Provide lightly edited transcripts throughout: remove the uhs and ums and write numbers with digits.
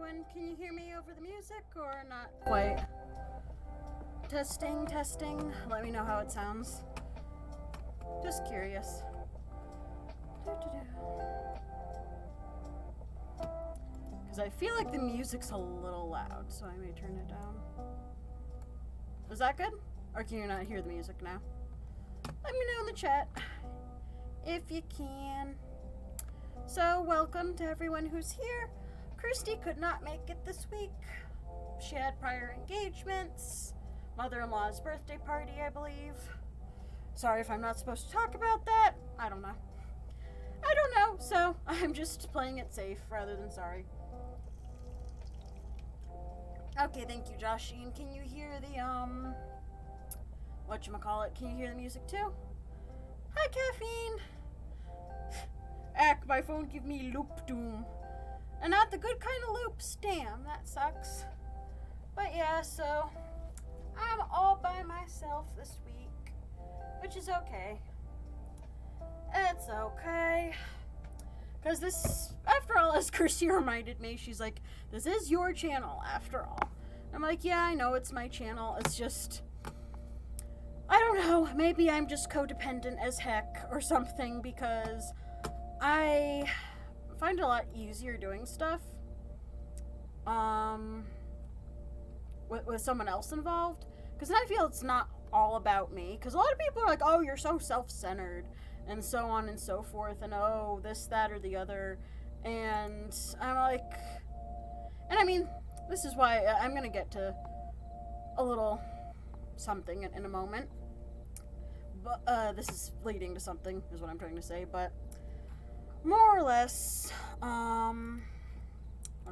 everyone. Can you hear me over the music or not quite? Testing, testing. Let me know how it sounds. Just curious. Because I feel like the music's a little loud, so I may turn it down. Is that good? Or can you not hear the music now? Let me know in the chat if you can. So, welcome to everyone who's here. Kirsty could not make it this week. She had prior engagements. Mother-in-law's birthday party, I believe. Sorry if I'm not supposed to talk about that. I don't know. So I'm just playing it safe rather than sorry. Okay, thank you, Joshine. Can you hear the, whatchamacallit? Can you hear the music too? Hi, Caffeine! Ack, my phone give me loop doom. And not the good kind of loops. Damn, that sucks. But yeah, so I'm all by myself this week, which is okay. It's okay. Because this, after all, as Kirsty reminded me, she's like, this is your channel, after all. I'm like, yeah, I know it's my channel. It's just, I don't know. Maybe I'm just codependent as heck or something, because I find it a lot easier doing stuff with someone else involved. Because then I feel it's not all about me. Because a lot of people are like, oh, you're so self-centered. And so on and so forth, and oh, this, that, or the other, and I'm like, and I mean, this is why I'm gonna get to a little something in a moment, but this is leading to something, is what I'm trying to say, but more or less, what am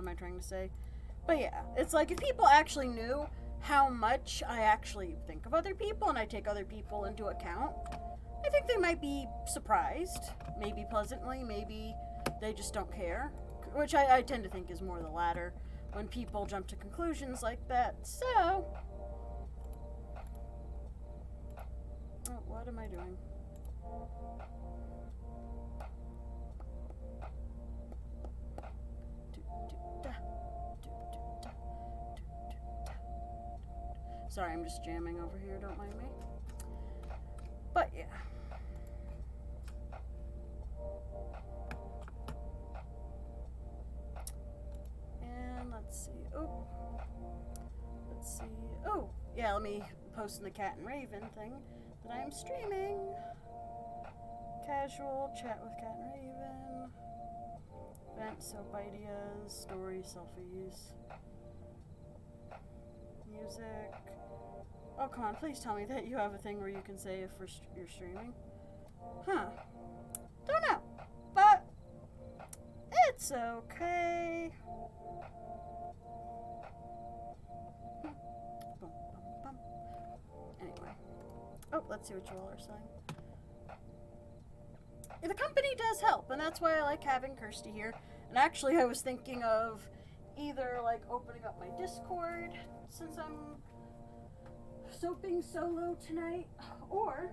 I trying to say? But yeah, it's like, if people actually knew how much I actually think of other people, and I take other people into account, I think they might be surprised, maybe pleasantly, maybe they just don't care, which I tend to think is more the latter, when people jump to conclusions like that. So, oh, what am I doing? Sorry, I'm just jamming over here, don't mind me. But yeah. And let's see. Oh, yeah, let me post in the Cat and Raven thing that I am streaming. Casual chat with Cat and Raven. Event, soap ideas, stories, selfies. Music. Oh, come on, please tell me that you have a thing where you can say if you're streaming. Huh. Don't know. But it's okay. Anyway. Oh, let's see what you all are saying. The company does help, and that's why I like having Kirsty here. And actually, I was thinking of either, like, opening up my Discord, since I'm soaping solo tonight, or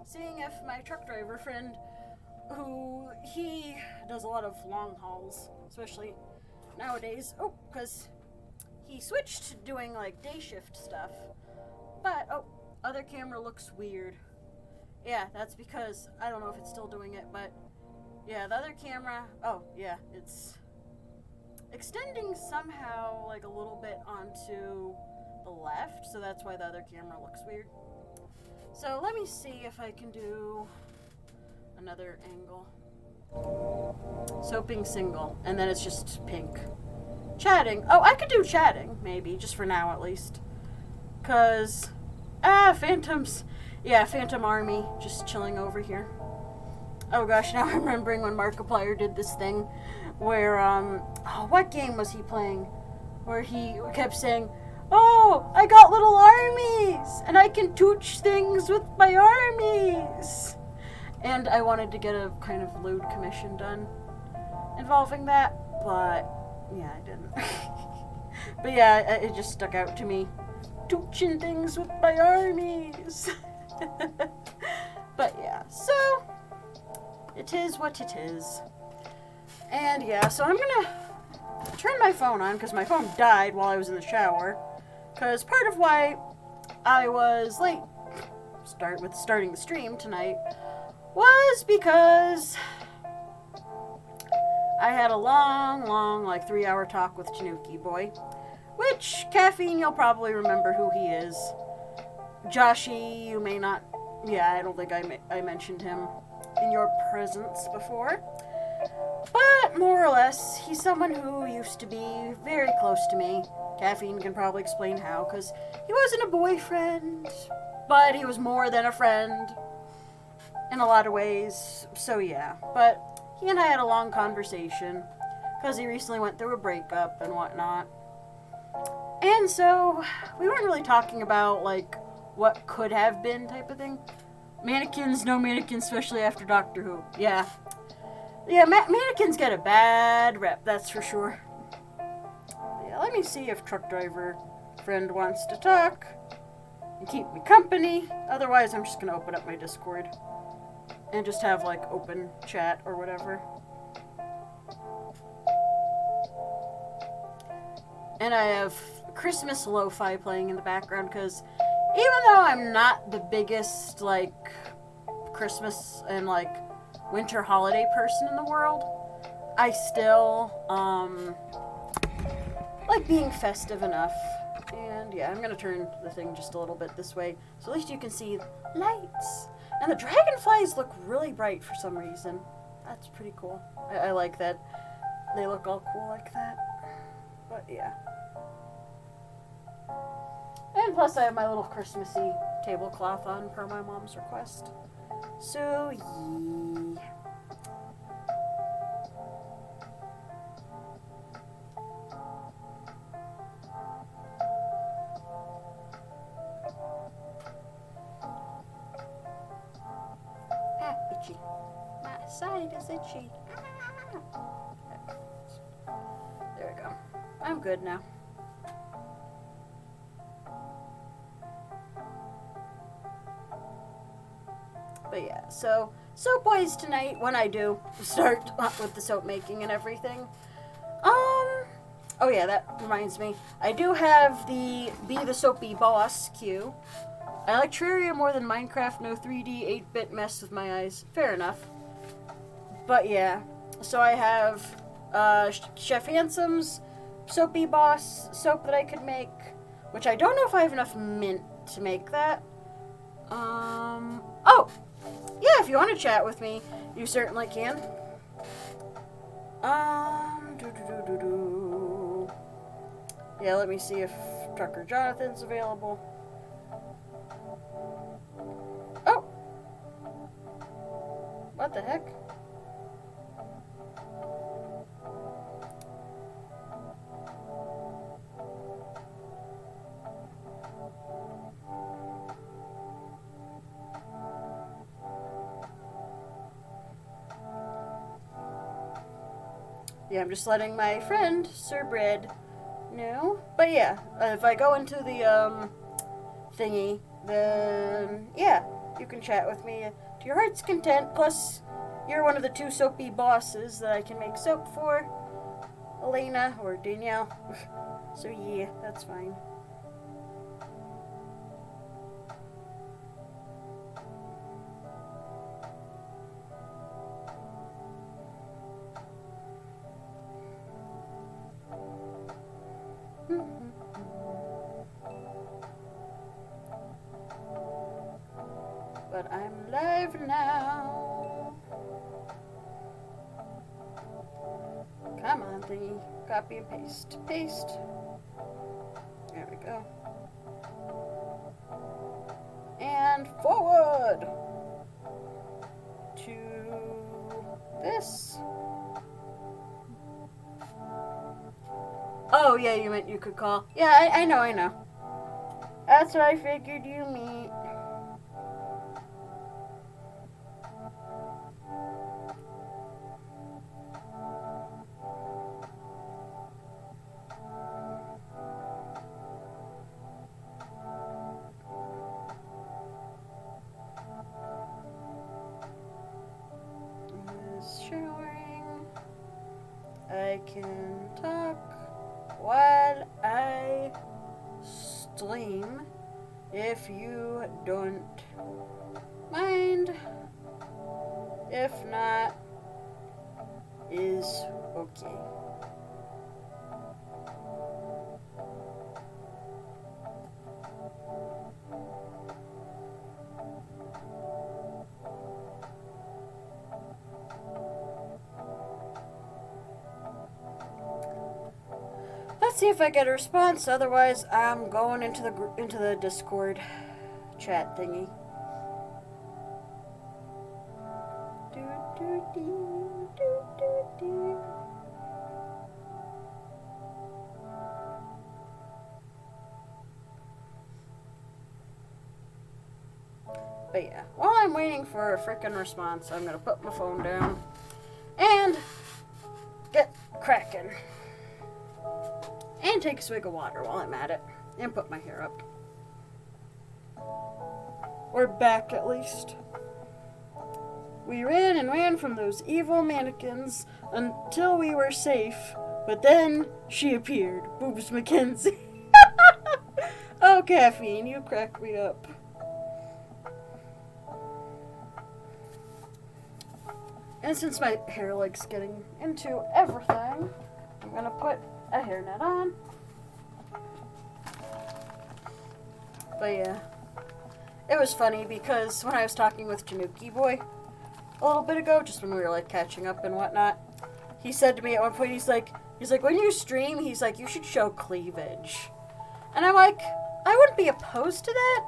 seeing if my truck driver friend, who he does a lot of long hauls, especially nowadays, because he switched to doing like day shift stuff, but other camera looks weird. Yeah, that's because I don't know if it's still doing it, but yeah, the other camera, it's extending somehow like a little bit onto the left, so that's why the other camera looks weird. So let me see if I can do another angle. Soaping single, and then it's just pink. Chatting. Oh, I could do chatting, maybe, just for now at least. Cause, Phantoms. Yeah, Phantom Army, just chilling over here. Oh gosh, now I'm remembering when Markiplier did this thing where, what game was he playing? Where he kept saying, oh, I got little armies, and I can touch things with my armies. And I wanted to get a kind of lewd commission done involving that, but yeah, I didn't. But yeah, it just stuck out to me. Touching things with my armies. But yeah, so it is what it is. And yeah, so I'm gonna turned my phone on because my phone died while I was in the shower. Because part of why I was late starting the stream tonight was because I had a long, like 3-hour talk with Tanuki Boy. Which, Caffeine, you'll probably remember who he is. Joshy, you may not. Yeah, I don't think I mentioned him in your presence before. But, more or less, he's someone who used to be very close to me. Caffeine can probably explain how, because he wasn't a boyfriend, but he was more than a friend in a lot of ways. So, yeah. But he and I had a long conversation, because he recently went through a breakup and whatnot. And so, we weren't really talking about, like, what could have been type of thing. Mannequins, no mannequins, especially after Doctor Who. Yeah. Yeah, mannequins get a bad rep, that's for sure. Yeah, let me see if truck driver friend wants to talk and keep me company. Otherwise, I'm just going to open up my Discord and just have, like, open chat or whatever. And I have Christmas lo-fi playing in the background because even though I'm not the biggest, like, Christmas and, like, winter holiday person in the world, I still, like being festive enough. And, yeah, I'm going to turn the thing just a little bit this way so at least you can see lights. And the dragonflies look really bright for some reason. That's pretty cool. I like that they look all cool like that. But, yeah. And plus I have my little Christmassy tablecloth on per my mom's request. So, yeah. Ah, itchy. My side is itchy. Ah. There we go. I'm good now. But yeah, so soap wise tonight, when I do start with the soap making and everything. Oh yeah, that reminds me. I do have the Be the Soapy Boss queue. I like Terraria more than Minecraft, no 3D, 8-bit mess with my eyes. Fair enough. But yeah, so I have Chef Handsome's Soapy Boss soap that I could make, which I don't know if I have enough mint to make that. Oh! Yeah, if you want to chat with me, you certainly can. Yeah, let me see if Trucker Jonathan's available. Oh! What the heck? Yeah, I'm just letting my friend, Sir Bread, know. But yeah, if I go into the, thingy, then, yeah, you can chat with me to your heart's content. Plus, you're one of the 2 soapy bosses that I can make soap for. Elena or Danielle. So yeah, that's fine. But I'm live now. Come on, thingy. Copy and paste. Paste. There we go. And forward to this. Oh, yeah, you meant you could call. Yeah, I know. That's what I figured you mean. I can talk while I stream, if you don't mind. If not, is okay. Let's see if I get a response. Otherwise, I'm going into the Discord chat thingy. But yeah, while I'm waiting for a frickin' response, I'm gonna put my phone down and get cracking. And take a swig of water while I'm at it. And put my hair up. Or back, at least. We ran and ran from those evil mannequins until we were safe. But then she appeared. Boobs Mackenzie. Oh, Caffeine, you crack me up. And since my hair likes getting into everything, I'm gonna put a hairnet on. But yeah, it was funny because when I was talking with Januki Boy a little bit ago, just when we were like catching up and whatnot, he said to me at one point, he's like, when you stream, he's like, you should show cleavage. And I'm like, I wouldn't be opposed to that.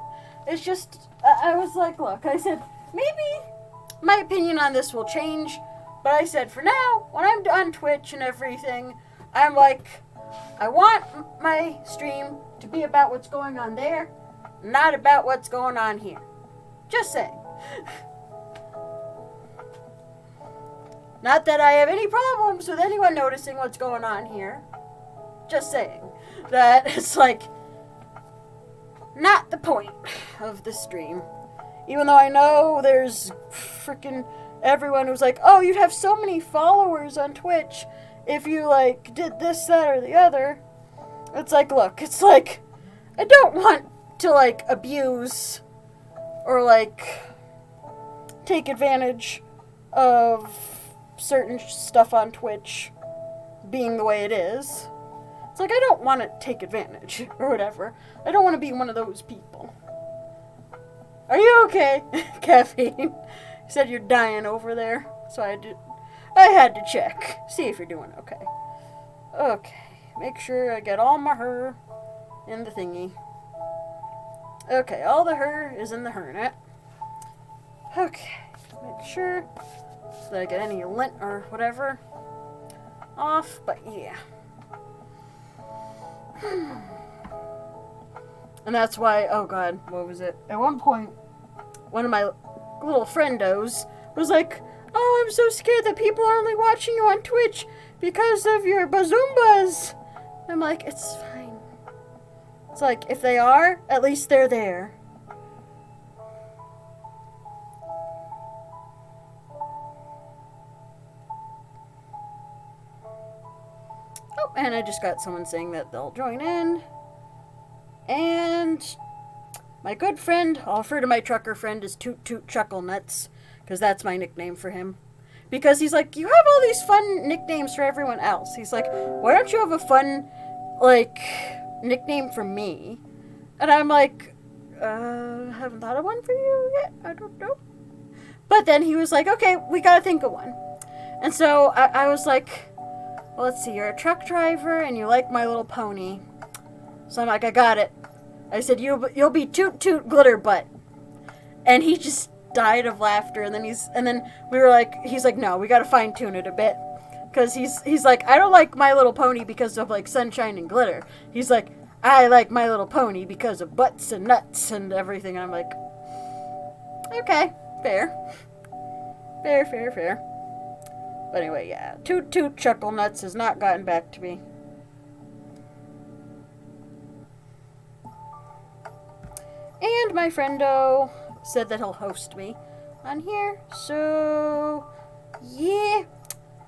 It's just, I was like, look, I said, maybe my opinion on this will change, but I said, for now, when I'm on Twitch and everything, I'm like, I want my stream to be about what's going on there, not about what's going on here. Just saying. Not that I have any problems with anyone noticing what's going on here. Just saying. That it's like, not the point of the stream. Even though I know there's freaking everyone who's like, oh, you'd have so many followers on Twitch if you, like, did this, that, or the other. It's like, look, it's like, I don't want to, like, abuse or, like, take advantage of certain stuff on Twitch being the way it is. It's like, I don't want to take advantage or whatever. I don't want to be one of those people. Are you okay? Caffeine. You said you're dying over there, so I had to check. See if you're doing okay. Okay. Make sure I get all my her in the thingy. Okay, all the her is in the hernet. Okay. Make sure so that I get any lint or whatever off, but yeah. And that's why, oh god, what was it? At one point, one of my little friendos was like, oh, I'm so scared that people are only watching you on Twitch because of your bazoombas. I'm like, it's fine. It's like, if they are, at least they're there. Oh, and I just got someone saying that they'll join in. And my good friend, I'll refer to my trucker friend as Toot Toot Chuckle Nuts, because that's my nickname for him. Because he's like, you have all these fun nicknames for everyone else. He's like, why don't you have a fun, like, nickname for me? And I'm like, haven't thought of one for you yet? I don't know. But then he was like, okay, we gotta think of one. And so I was like, well, let's see, you're a truck driver and you like My Little Pony. So I'm like, I got it. I said, you'll be Toot Toot Glitter Butt. And he just died of laughter. And then we were like, he's like, no, we gotta fine tune it a bit. Because he's like, I don't like My Little Pony because of, like, sunshine and glitter. He's like, I like My Little Pony because of butts and nuts and everything. And I'm like, okay, fair. Fair. But anyway, yeah. Toot Toot Chuckle Nuts has not gotten back to me. And my friendo said that he'll host me on here. So, yeah.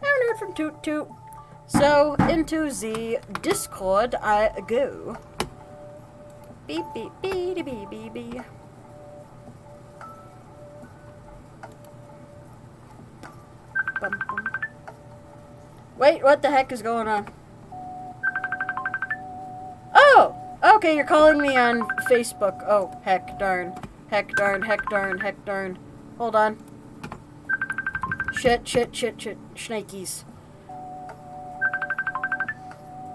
I haven't heard from Toot Toot. So, into the Discord I go. Beep, beep, beep, beep, beep, beep. Bum, bum. Wait, what the heck is going on? Oh! Okay, you're calling me on Facebook. Oh, heck darn. Heck darn, heck darn, heck darn. Hold on. Shit, shnakies.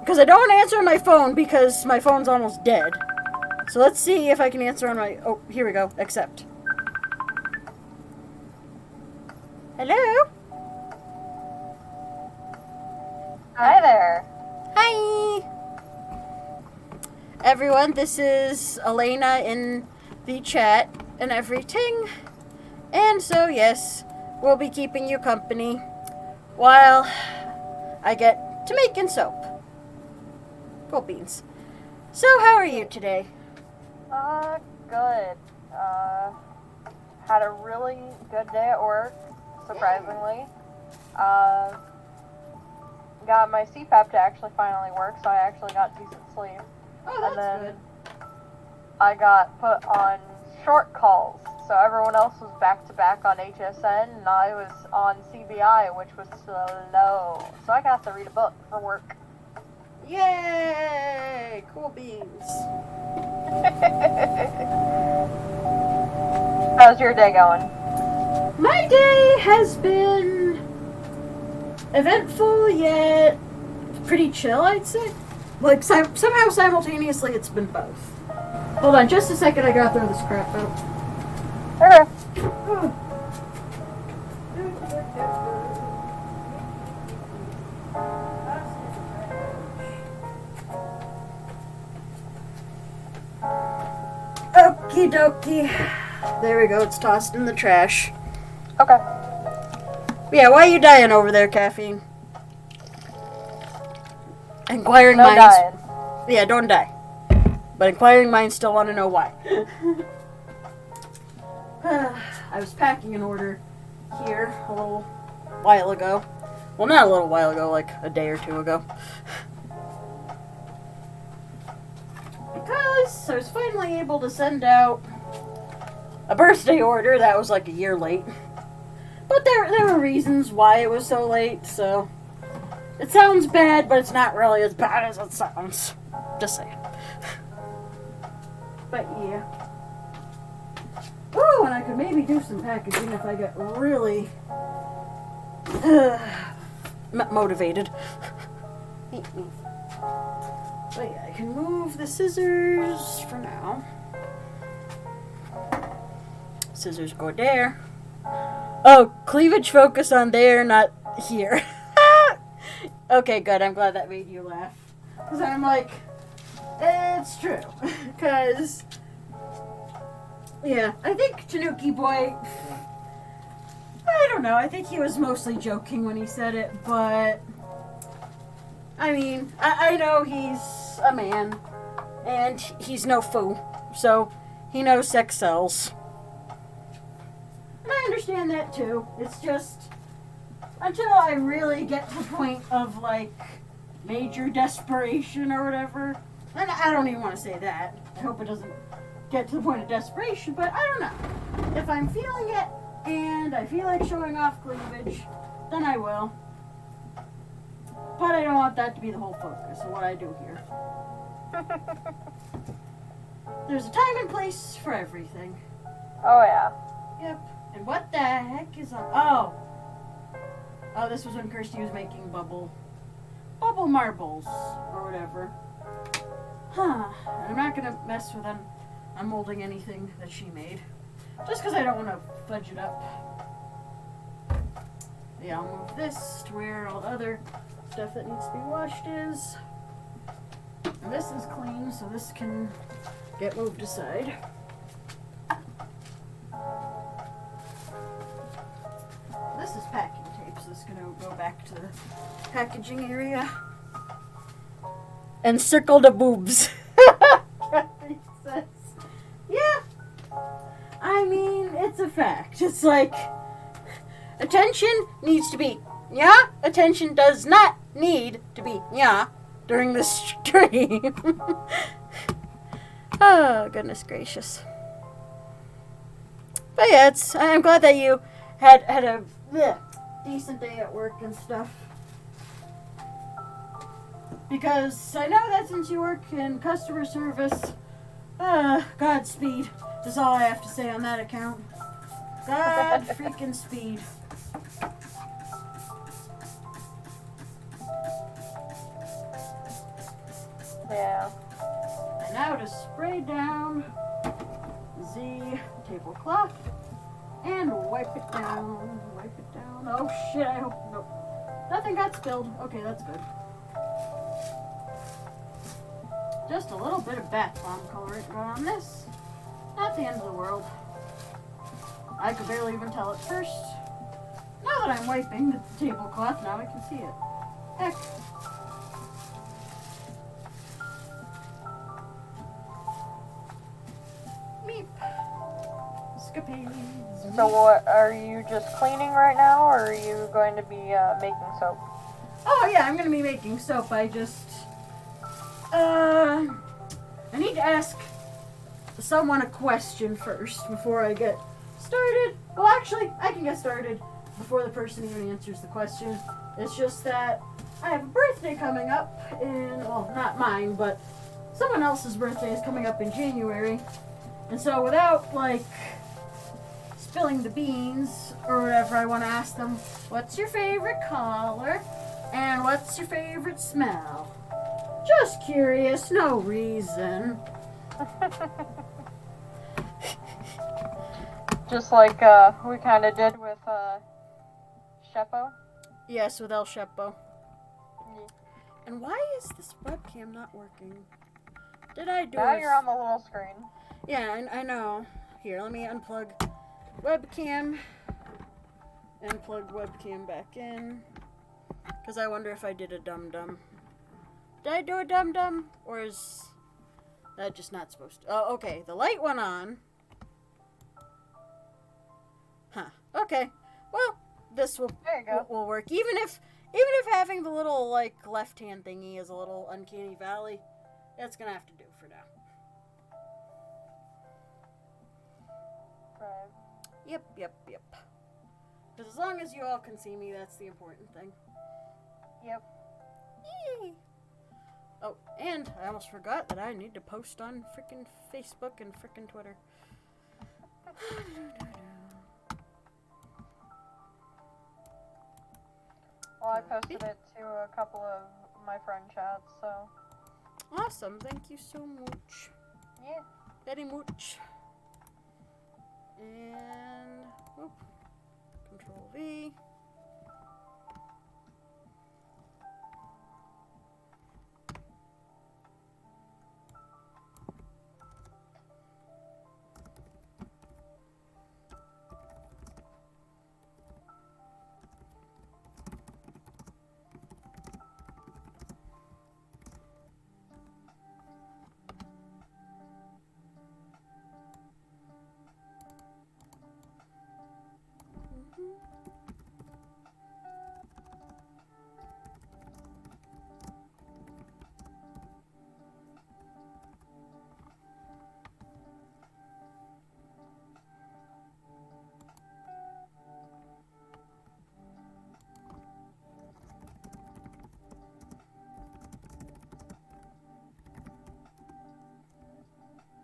Because I don't answer my phone because my phone's almost dead. So let's see if I can answer on my... Oh, here we go. Accept. Hello? Hi there. Hi! Everyone, this is Elena in the chat and everything. And so, yes, we'll be keeping you company while I get to making soap. Cool beans. So, how are you today? Good. Had a really good day at work, surprisingly. Got my CPAP to actually finally work, so I actually got decent sleep. Oh, that's and then good. I got put on short calls, so everyone else was back to back on HSN, and I was on CBI, which was slow. So I got to read a book for work. Yay! Cool beans. How's your day going? My day has been eventful yet pretty chill, I'd say. Like, somehow simultaneously it's been both. Hold on just a second, I gotta throw this crap out. Okay. Okie dokie. There we go, it's tossed in the trash. Okay. Yeah, why are you dying over there, Caffeine? Inquiring No minds. dying. Yeah, don't die. But inquiring minds still want to know why. I was packing an order here a little while ago. Well, not a little while ago, like a day or two ago. Because I was finally able to send out a birthday order that was like a year late. But there were reasons why it was so late, so... It sounds bad, but it's not really as bad as it sounds. Just saying. But yeah. Ooh, and I could maybe do some packaging if I get really motivated. But yeah, I can move the scissors for now. Scissors go there. Oh, cleavage focus on there, not here. Okay, good. I'm glad that made you laugh. Because I'm like, it's true. Because, yeah, I think Tanuki Boy, I don't know. I think he was mostly joking when he said it, but, I mean, I know he's a man, and he's no fool, so he knows sex sells. And I understand that, too. It's just... Until I really get to the point of, like, major desperation or whatever. And I don't even want to say that. I hope it doesn't get to the point of desperation, but I don't know. If I'm feeling it and I feel like showing off cleavage, then I will. But I don't want that to be the whole focus of what I do here. There's a time and place for everything. Oh, yeah. Yep. And what the heck is on... Oh! Oh, this was when Kirsty was making bubble marbles, or whatever. Huh. I'm not gonna mess with unmolding anything that she made. Just because I don't want to fudge it up. Yeah, I'll move this to where all the other stuff that needs to be washed is. And this is clean, so this can get moved aside. This is packing tape, so it's gonna go back to the packaging area. And circle the boobs. Yeah. I mean, it's a fact. It's like, attention needs to be, yeah? Attention does not need to be during this stream. Oh, goodness gracious. But yeah, I'm glad that you had a decent day at work and stuff. Because I know that since you work in customer service, Godspeed is all I have to say on that account. God freaking speed. Yeah. And now to spray down the tablecloth and wipe it down. Wipe it down. Oh shit, I hope nothing got spilled. Okay, that's good. Just a little bit of bath bomb color on this. Not the end of the world. I could barely even tell at first. Now that I'm wiping the tablecloth, now I can see it. Heck. Meep. Escapades. So what, are you just cleaning right now, or are you going to be making soap? Oh yeah, I'm gonna be making soap. I need to ask someone a question first before I get started. Well, actually, I can get started before the person even answers the question. It's just that I have a birthday coming up well, not mine, but someone else's birthday is coming up in January. And so without, spilling the beans or whatever, I want to ask them, what's your favorite color? And what's your favorite smell? Just curious, no reason. Just like we kind of did with Sheppo. Yes, with El Sheppo. Yeah. And why is this webcam not working? Did I do Now you're on the little screen. Yeah, I know. Here, let me unplug webcam and plug webcam back in. Because I wonder if I did a dum-dum. Did I do a dum-dum? Or is that just not supposed to? Oh, okay. The light went on. Huh. Okay. Well, this will work. Even if having the little, left-hand thingy is a little uncanny valley, that's going to have to do for now. Right. Yep. Because as long as you all can see me, that's the important thing. Yep. Yay! Oh, and I almost forgot that I need to post on frickin' Facebook and frickin' Twitter. Well, I posted it to a couple of my friend chats, so. Awesome, thank you so much. Yeah. Very much. And, Control V.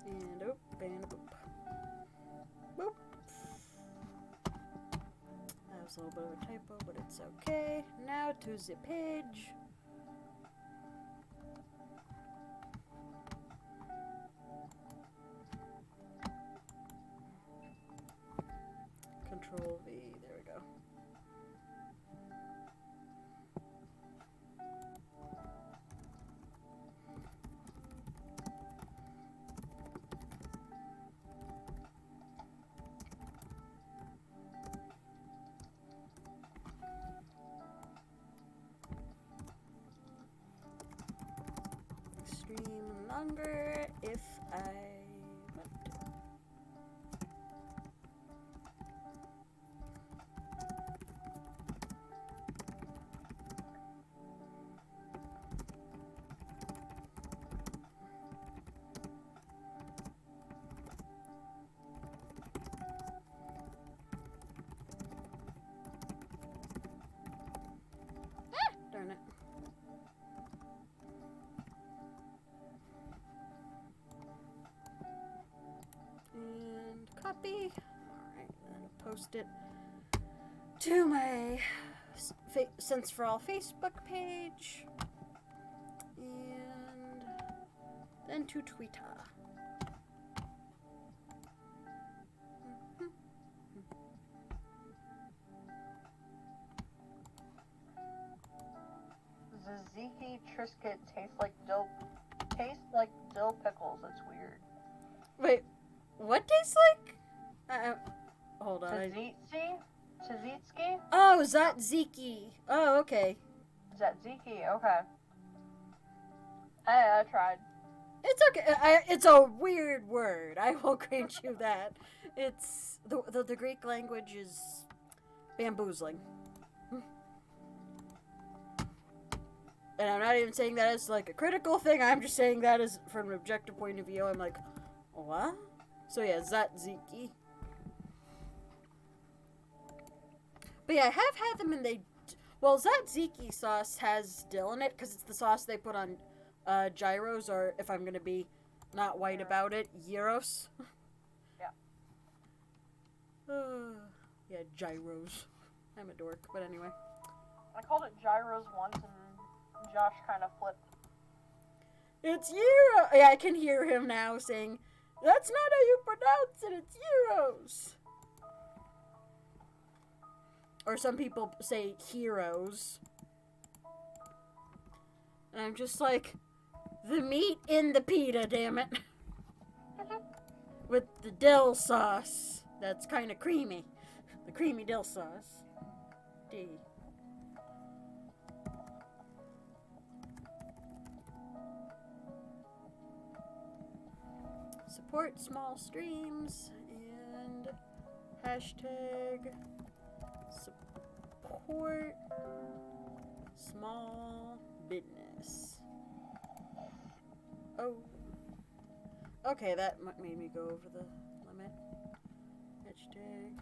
And and boop. Boop. That was a little bit of a typo, but it's okay. Now to the page. Control V, there we go. Stream longer if I want to. Floppy. Alright, then post it to my Sense for All Facebook page. And then to Twitter. Tzatziki Triscuit tastes like dill pickles. It's weird. Wait, what tastes like? Hold on. Tzatziki? Oh, Tzatziki. Oh, okay. Tzatziki, okay. I tried. It's okay. It's a weird word. I will grant you that. It's the Greek language is bamboozling. And I'm not even saying that as like a critical thing. I'm just saying that as from an objective point of view. I'm like, what? So yeah, Tzatziki. But yeah, I have had them and Tzatziki sauce has dill in it because it's the sauce they put on gyros, or if I'm gonna be not white about it, gyros. Yeah. Yeah, gyros. I'm a dork, but anyway. I called it gyros once and Josh kind of flipped. It's gyro. Yeah, I can hear him now saying, "That's not how you pronounce it. It's gyros." Or some people say heroes. And I'm just like, the meat in the pita, damn it. With the dill sauce. That's kind of creamy. The creamy dill sauce. D. Support small streams and hashtag support small business. Oh. Okay, that made me go over the limit. Hashtag.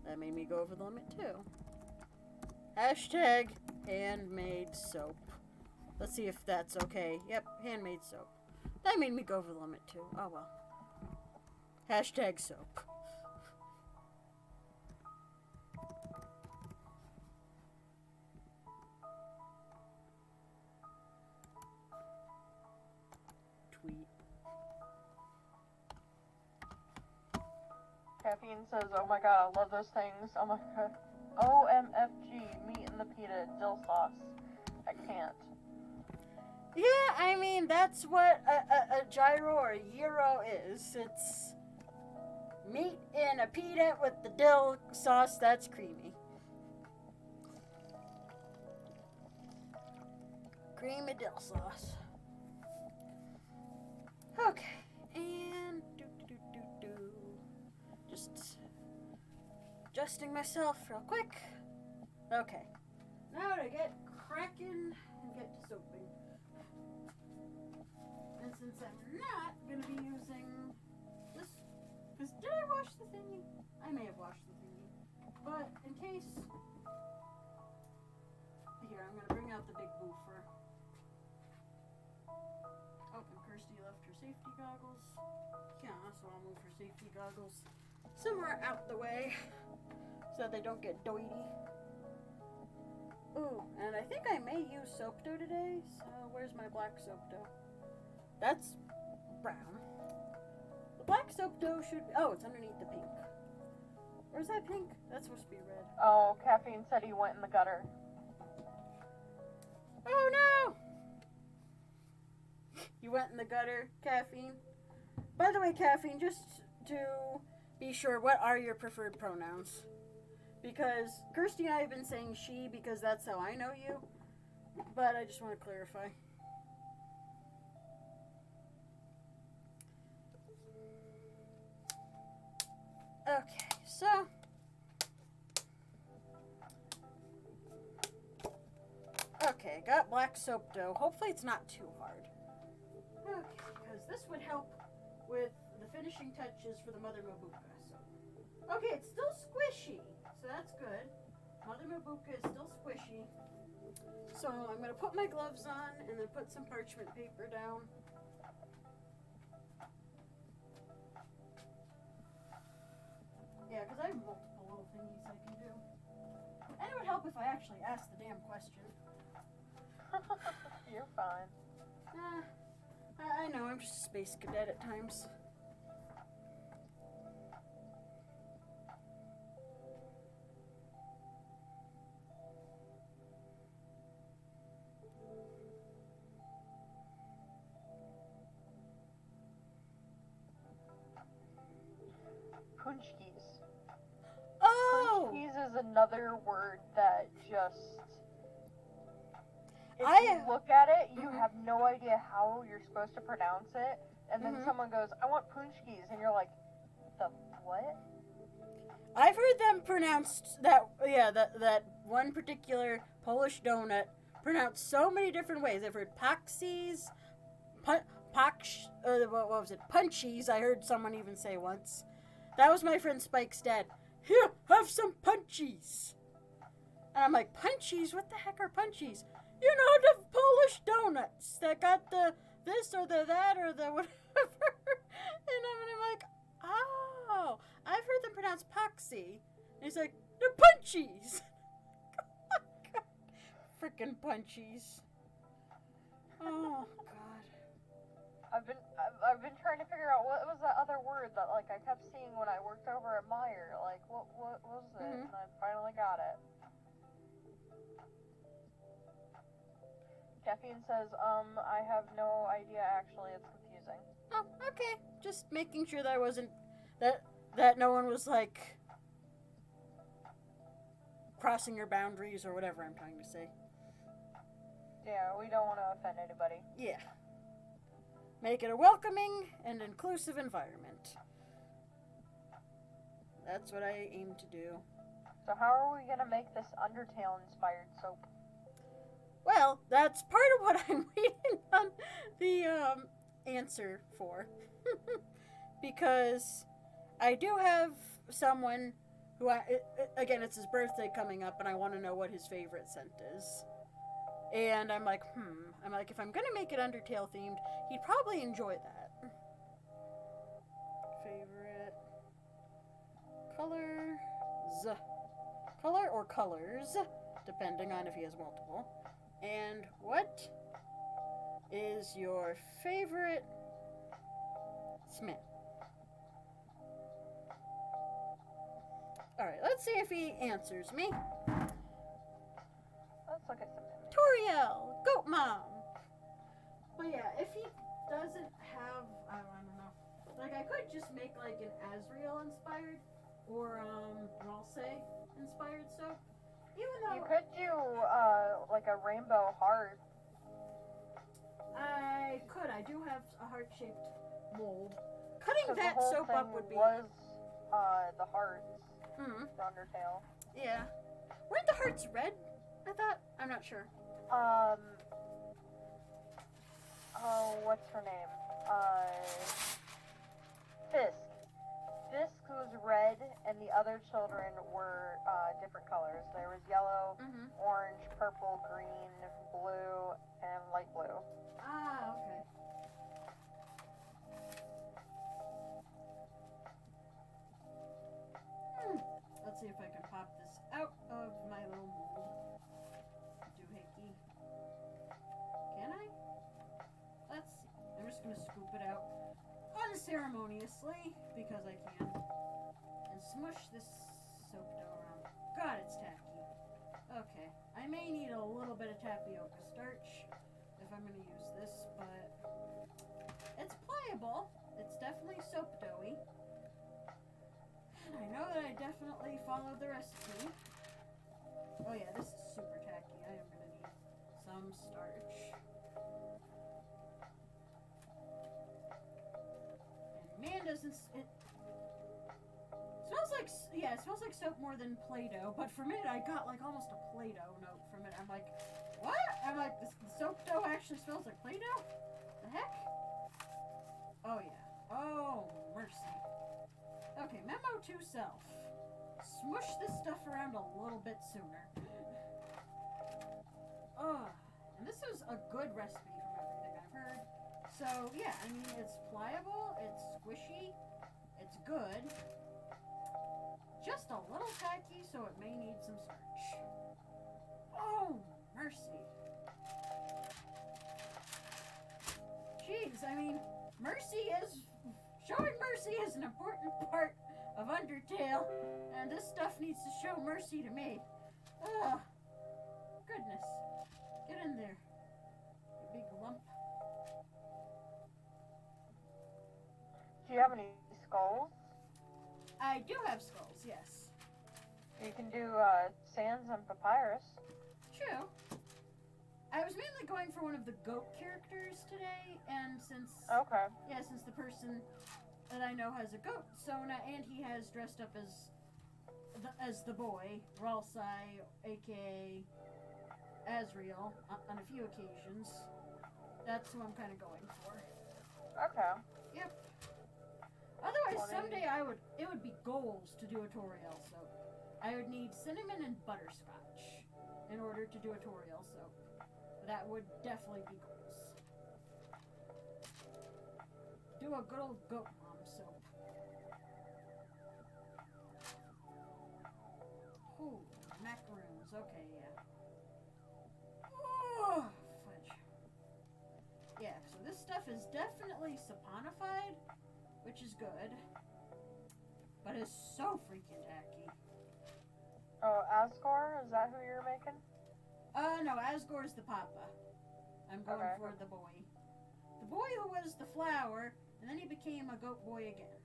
That made me go over the limit too. Hashtag handmade soap. Let's see if that's okay. Yep, handmade soap. That made me go over the limit too. Oh well. Hashtag soap. Tweet. Caffeine says, "Oh my god, I love those things. Oh my god. OMFG, meat in the pita, dill sauce. I can't." Yeah, I mean, that's what a gyro or a gyro is. It's meat in a pita with the dill sauce that's creamy. Creamy dill sauce. Okay, and just adjusting myself real quick. Okay, now to get cracking and get to soaping. And since I'm not going to be using this, because did I wash the thingy? I may have washed the thingy. But in case, here, I'm going to bring out the big boofer. Oh, and Kirsty left her safety goggles. Yeah, so I'll move her safety goggles somewhere out the way so that they don't get doity. Ooh, and I think I may use soap dough today, so where's my black soap dough? That's brown. The black soap dough should be... Oh, it's underneath the pink. Where's that pink? That's supposed to be red. Oh, Caffeine said he went in the gutter. Oh, no! You went in the gutter, Caffeine? By the way, Caffeine, just to be sure, what are your preferred pronouns? Because Kirsty and I have been saying she because that's how I know you. But I just want to clarify. Okay, so okay, got black soap dough. Hopefully it's not too hard. Okay, because this would help with the finishing touches for the Mother Mabuka. So, okay, it's still squishy, so that's good. Mother Mabuka is still squishy. So I'm gonna put my gloves on and then put some parchment paper down. Yeah, because I have multiple little thingies I can do. And it would help if I actually asked the damn question. You're fine. I know, I'm just a space cadet at times. Punchkis. Oh! Punchkis is another word that just... If I- you look at it, you Mhm. have no idea how you're supposed to pronounce it, and then Mhm. someone goes, I want punchkis, and you're like, the what? I've heard them pronounced that one particular Polish donut pronounced so many different ways. I've heard paksies, what was it? Punchies. I heard someone even say once. That was my friend Spike's dad. Here, have some punchies. And I'm like, punchies? What the heck are punchies? You know, the Polish donuts that got the this or the that or the whatever. And I'm like, oh, I've heard them pronounced paxi. And he's like, they're punchies. Freaking punchies. Oh, God. I've been trying to figure out what was that other word that like I kept seeing when I worked over at Meyer. Like what was it? Mhm. And I finally got it. Caffeine says, I have no idea actually, it's confusing. Oh, okay. Just making sure that I wasn't that no one was like crossing your boundaries or whatever I'm trying to say. Yeah, we don't want to offend anybody. Yeah. Make it a welcoming and inclusive environment. That's what I aim to do. So how are we gonna make this Undertale-inspired soap? Well, that's part of what I'm waiting on the answer for. Because I do have someone who again, it's his birthday coming up and I want to know what his favorite scent is. And I'm like, if I'm gonna make it Undertale themed, he'd probably enjoy that. Favorite color or colors, depending on if he has multiple. And what is your favorite smell? Alright, let's see if he answers me. Let's look at some images. Toriel, Goat Mom. But yeah, if he doesn't have, I don't know. Like, I could just make like an Asriel inspired or Ralsei inspired soap. Even though You could do like a rainbow heart. I could. I do have a heart-shaped mold. Cutting 'Cause that the whole soap thing up would be. was the hearts Hmm. for Undertale. Yeah. Weren't the hearts red? I thought. I'm not sure. Oh, what's her name? Fisk. Fisk was red, and the other children were different colors. There was yellow, Mhm. orange, purple, green, blue, and light blue. Ah, okay. Let's see if I can pop this out of my little mold. Doohickey. Can I? Let's see. I'm just gonna scoop it out unceremoniously because I can. And smush this soap dough around. God, it's tacky. Okay. I may need a little bit of tapioca starch if I'm gonna use this, but it's pliable. It's definitely soap doughy. And I know that I definitely followed the recipe. Oh yeah, this is super tacky. I am gonna need some starch. And man, doesn't it smells like, yeah, it smells like soap more than Play-Doh. But for a minute, I got like almost a Play-Doh note from it. I'm like, what? I'm like, this soap dough actually smells like Play-Doh? The heck? Oh yeah. Oh mercy. Okay, memo to self. Smush this stuff around a little bit sooner. Ugh. And this is a good recipe from everything I've heard. So, yeah, I mean, it's pliable, it's squishy, it's good. just a little tacky, so it may need some starch. Oh, mercy. Jeez, I mean, showing mercy is an important part of Undertale, and this stuff needs to show mercy to me. Ugh. Goodness. Get in there, you big lump. Do you have any skulls? I do have skulls, yes. You can do sands and papyrus. True. I was mainly going for one of the goat characters today, and since the person that I know has a goat, and he has dressed up as the boy, Ralsai, aka Asriel, on a few occasions. That's who I'm kind of going for. Okay. Yep. Otherwise, someday it would be goals to do a Toriel soap. I would need cinnamon and butterscotch in order to do a Toriel soap. That would definitely be goals. Do a good old goat mom soap. Ooh, macaroons. Okay, yeah. Oh, fudge. Yeah, so this stuff is definitely saponified, which is good. But it's so freaking tacky. Oh, Asgore? Is that who you're making? No, Asgore's the papa. I'm going for the boy. The boy who was the flower, and then he became a goat boy again.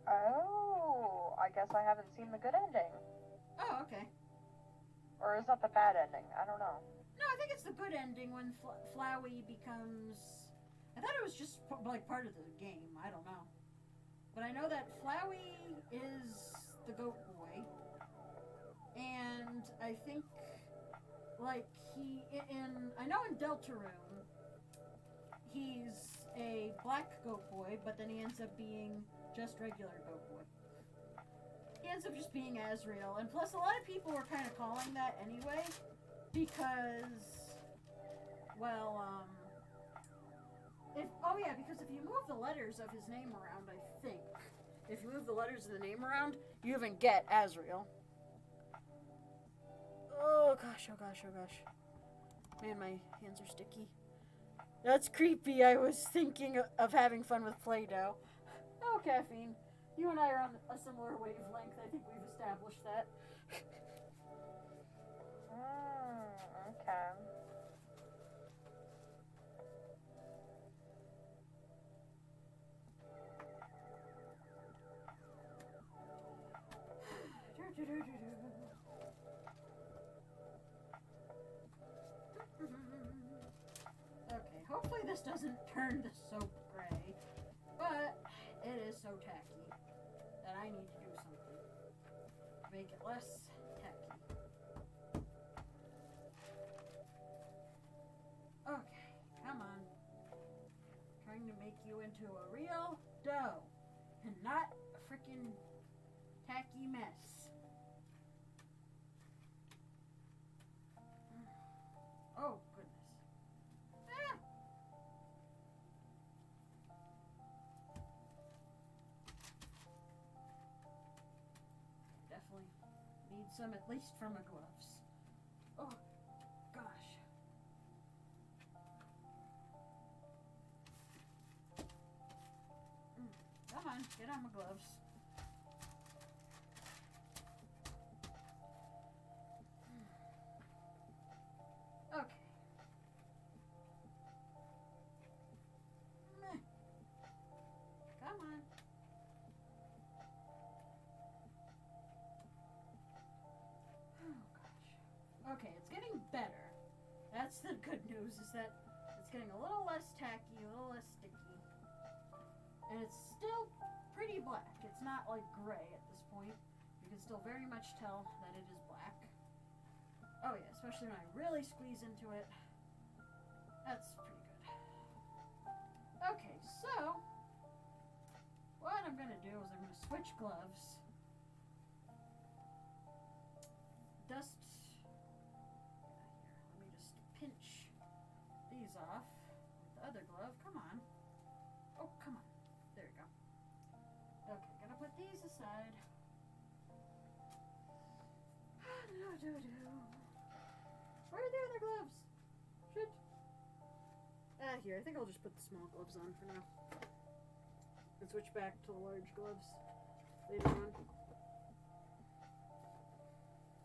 Oh, I guess I haven't seen the good ending. Oh, okay. Or is that the bad ending? I don't know. No, I think it's the good ending when Flowey becomes... I thought it was just like part of the game. I don't know. But I know that Flowey is the goat boy. And I think, like, I know in Deltarune, he's a black goat boy, but then he ends up being just regular goat boy. He ends up just being Asriel, and plus a lot of people were kind of calling that anyway, because, well, because if you move the letters of his name around, I think, if you move the letters of the name around, you even get Asriel. Oh gosh, oh gosh, oh gosh. Man, my hands are sticky. That's creepy. I was thinking of having fun with Play-Doh. Oh, Caffeine. You and I are on a similar wavelength. I think we've established that. Okay. Okay, hopefully this doesn't turn the soap gray, but it is so tacky that I need to do something to make it less tacky. Okay, come on. Trying to make you into a real dough and not a freaking tacky mess. Oh, goodness. Ah! Definitely need some, at least for my gloves. Oh, gosh. Come on, get on my gloves. Okay. Come on. Oh gosh. Okay, it's getting better. That's the good news, is that it's getting a little less tacky, a little less sticky. And it's still pretty black. It's not like gray at this point. You can still very much tell that it is black. Oh yeah, especially when I really squeeze into it. That's pretty good. Okay, so what I'm gonna do is I'm gonna switch gloves. Dust. Here, let me just pinch these off with the other glove. Come on. Oh, come on. There you go. Okay, gonna put these aside. died. Where are the other gloves? Shit. Here, I think I'll just put the small gloves on for now. And switch back to the large gloves later on.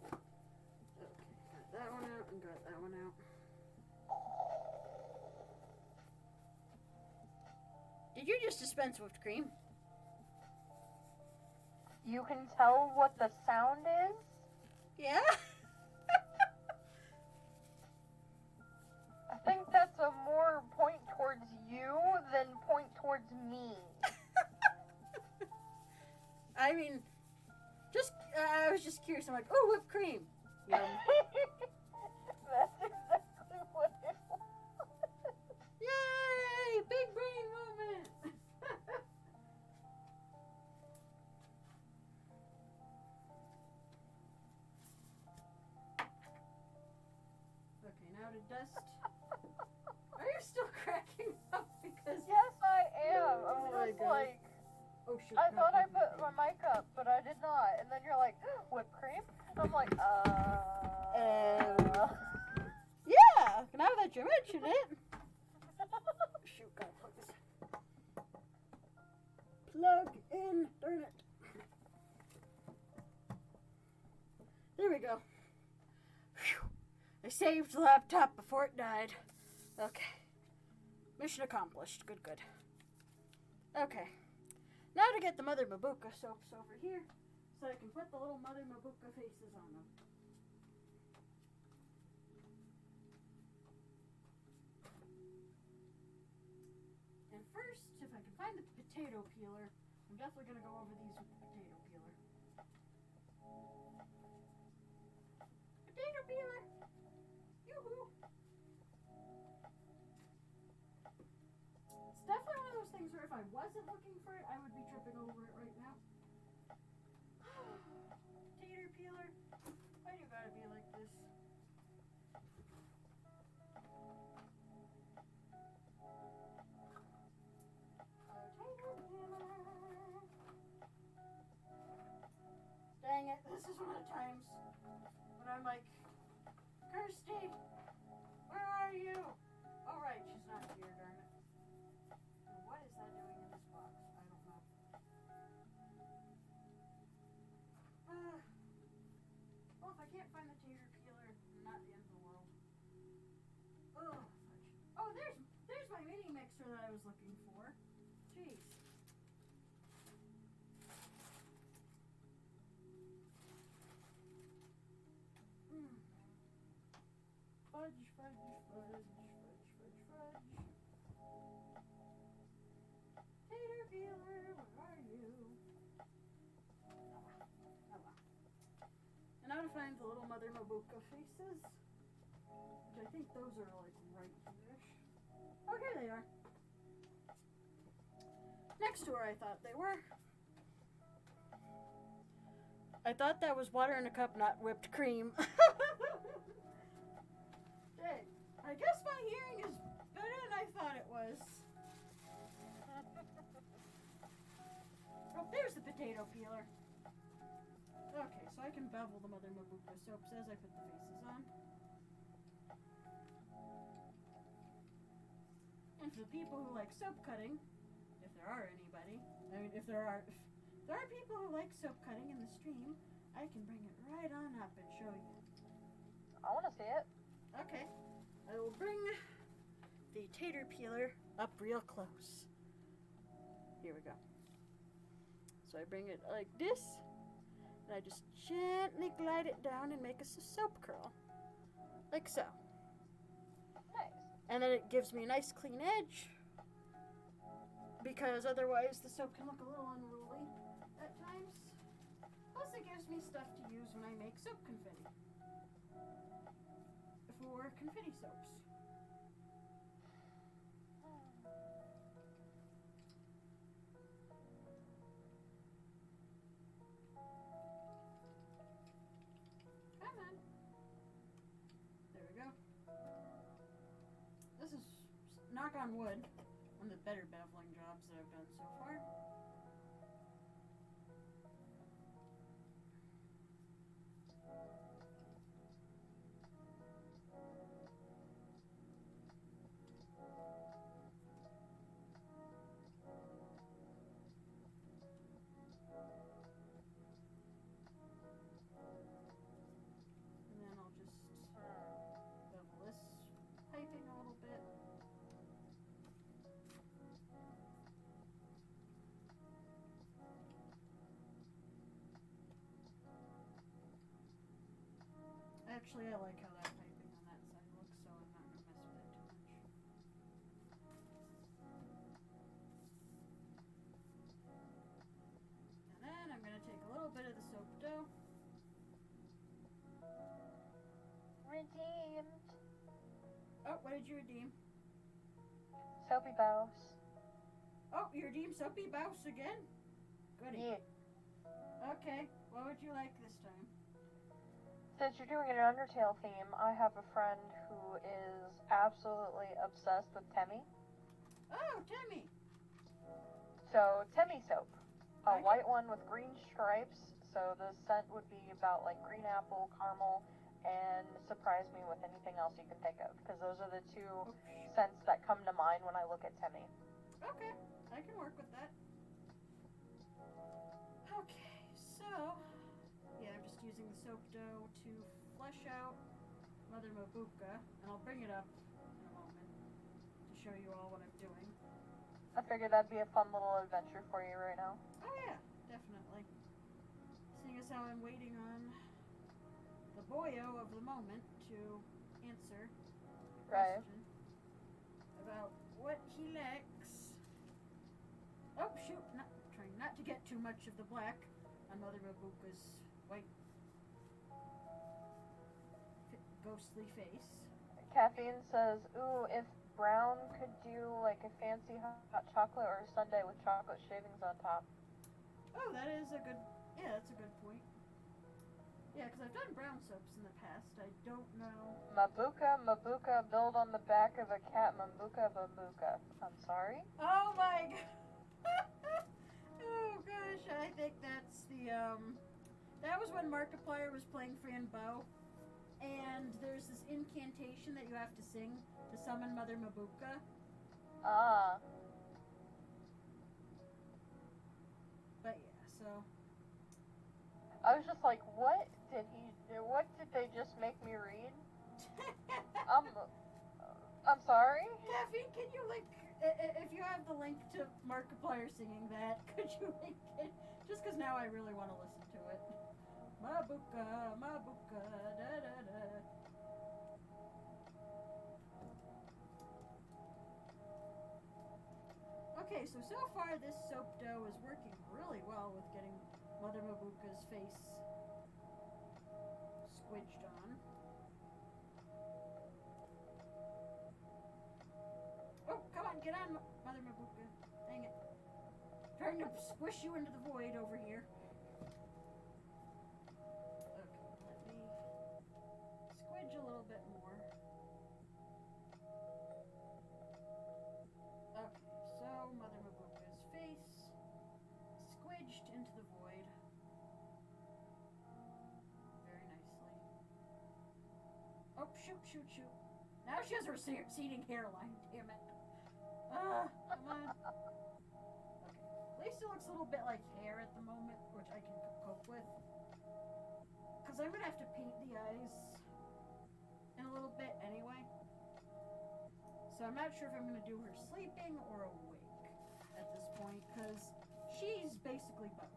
Okay, got that one out and got that one out. Did you just dispense whipped cream? You can tell what the sound is? Yeah? I think that's a more point towards you than point towards me. I mean, I was just curious. I'm like, oh, whipped cream. Yum. That's exactly what it was. Yay! Big brain moment! Okay, now to dust. Are you still cracking up? Because Yes, I am. Oh my I'm just God. like, oh shoot! I no, thought no, I no, put no. my mic up, but I did not. And then you're like, whipped cream? I'm like, Yeah. Now that you mention it. Shoot! Gotta plug this. Plug in. Darn it. There we go. Whew. I saved the laptop before it died. Okay. Mission accomplished. Good, good. Okay. Now to get the Mother Mabuka soaps over here so I can put the little Mother Mabuka faces on them. And first, if I can find the potato peeler, I'm definitely going to go over these with the potato peeler. Potato peeler! Yoo-hoo! It's definitely one of those things where if I wasn't looking for it, I would be tripping over it right now. Potato peeler. Why do you gotta be like this? Potato peeler. Dang it, this is one of the times when I'm like, Kirsty, where are you? Oh right, she's not here, darn it. What is that doing in this box? I don't know. Well, if I can't find the tater peeler, not the end of the world. Oh, fudge. Oh, there's my mini mixer that I was looking for. Jeez. Fudge, fudge, fudge, fudge, fudge, fudge. Tater peeler, where are you? Oh well. And now to find the little Mother Mabuka faces. Which I think those are like right here-ish. Oh, here they are. Next to where I thought they were. I thought that was water in a cup, not whipped cream. Dang. I guess my hearing is better than I thought it was. Oh, there's the potato peeler. Okay, so I can bevel the Mother Mabuka soaps as I put the faces on. And for the people who like soap cutting, if there are anybody, I mean, if there are people who like soap cutting in the stream, I can bring it right on up and show you. I want to see it. Okay, I will bring the tater peeler up real close. Here we go. So I bring it like this, and I just gently glide it down and make us a soap curl. Like so. Nice. And then it gives me a nice clean edge, because otherwise the soap can look a little unruly at times. Plus it gives me stuff to use when I make soap confetti. For confetti soaps. Come on. There we go. This is, knock on wood, one of the better beveling jobs that I've done so far. Actually, I like how that piping on that side looks, so I'm not going to mess with it too much. And then I'm going to take a little bit of the soap dough. Redeemed. Oh, what did you redeem? Soapy bows. Oh, you redeemed Soapy Bouse again? Goody. Yeah. Okay, what would you like this time? Since you're doing an Undertale theme, I have a friend who is absolutely obsessed with Temmie. Oh, Timmy! So, Temmie soap. A Okay. white one with green stripes, so the scent would be about like green apple, caramel, and surprise me with anything else you can think of, because those are the two scents that come to mind when I look at Temmie. Okay, I can work with that. Okay, so yeah, I'm just using the soap dough to flesh out Mother Mabuka, and I'll bring it up in a moment to show you all what I'm doing. I figured that'd be a fun little adventure for you right now. Oh yeah, definitely. Seeing as how I'm waiting on the boyo of the moment to answer the Right. question about what he likes. Oh shoot, trying not to get too much of the black on Mother Mabuka's white ghostly face. Caffeine says, ooh, if Brown could do like a fancy hot chocolate or a sundae with chocolate shavings on top. Oh, that is a good, yeah, that's a good point. Yeah, because I've done brown soaps in the past. I don't know. Mabuka, build on the back of a cat, Mabuka. I'm sorry? Oh my god! Oh gosh, I think that's the, that was when Markiplier was playing Fran Bow. And there's this incantation that you have to sing to summon Mother Mabuka. Ah. But yeah, so. I was just like, what did they just make me read? I'm sorry? Caffeine, can you link, if you have the link to Markiplier singing that, could you link it? Just because now I really want to listen to it. Mabuka, Mabuka, da da da. Okay, so far this soap dough is working really well with getting Mother Mabuka's face squidged on. Oh, come on, get on, Mother Mabuka. Dang it. Trying to squish you into the void over here. Okay, let me squidge a little bit more. Okay, so Mother Mabuka's face squidged into the void. Very nicely. Oh, shoot. Now she has her receding hairline, damn it. Come on. Okay, at least it looks a little bit like hair at the moment, which I can cope with. Because I'm going to have to paint the eyes in a little bit anyway. So I'm not sure if I'm going to do her sleeping or awake at this point, because she's basically both.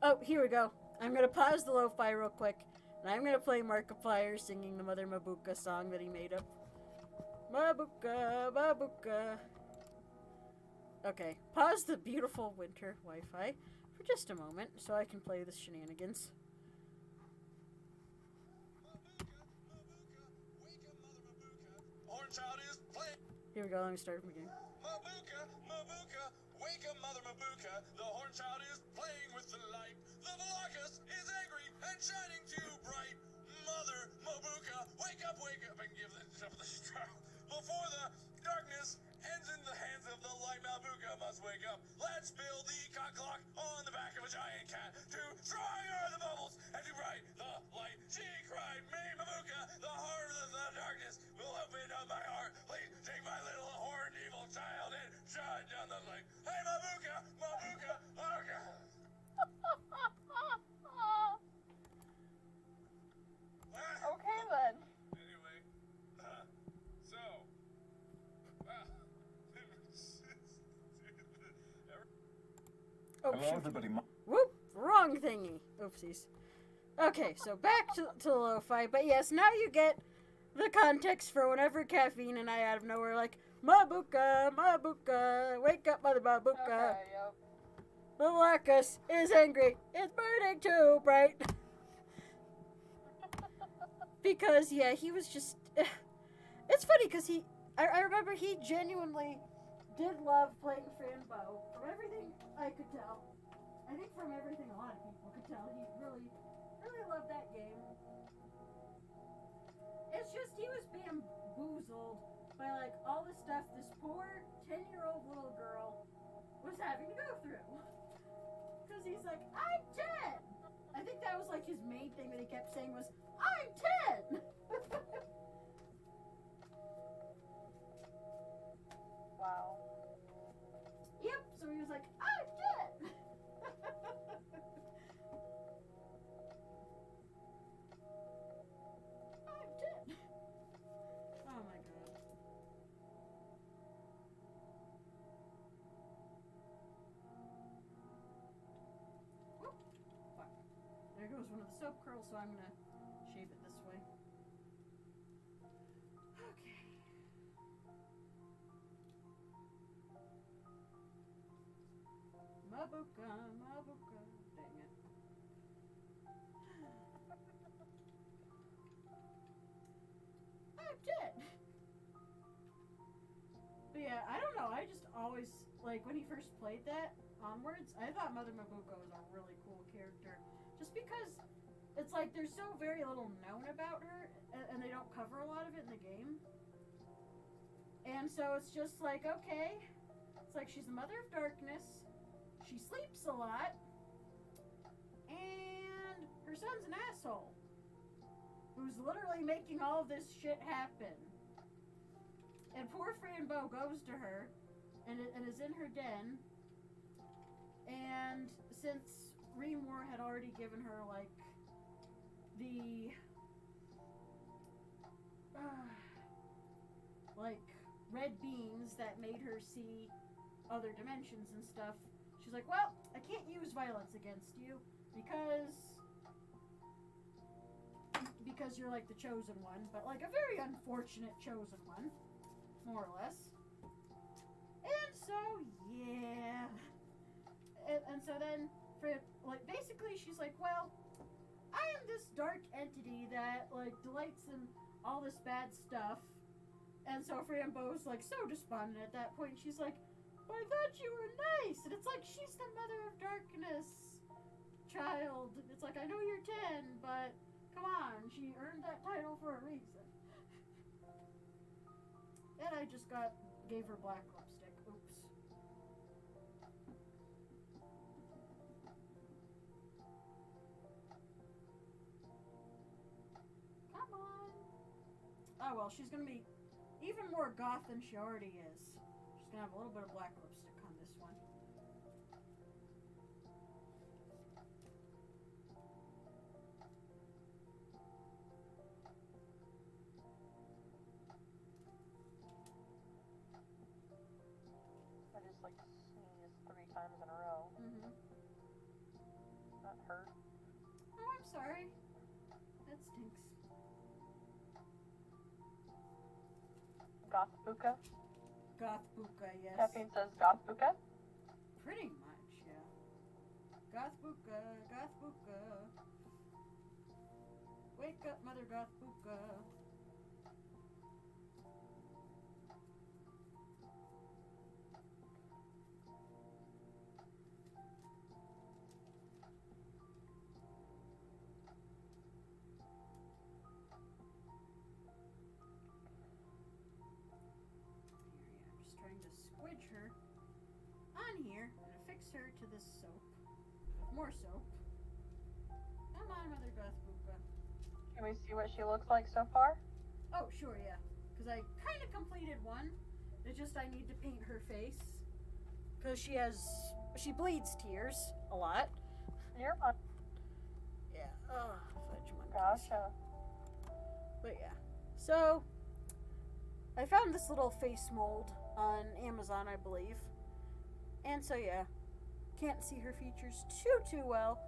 Oh, here we go. I'm going to pause the lo-fi real quick, and I'm going to play Markiplier singing the Mother Mabuka song that he made up. Mabuka, Mabuka. Okay, pause the beautiful winter Wi-Fi for just a moment so I can play the shenanigans. Mabuka, wake up, Mother Mabuka. Orange Child is playing. Here we go, let me start from again. Mabuka, wake up, Mother Mabuka. The Horn Child is playing with the light. The Velocus is angry and shining too bright. Mother Mabuka, wake up, and give the straw. Before the darkness ends in the hands of the light, Mabuka must wake up. Let's build the cock clock on the back of a giant cat to stronger the bubbles and to bright the light. She cried, me, Mabuka, the heart of the darkness will open up my heart. Please take my little horned evil child and shine down the light. Hey, Mabuka, oh God. Okay then. Anyway, everybody. Whoop! Wrong thingy. Oopsies. Okay, so back to the lo-fi. But yes, now you get the context for whenever Caffeine and I out of nowhere like, Mabuka, wake up, Mother Mabuka. Okay, yep. The Locust is angry. It's burning too bright. Because, yeah, he was just... It's funny, because I remember he genuinely did love playing Fanbow. From everything I could tell. I think from everything a lot of people could tell, he really, really loved that game. It's just he was bamboozled by, like, all the stuff this poor 10-year-old little girl was having to go through. Because he's like, I'm 10! I think that was, like, his main thing that he kept saying was, I'm 10! Wow. Yep, so he was like, I'm 10! I'm 10! Oh my god. Whoop. Fuck. There goes one of the soap curls, so I'm gonna shave it this way. Okay. Mabuka. Dang it. I'm dead. But yeah, I don't know. I just always, like, when he first played that onwards, I thought Mother Mabuka was a really cool character. Just because it's like there's so very little known about her, and they don't cover a lot of it in the game. And so it's just like, okay. It's like she's the Mother of Darkness. She sleeps a lot. And her son's an asshole. Who's literally making all of this shit happen. And poor Franbo goes to her and is in her den. And since Reborn had already given her, like, the like, red beams that made her see other dimensions and stuff, she's like, well, I can't use violence against you because you're, like, the chosen one, but, like, a very unfortunate chosen one, more or less. And so, yeah. And so then, like, basically she's like, well, I am this dark entity that, like, delights in all this bad stuff. And so Frambo's, like, so despondent at that point. She's like, but I thought you were nice. And it's like, she's the Mother of Darkness, child. It's like, I know you're 10, but come on. She earned that title for a reason. And I just gave her black lipstick. Oops. Come on. Oh, well, she's gonna be even more goth than she already is. She's gonna have a little bit of black lipstick on this one. I just, like, sneezed 3 times in a row. Mm-hmm. That hurt. Oh, I'm sorry. That stinks. Gothbuka? Gothbuka, yes. Caffeine says Gothbuka? Pretty much, yeah. Gothbuka. Wake up, Mother Gothbuka. Trying to squidge her on here and affix her to this soap. More soap. Come on, Mother Gothbuka. Can we see what she looks like so far? Oh, sure, yeah. Because I kind of completed one. It's just I need to paint her face. Because she bleeds tears a lot. You're fine. Yeah. Oh, fudge monkeys. Gotcha. But yeah. So, I found this little face mold on Amazon, I believe. And so, yeah. can't see her features too well,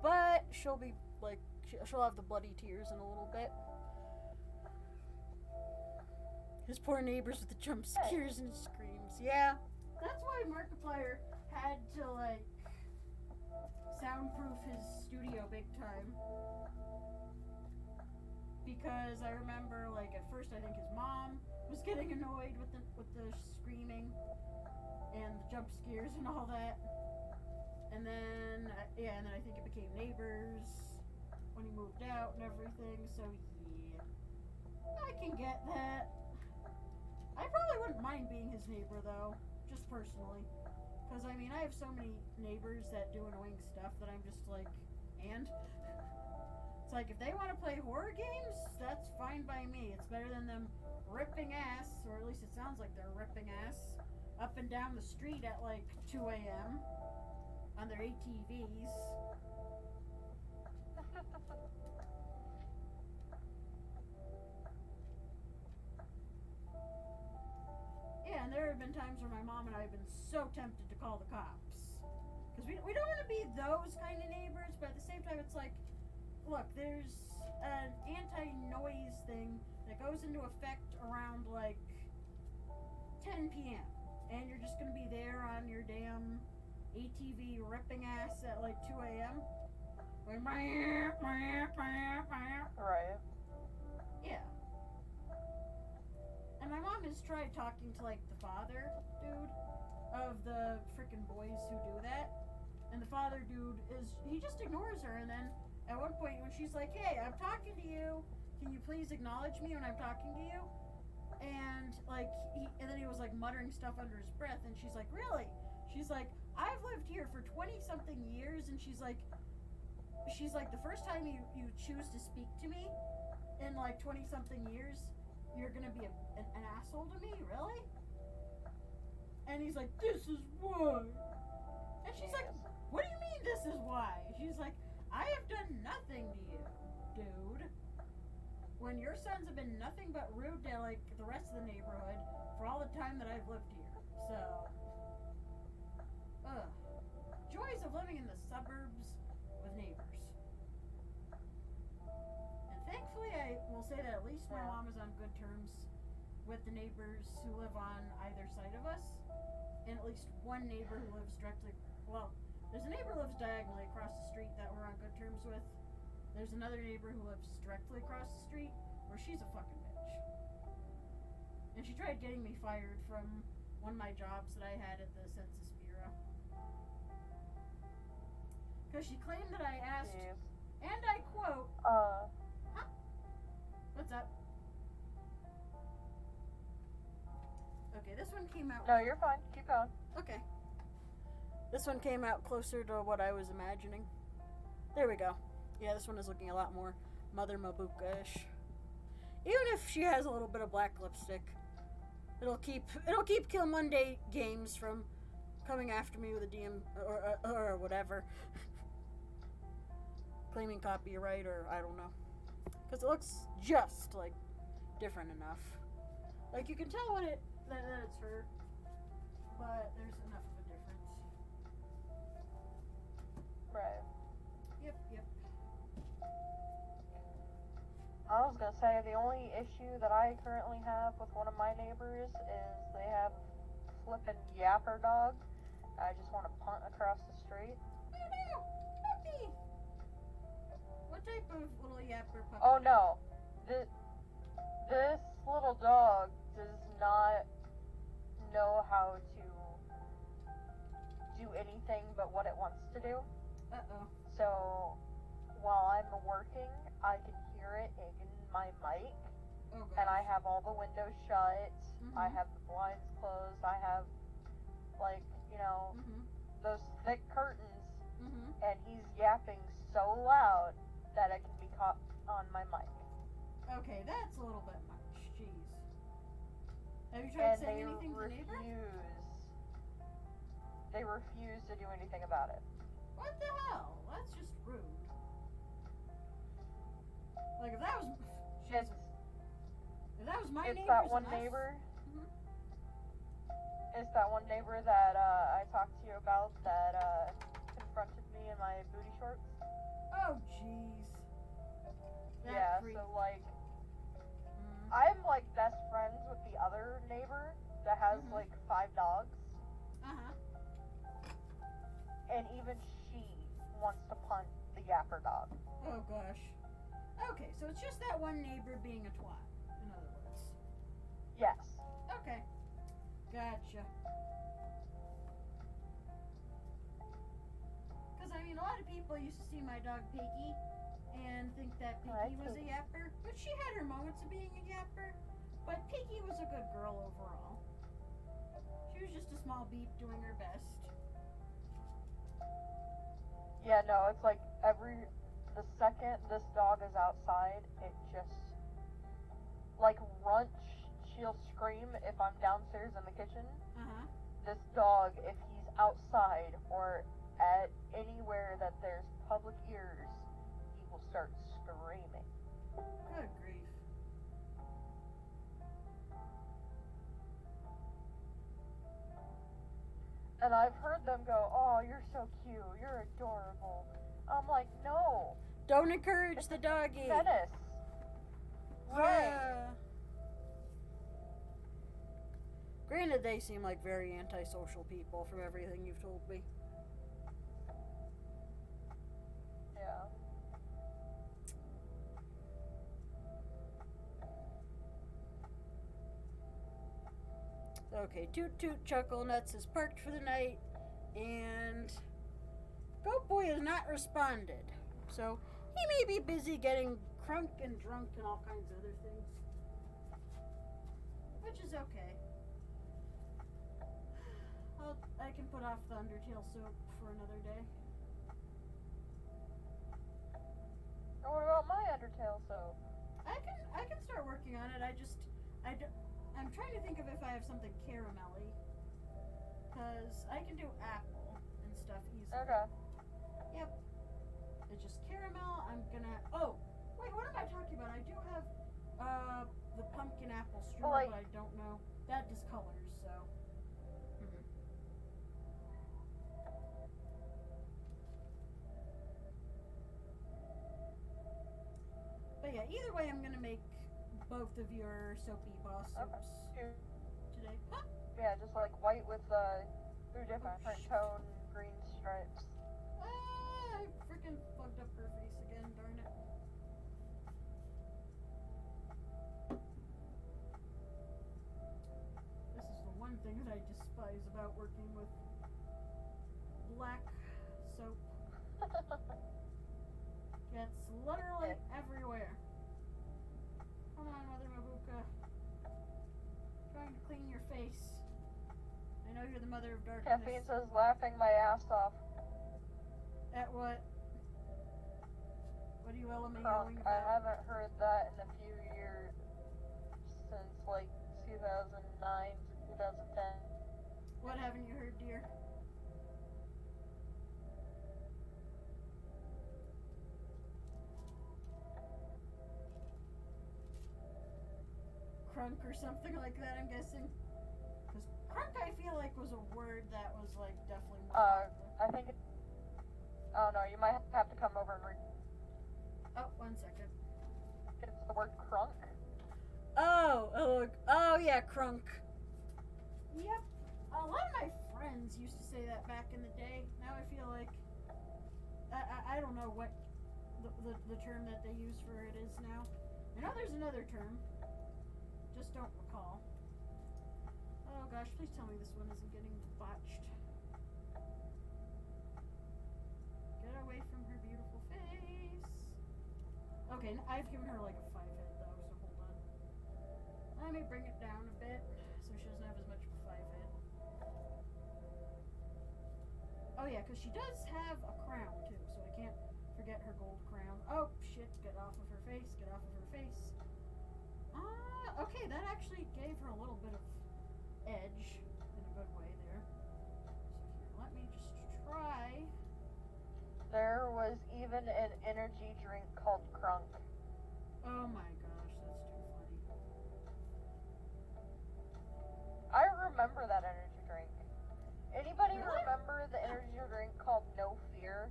but she'll be like, she'll have the bloody tears in a little bit. His poor neighbors with the jump scares and screams. Yeah, that's why Markiplier had to like soundproof his studio big time. Because I remember, like, at first I think his mom was getting annoyed with the screaming and the jump scares and all that. And then, and then I think it became neighbors when he moved out and everything. So yeah, I can get that. I probably wouldn't mind being his neighbor though, just personally. Because I mean, I have so many neighbors that do annoying stuff that I'm just like, and. It's like, if they want to play horror games, that's fine by me. It's better than them ripping ass, or at least it sounds like they're ripping ass, up and down the street at like 2 a.m. on their ATVs. Yeah, and there have been times where my mom and I have been so tempted to call the cops. Because we don't want to be those kind of neighbors, but at the same time, it's like, look, there's an anti-noise thing that goes into effect around like 10 p.m. And you're just going to be there on your damn ATV ripping ass at like 2 a.m. Like, Right. yeah. And my mom has tried talking to like the father dude of the freaking boys who do that. And the father dude he just ignores her, and then at one point, when she's like, hey, I'm talking to you, can you please acknowledge me when I'm talking to you? And like, and then he was like muttering stuff under his breath, and she's like, really? She's like, I've lived here for 20-something years, and she's like, the first time you choose to speak to me in like 20-something years, you're gonna be an asshole to me, really? And he's like, this is why. And she's like, what do you mean this is why? She's like, I have done nothing to you, dude. When your sons have been nothing but rude to like the rest of the neighborhood for all the time that I've lived here. So, joys of living in the suburbs with neighbors. And thankfully, I will say that at least my mom is on good terms with the neighbors who live on either side of us, and at least one neighbor who lives directly. Well, there's a neighbor who lives diagonally across the street that we're on good terms with. There's another neighbor who lives directly across the street where she's a fucking bitch. And she tried getting me fired from one of my jobs that I had at the Census Bureau. Because she claimed that I asked, and I quote, huh? What's up? Okay, this one came out. No, you're fine. Keep going. Okay. This one came out closer to what I was imagining. There we go. Yeah, this one is looking a lot more Mother Mabuka-ish. Even if she has a little bit of black lipstick, it'll keep Kill Monday Games from coming after me with a DM or whatever, claiming copyright or I don't know, because it looks just like different enough. Like you can tell that it's her, but there's enough of a difference. Right. Yep. I was gonna say the only issue that I currently have with one of my neighbors is they have flippin' yapper dog. I just want to punt across the street. Oh no, puppy! What type of little yapper puppy? Oh no, this little dog does not know how to do anything but what it wants to do. Uh-oh. So while I'm working, I can hear it in my mic. Oh, gosh. And I have all the windows shut. Mm-hmm. I have the blinds closed. I have, like, Mm-hmm. those thick curtains. Mm-hmm. And he's yapping so loud that it can be caught on my mic. Okay, that's a little bit much. Jeez. Have you tried saying anything to the neighbor? They refuse to do anything about it. What the hell? That's just rude. Like if that was It's my neighbor, that one neighbor. Mm-hmm. It's that one neighbor that I talked to you about that confronted me in my booty shorts. Oh, jeez. That Yeah, creep. so like, Mm. I'm like best friends with the other neighbor that has Mhm. like 5 dogs, Uh-huh. and even she wants to punt the yapper dog. Oh, gosh. Okay, so it's just that one neighbor being a twat, in other words. Yes. Okay. Gotcha. Because, I mean, a lot of people used to see my dog Piggy and think that Hi, Piggy was a Piggy. yapper. But she had her moments of being a yapper. But Piggy was a good girl overall. She was just a small beep doing her best. Yeah, no, it's like the second this dog is outside, it just, like, she'll scream if I'm downstairs in the kitchen. Uh-huh. This dog, if he's outside or at anywhere that there's public ears, he will start screaming. Good grief. And I've heard them go, "Oh, you're so cute, you're adorable." I'm like, no, Don't encourage it's the a doggy. menace. Right. Yeah. Granted, they seem like very antisocial people from everything you've told me. Yeah. Okay, Toot Toot Chuckle Nuts is parked for the night, and Goat Boy has not responded. So he may be busy getting crunk and drunk and all kinds of other things. Which is okay. I can put off the Undertale soap for another day. And what about my Undertale soap? I can start working on it. I'm trying to think of if I have something caramelly. Because I can do apple and stuff easily. Okay. Yep. It's just caramel. I'm gonna. Oh, wait. What am I talking about? I do have the pumpkin apple straw, Like- but I don't know. That discolors, so. But yeah, either way, I'm gonna make both of your soapy boss soaps Okay. today. Huh? Yeah, just like white with 2 different tone green stripes. I freaking fucked up her face again, darn it. This is the one thing that I despise about working with black soap. It's literally everywhere. Come on, Mother Mabuka. Trying to clean your face. I know you're the mother of darkness. Caffeine says laughing my ass off. At what? What are you yelling Crunk. about? I haven't heard that in a few years. Since like 2009 to 2010. What haven't you heard, dear? Crunk or something like that, I'm guessing. Because crunk, I feel like, was a word that was, like, definitely more popular. I think it. Oh no, you might have to come over and read. Oh, 1 second. It's the word crunk. Oh, yeah, crunk. Yep. A lot of my friends used to say that back in the day. Now I feel like I don't know what the term that they use for it is now. I know there's another term. Just don't recall. Oh gosh, please tell me this one isn't getting botched. Get away from her beautiful face. Okay, I've given her like a 5 head though, so hold on. Let me bring it down a bit so she doesn't have as much of a 5 head. Oh yeah, because she does have a crown too, so I can't forget her gold crown. Oh shit, get off of her face, get off of her face. Okay, that actually gave her a little bit of edge in a good way there. So here, let me just try. There was even an energy drink called Crunk. Oh my gosh, that's too funny. I remember that energy drink. remember the energy drink called No Fear?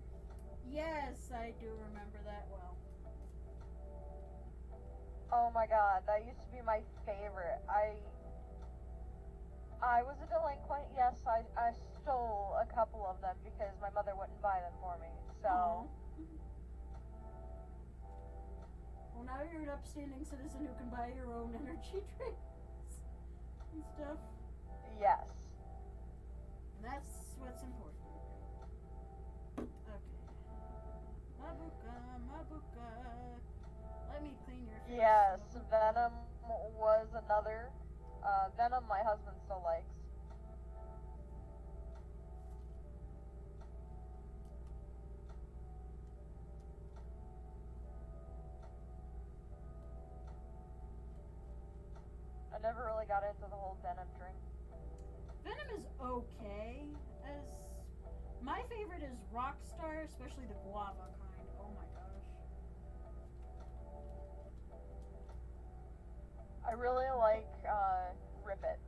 Yes, I do remember that well. Oh my god, that used to be my favorite. I was a delinquent, yes, I stole a couple of them because my mother wouldn't buy them for me, so... Aw. Well, now you're an upstanding citizen who can buy your own energy drinks and stuff. Yes. And that's what's important. Okay. Mabuka. Let me clean your face. Yes, Mabuka. Venom was another. Venom my husband still likes. I never really got into the whole Venom drink. Venom is okay. As my favorite is Rockstar, especially the guava kind. Oh my gosh. I really like Rip It.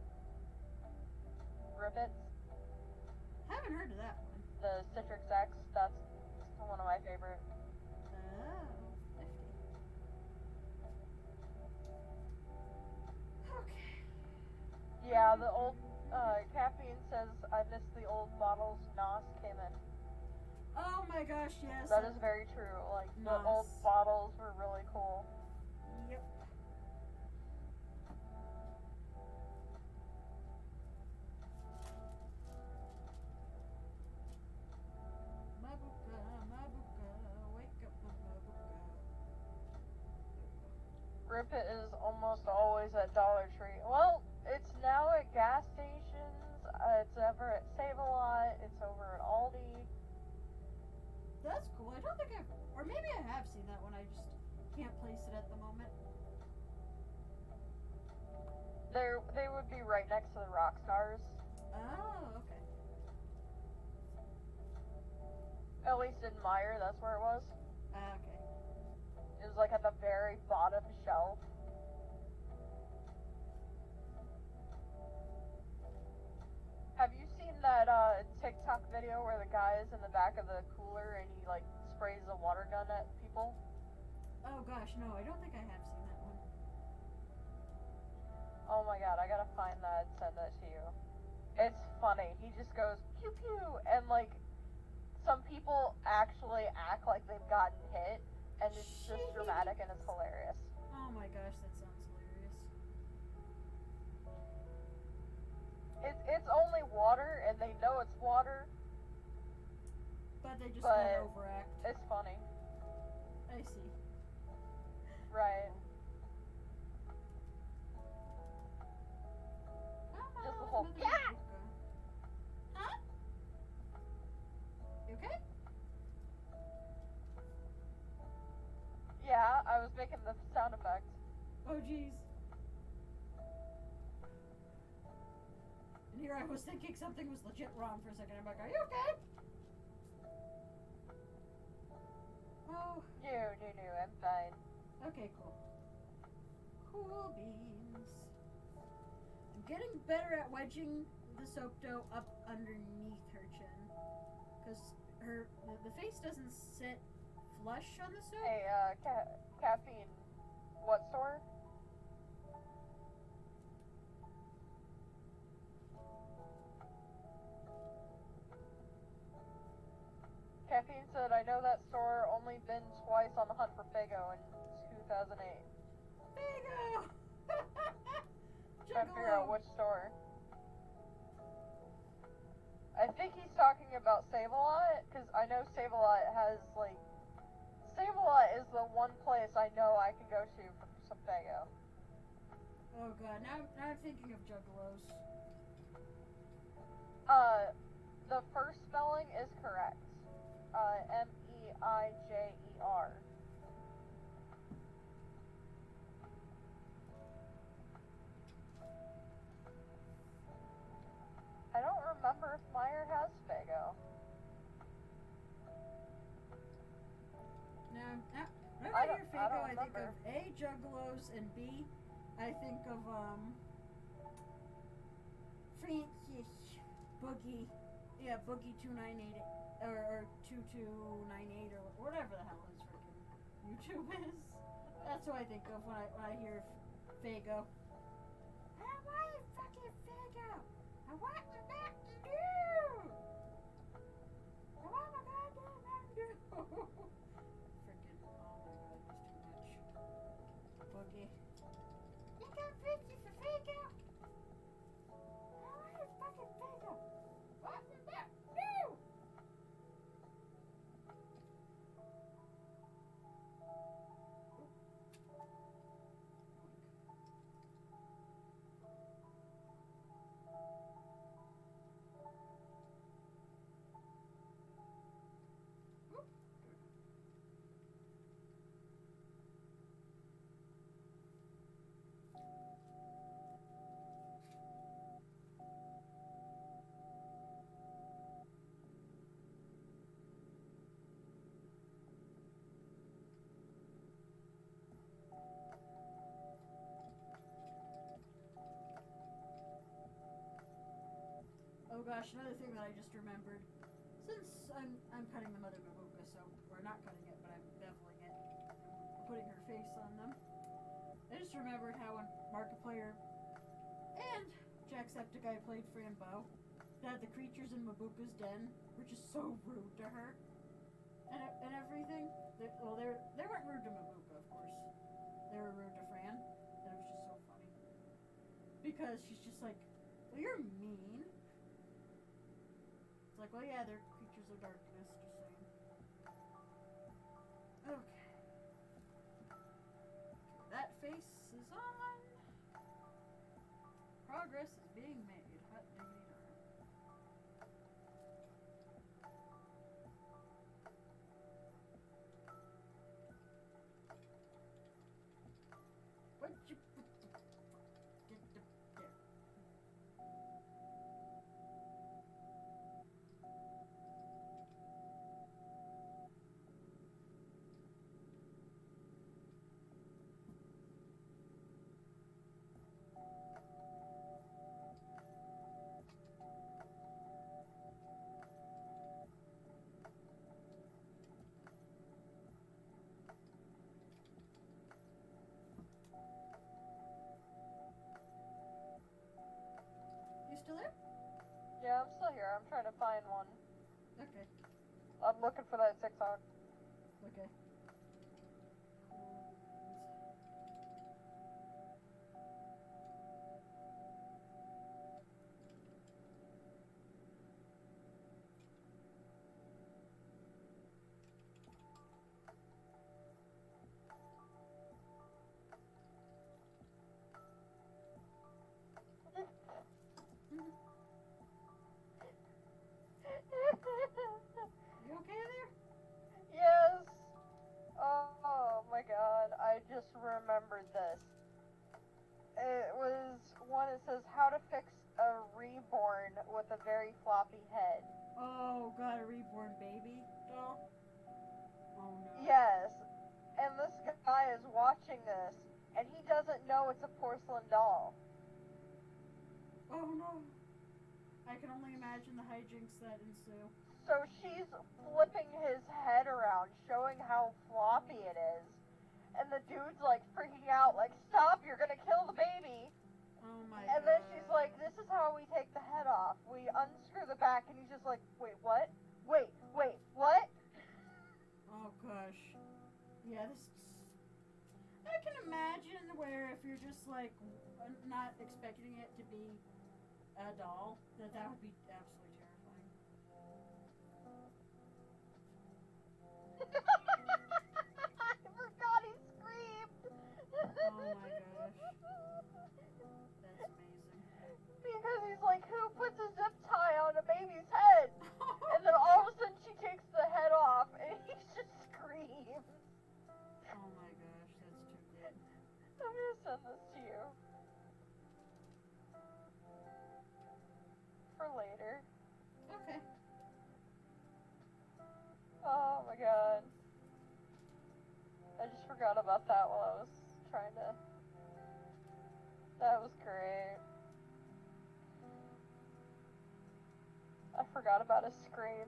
Rip It, Haven't heard of that one. the Citrix X, that's one of my favorite. Oh, 50. Okay. Yeah, the old Caffeine says I miss the old bottles Nos came in. Oh my gosh, yes. That is very true. Like, the Nos. old bottles were really cool. Yep. Mabuka, wake up, Mabuka. Rip It is almost always at Dollar Tree. Well, it's now at gas stations. It's ever at Save-A-Lot. It's over at Aldi. That's cool. I don't think I've, or maybe I have seen that one. I just can't place it at the moment. They would be right next to the Rockstars. Oh, okay. At least in Meyer, that's where it was. Okay. It was like at the very bottom shelf. Have you seen that TikTok video where the guy is in the back of the cooler and he like sprays a water gun at people? Oh gosh, no, I don't think I have seen that one. Oh my god, I gotta find that and send that to you. It's funny. He just goes pew pew and like some people actually act like they've gotten hit and it's just dramatic and it's hilarious. Oh my gosh, that sounds hilarious. It's only water and they know it's water. But they just But gotta overact. it's funny. I see. Right. Come Just the on, whole Mother yeah! Mabuka. Huh? You okay? Yeah, I was making the sound effect. Oh jeez. And here I was thinking something was legit wrong for a second. I'm like, are you okay? Oh, No, I'm fine. okay, cool. Cool beans. I'm getting better at wedging the soap dough up underneath her chin. Because the face doesn't sit flush on the soap. Hey, Caffeine, what store? Caffeine said, I know that store, only been twice on the hunt for Fago in 2008. Bingo! Trying to figure out which store. I think he's talking about Save-A-Lot, because I know Save-A-Lot has, like... Save-A-Lot is the one place I know I can go to for some Fago. Oh god, now I'm thinking of Juggalos. The first spelling is correct. M-E-I-J-E-R. I don't remember if Meyer has Fago. Now, when I I hear don't Fago, I think remember. of A, Juggalos, and B, I think of, Frankie Boogie Yeah, Boogie298 or 2298 or whatever the hell his freaking YouTube is. That's what I think of when I hear Fago. Why you fucking Fago? I want to back to do. I want my goddamn back to do. Freaking, oh my god, that's too much. Boogie. You got 50 for Fago? Why you fucking Fago? What the back do? Oh gosh, another thing that I just remembered. Since I'm cutting the Mother Mabuka, so we're not cutting it, but I'm beveling it, I'm putting her face on them. I just remembered how when Markiplier and Jacksepticeye played Frambo, that the creatures in Mabuka's den were just so rude to her and everything. They weren't rude to Mabuka, of course. They were rude to Fran, and it was just so funny because she's just like, well, you're mean. It's like, well, yeah, they're creatures of darkness, just saying. Okay. That face is on. Progress is being made. Hot diggity darn. What you put the get the there. You still there? Yeah, I'm still here. I'm trying to find one. Okay. I'm looking for that TikTok. Okay. You okay there? Yes. Oh my god, I just remembered this. It was one that says how to fix a Reborn with a very floppy head. Oh, got a reborn baby doll? Oh no. Yes. And this guy is watching this, and he doesn't know it's a porcelain doll. Oh no. I can only imagine the hijinks that ensue. So she's flipping his head around, showing how floppy it is. And the dude's like freaking out, like, stop, you're gonna kill the baby. Oh my And god. then she's like, this is how we take the head off. We unscrew the back, and he's just like, wait, what? Wait, what? Oh gosh. Yeah, this. I can imagine where if you're just like not expecting it to be a doll, that would be absolutely terrifying. I forgot he screamed. Oh my gosh. That's amazing. Because he's like, who puts a zip tie on a baby's head? And then all of a sudden she takes the head off and he just screams. Oh my gosh, that's too good. I'm gonna send this to you. For later. Okay. Oh my god. I just forgot about that while I was trying to... That was great. I forgot forgot about a scream.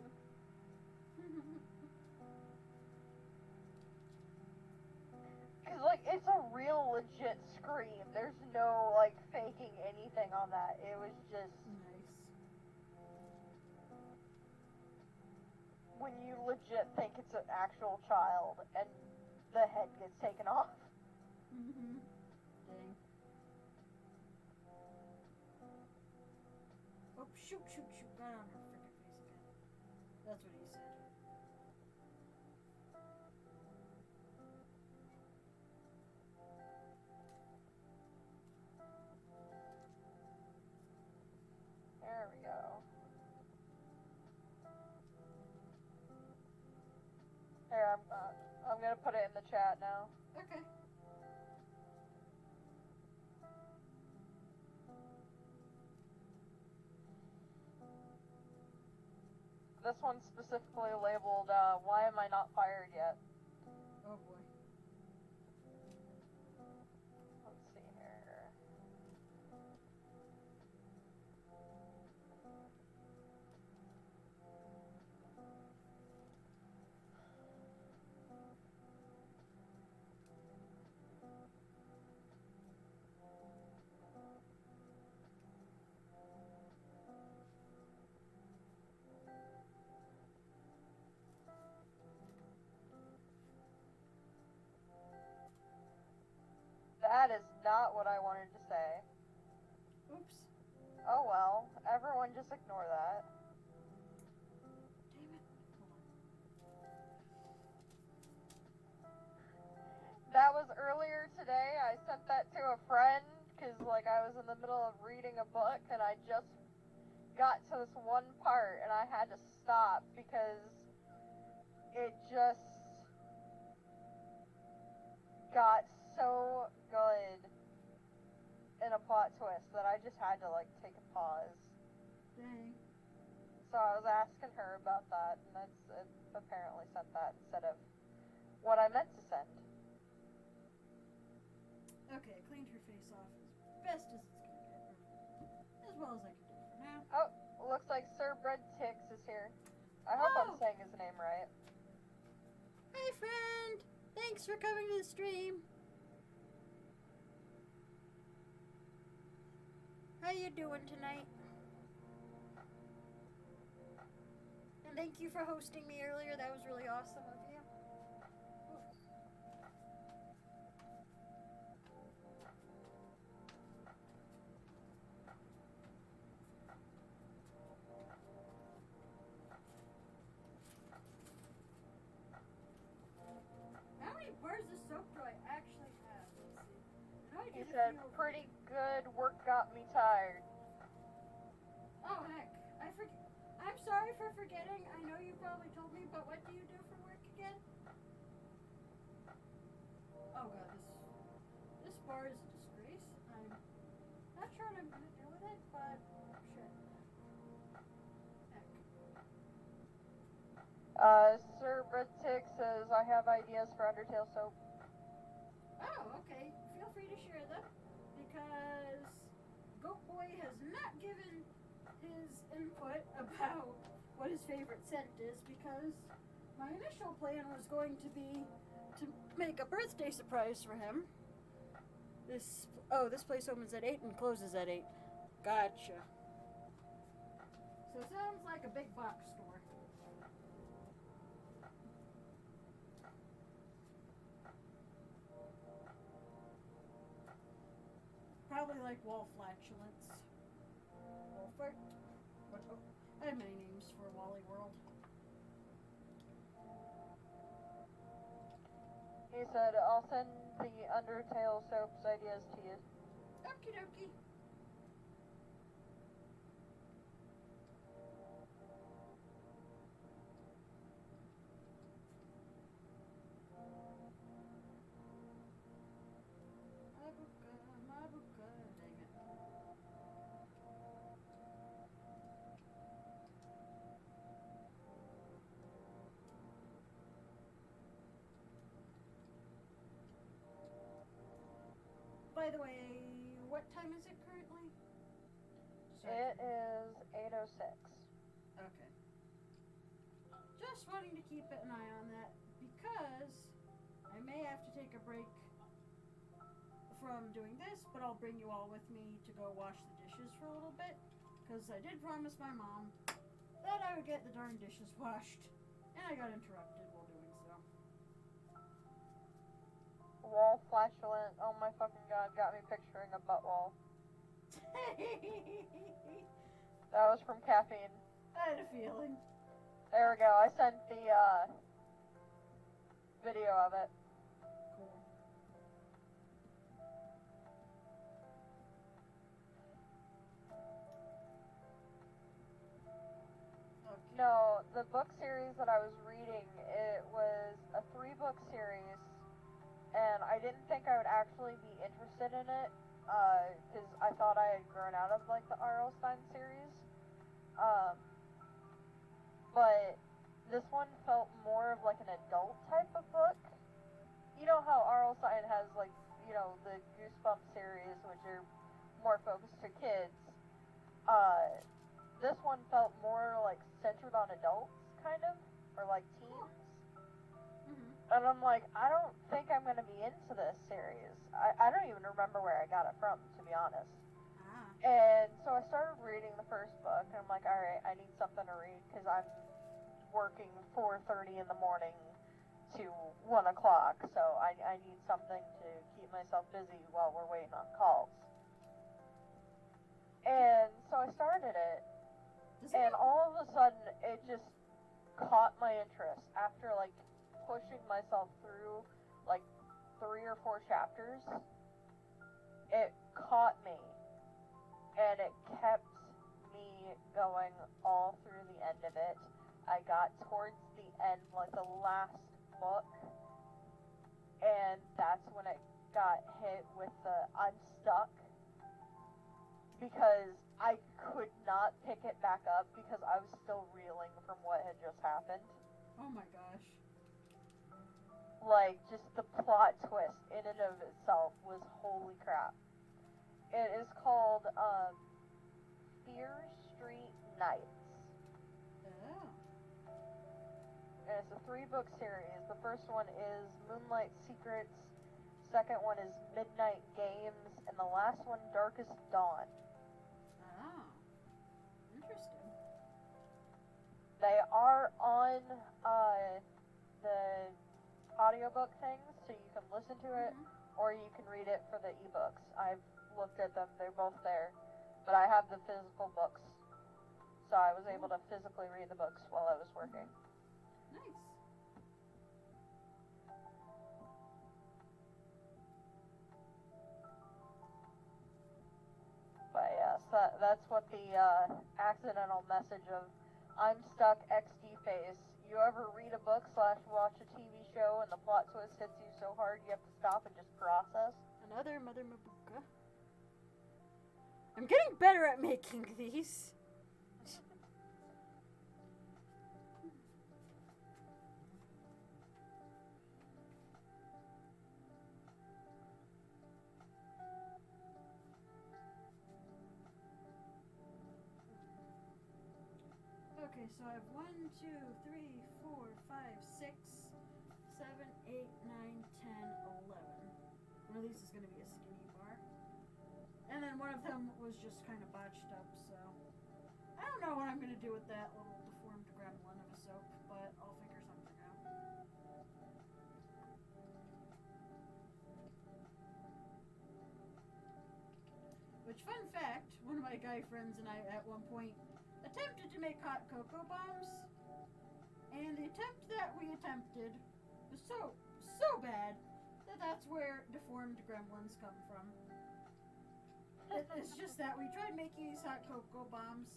Cause like it's a real legit scream. There's no like faking anything on that. It was just Nice. when you legit think it's an actual child and the head gets taken off. Mm-hmm. Dang. Oh, shoot. Got on her freaking face again. That's what he said. There we go. Here, I'm gonna put it in the chat now. Okay. This one's specifically labeled, why am I not fired yet? Oh boy. Let's see here. That is not what I wanted to say. Oops. Oh well, everyone just ignore that. Damn it. Hold That was earlier today. I sent that to a friend because like I was in the middle of reading a book and I just got to this one part and I had to stop because it just got so good in a plot twist that I just had to like take a pause. Dang. So I was asking her about that, and it apparently sent that instead of what I meant to send. Okay, I cleaned her face off as best as it's gonna get. As well as I can do for now. Oh, looks like Sir Bread Tix is here. I hope Oh. I'm saying his name right. Hi, friend. Thanks for coming to the stream. How you doing tonight? And thank you for hosting me earlier. That was really awesome of you. How many bars of soap do I actually have? Let's see. I know I He did a said, few- pretty good, work got me tired. Oh heck, I forget. I'm sorry for forgetting. I know you probably told me, but what do you do for work again? Oh god, this bar is a disgrace. I'm not sure what I'm gonna do with it, but shit. Heck. Sir Bread Tix says, I have ideas for Undertale soap. Oh, okay. Feel free to share them because Goat Boy has not given his input about what his favorite scent is because my initial plan was going to be to make a birthday surprise for him. This place opens at 8 and closes at 8. Gotcha. So it sounds like a big box store. Probably like wall flatulence. Wolfert. What? Oh, I have many names for Wally World. He said, I'll send the Undertale soap's ideas to you. Okie dokie. Mabuka, dang it. By the way, what time is it currently? It is 8:06. Okay. just wanting to keep an eye on that because I may have to take a break from doing this, but I'll bring you all with me to go wash the dishes for a little bit because I did promise my mom that I would get the darn dishes washed, and I got interrupted while doing so. Wall flatulent. Oh my fucking god, got me picturing a butt wall. That was from caffeine. I had a feeling. There we go. I sent the video of it. Cool. Okay. No, the book series that I was reading, it was a 3-book series, and I didn't think I would actually be interested in it, because I thought I had grown out of, like, the R.L. Stine series. But this one felt more of, like, an adult type of book. You know how R.L. Stine has, like, you know, the Goosebumps series, which are more focused to kids. This one felt more, like, centered on adults, kind of, or, like, teens. Mm-hmm. And I'm like, I don't think I'm going to be into this series. I don't even remember where I got it from, to be honest. Ah. And so I started reading the first book, and I'm like, alright, I need something to read, because I'm working 4:30 in the morning to 1 o'clock, so I need something to keep myself busy while we're waiting on calls. And so I started it, and all of a sudden, it just caught my interest after, like, pushing myself through, like, 3 or 4 chapters. It caught me, and it kept me going all through the end of it. I got towards the end, like, the last book, and that's when it got hit with the I'm stuck, because I could not pick it back up because I was still reeling from what had just happened. Oh my gosh. Like, just the plot twist in and of itself was holy crap. It is called, Fear Street Nights. Oh. And it's a 3-book series. The first one is Moonlight Secrets, second one is Midnight Games, and the last one, Darkest Dawn. Oh. Interesting. They are on, the audiobook things, so you can listen to it, or you can read it for the ebooks. I've looked at them, they're both there, but I have the physical books, so I was able to physically read the books while I was working. Nice. But yes, that's what the accidental message of I'm stuck XD face. You ever read a book / watch a TV show and the plot twist hits you so hard you have to stop and just process? Another Mother Mabuka. I'm getting better at making these. Okay, so I have 1, 2, 3, 4, 5, 6, 7, 8, 9, 10, 11. One of these is going to be a skinny bar. And then one of them was just kind of botched up, so I don't know what I'm going to do with that little deformed gremlin of a soap, but I'll figure something out. Which, fun fact, one of my guy friends and I at one point attempted to make hot cocoa bombs, and the attempt that we attempted was so bad that that's where deformed gremlins come from. It's just that we tried making these hot cocoa bombs,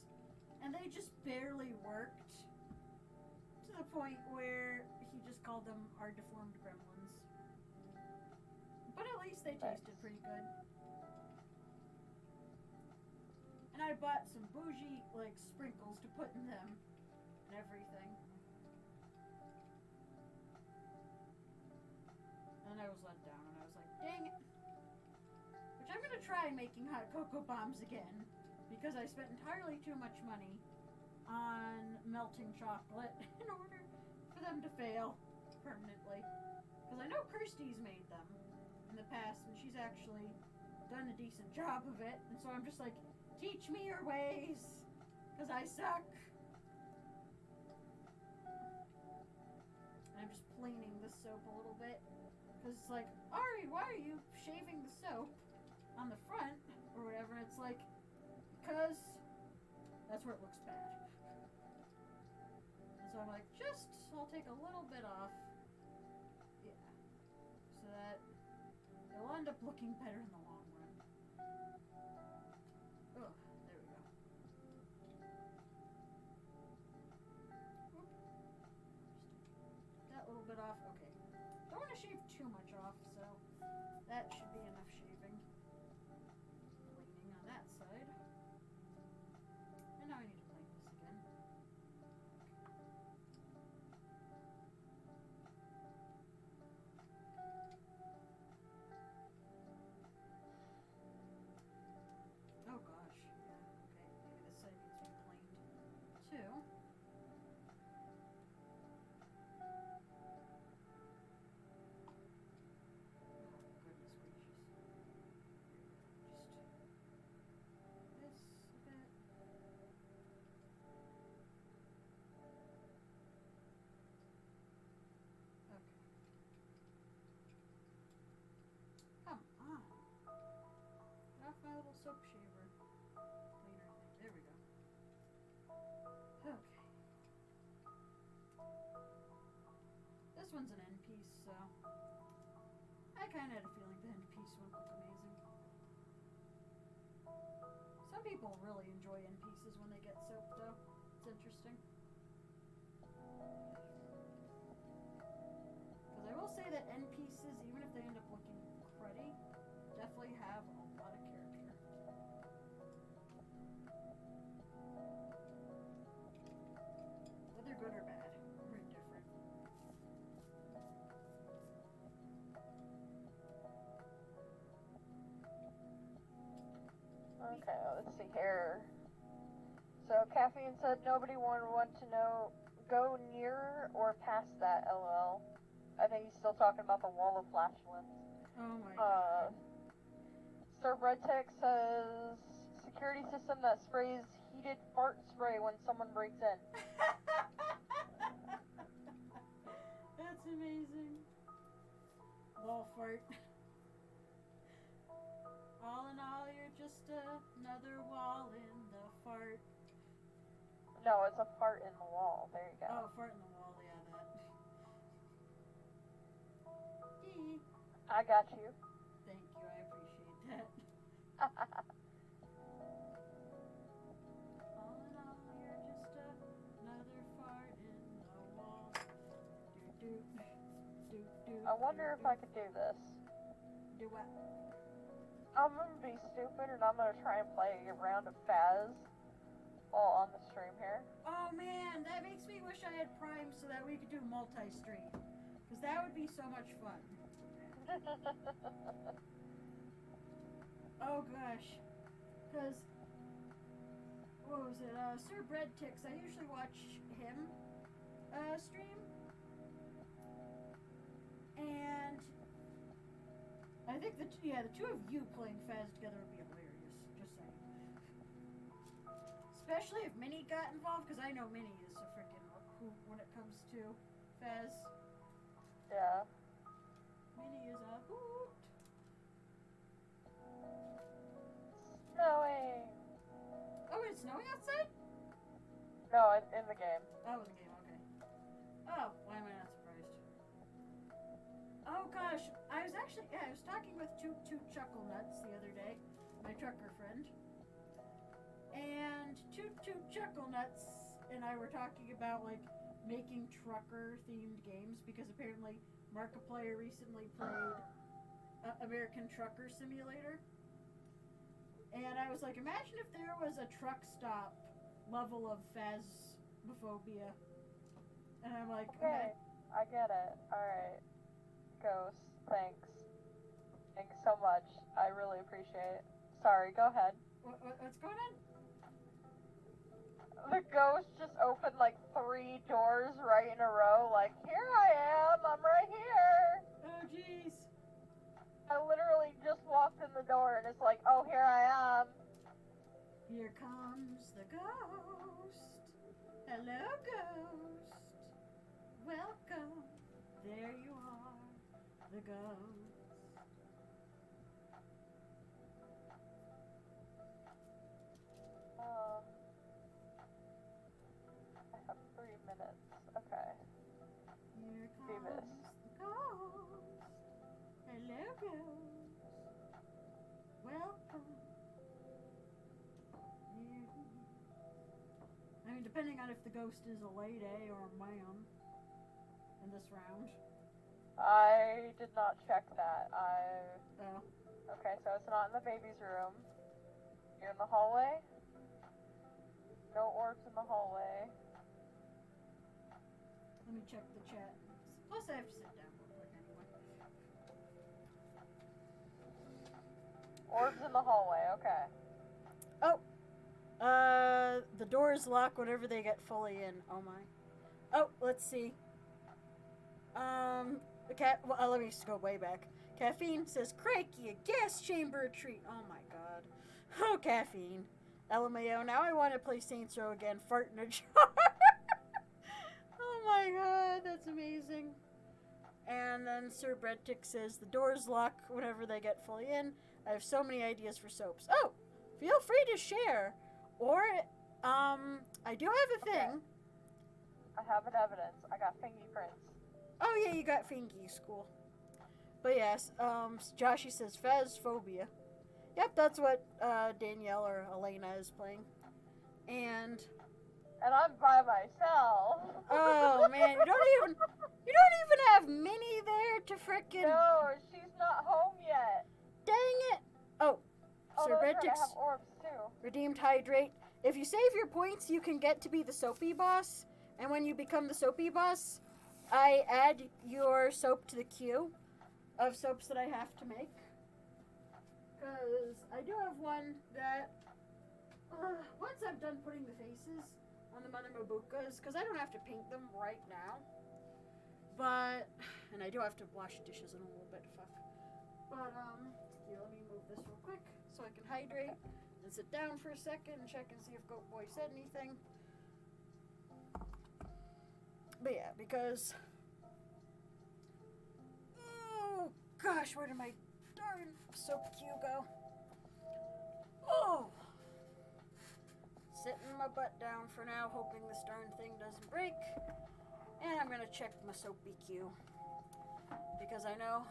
and they just barely worked, to the point where he just called them our deformed gremlins. But at least they tasted pretty good. And I bought some bougie, like, sprinkles to put in them and everything. And I was let down, and I was like, dang it. Which I'm going to try making hot cocoa bombs again, because I spent entirely too much money on melting chocolate in order them to fail permanently. Because I know Kirsty's made them in the past, and she's actually done a decent job of it. And so I'm just like, teach me your ways, because I suck. And I'm just cleaning the soap a little bit. Because it's like, Ari, why are you shaving the soap on the front or whatever? And it's like, because that's where it looks bad. And so I'm like, I'll take a little bit off. Yeah. So that it'll end up looking better in the long run. Oh, there we go. Whoop. Just that little bit off. Okay. Don't want to shave too much off, so that should be enough shaving. Cleaning on that side. And now I need to clean this again. Oh gosh, yeah, okay. Maybe this side needs to be cleaned too. Goodness gracious. Just this a bit. Okay. Come on. Get off my little soap shaver cleaner thing. There we go. Okay. This one's an end piece, so I kind of had a feeling the end piece would look amazing. Some people really enjoy end pieces when they get soap, though. It's interesting. Because I will say that end pieces, even if they end up looking cruddy, definitely have a lot of character. Whether good or bad, or indifferent. Okay, let's see here. So Caffeine said nobody would want to know go near or past that, LOL. I think he's still talking about the wall of flatulence. Oh my god. Sir Redtech says security system that sprays heated fart spray when someone breaks in. That's amazing. Wall fart. All in all, you're just another wall in the fart. No, it's a fart in the wall. There you go. Oh, fart in the wall, yeah, that. Gee. I got you. Thank you, I appreciate that. All in all, you're just another fart in the wall. Do, do, do, I wonder if I could do this. Do what? I'm gonna be stupid and I'm gonna try and play a round of Faz while on the stream here. Oh man, that makes me wish I had Prime so that we could do multi-stream. Because that would be so much fun. Oh gosh. Because, what was it? Sir Breadticks, I usually watch him stream. And I think the two of you playing Faz together would be hilarious. Just saying. Especially if Minnie got involved, because I know Minnie is a freaking hoot when it comes to Faz. Yeah. Minnie is a hoot. Snowing! Oh, it's snowing outside? No, in the game. Oh, in the game, okay. Oh, why am I not surprised? Oh gosh, I was talking with Toot Chuckle Nuts the other day, my trucker friend. And Toot Chuckle Nuts and I were talking about, like, making trucker-themed games, because apparently Markiplier recently played American Trucker Simulator. And I was like, imagine if there was a truck stop level of phasmophobia. And I'm like, okay, I get it. Alright. Ghost, thanks. Thanks so much. I really appreciate it. Sorry, go ahead. What's going on? the ghost just opened like 3 doors right in a row, like, here I am, I'm right here. Oh, jeez. I literally just walked in the door and it's like, oh, here I am. Here comes the ghost. Hello, ghost. Welcome. There you are, the ghost. I have 3 minutes. Okay. Here Do this. comes the ghost. Hello, ghost. Welcome. Here. I mean, depending on if the ghost is a lady or a man in this round. I did not check that. Oh. Okay, so it's not in the baby's room. You're in the hallway? No orbs in the hallway. Let me check the chat. Plus, I have to sit down real quick anyway. Orbs in the hallway, okay. Oh! The doors lock whenever they get fully in. Oh my. Oh, let's see. Let me just go way back. Caffeine says, crikey, a gas chamber treat. Oh my god. Oh, Caffeine. LMAO, now I want to play Saints Row again. Fart in a jar. Oh my god, that's amazing. And then Sir Breadtick says, the doors lock whenever they get fully in. I have so many ideas for soaps. Oh, feel free to share. Or, I do have a thing. Okay. I have an evidence. I got fingerprints. Oh yeah, you got fingies, cool. But yes, Joshy says phasphobia. Yep, that's what Danielle or Elena is playing. And I'm by myself. oh man, you don't even have Minnie there to frickin' No, she's not home yet. dang it. Oh, Sir Although I Breadtick's have orbs too. redeemed hydrate. If you save your points, you can get to be the soapy boss. And when you become the soapy boss, I add your soap to the queue of soaps that I have to make. Because I do have one that, once I'm done putting the faces on the Mother Mabukas, because I don't have to paint them right now. But, and I do have to wash dishes in a little bit, fuck. But, here, let me move this real quick so I can hydrate and sit down for a second and check and see if Goat Boy said anything. But yeah, because, oh gosh, where did my darn soap cue go? Oh! Sitting my butt down for now, hoping this darn thing doesn't break. And I'm gonna check my soapy queue. Because I know...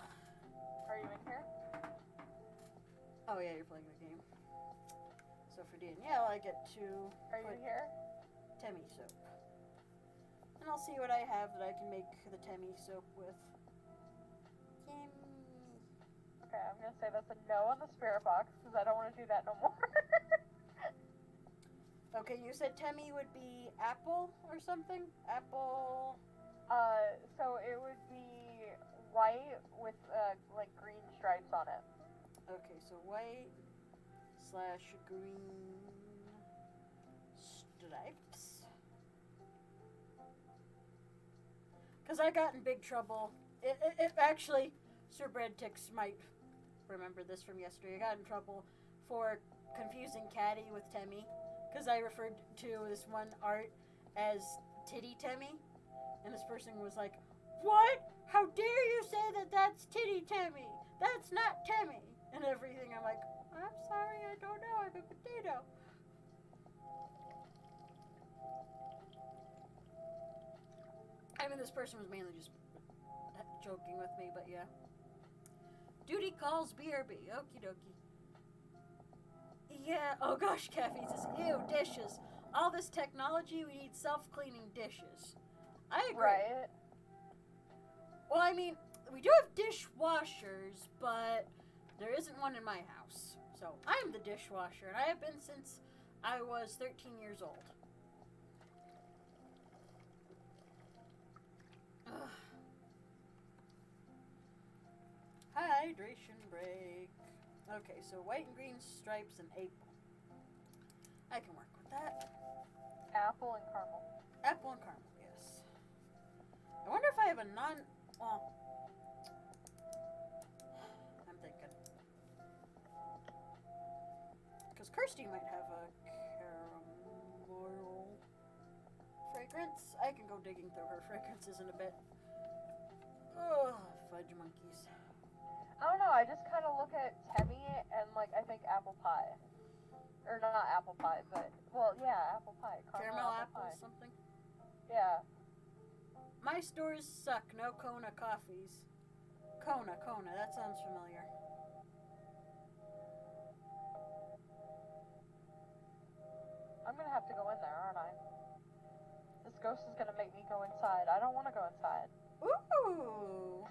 Are you in here? Oh yeah, you're playing the game. So for Danielle, I get to Are you put here? Temmie soap. And I'll see what I have that I can make the Temmie soap with. Temmie. Okay, I'm gonna say that's a no on the spirit box because I don't want to do that no more. Okay, you said Temmie would be apple or something? Apple... So it would be white with, like, green stripes on it. Okay, so white / green stripes. Because I got in big trouble. It actually, Sir Breadticks might remember this from yesterday. I got in trouble for confusing Caddy with Temmie. Because I referred to this one art as Titty Temmie. And this person was like, what? How dare you say that that's Titty Temmie? That's not Temmie. And everything. I'm like, I'm sorry, I don't know. I'm a potato. I mean, this person was mainly just joking with me, but yeah. Duty calls BRB. Okie dokie. Yeah, oh gosh, Caffeine says, ew, dishes. All this technology, we need self-cleaning dishes. I agree. Right. Well, I mean, we do have dishwashers, but there isn't one in my house. So, I'm the dishwasher, and I have been since I was 13 years old. Ugh. Hydration break. Okay, so white and green stripes and April. I can work with that. Apple and caramel. Apple and caramel, yes. I wonder if I have a well, I'm thinking. Because Kirsty might have a caramel fragrance. I can go digging through her fragrances in a bit. Oh, fudge monkeys. I don't know, I just kind of look at Temmie and, like, I think apple pie. Or not apple pie, but, well, yeah, apple pie. Caramel apple pie. something? Yeah. My stores suck. No Kona coffees. Kona, that sounds familiar. I'm gonna have to go in there, aren't I? This ghost is gonna make me go inside. I don't want to go inside. Ooh!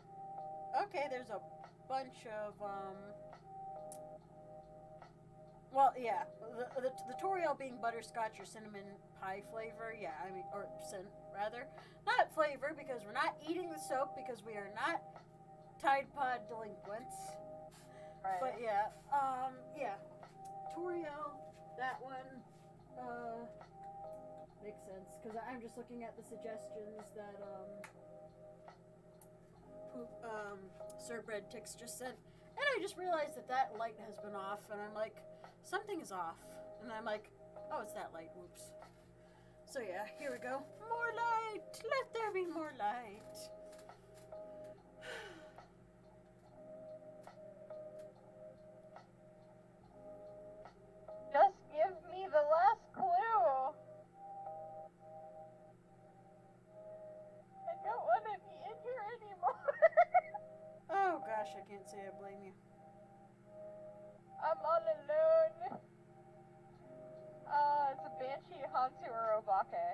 Okay, there's a bunch of, well, yeah, the tutorial being butterscotch or cinnamon pie flavor, yeah, I mean, or scent, rather. Not flavor, because we're not eating the soap, because we are not Tide Pod delinquents. Right. But yeah, yeah, tutorial, that one, makes sense, because I'm just looking at the suggestions that, Sir Bread Tix just sent, and I just realized that light has been off, and I'm like, something is off, and I'm like, oh, it's that light, whoops. So yeah, here we go. More light! Let there be more light! Just give me the last clue! I don't want to be in here anymore! Oh gosh, I can't say I blame you. I'm all alone! It's a Banshee, Hantu, or Obake.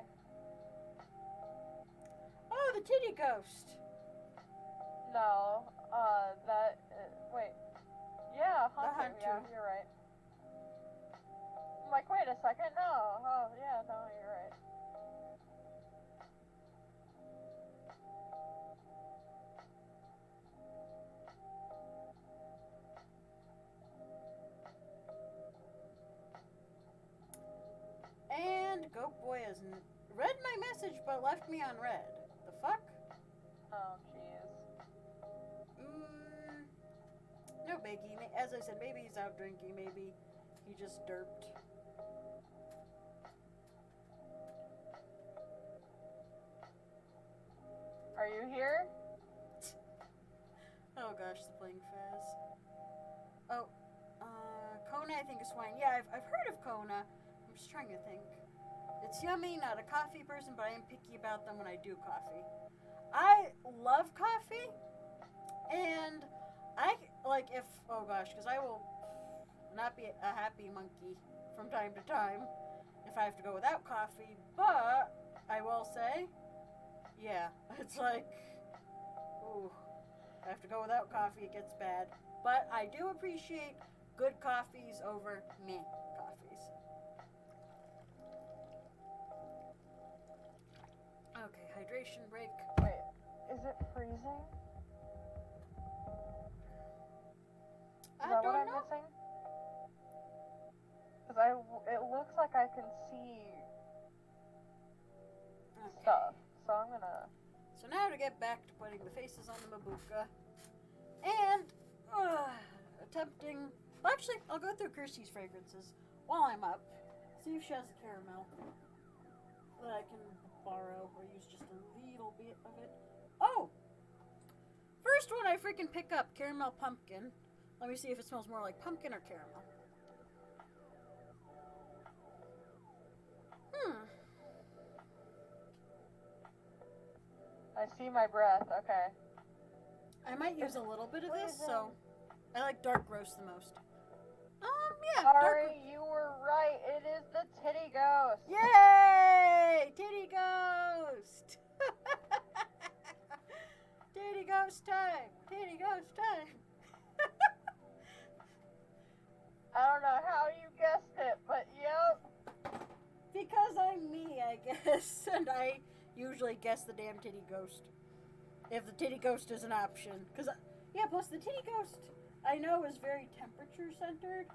Oh, the titty ghost! No, wait. Yeah, Hantu, yeah, Hantu. you're right. I'm like, wait a second, no. Oh, yeah, no, you're right. And Goat Boy has read my message but left me on red. The fuck? Oh, jeez. No biggie. As I said, maybe he's out drinking. Maybe he just derped. Are you here? Oh gosh, the playing Faz. Oh, Kona I think is fine. Yeah, I've heard of Kona. I'm just trying to think. It's yummy, not a coffee person, but I am picky about them when I do coffee. I love coffee, and oh gosh, because I will not be a happy monkey from time to time if I have to go without coffee, but I will say, yeah, it's like, ooh, I have to go without coffee, it gets bad. But I do appreciate good coffees over meh coffees. Okay, hydration break. Wait, is it freezing? Is that what I'm missing? Because it looks like I can see stuff. So I'm gonna... So now to get back to putting the faces on the Mabuka. And attempting... Well, actually, I'll go through Kirsty's fragrances while I'm up. See if she has caramel that I can borrow or use just a little bit of it. Oh! First one I freaking pick up, caramel pumpkin. Let me see if it smells more like pumpkin or caramel. I see my breath, okay. I might use a little bit of this, so I like dark roast the most. Yeah. Sorry, you were right. It is the titty ghost. Yay! Titty ghost! Titty ghost time! Titty ghost time! I don't know how you guessed it, but yep. Because I'm me, I guess, and I usually guess the damn titty ghost. If the titty ghost is an option. Plus the titty ghost, I know, is very temperature-centered,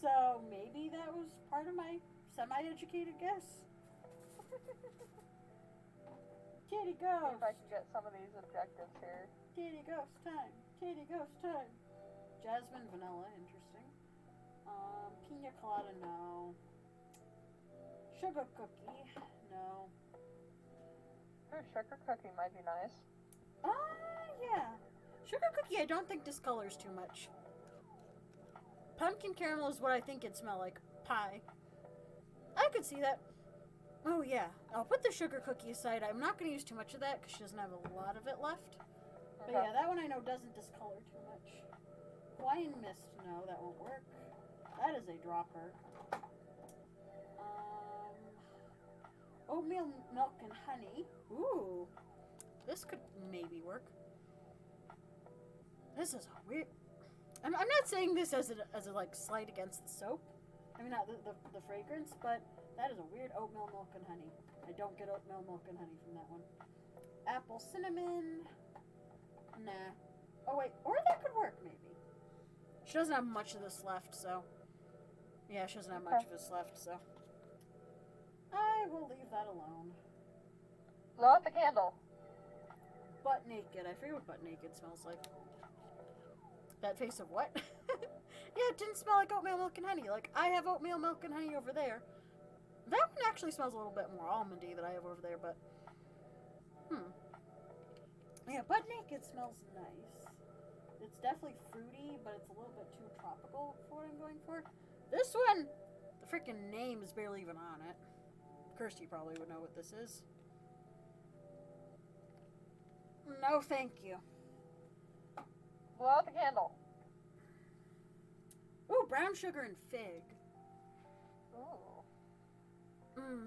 so maybe that was part of my semi-educated guess. Titty See if I ghost. can get some of these objectives here. Titty ghost time. Titty ghost time. Jasmine vanilla, interesting. Pina colada, no. Sugar cookie, no. Ooh, sugar cookie might be nice. Yeah. Sugar cookie, I don't think discolors too much. Pumpkin caramel is what I think it'd smell like. Pie. I could see that. Oh, yeah. I'll put the sugar cookie aside. I'm not going to use too much of that because she doesn't have a lot of it left. But yeah, that one I know doesn't discolor too much. Hawaiian mist, no, that won't work. That is a dropper. Oatmeal, milk, and honey. Ooh. This could maybe work. This is a weird... I'm not saying this as a like slight against the soap. I mean, not the fragrance, but that is a weird oatmeal, milk, and honey. I don't get oatmeal, milk, and honey from that one. Apple, cinnamon. Nah. Oh, wait. Or that could work, maybe. She doesn't have much of this left, so... Yeah, she doesn't have much of this left, so... I will leave that alone. Blow out the candle. Butt naked. I forget what butt naked smells like. That face of what? Yeah, it didn't smell like oatmeal, milk, and honey. Like, I have oatmeal, milk, and honey over there. That one actually smells a little bit more almondy than I have over there, but... Yeah, butt naked smells nice. It's definitely fruity, but it's a little bit too tropical for what I'm going for. This one, the freaking name is barely even on it. Kirsty probably would know what this is. No, thank you. Blow out the candle. Ooh, brown sugar and fig. Ooh.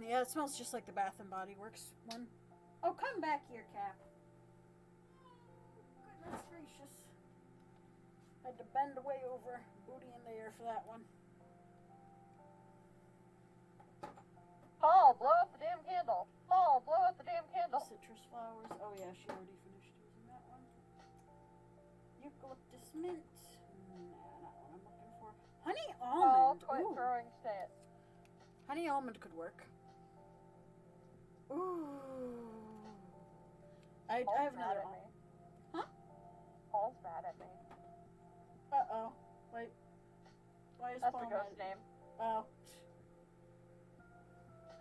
Yeah, it smells just like the Bath and Body Works one. Oh, come back here, Cap. Goodness gracious. Had to bend away over, booty in the air for that one. Paul, blow out the damn candle. Paul, blow out the damn candle. Citrus flowers. Oh yeah, she already finished using that one. Eucalyptus mint. Nah, not what I'm looking for. Honey almond. Quit Ooh. throwing shit. Honey almond could work. Ooh. I have another one. Huh? Paul's mad at me. Uh-oh. Wait. Why is That's Paul the ghost mad? name. Oh.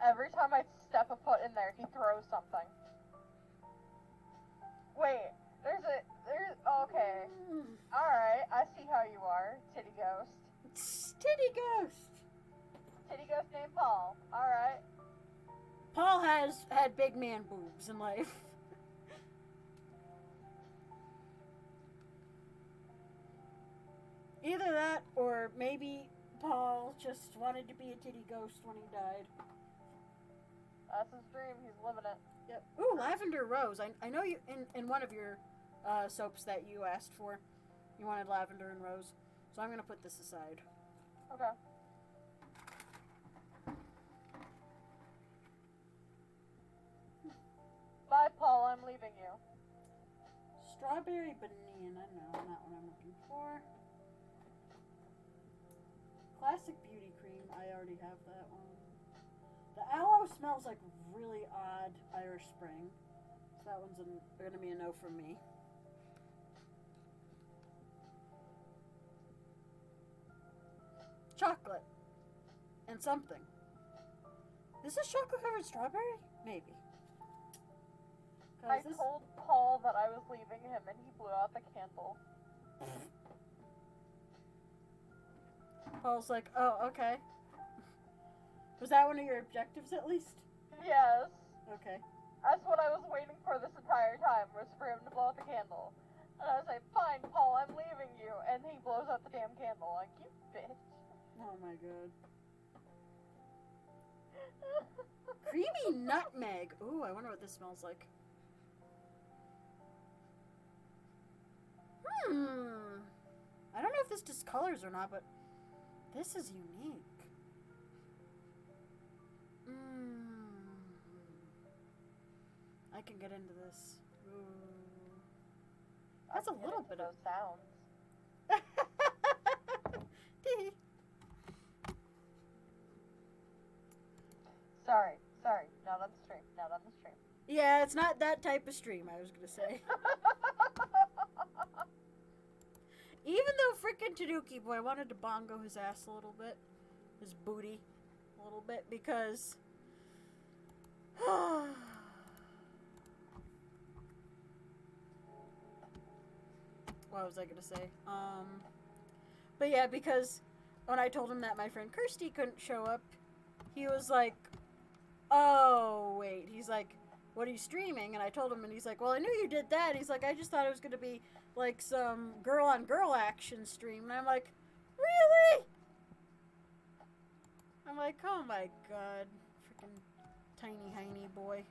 Every time I step a foot in there, he throws something. Wait, okay. Alright, I see how you are, titty ghost. Titty ghost. Titty ghost named Paul. Alright. Paul has had big man boobs in life. Either that, or maybe Paul just wanted to be a titty ghost when he died. That's his dream, he's living it. Yep. Ooh, lavender rose. I know you in one of your soaps that you asked for, you wanted lavender and rose. So I'm gonna put this aside. Okay. Bye, Paul, I'm leaving you. Strawberry banana. No, not what I'm looking for. Classic beauty cream. I already have that one. The aloe smells like really odd Irish Spring. So that one's going to be a no from me. Chocolate. And something. Is this chocolate covered strawberry? Maybe. I told Paul that I was leaving him and he blew out the candle. Paul's like, oh, okay. Was that one of your objectives at least? Yes. Okay. That's what I was waiting for this entire time, was for him to blow out the candle. And I was like, fine, Paul, I'm leaving you. And he blows out the damn candle. Like, you bitch. Oh my god. Creamy nutmeg. Ooh, I wonder what this smells like. I don't know if this discolors or not, but this is unique. I can get into this. Ooh. That's a little bit of sounds. Sorry. Now that's Yeah, it's not that type of stream, I was gonna say. Even though frickin' Tanuki Boy wanted to bongo his ass a little bit. His booty. A little bit, because... What was I gonna say? But yeah, because when I told him that my friend Kirsty couldn't show up, he was like, oh, wait. He's like, what are you streaming? And I told him, and he's like, well, I knew you did that. He's like, I just thought it was gonna be like some girl-on-girl action stream. And I'm like, really? I'm like, oh my god. Freaking tiny, hiney boy.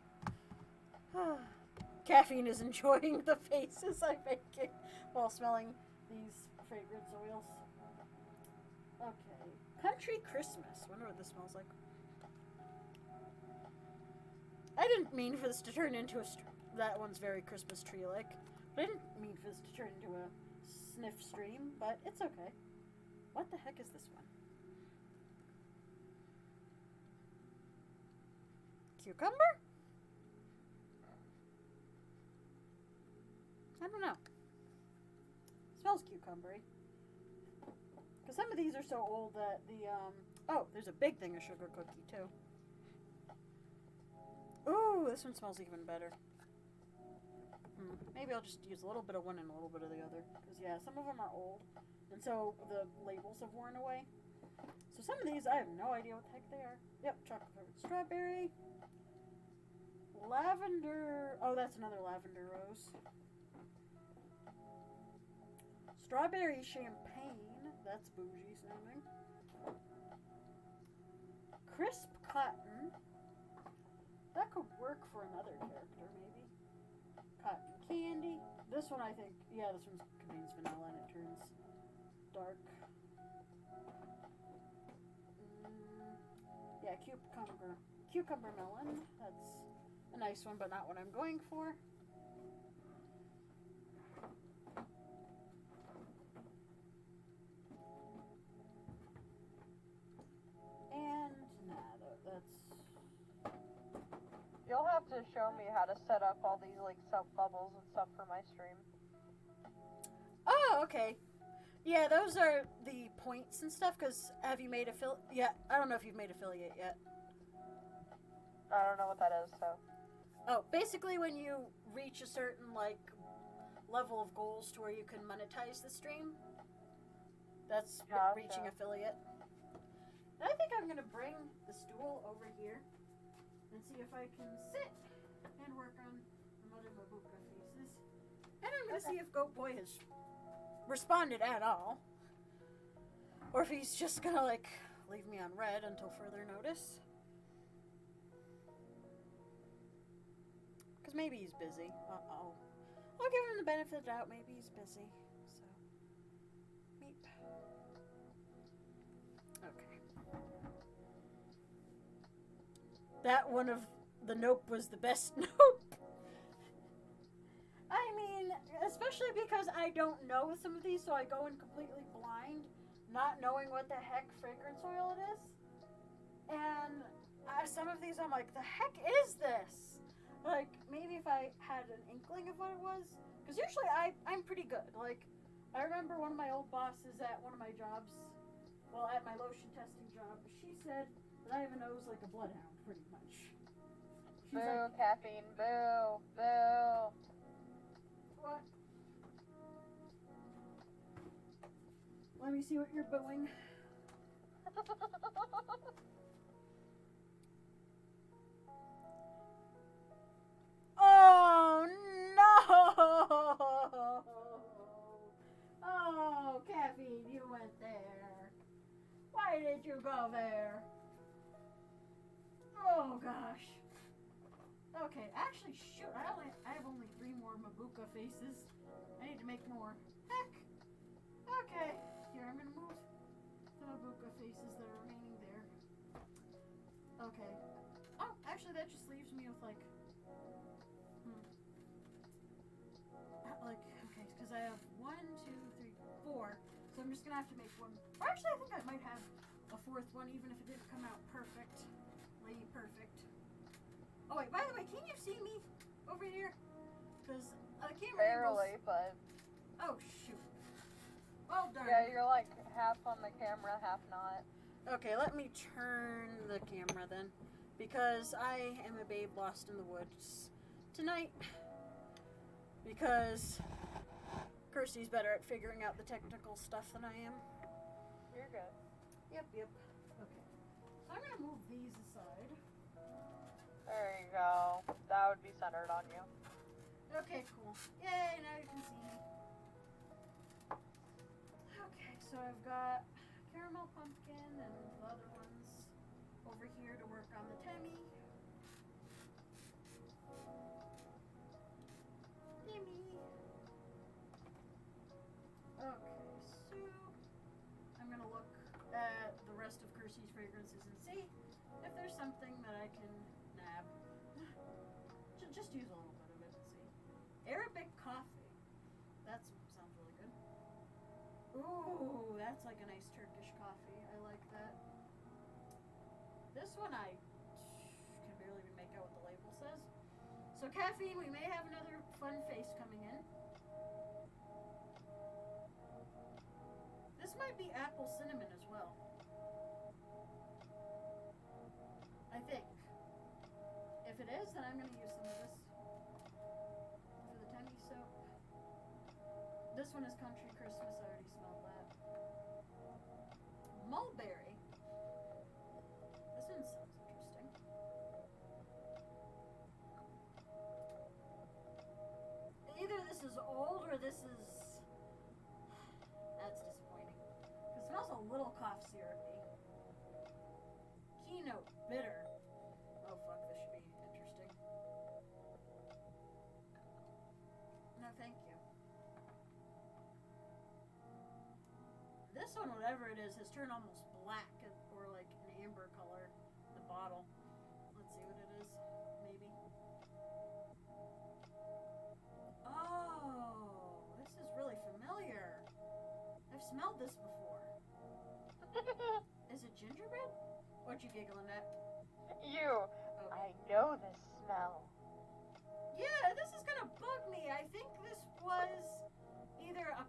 Caffeine is enjoying the faces I make it while smelling these fragrance oils. Okay. Country Christmas. Wonder what this smells like. I didn't mean for this to turn into a... that one's very Christmas tree-like. But I didn't mean for this to turn into a sniff stream, but it's okay. What the heck is this one? Cucumber? I don't know. It smells cucumbery. Because some of these are so old that the, oh, there's a big thing of sugar cookie, too. Ooh, this one smells even better. Maybe I'll just use a little bit of one and a little bit of the other. Because, yeah, some of them are old. And so the labels have worn away. So some of these, I have no idea what the heck they are. Yep, chocolate-covered strawberry. Lavender. Oh, that's another lavender rose. Strawberry champagne. That's bougie sounding. Crisp cotton. That could work for another character, maybe. Cotton candy. This one, I think, yeah, this one contains vanilla and it turns dark. Yeah, cucumber melon. That's a nice one, but not what I'm going for. And that's... You'll have to show me how to set up all these, like, soap bubbles and stuff for my stream. Oh, okay. Yeah, those are the points and stuff, because have you made affiliate? Yeah, I don't know if you've made affiliate yet. I don't know what that is, so... Oh, basically when you reach a certain, like, level of goals to where you can monetize the stream, that's reaching affiliate. And I think I'm going to bring the stool over here and see if I can sit and work on the Mother Mabuka faces. And I'm going to see if Goat Boy has responded at all. Or if he's just going to, like, leave me on red until further notice. Because maybe he's busy. Uh-oh. I'll give him the benefit of the doubt. Maybe he's busy. So, meep. Okay. That one of the nope was the best nope. I mean, especially because I don't know some of these, so I go in completely blind, not knowing what the heck fragrance oil it is. And some of these I'm like, the heck is this? Like, maybe if I had an inkling of what it was. Because usually I'm pretty good. Like, I remember one of my old bosses at one of my jobs, well, at my lotion testing job, she said that I have a nose like a bloodhound, pretty much. She's boo, like, caffeine, boo, boo. What? Let me see what you're booing. Oh, no! Oh, Caffeine, you went there. Why did you go there? Oh, gosh. Okay, actually, shoot, I have only 3 more Mabuka faces. I need to make more. Heck. Okay, here, I'm gonna move the Mabuka faces that are remaining there. Okay. Oh, actually, that just leaves me with, like, okay, because I have 1, 2, 3, 4. So I'm just gonna have to make one. Or actually, I think I might have a 4th one, even if it didn't come out perfectly perfect. Oh wait, by the way, can you see me over here? Because the camera Barely, angles... but Oh shoot. Well done. yeah, you're like half on the camera, half not. Okay, let me turn the camera then. Because I am a babe lost in the woods tonight. Because Kirsty's better at figuring out the technical stuff than I am. You're good. Yep. Okay. So I'm gonna move these aside. There you go. That would be centered on you. Okay, cool. Yay, now you can see me. Okay, so I've got caramel pumpkin and the other ones over here to work on the Temmy. Okay, so I'm gonna look at the rest of Kirsty's fragrances and see if there's something that I can nab. Just use a little bit of it and see. Arabic coffee. That sounds really good. Ooh, that's like a nice Turkish coffee. I like that. This one I can barely even make out what the label says. So caffeine, we may have another fun face coming in. This might be apple cinnamon as well. I think. If it is, then I'm going to use some of this for the Temmy soap. This one is Country Christmas. I already smelled that. Mulberry. This one sounds interesting. Either this is old or this is... That's disappointing. It smells a little cough syrupy. Keynote bitter. Oh fuck, this should be interesting. No, thank you. This one, whatever it is, has turned almost black or like an amber color in the bottle. Let's see what it is. Maybe. Oh, this is really familiar. I've smelled this before. Is it gingerbread? What you giggling at? You. Okay. I know this smell. Yeah, this is gonna bug me. I think this was either a...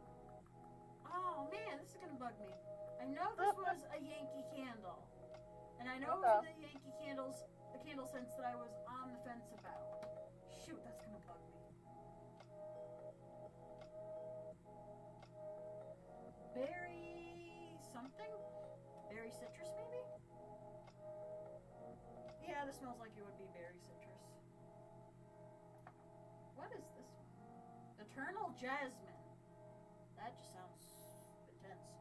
Oh man, this is gonna bug me. I know this was a Yankee Candle. And I know it was the Yankee Candles, the candle scents that I was on the fence about. Shoot, that's gonna bug me. Berry something? Berry citrus, maybe? Yeah, this smells like it would be berry citrus. What is this one? Eternal Jasmine. That just sounds intense.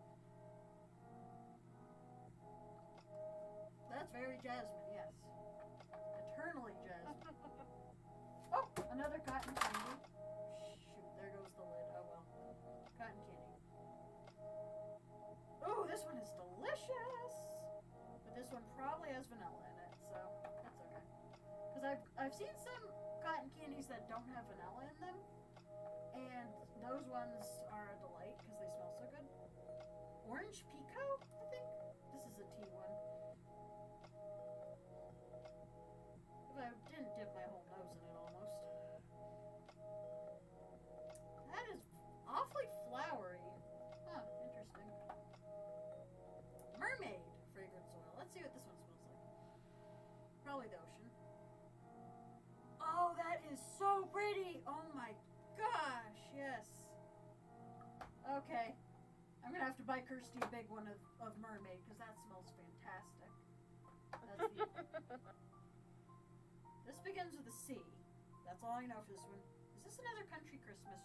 That's very jasmine, yes. Eternally jasmine. Oh, another cotton candy. Shoot, there goes the lid. Oh well. Cotton candy. Ooh, this one is delicious. But this one probably has vanilla in it, so that's okay. Because I've seen some cotton candies that don't have vanilla in them, and those ones are a delight because they smell so good. Orange Pico, I think? This is a tea one. If I didn't dip my whole nose in it almost. That is awfully flowery. Huh, interesting. Mermaid fragrance oil. Let's see what this one smells like. Probably the ocean. Oh, that is so pretty! Oh my gosh, yes. Okay. I'm gonna have to buy Kirsty a big one of mermaid because that smells fantastic. That's the This begins with a C. That's all I know for this one. Is this another Country Christmas?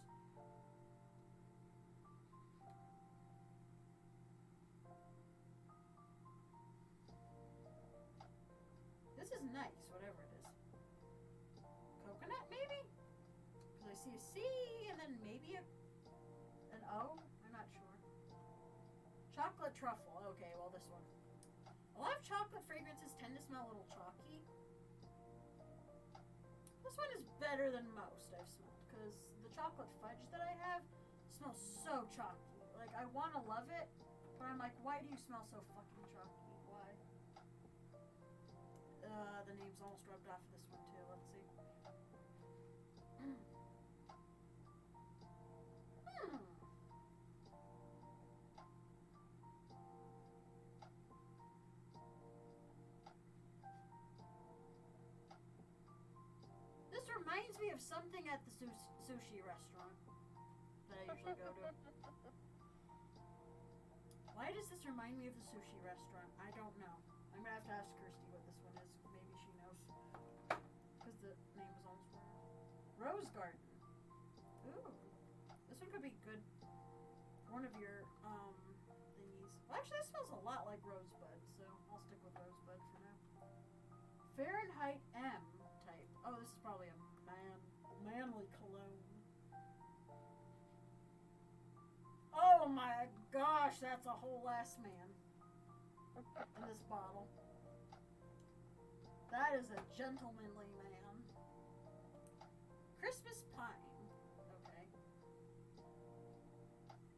This is nice, whatever it is. Coconut, maybe? Because I see a C and then maybe an O? I'm not sure. Chocolate truffle. Okay, well, this one. A lot of chocolate fragrances tend to smell a little chalky. This one is better than most I've smelled because the chocolate fudge that I have smells so chalky. Like, I want to love it, but I'm like, why do you smell so fucking chalky? Why? The name's almost rubbed off this one too. Let's see. This reminds me of something at the sushi restaurant that I usually go to. Why does this remind me of the sushi restaurant? I don't know. I'm gonna have to ask Kirsty what this one is. Maybe she knows. Because the name was almost wrong. Rose Garden. Ooh. This one could be good for one of your thingies. Well, actually, this smells a lot like Rosebud, so I'll stick with Rosebud for now. Fahrenheit M type. Oh, this is probably a manly cologne. Oh my gosh, that's a whole ass man in this bottle. That is a gentlemanly man. Christmas pine. Okay.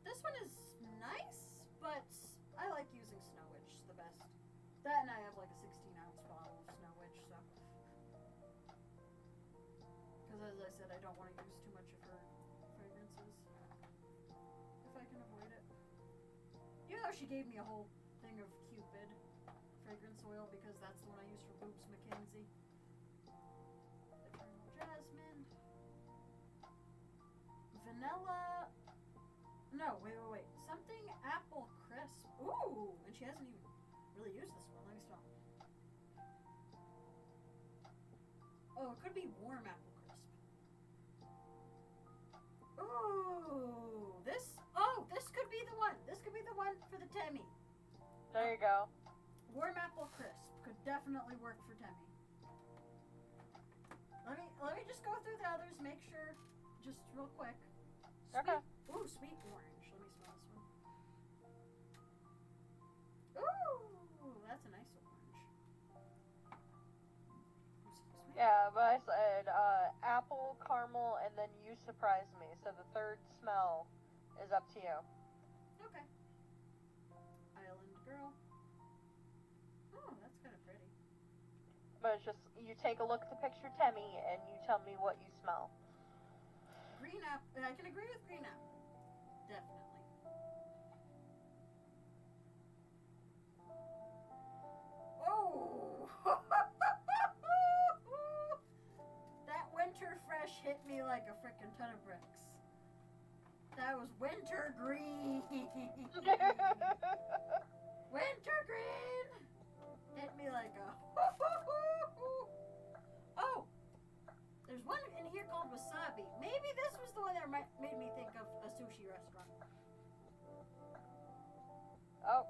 This one is nice, but I like using Snow Witch the best. That and I have like a 16-ounce bottle of Snow Witch, so. Because as I said, I don't want to use too much of her fragrances. If I can avoid it. You know, she gave me a whole thing of Cupid fragrance oil because that's the one I use for Boobs Mackenzie. Eternal Jasmine. Vanilla. No, wait. Something apple crisp. Ooh! And she hasn't even really used this one. Let me smell. Oh, it could be warm apple crisp. Ooh! This could be the one. This could be the one for the Temmie. There you go. Warm apple crisp could definitely work for Temmie. Let me just go through the others, make sure, just real quick. Okay. Ooh, sweet orange. Let me smell this one. Ooh, that's a nice orange. Excuse me. Yeah, but I said apple, caramel, and then you surprised me. So the third smell is up to you. Okay. Island Girl. Oh, that's kind of pretty. But it's just, you take a look at the picture, Temmie, and you tell me what you smell. Green apple. I can agree with green apple. Definitely. Oh! That winter fresh hit me like a frickin' ton of bricks. That was winter green. Winter green hit me like a. Oh, there's one in here called wasabi. Maybe this was the one that made me think of a sushi restaurant. Oh,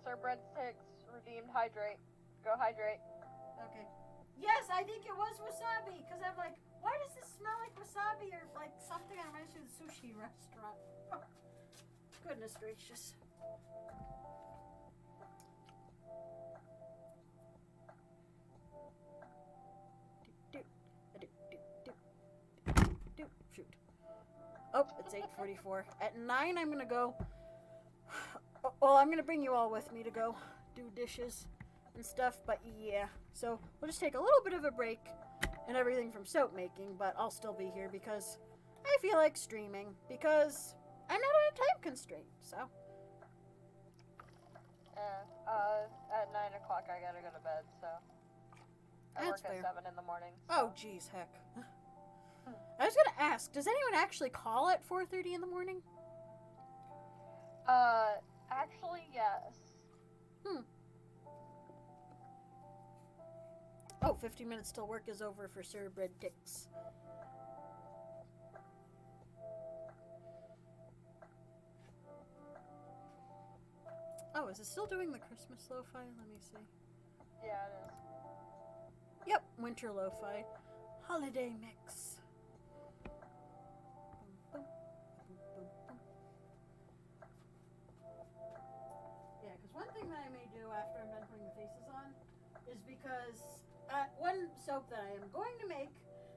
Sir Breadsticks redeemed hydrate. Go hydrate. Okay. Yes, I think it was wasabi because I'm like, why does this smell like wasabi or like something that reminds me of the sushi restaurant? Goodness gracious. Shoot. Oh, it's 8:44. At 9, I'm gonna go. Well, I'm gonna bring you all with me to go do dishes and stuff. But yeah, so we'll just take a little bit of a break and everything from soap making. But I'll still be here because I feel like streaming because I'm not on a time constraint. So. At 9 o'clock I gotta go to bed, so. I That's work fair. at 7 in the morning. So. Oh, geez, heck. I was gonna ask, does anyone actually call at 4:30 in the morning? Actually, yes. Oh, 15 minutes till work is over for Sir Breadsticks. Oh, is it still doing the Christmas lo-fi? Let me see. Yeah, it is. Yep, winter lo-fi. Holiday mix. Yeah, because one thing that I may do after I'm done putting the faces on is because one soap that I am going to make,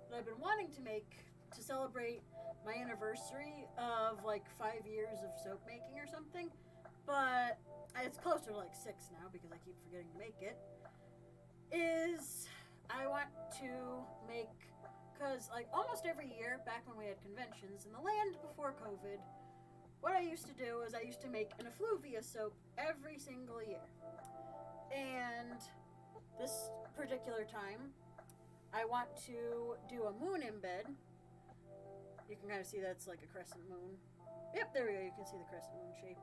that I've been wanting to make to celebrate my anniversary of like 5 years of soap making or something, but it's closer to like 6 now because I keep forgetting to make it, is I want to make, because like almost every year, back when we had conventions in the land before COVID, what I used to do is I used to make an effluvia soap every single year. And this particular time, I want to do a moon embed. You can kind of see that's like a crescent moon. Yep, there we go. You can see the crescent moon shape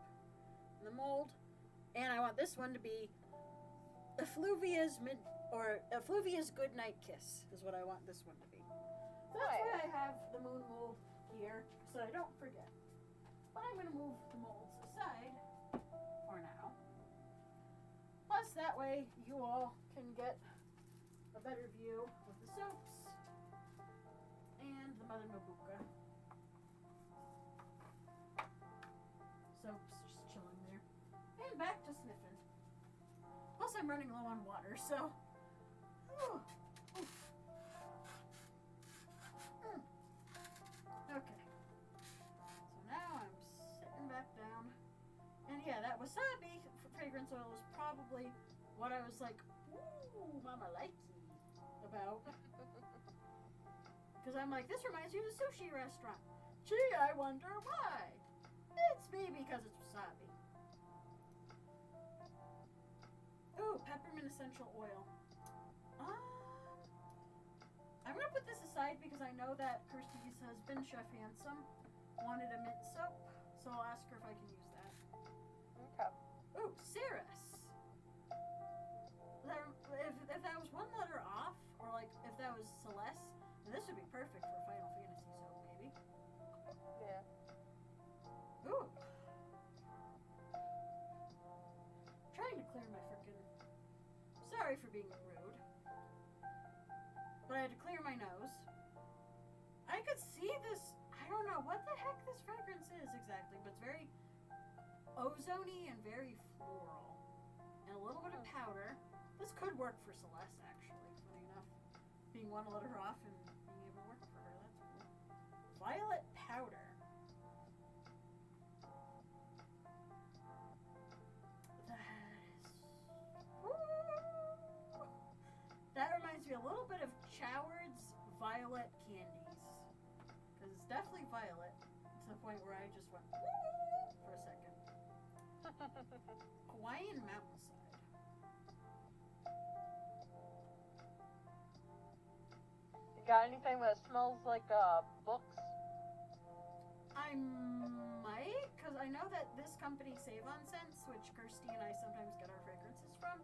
in the mold. And I want this one to be Effluvia's Good Night Kiss is what I want this one to be. So that's why I have the moon mold here, so I don't forget. But I'm going to move the molds aside for now. Plus, that way you all can get a better view of the soaps and the Mother Mabuka. Soaps just chilling there. And back to sniffing. Plus, I'm running low on water, so. Whew. Oof. Okay. So now I'm sitting back down. And yeah, that wasabi fragrance oil was probably what I was like, ooh, mama likey about. Because I'm like, this reminds me of a sushi restaurant. Gee, I wonder why. It's maybe because it's wasabi. Ooh, peppermint essential oil. I'm going to put this aside because I know that Kirsty's husband, Chef Handsome, wanted a mint soap. So I'll ask her if I can use that. Okay. Ooh, Ceres. If that was one letter off, or like if that was Celeste, then this would be perfect for Final Fantasy soap, maybe. Yeah. Ooh. Trying to clear my frickin'. Sorry for being rude. But I had to clear my nose. I could see this. I don't know what the heck this fragrance is exactly, but it's very ozone-y and very floral. And a little bit of powder. This could work for Celeste, actually, funny enough. Being one letter off and being able to work for her, that's cool. Violet powder. That reminds me a little bit of Choward's violet candies. Because it's definitely violet. To the point where I just went for a second. Hawaiian mountainside. You got anything that smells like books? I might, because I know that this company, Save On Scents, which Kirsty and I sometimes get our fragrances from,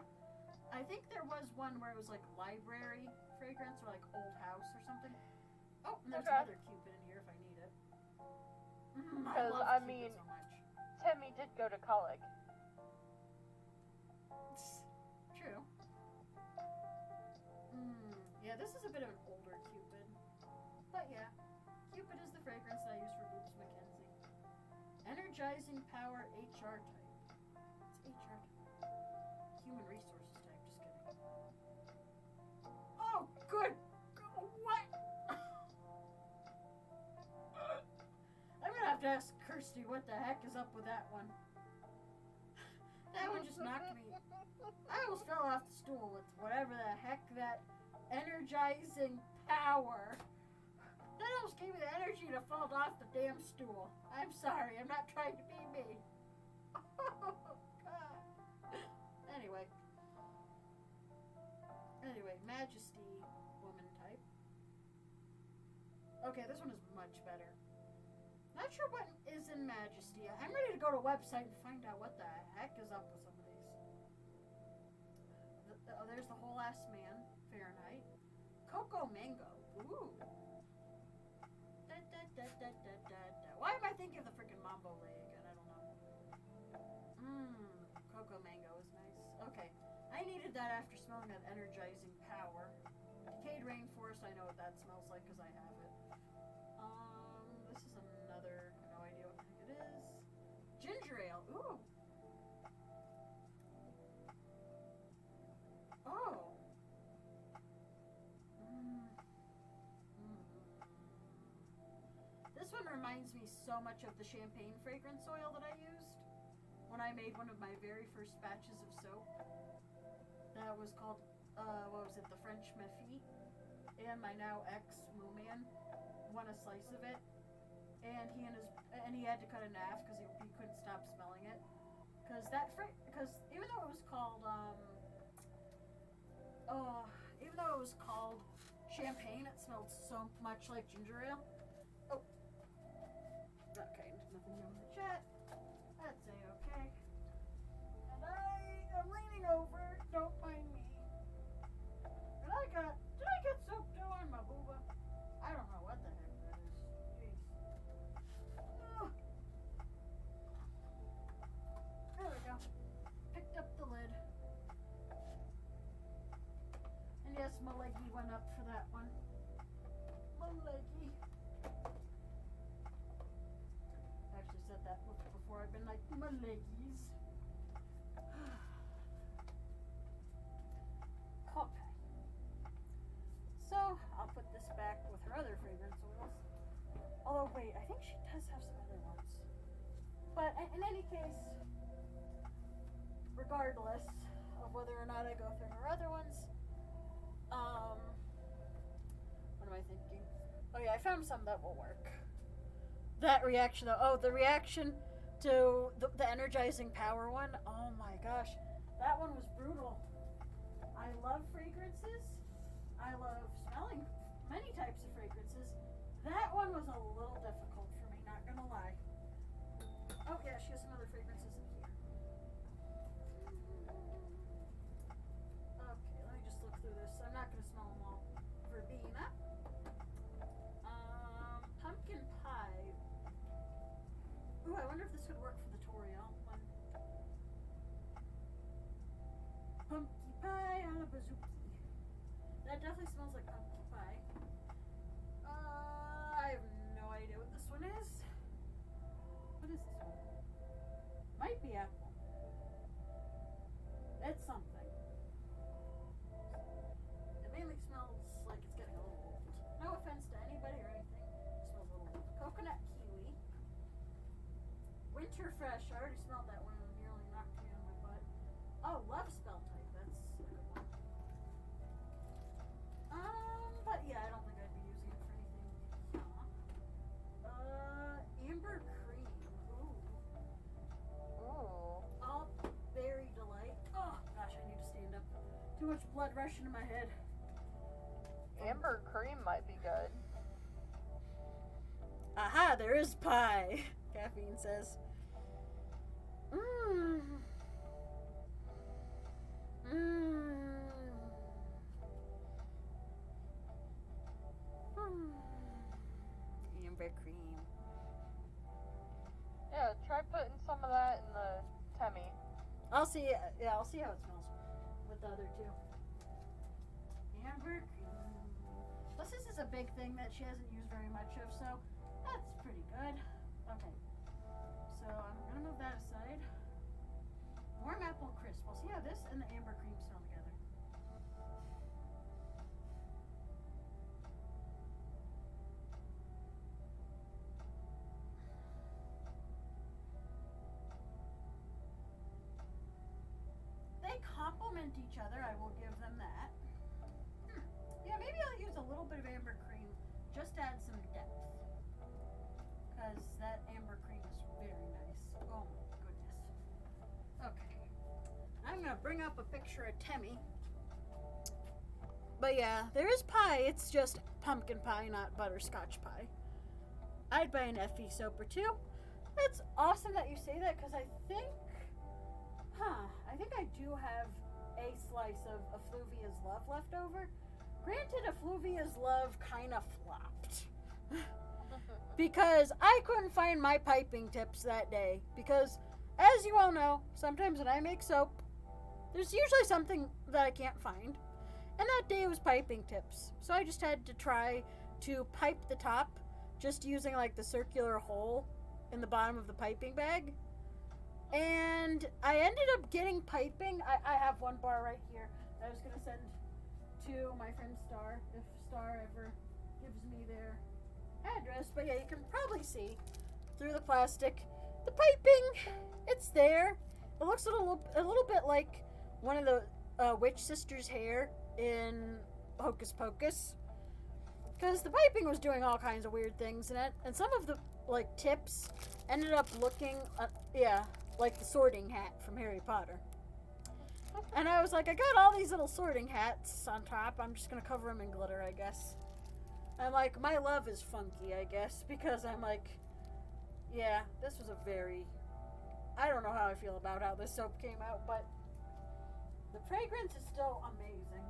I think there was one where it was like library fragrance or like old house or something. Oh, and there's another Cupid in here if I need it. Because, I mean, so much. Timmy did go to college. True. Yeah, this is a bit of an older Cupid. But yeah, Cupid is the fragrance that I use for Boobs Mackenzie. Energizing Power HR type. It's HR type. Human Resources type, just kidding. Oh, good! What? I'm gonna have to ask Kirsty what the heck is up with that one. That one just knocked me. I almost fell off the stool with whatever the heck that energizing power. That almost gave me the energy to fall off the damn stool. I'm sorry, I'm not trying to be mean. Oh, God. Anyway, Majesty woman type. Okay, this one is much better. Not sure what is in Majesty. I'm ready to go to a website and find out what the heck is up with some of these. There's the Whole Ass Man, Fahrenheit. Cocoa Mango. Ooh. Why am I thinking of the freaking Mambo Lay again? I don't know. Cocoa Mango is nice. Okay. I needed that after smelling that energizing power. Decayed Rainforest, I know what that smells like because I have it. This is another, no idea what the heck it is. Ginger Ale, ooh. Oh. This one reminds me so much of the champagne fragrance oil that I used when I made one of my very first batches of soap. That was called what was it, the French Mefi, and my now ex Mooman won a slice of it, and he had to cut it in half because he couldn't stop smelling it. Because even though it was called champagne, it smelled so much like ginger ale. Oh, okay, nothing new in the chat. That's a-okay. And I am leaning over. Don't mind me. And did I get soap dough on my booba? I don't know what the heck that is. Jeez. Ugh. There we go. Picked up the lid. And yes, my leggy went up for that one. My leggy. I actually said that before. I've been like, my leggies. Okay. So, I'll put this back with her other fragrance oils. Although, wait, I think she does have some other ones. But in any case, regardless of whether or not I go through her other ones, what am I thinking? Oh yeah, I found some that will work. That reaction though, the reaction to the energizing power one, oh my gosh, that one was brutal. I love fragrances. I love smelling many types of fragrances. That one was a little difficult for me, not gonna lie. Oh yeah, she has some other fragrances in here. Okay, let me just look through this. I'm not gonna smell them all. Verbena. Pumpkin pie. Ooh, I wonder if this would work for the L'Oreal one. Pumpkin pie a la bazooki. That definitely smells like pumpkin pie. I have no idea what this one is. What is this one? Might be apple. It's something. It mainly smells like it's getting a little old. No offense to anybody or anything. It smells a little old. Coconut kiwi. Winter fresh. I already smelled that one and it nearly knocked me on my butt. Oh, love spell type. That's a good one. But yeah, I don't think I'd be using it for anything. Amber cream. Ooh. All berry delight. Oh gosh, I need to stand up. Too much blood rushing to my head. Amber cream might be good. Aha, there is pie. Caffeine says. Mmm. Mmm. Amber cream. Yeah, try putting some of that in the tummy. I'll see. Yeah, I'll see how it smells with the other two. Amber cream. Plus, this is a big thing that she hasn't used very much of, so that's pretty good. Okay. So I'm gonna move that aside. Warm apple crisp. We'll see how this and the amber cream smell together. They complement each other, I will give them that. Yeah, maybe I'll use a little bit of amber cream just to add some depth. Because that amber cream is very nice. Oh my goodness. Okay. I'm going to bring up a picture of Temmie. But yeah, there is pie. It's just pumpkin pie, not butterscotch pie. I'd buy an Effie soap or two. That's awesome that you say that because I think I do have a slice of Effluvia's Love left over. Granted, Effluvia's Love kind of flopped. Because I couldn't find my piping tips that day. Because, as you all know, sometimes when I make soap, there's usually something that I can't find. And that day it was piping tips. So I just had to try to pipe the top, just using like the circular hole in the bottom of the piping bag. And I ended up getting piping. I have one bar right here that I was going to send to my friend Star, if Star ever gives me their address. But yeah, you can probably see through the plastic. The piping, it's there. It looks a little bit like one of witch sister's hair in Hocus Pocus. Because the piping was doing all kinds of weird things in it, and some of the like tips ended up looking, like the sorting hat from Harry Potter. And I was like, I got all these little sorting hats on top. I'm just gonna cover them in glitter, I guess. I'm like, my love is funky, I guess, because I'm like, yeah, this was a very, I don't know how I feel about how this soap came out, but the fragrance is still amazing.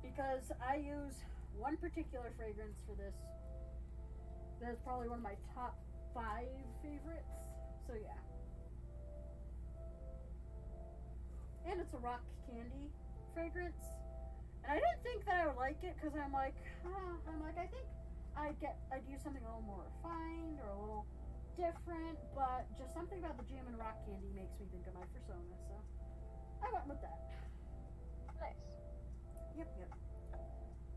Because I use one particular fragrance for this. That's probably one of my top 5 favorites. So yeah. And it's a rock candy fragrance. And I didn't think that I would like it because I'm like, I think I'd use something a little more refined or a little different, but just something about the jam and rock candy makes me think of my persona, so I went with that. Nice. Yep.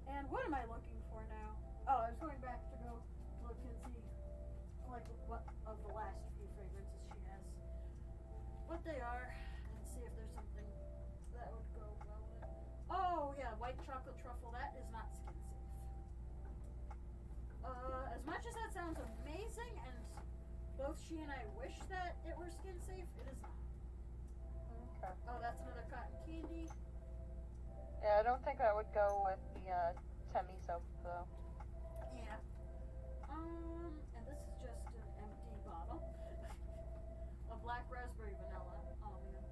And what am I looking for now? Oh, I was going back to go look and see, like, what of the last few fragrances she has, what they are, and see if there's something that would go well with it. Oh, yeah, white chocolate truffle. That is not skin safe. As much as that sounds amazing, and both she and I wish that it were skin safe, it is not. Okay. Oh, that's another cotton candy. Yeah, I don't think that would go with the Temmie soap, though. Yeah. And this is just an empty bottle. A black raspberry vanilla. Oh, man.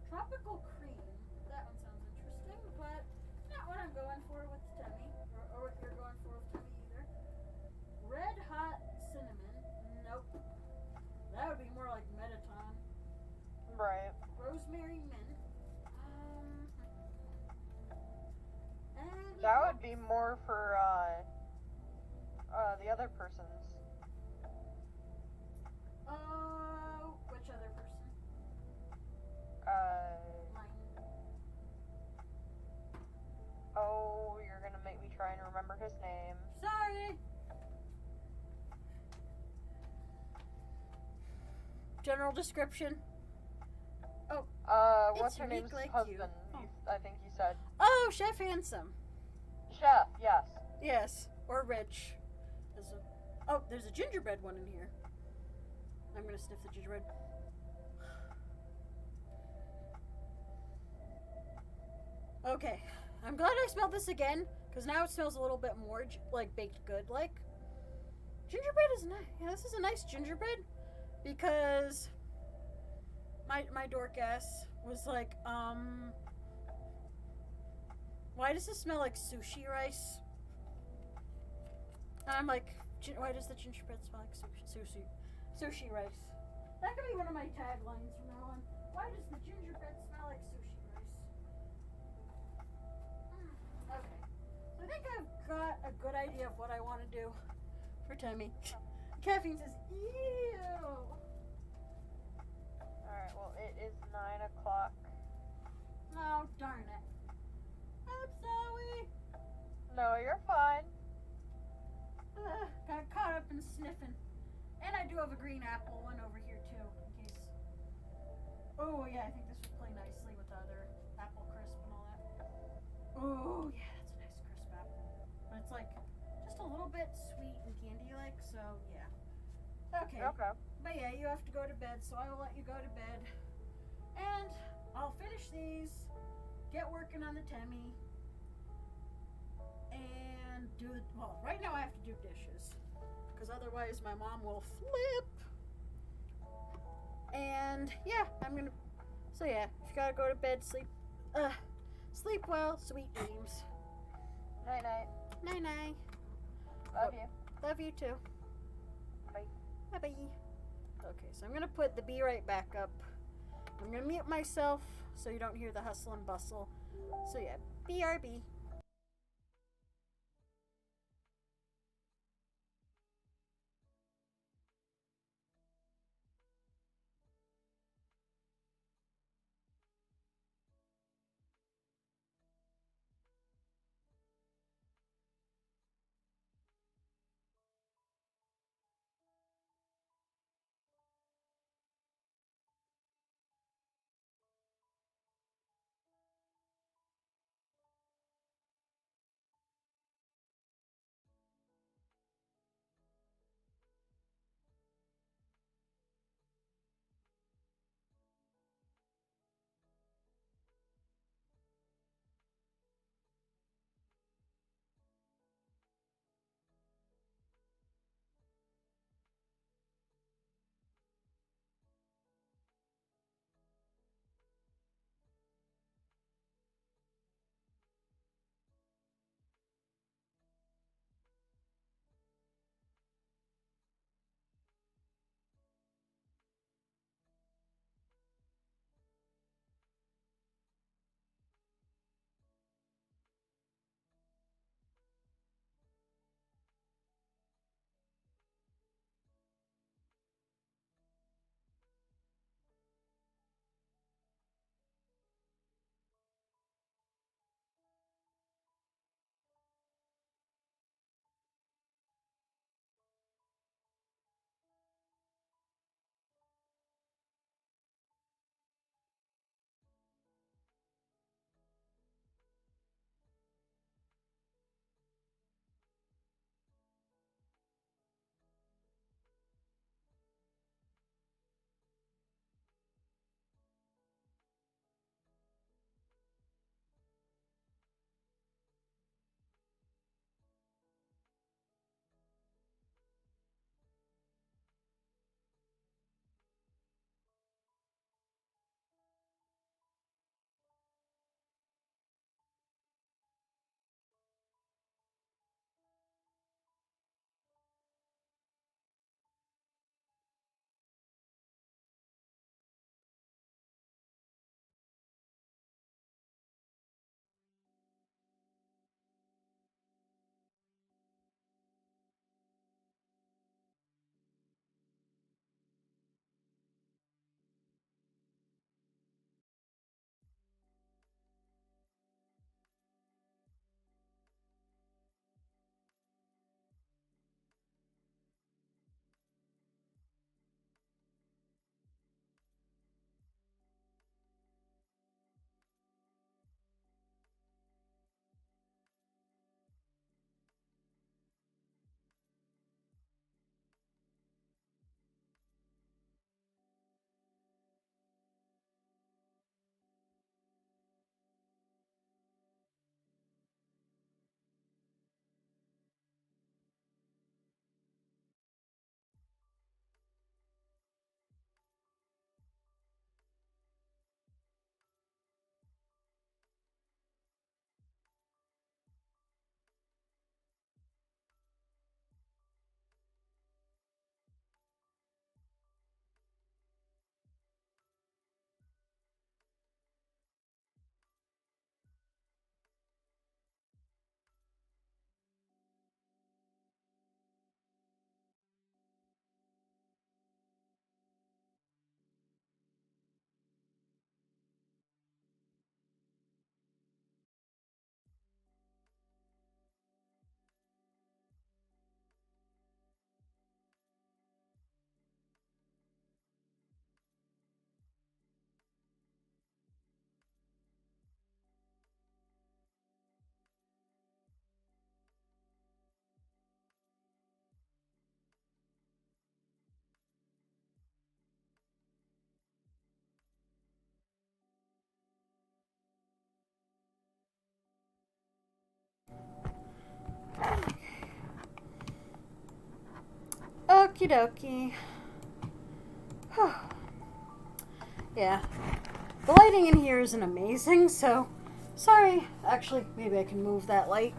Tropical cream. That one sounds interesting, but not what I'm going for with Temmie, or what you're going for with Temmie either. Red hot cinnamon. Nope. That would be more like Metaton. Right. Rosemary mint. And That would be more for the other person's. which other person? Mine. Oh, you're gonna make me try and remember his name. Sorry. General description. Oh. What's It's her name's unique like husband? you. I think you said. Oh, Chef Handsome. Chef, yes. Yes, or Rich. Oh, there's a gingerbread one in here. I'm gonna sniff the gingerbread. Okay, I'm glad I smelled this again, because now it smells a little bit more like baked good. Like, gingerbread is nice. Yeah, this is a nice gingerbread, because my dork ass was like, why does this smell like sushi rice? And I'm like, why does the gingerbread smell like sushi rice? That could be one of my taglines from now on. Why does the gingerbread smell like sushi rice? Okay. So I think I've got a good idea of what I want to do for Temmie. Caffeine says, ew. Alright, well, it is 9 o'clock. Oh, darn it. I'm sorry. No, you're fine. Got caught up in sniffing. And I do have a green apple one over here too, in case. Oh yeah, I think this would play nicely with the other apple crisp and all that. Oh yeah, that's a nice crisp apple. But it's like just a little bit sweet and candy-like, so yeah. Okay. Okay. But yeah, you have to go to bed, so I will let you go to bed. And I'll finish these, get working on the Temmie, and well, right now I have to do dishes, because otherwise my mom will flip. And yeah, so yeah, if you gotta go to bed, sleep well, sweet dreams. Night night. Night night. Love you. Love you too. Bye. Bye bye. Okay, so I'm gonna put the Be Right back up. I'm gonna mute myself so you don't hear the hustle and bustle. So yeah, BRB. Okie dokie. Yeah. The lighting in here isn't amazing, so sorry. Actually, maybe I can move that light.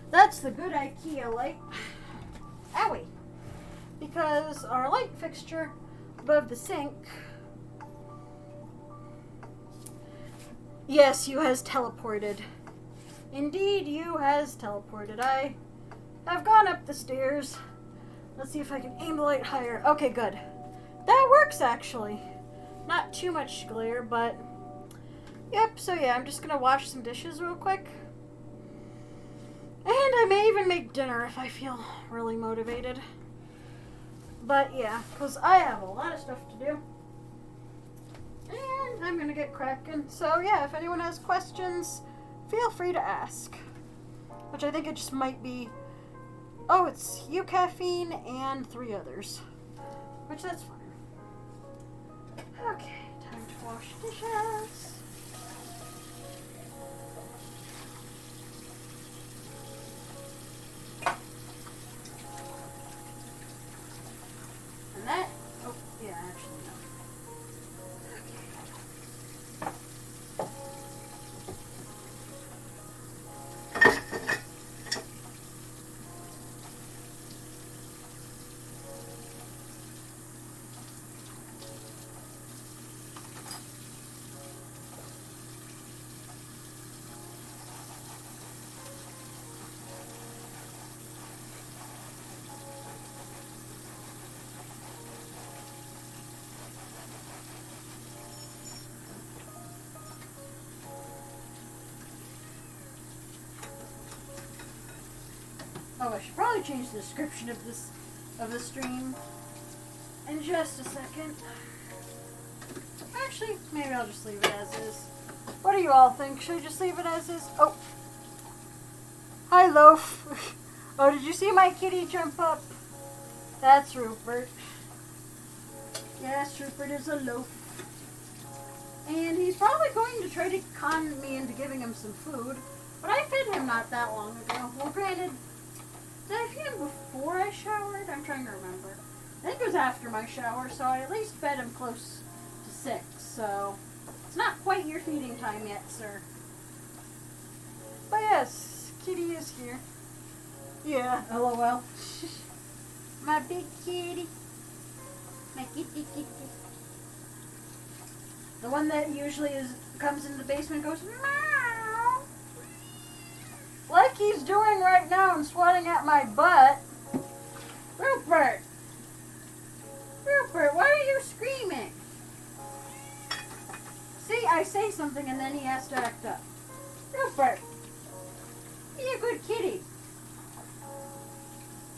That's the good IKEA light. Owie. Because our light fixture above the sink. Yes, you has teleported. Indeed, you has teleported. I have gone up the stairs. Let's see if I can aim the light higher. Okay, good. That works, actually. Not too much glare, but... Yep, so yeah, I'm just gonna wash some dishes real quick. And I may even make dinner if I feel really motivated. But yeah, because I have a lot of stuff to do. And I'm gonna get cracking. So yeah, if anyone has questions, feel free to ask. Which I think it just might be... Oh, it's you, caffeine, and 3 others. Which, that's fine. Okay, time to wash dishes. And that... Oh, yeah, actually, no. Oh, I should probably change the description of the stream in just a second. Actually, maybe I'll just leave it as is. What do you all think? Should I just leave it as is? Oh. Hi, Loaf. Oh, did you see my kitty jump up? That's Rupert. Yes, Rupert is a loaf. And he's probably going to try to con me into giving him some food. But I fed him not that long ago. Well, granted, did I feed him before I showered? I'm trying to remember. I think it was after my shower, so I at least fed him close to 6. So, it's not quite your feeding time yet, sir. But yes, kitty is here. Yeah, LOL. My big kitty. My kitty kitty. The one that usually comes in the basement and goes, meow. Like he's doing right now and swatting at my butt. Rupert! Rupert, why are you screaming? See, I say something and then he has to act up. Rupert! Be a good kitty.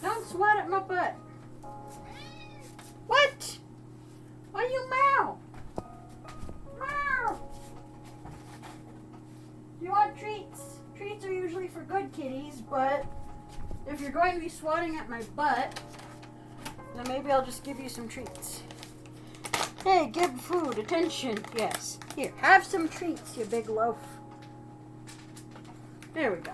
Don't swat at my butt. What? Why you meow? Meow! Do you want treats? Treats are usually for good kitties, but if you're going to be swatting at my butt, then maybe I'll just give you some treats. Hey, give food, attention. Yes. Here, have some treats, you big loaf. There we go.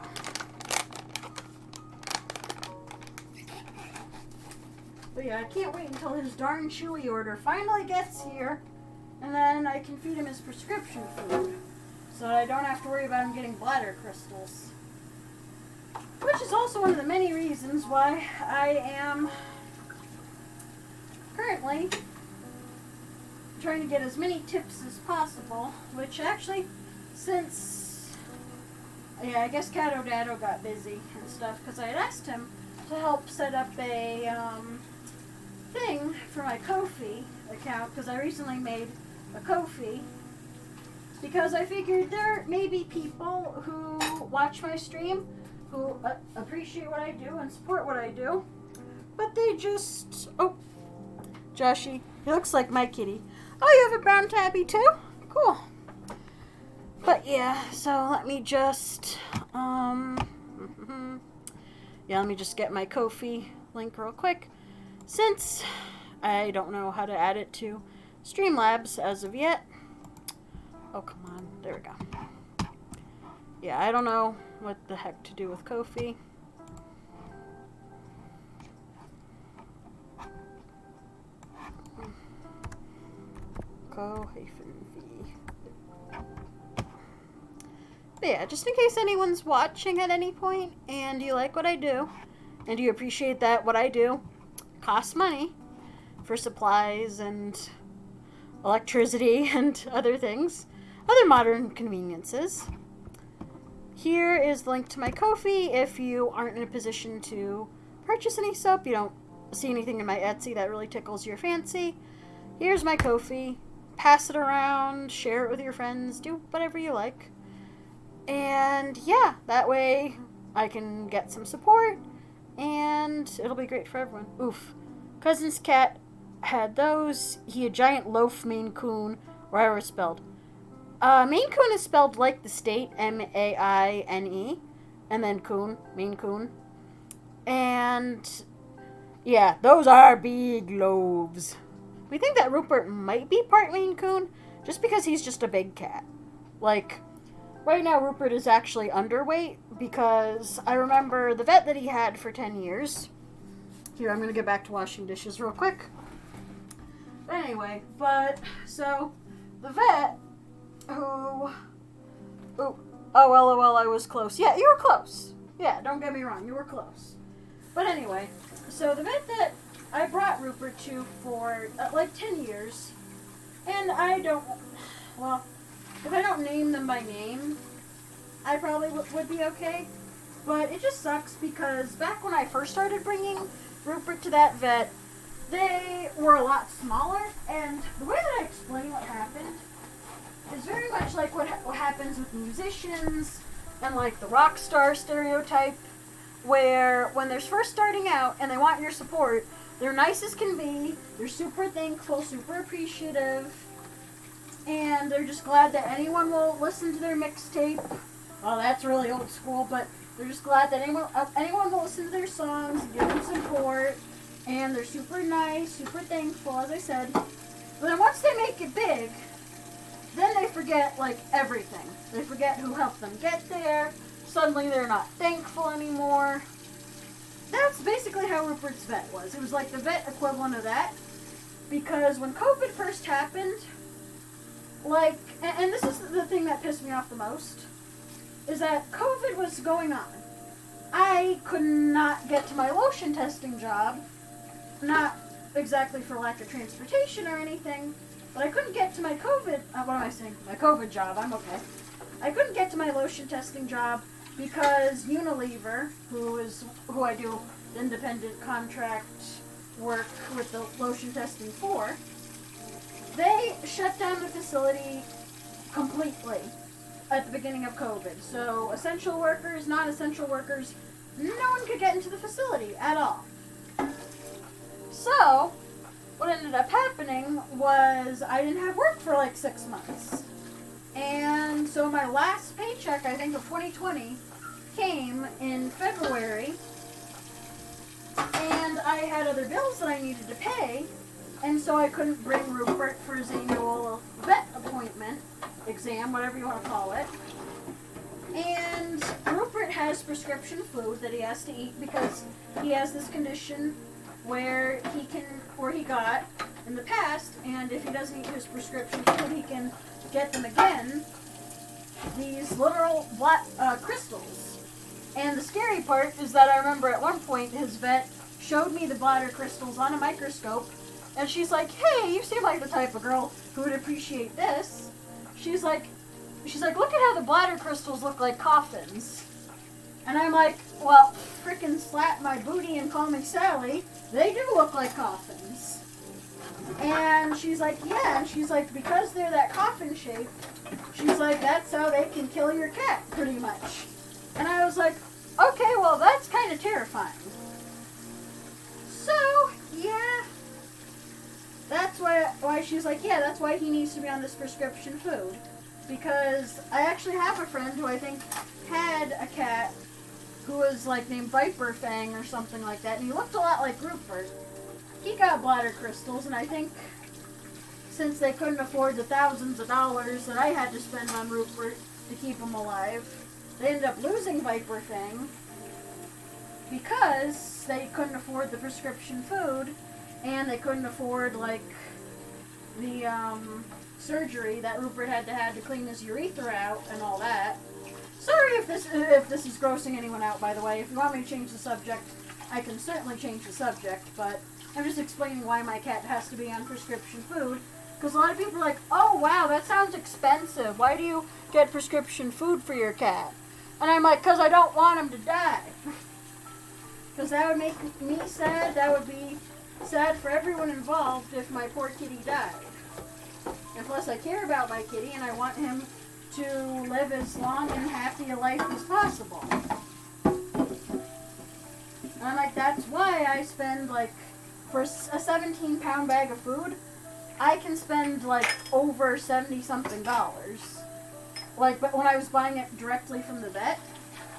But yeah, I can't wait until his darn chewy order finally gets here, and then I can feed him his prescription food, so that I don't have to worry about him getting bladder crystals. Which is also one of the many reasons why I am currently trying to get as many tips as possible, which actually, since, yeah, I guess Cato Dado got busy and stuff, because I had asked him to help set up a thing for my Ko-fi account, because I recently made a Ko-fi, because I figured there may be people who watch my stream who appreciate what I do and support what I do, but they just, oh, Joshy, he looks like my kitty. Oh, you have a brown tabby too? Cool. But yeah, so let me just, yeah, let me just get my Ko-fi link real quick, since I don't know how to add it to Streamlabs as of yet. Oh, come on. There we go. Yeah, I don't know what the heck to do with Ko-fi. But yeah, just in case anyone's watching at any point and you like what I do, and you appreciate that what I do costs money for supplies and electricity and other things, other modern conveniences. Here is the link to my Ko-fi if you aren't in a position to purchase any soap, you don't see anything in my Etsy that really tickles your fancy. Here's my Ko-fi. Pass it around, share it with your friends, do whatever you like. And yeah, that way I can get some support and it'll be great for everyone. Oof. Cousin's cat had those. He had giant loaf Maine Coon, or however it's spelled. Maine Coon is spelled like the state, M-A-I-N-E, and then Coon, Maine Coon. And yeah, those are big loaves. We think that Rupert might be part Maine Coon, just because he's just a big cat. Like, right now Rupert is actually underweight, because I remember the vet that he had for 10 years. Here, I'm going to get back to washing dishes real quick. But anyway, so, the vet, who, oh, LOL, I was close. Yeah, you were close. Yeah, don't get me wrong, you were close. But anyway, so the vet that I brought Rupert to for, like, 10 years, and if I don't name them by name, I probably would be okay. But it just sucks because back when I first started bringing Rupert to that vet, they were a lot smaller, and the way that I explain what happened is very much like what happens with musicians and like the rock star stereotype, where when they're first starting out and they want your support, they're nice as can be, they're super thankful, super appreciative, and they're just glad that anyone will listen to their mixtape. Well, that's really old school, but they're just glad that anyone will listen to their songs, give them support, and they're super nice, super thankful, as I said. But then once they make it big, then they forget, like, everything. They forget who helped them get there. Suddenly they're not thankful anymore. That's basically how Rupert's vet was. It was like the vet equivalent of that. Because when COVID first happened, like, and this is the thing that pissed me off the most, is that COVID was going on. I could not get to my lotion testing job, not exactly for lack of transportation or anything, but I couldn't get to my my COVID job, I'm okay. I couldn't get to my lotion testing job because Unilever, who I do independent contract work with the lotion testing for, they shut down the facility completely at the beginning of COVID. So essential workers, non-essential workers, no one could get into the facility at all. So what ended up happening was I didn't have work for like 6 months. And so my last paycheck, I think of 2020, came in February. And I had other bills that I needed to pay. And so I couldn't bring Rupert for his annual vet appointment, exam, whatever you want to call it. And Rupert has prescription food that he has to eat because he has this condition where he got in the past, and if he doesn't eat his prescription food, he can get them again, these literal black crystals. And the scary part is that I remember at one point his vet showed me the bladder crystals on a microscope, and she's like, "Hey, you seem like the type of girl who would appreciate this." She's like, "Look at how the bladder crystals look like coffins." And I'm like, "Well, frickin' slap my booty and call me Sally. They do look like coffins." And she's like, "Yeah," and she's like, "Because they're that coffin shape," she's like, "that's how they can kill your cat, pretty much." And I was like, "Okay, well, that's kind of terrifying." So, yeah. That's why she's like, "Yeah, that's why he needs to be on this prescription food." Because I actually have a friend who I think had a cat who was like named Viper Fang or something like that, and he looked a lot like Rupert. He got bladder crystals, and I think since they couldn't afford the thousands of dollars that I had to spend on Rupert to keep him alive, they ended up losing Viper Fang because they couldn't afford the prescription food, and they couldn't afford, like, the surgery that Rupert had to clean his urethra out and all that. if this is grossing anyone out, by the way, if you want me to change the subject, I can certainly change the subject, but I'm just explaining why my cat has to be on prescription food. Because a lot of people are like, oh wow, that sounds expensive. Why do you get prescription food for your cat? And I'm like, because I don't want him to die. Because that would make me sad. That would be sad for everyone involved if my poor kitty died. And plus, I care about my kitty and I want him to live as long and happy a life as possible. And I'm like, that's why I spend, like, for a 17-pound bag of food, I can spend, like, over $70-something. Like, but when I was buying it directly from the vet,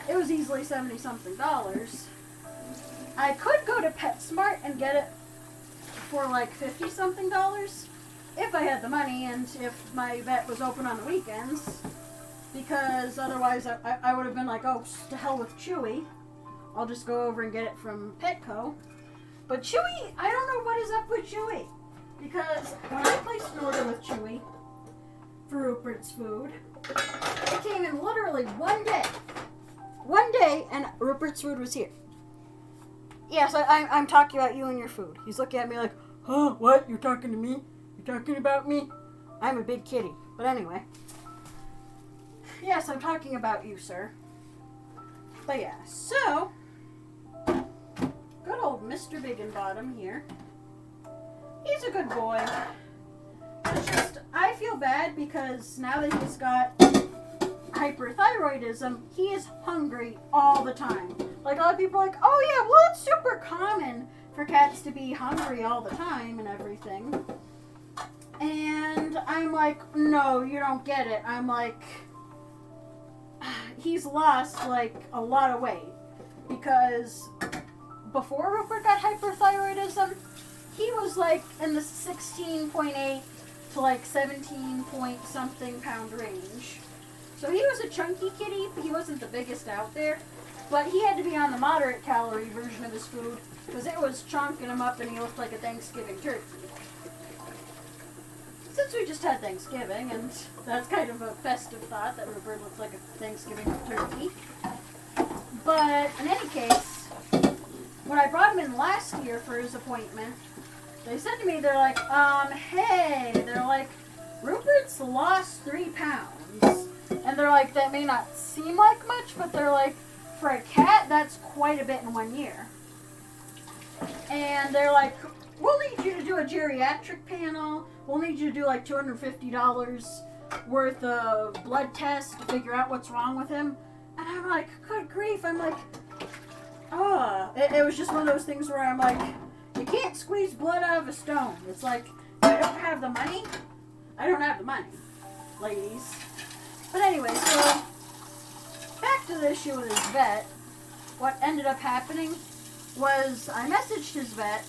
it was easily $70-something. I could go to PetSmart and get it for, like, $50-something if I had the money and if my vet was open on the weekends. Because otherwise I would have been like, oh, to hell with Chewy. I'll just go over and get it from Petco. But Chewy, I don't know what is up with Chewy. Because when I placed an order with Chewy for Rupert's food, it came in literally one day. One day, and Rupert's food was here. Yes, I'm talking about you and your food. He's looking at me like, huh, what? You're talking to me? You're talking about me? I'm a big kitty. But anyway. Yes, I'm talking about you, sir. But yeah, so, good old Mr. Bigginbottom here. He's a good boy. It's just, I feel bad because now that he's got hyperthyroidism, he is hungry all the time. Like, a lot of people are like, oh yeah, well, it's super common for cats to be hungry all the time and everything. And I'm like, no, you don't get it. I'm like, he's lost, like, a lot of weight. Because before Rupert got hyperthyroidism, he was, like, in the 16.8 to, like, 17 point something pound range. So he was a chunky kitty, but he wasn't the biggest out there. But he had to be on the moderate calorie version of his food, because it was chunking him up and he looked like a Thanksgiving turkey. Since we just had Thanksgiving, and that's kind of a festive thought that Rupert looks like a Thanksgiving turkey. But in any case, when I brought him in last year for his appointment, they said to me, they're like, hey, they're like, Rupert's lost 3 pounds. And they're like, that may not seem like much, but they're like, for a cat, that's quite a bit in 1 year. And they're like, we'll need you to do a geriatric panel. We'll need you to do like $250 worth of blood tests to figure out what's wrong with him. And I'm like, good grief. I'm like, it was just one of those things where I'm like, you can't squeeze blood out of a stone. It's like, I don't have the money. I don't have the money, ladies. But anyway, so back to the issue with his vet. What ended up happening was I messaged his vet.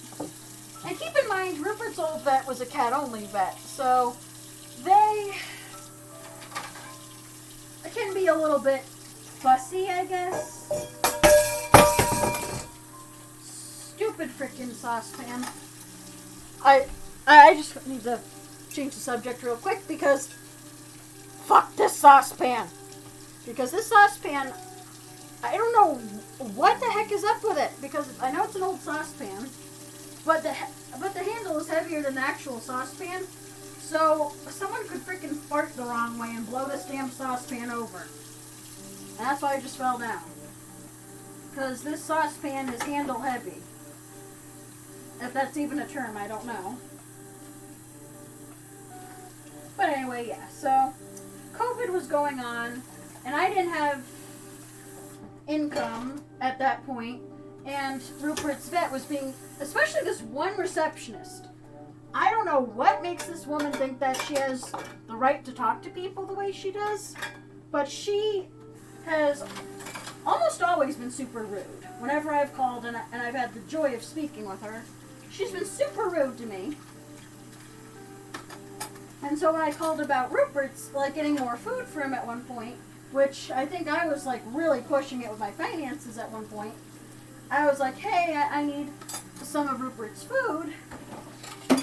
And keep in mind, Rupert's old vet was a cat-only vet, so they can be a little bit fussy, I guess. Stupid frickin' saucepan. I just need to change the subject real quick because fuck this saucepan. Because this saucepan, I don't know what the heck is up with it, because I know it's an old saucepan. But the handle is heavier than the actual saucepan, so someone could freaking fart the wrong way and blow this damn saucepan over. And that's why I just fell down. Because this saucepan is handle heavy. If that's even a term, I don't know. But anyway, yeah, so COVID was going on, and I didn't have income at that point. And Rupert's vet was being, especially this one receptionist. I don't know what makes this woman think that she has the right to talk to people the way she does, but she has almost always been super rude. Whenever I've called and I've had the joy of speaking with her, she's been super rude to me. And so when I called about Rupert's, like, getting more food for him at one point, which I think I was, like, really pushing it with my finances at one point, I was like, hey, I need some of Rupert's food.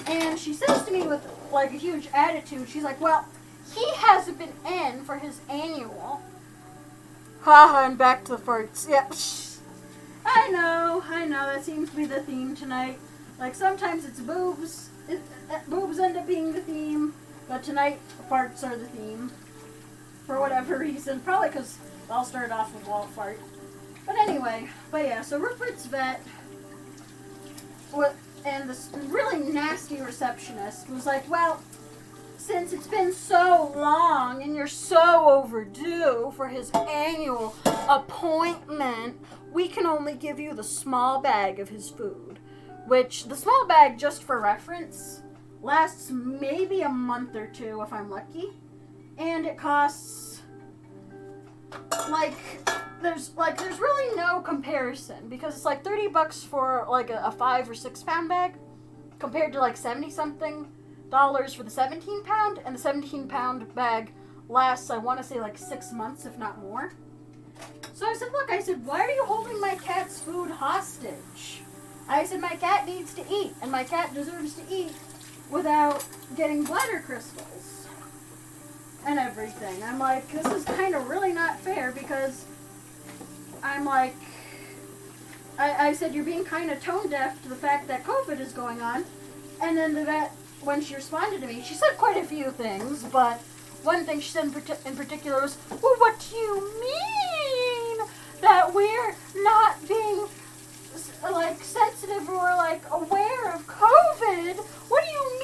And she says to me with, like, a huge attitude, she's like, well, he hasn't been in for his annual. Haha, and back to the farts. Yeah. I know, that seems to be the theme tonight. Like, sometimes it's boobs. Boobs end up being the theme, but tonight, farts are the theme. For whatever reason. Probably because I'll start off with wall fart. But anyway, so Rupert's vet, and this really nasty receptionist was like, well, since it's been so long and you're so overdue for his annual appointment, we can only give you the small bag of his food. Which, the small bag, just for reference, lasts maybe a month or two if I'm lucky. And it costs, there's really no comparison. Because it's like $30 for like a 5 or 6 pound bag, compared to like 70 something dollars for the 17 pound, and the 17 pound bag lasts, I want to say, like 6 months, if not more. So I said, look, why are you holding my cat's food hostage? I said, my cat needs to eat, and my cat deserves to eat without getting bladder crystals and everything. I'm like, this is kind of really not fair, because I'm like, I said, you're being kind of tone deaf to the fact that COVID is going on. And then the vet, when she responded to me, she said quite a few things, but one thing she said in particular was, well, what do you mean that we're not being, like, sensitive or, like, aware of COVID? What do you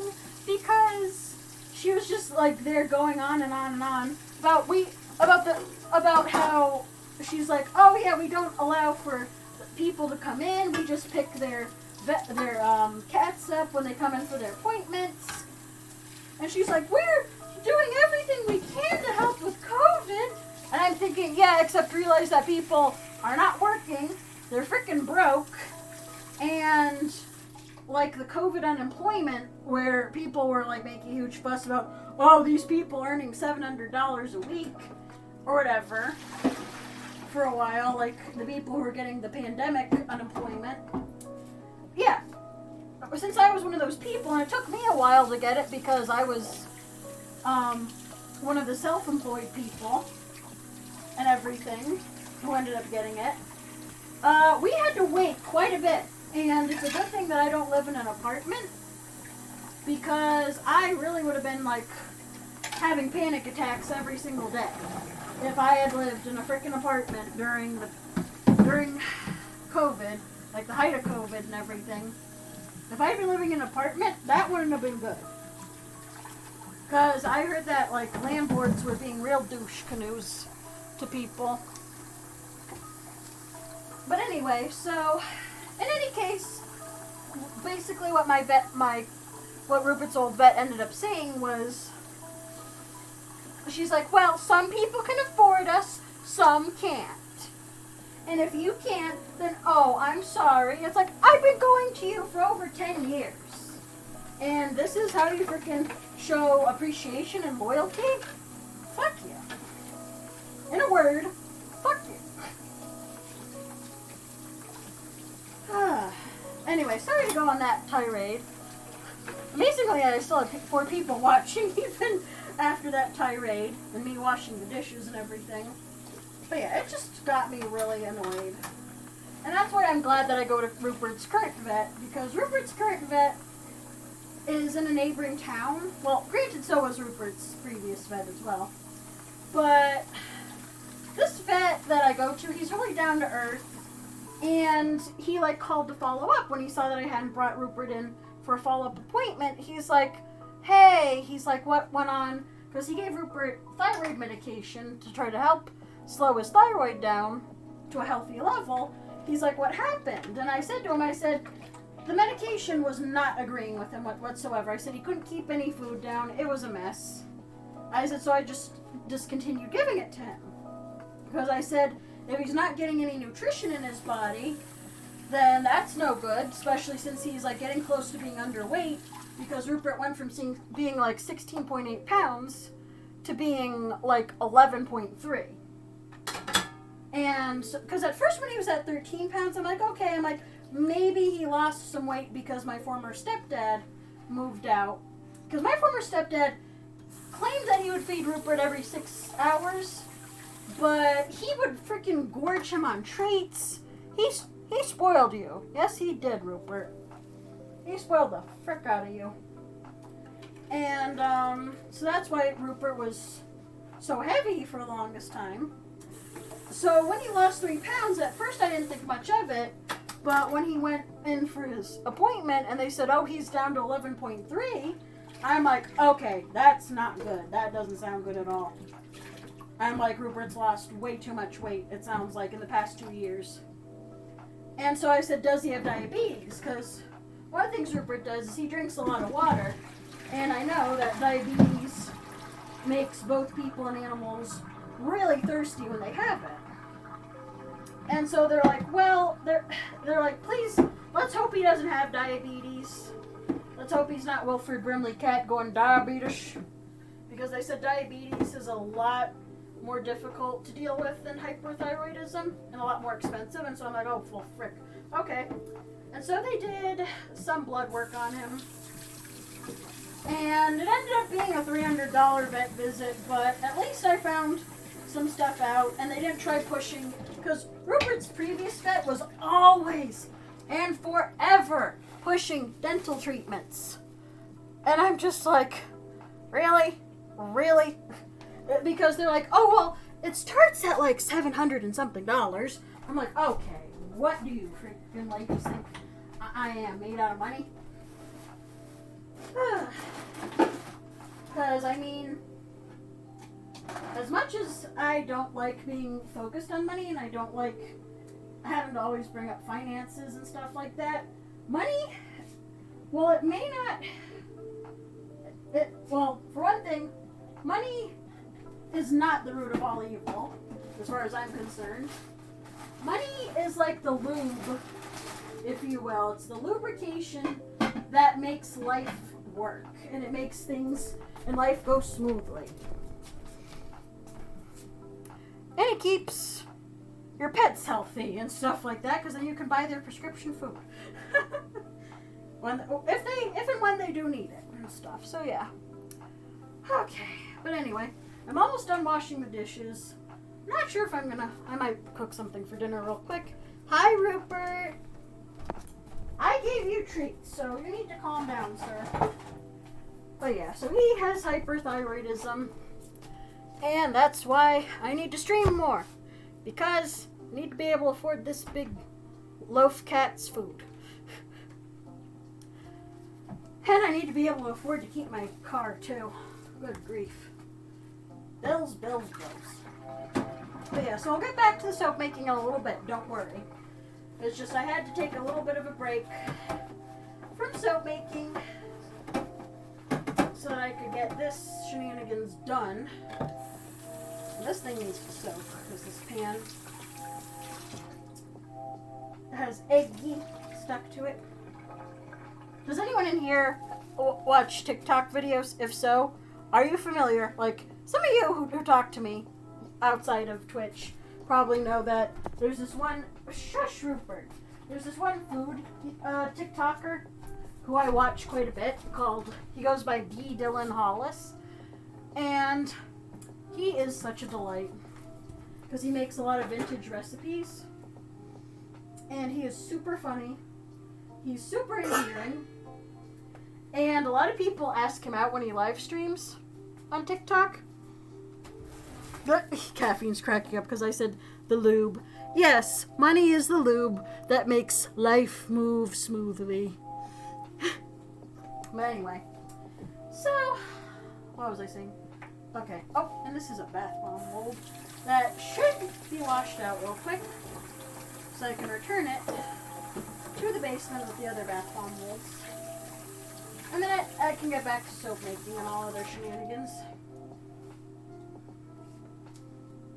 mean? Because she was just, like, there going on and on and on about how she's like, oh, yeah, we don't allow for people to come in. We just pick their cats up when they come in for their appointments. And she's like, we're doing everything we can to help with COVID. And I'm thinking, yeah, except realize that people are not working. They're freaking broke. And like the COVID unemployment, where people were like making a huge fuss about, oh, these people earning $700 a week or whatever for a while, like the people who were getting the pandemic unemployment. Yeah, since I was one of those people, and it took me a while to get it because I was one of the self-employed people and everything who ended up getting it, we had to wait quite a bit. And it's a good thing that I don't live in an apartment, because I really would have been like having panic attacks every single day if I had lived in a freaking apartment during COVID, like the height of COVID and everything. If I had been living in an apartment, that wouldn't have been good. Because I heard that like landlords were being real douche canoes to people. But anyway, so in any case, basically what what Rupert's old vet ended up saying was, she's like, well, some people can afford us, some can't. And if you can't, then, oh, I'm sorry. It's like, I've been going to you for over 10 years. And this is how you freaking show appreciation and loyalty? Fuck you. In a word, fuck you. Anyway, sorry to go on that tirade. Amazingly, I still had 4 people watching even after that tirade, and me washing the dishes and everything. But yeah, it just got me really annoyed. And that's why I'm glad that I go to Rupert's current vet, because Rupert's current vet is in a neighboring town. Well, granted, so was Rupert's previous vet as well. But this vet that I go to, he's really down to earth. And he like called to follow up when he saw that I hadn't brought Rupert in for a follow-up appointment. He's like, hey, he's like, what went on? Because he gave Rupert thyroid medication to try to help slow his thyroid down to a healthy level. He's like, what happened? And I said to him, I said, the medication was not agreeing with him whatsoever. I said he couldn't keep any food down. It was a mess. I said, so I just discontinued giving it to him. Because I said, if he's not getting any nutrition in his body, then that's no good, especially since he's like getting close to being underweight, because Rupert went from being like 16.8 pounds to being like 11.3. And because at first when he was at 13 pounds, I'm like, okay, I'm like, maybe he lost some weight because my former stepdad moved out. Because my former stepdad claimed that he would feed Rupert every 6 hours, But he would freaking gorge him on treats. He spoiled you. Yes, he did, Rupert. He spoiled the frick out of you. And so that's why Rupert was so heavy for the longest time. So when he lost 3 pounds, at first I didn't think much of it. But when he went in for his appointment and they said, oh, he's down to 11.3, I'm like, okay, that's not good. That doesn't sound good at all. I'm like, Rupert's lost way too much weight, it sounds like, in the past 2 years. And so I said, does he have diabetes? Because one of the things Rupert does is he drinks a lot of water. And I know that diabetes makes both people and animals really thirsty when they have it. And so they're like, well, they're like, please, let's hope he doesn't have diabetes. Let's hope he's not Wilfred Brimley Cat going diabetes. Because they said diabetes is a lot more difficult to deal with than hyperthyroidism and a lot more expensive. And so I'm like, oh, well, frick. Okay. And so they did some blood work on him. And it ended up being a $300 vet visit, but at least I found some stuff out, and they didn't try pushing, because Rupert's previous vet was always and forever pushing dental treatments. And I'm just like, really? Really? Because they're like, oh, well, it starts at like $700 and something dollars. I'm like, okay, what do you freaking ladies think I am, made out of money? Because, I mean, as much as I don't like being focused on money, and I don't like having to always bring up finances and stuff like that, money, well, it may not, well, for one thing, money is not the root of all evil, as far as I'm concerned. Money is like the lube, if you will. It's the lubrication that makes life work, and it makes things in life go smoothly. And it keeps your pets healthy and stuff like that, because then you can buy their prescription food. if and when they do need it and stuff. So yeah. Okay. But anyway, I'm almost done washing the dishes. I'm not sure if I might cook something for dinner real quick. Hi, Rupert. I gave you treats, so you need to calm down, sir. But yeah, so he has hyperthyroidism. And that's why I need to stream more. Because I need to be able to afford this big loaf cat's food. And I need to be able to afford to keep my car too. Good grief. Bills. But yeah, so I'll get back to the soap making in a little bit, don't worry. It's just I had to take a little bit of a break from soap making so that I could get this shenanigans done. And this thing needs to soak because this pan has eggy stuck to it. Does anyone in here watch TikTok videos? If so, are you familiar? Like, some of you who talk to me outside of Twitch probably know that there's this one, shush Rupert, there's this one food TikToker who I watch quite a bit he goes by B. Dylan Hollis, and he is such a delight because he makes a lot of vintage recipes, and he is super funny, he's super endearing, and a lot of people ask him out when he live streams on TikTok. Caffeine's cracking up because I said the lube. Yes, money is the lube that makes life move smoothly. But anyway, so what was I saying? Okay. Oh, and this is a bath bomb mold that should be washed out real quick so I can return it to the basement with the other bath bomb molds. And then I can get back to soap making and all other shenanigans.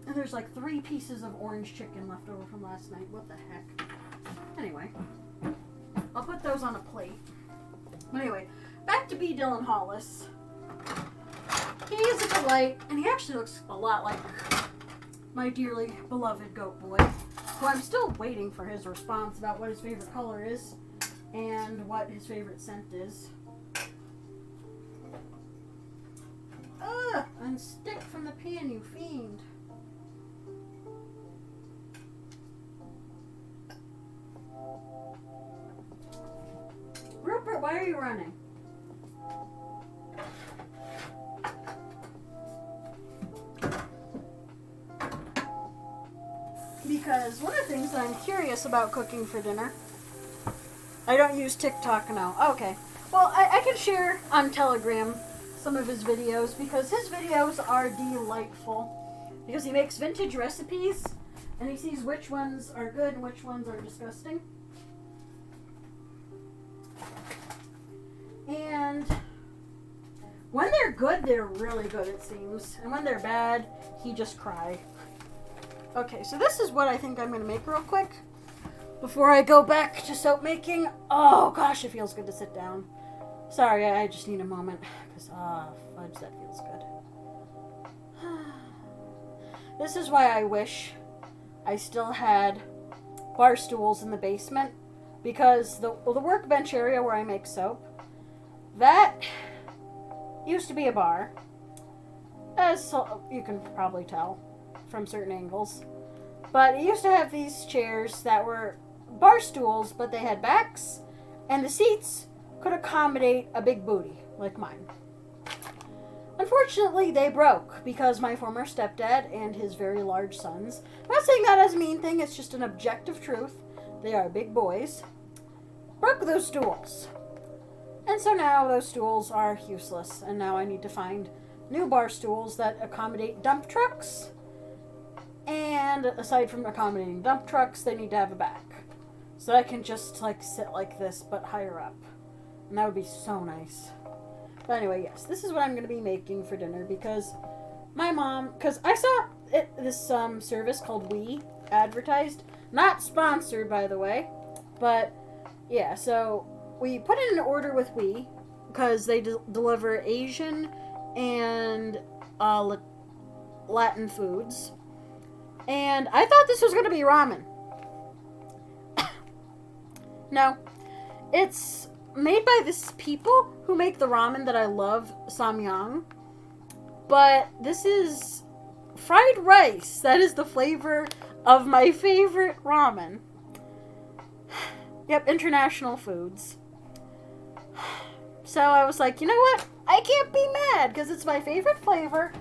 And there's like 3 pieces of orange chicken left over from last night. What the heck? Anyway, I'll put those on a plate. But anyway, back to B. Dylan Hollis. He is a delight, and he actually looks a lot like my dearly beloved goat boy, who I'm still waiting for his response about what his favorite color is and what his favorite scent is. Ugh! Unstick from the pan, you fiend. are you running? Because one of the things that I'm curious about cooking for dinner, I don't use TikTok now. Okay. Well, I can share on Telegram some of his videos because his videos are delightful. Because he makes vintage recipes and he sees which ones are good and which ones are disgusting. And when they're good, they're really good, it seems. And when they're bad, he just cries. Okay, so this is what I think I'm going to make real quick before I go back to soap making. Oh gosh, it feels good to sit down. Sorry, I just need a moment because fudge, that feels good. This is why I wish I still had bar stools in the basement, because the workbench area where I make soap, that used to be a bar, as you can probably tell from certain angles. But it used to have these chairs that were bar stools, but they had backs, and the seats could accommodate a big booty like mine. Unfortunately, they broke because my former stepdad and his very large sons, I'm not saying that as a mean thing, it's just an objective truth, they are big boys, broke those stools. And so now those stools are useless, and now I need to find new bar stools that accommodate dump trucks. And aside from accommodating dump trucks, they need to have a back. So I can just like sit like this, but higher up. And that would be so nice. But anyway, yes, this is what I'm going to be making for dinner because my mom, because I saw this service called UwU advertised. Not sponsored, by the way. But yeah, so we put in an order with UwU because they deliver Asian and Latin foods. And I thought this was going to be ramen. No. It's made by this people who make the ramen that I love, samyang. But this is fried rice. That is the flavor of my favorite ramen. Yep, international foods. So I was like, you know what? I can't be mad because it's my favorite flavor.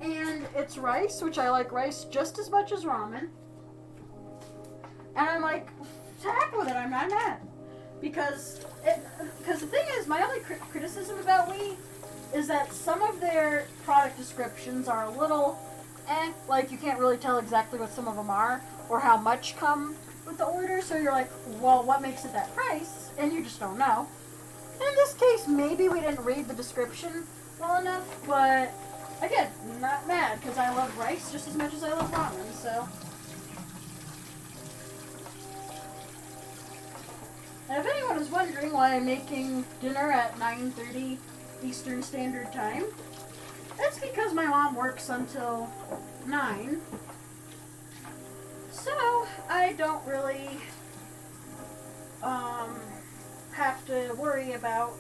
And it's rice, which I like rice just as much as ramen. And I'm like, to heck with it, I'm not mad. Because the thing is, my only criticism about UwU is that some of their product descriptions are a little like you can't really tell exactly what some of them are or how much come with the order. So you're like, well, what makes it that price? And you just don't know. In this case, maybe we didn't read the description well enough, but again, not mad because I love rice just as much as I love ramen, so. And if anyone is wondering why I'm making dinner at 9:30 Eastern Standard Time, that's because my mom works until 9. So, I don't really have to worry about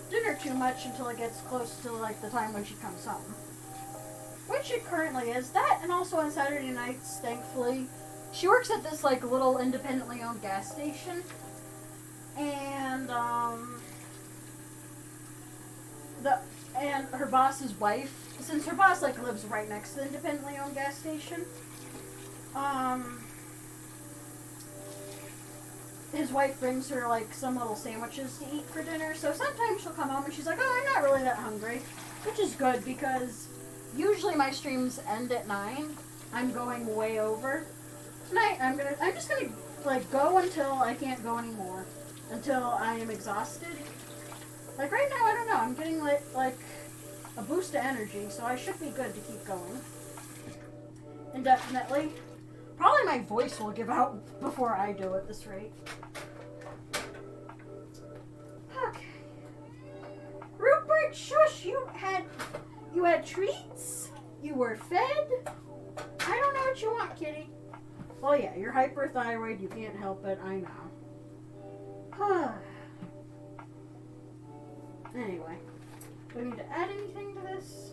dinner too much until it gets close to like the time when she comes home. Which it currently is. That, and also on Saturday nights, thankfully, she works at this like little independently owned gas station. And her boss's wife, since her boss like lives right next to the independently owned gas station, his wife brings her like some little sandwiches to eat for dinner. So sometimes she'll come home and she's like, "Oh, I'm not really that hungry," which is good because usually my streams end at 9. I'm going way over. Tonight I'm just gonna like go until I can't go anymore. Until I am exhausted. Like right now, I don't know. I'm getting like a boost of energy, so I should be good to keep going. Indefinitely. Probably my voice will give out before I do at this rate. Okay. Rupert, shush! You had treats. You were fed. I don't know what you want, kitty. Well, yeah, you're hyperthyroid. You can't help it. I know. Anyway, do I need to add anything to this?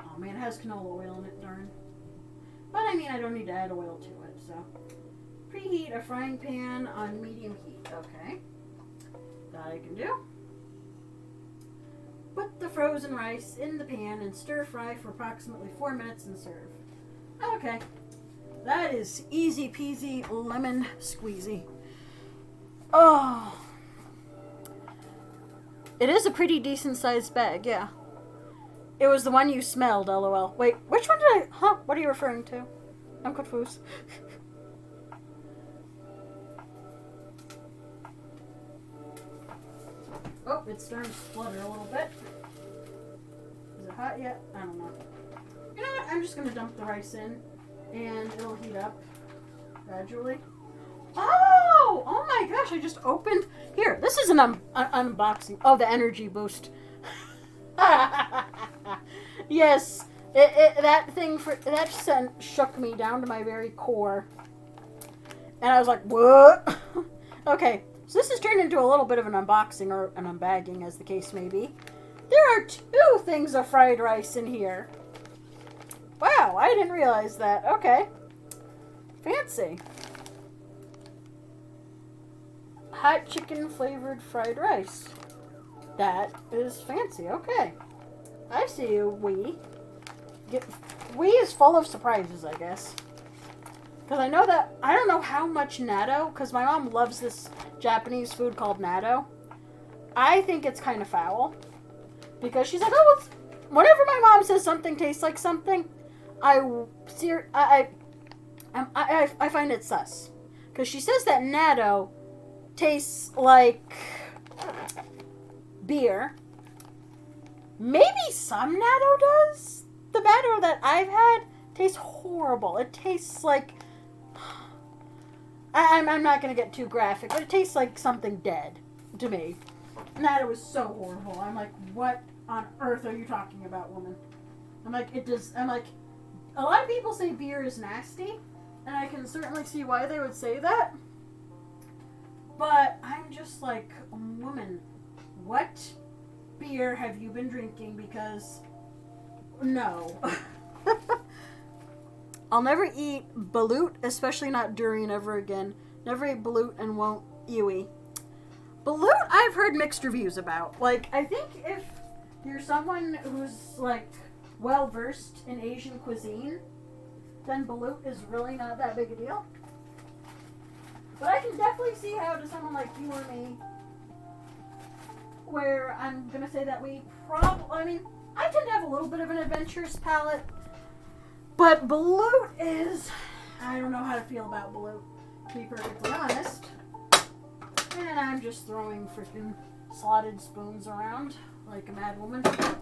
Oh man, it has canola oil in it, darn. But I mean, I don't need to add oil to it, so. Preheat a frying pan on medium heat. Okay. That I can do. Put the frozen rice in the pan and stir fry for approximately 4 minutes and serve. Okay. That is easy peasy lemon squeezy. Oh. It is a pretty decent sized bag, yeah. It was the one you smelled, lol. Wait, which one did I... Huh? What are you referring to? I'm confused. Oh, it's starting to splutter a little bit. Is it hot yet? I don't know. You know what? I'm just going to dump the rice in, and it'll heat up gradually. Oh! Oh my gosh, I just opened... Here, this is an unboxing. Oh, the energy boost. Yes, that scent shook me down to my very core. And I was like, what? Okay, so this has turned into a little bit of an unboxing, or an unbagging, as the case may be. There are 2 things of fried rice in here. Wow, I didn't realize that. Okay. Fancy. Hot chicken flavored fried rice. That is fancy. Okay. I see you, Wii. Wii is full of surprises, I guess. Because I know that... I don't know how much natto, because my mom loves this Japanese food called natto. I think it's kind of foul. Because she's like, oh, whenever my mom says something tastes like something, I find it sus. Because she says that natto tastes like beer. Maybe some natto does. The natto that I've had tastes horrible. It tastes like... I'm not going to get too graphic, but it tastes like something dead to me. Natto is so horrible. I'm like, what on earth are you talking about, woman? I'm like, a lot of people say beer is nasty, and I can certainly see why they would say that. But I'm just like, woman, what beer have you been drinking? Because, no. I'll never eat balut, especially not durian ever again. Never ate balut and won't UwU. Balut, I've heard mixed reviews about. Like, I think if you're someone who's, like, well-versed in Asian cuisine, then balut is really not that big a deal. But I can definitely see how to someone like you or me, where I'm going to say that we I tend to have a little bit of an adventurous palate, but balut is, I don't know how to feel about balut, to be perfectly honest. And I'm just throwing freaking slotted spoons around like a mad woman. Okay.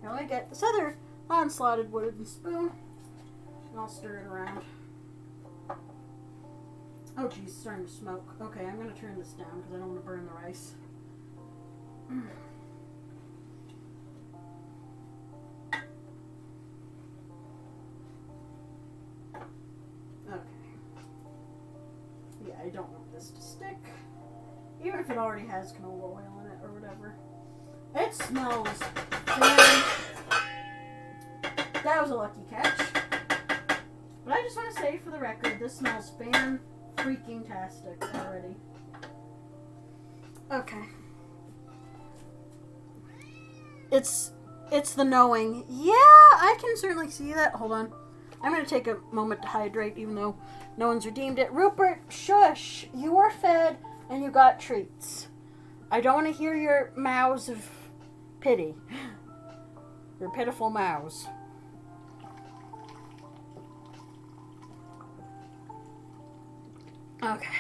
Now let me get this other non-slotted wooden spoon, and I'll stir it around. Oh geez, it's starting to smoke. Okay, I'm going to turn this down because I don't want to burn the rice. Okay. Yeah, I don't want this to stick. Even if it already has canola oil in it or whatever. It smells fan. That was a lucky catch. But I just want to say for the record, this smells fan-freaking-tastic already. Okay. It's the knowing. Yeah, I can certainly see that. Hold on. I'm going to take a moment to hydrate, even though no one's redeemed it. Rupert, shush. You were fed, and you got treats. I don't want to hear your mows of pity. Your pitiful mows. Okay.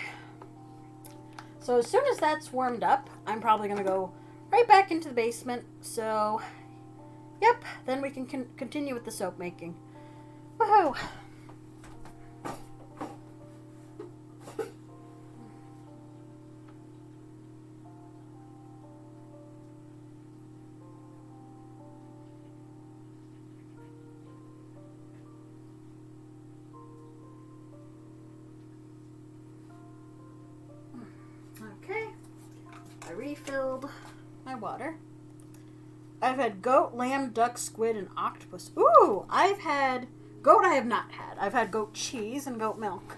So as soon as that's warmed up, I'm probably going to go right back into the basement. So, yep, then we can continue with the soap making. Woohoo! Okay, I refilled my water. I've had goat, lamb, duck, squid, and octopus. Ooh, I've had Goat I have not had. I've had goat cheese and goat milk.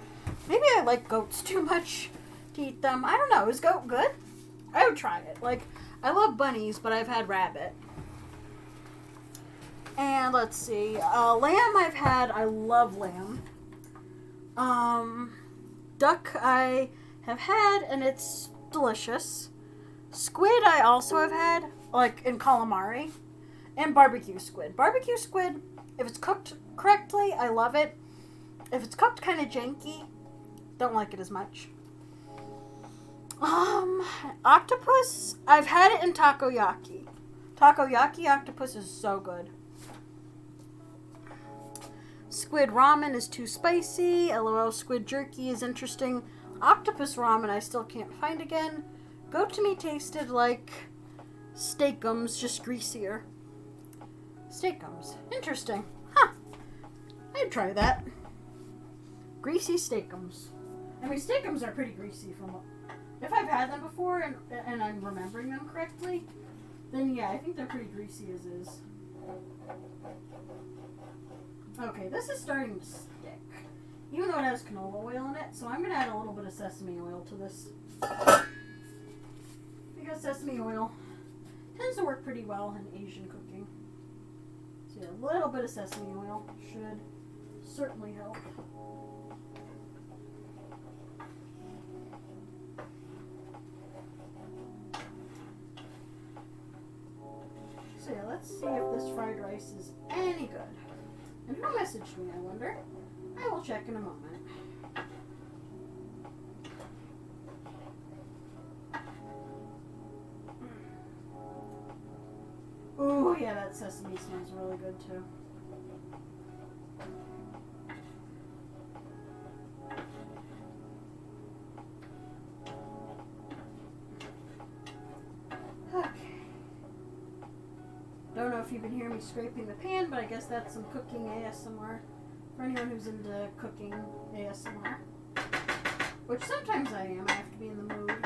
Maybe I like goats too much to eat them. I don't know. Is goat good? I would try it. Like, I love bunnies, but I've had rabbit. And let's see. Lamb I've had. I love lamb. Duck I have had, and it's delicious. Squid I also have had, like in calamari. And barbecue squid. Barbecue squid, if it's cooked correctly, I love it. If it's cooked kind of janky, don't like it as much. Octopus, I've had it in takoyaki. Takoyaki octopus is so good. Squid ramen is too spicy. LOL, squid jerky is interesting. Octopus ramen I still can't find again. Goat to me tasted like steakums, just greasier. Steakums. Interesting. Huh. I'd try that. Greasy steakums. I mean, steakums are pretty greasy from what... If I've had them before and I'm remembering them correctly, then yeah, I think they're pretty greasy as is. Okay, this is starting to stick. Even though it has canola oil in it, so I'm going to add a little bit of sesame oil to this. Because sesame oil tends to work pretty well in Asian cooking. So yeah, a little bit of sesame oil should certainly help. So yeah, let's see if this fried rice is any good. And who messaged me, I wonder? I will check in a moment. Ooh, yeah, that sesame smells really good too. Okay. Don't know if you can hear me scraping the pan, but I guess that's some cooking ASMR for anyone who's into cooking ASMR. Which sometimes I am. I have to be in the mood.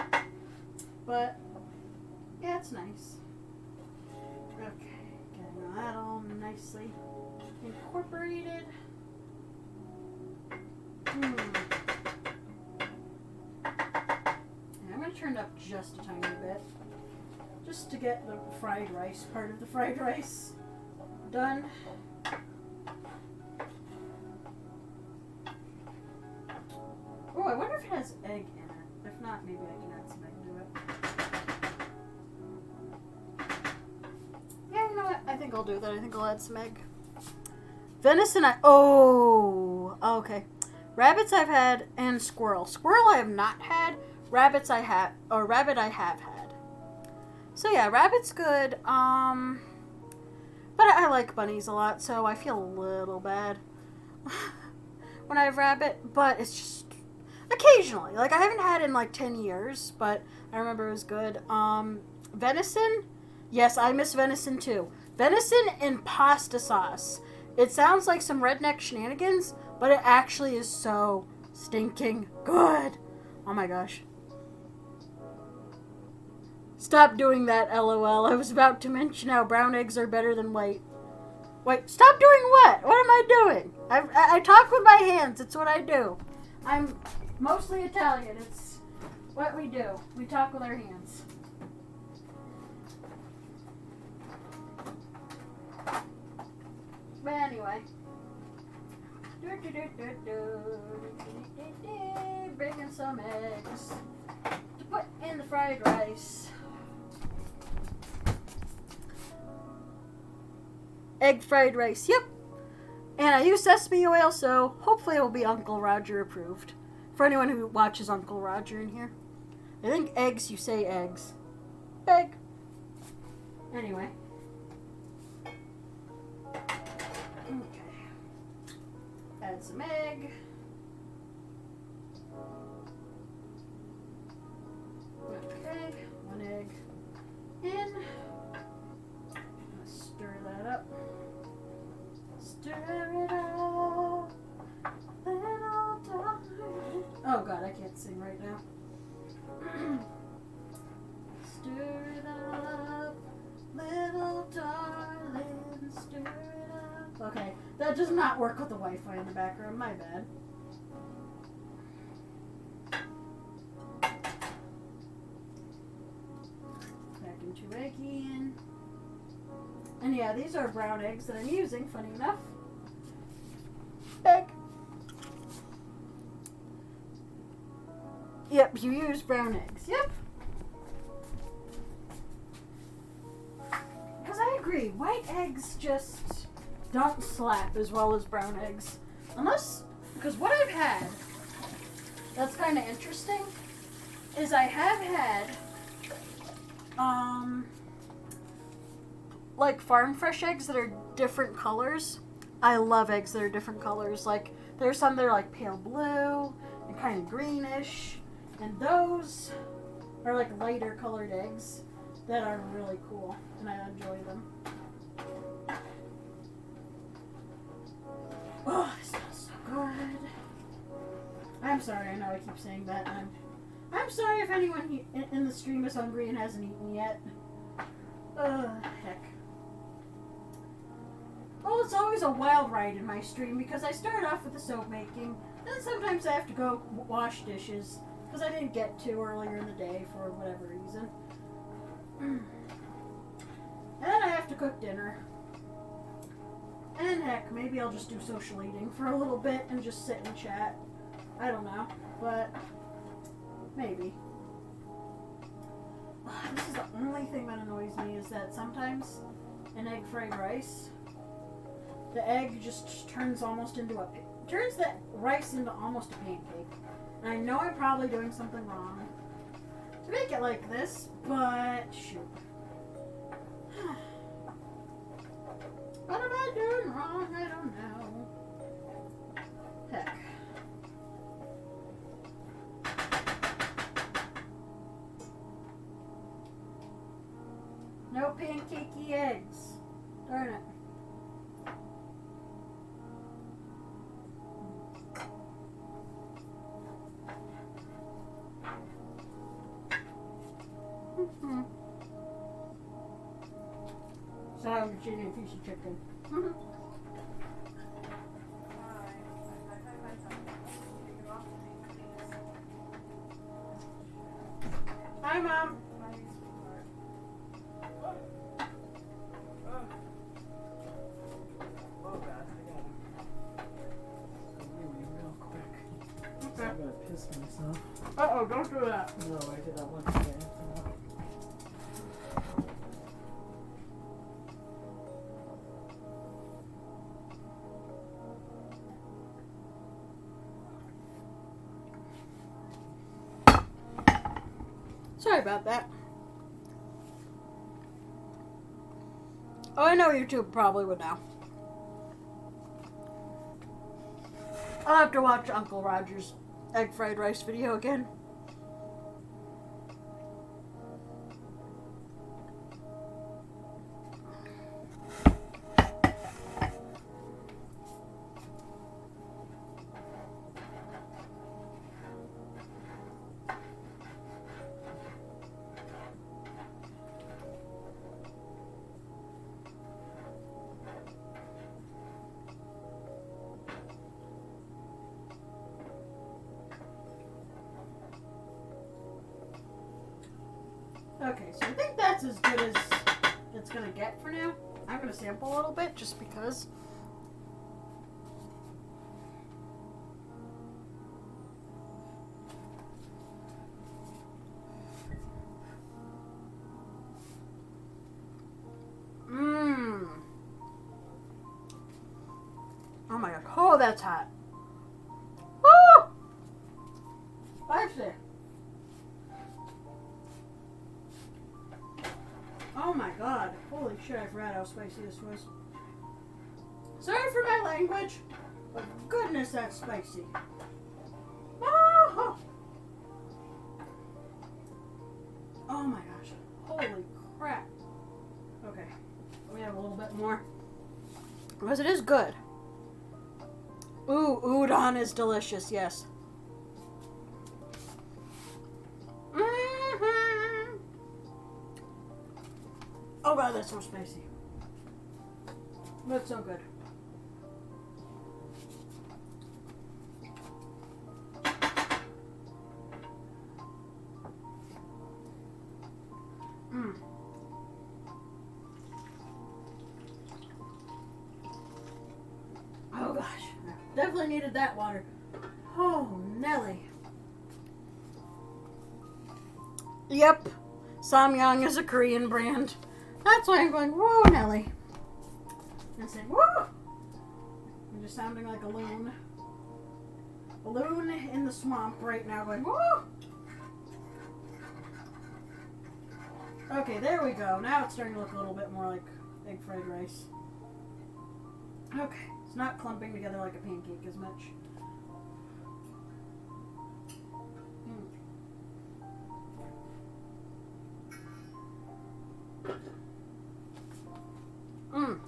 But, yeah, it's nice. Okay, getting that all nicely incorporated. Yeah, I'm going to turn it up just a tiny bit. Just to get the fried rice part of the fried rice done. Oh, I wonder if it has egg in it. If not, maybe I can add some egg to it. Yeah, you know what? I think I'll do that. I think I'll add some egg. Venison, oh, okay. Rabbits I've had, and squirrel. Squirrel I have not had. Rabbit I have had. So yeah, rabbit's good. But I like bunnies a lot, so I feel a little bad when I have rabbit. But it's just occasionally. Like, I haven't had it in like 10 years, but I remember it was good. Venison, yes, I miss venison too. Venison in pasta sauce. It sounds like some redneck shenanigans, but it actually is so stinking good. Oh my gosh. Stop doing that, LOL. I was about to mention how brown eggs are better than white. Wait, stop doing what? What am I doing? I talk with my hands. It's what I do. I'm mostly Italian. It's what we do. We talk with our hands. But anyway. Breaking some eggs to put in the fried rice. Egg fried rice, yep. And I use sesame oil, so hopefully it will be Uncle Roger approved. For anyone who watches Uncle Roger in here. I think eggs, you say eggs. Egg. Anyway. Okay. Add some egg. Okay, one egg in. Stir that up. Stir it up. Little darling. Oh god, I can't sing right now. Stir it up. Little darling, stir it up. Okay, That does not work with the Wi-Fi in the back room. My bad. Back into egg in. And yeah, these are brown eggs that I'm using, funny enough. Egg. Yep, you use brown eggs. Yep. Because I agree, white eggs just don't slap as well as brown eggs. Unless, because what I've had that's kind of interesting is I have had, like farm fresh eggs that are different colors. I love eggs that are different colors. Like, there's some that are like pale blue and kind of greenish. And those are like lighter colored eggs that are really cool. And I enjoy them. Oh, it smells so good. I'm sorry, I know I keep saying that. I'm sorry if anyone in the stream is hungry and hasn't eaten yet. Heck. Well, it's always a wild ride in my stream because I start off with the soap making, then sometimes I have to go wash dishes because I didn't get to earlier in the day for whatever reason. And then I have to cook dinner. And heck, maybe I'll just do social eating for a little bit and just sit and chat. I don't know, but maybe. This is the only thing that annoys me is that sometimes in egg fried rice, the egg just turns almost into turns the rice into almost a pancake. And I know I'm probably doing something wrong to make it like this, but shoot. What am I doing wrong? I don't know. Heck. No pancakey eggs. Darn it. So I'm eating a piece of chicken. Hi, Mom. Okay. I'm gonna piss myself. Uh-oh, don't do that. No, I did that one today. Sorry about that. Oh, I know YouTube probably would know. I'll have to watch Uncle Roger's egg fried rice video again. Okay, so I think that's as good as it's gonna get for now. I'm gonna sample a little bit just because. Oh my god. Oh, that's hot. Woo! Spicy. Oh my god. Holy shit, I forgot how spicy this was. Sorry for my language, but goodness, that's spicy. Oh, oh my gosh. Holy crap. Okay. We have a little bit more. Because it is good. Ooh, udon is delicious, yes. Oh god, that's so spicy. That's so good. Definitely needed that water. Oh, Nelly. Yep. Samyang is a Korean brand. That's why I'm going, whoa, Nelly. And saying, whoa! I'm just sounding like a loon. A loon in the swamp right now going, whoa! Okay, there we go. Now it's starting to look a little bit more like egg fried rice. Okay, it's not clumping together like a pancake as much. Mmm.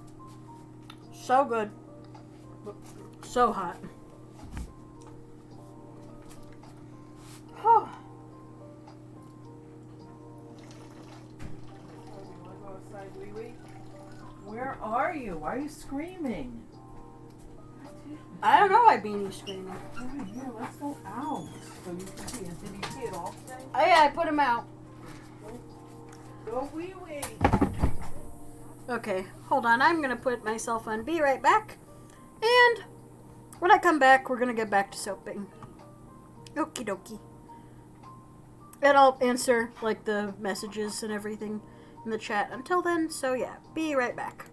So good. So hot. Oh. You want to go outside, Wee? Where are you? Why are you screaming? I don't know why Beanie's screaming. Alright, yeah, let's go out. So you can see it. Did you see it all today? Oh yeah, I put him out. Go Wee. Okay, hold on. I'm gonna put myself on. Be right back. And when I come back, we're gonna get back to soaping. Okie dokie. And I'll answer like the messages and everything in the chat until then. So yeah, be right back.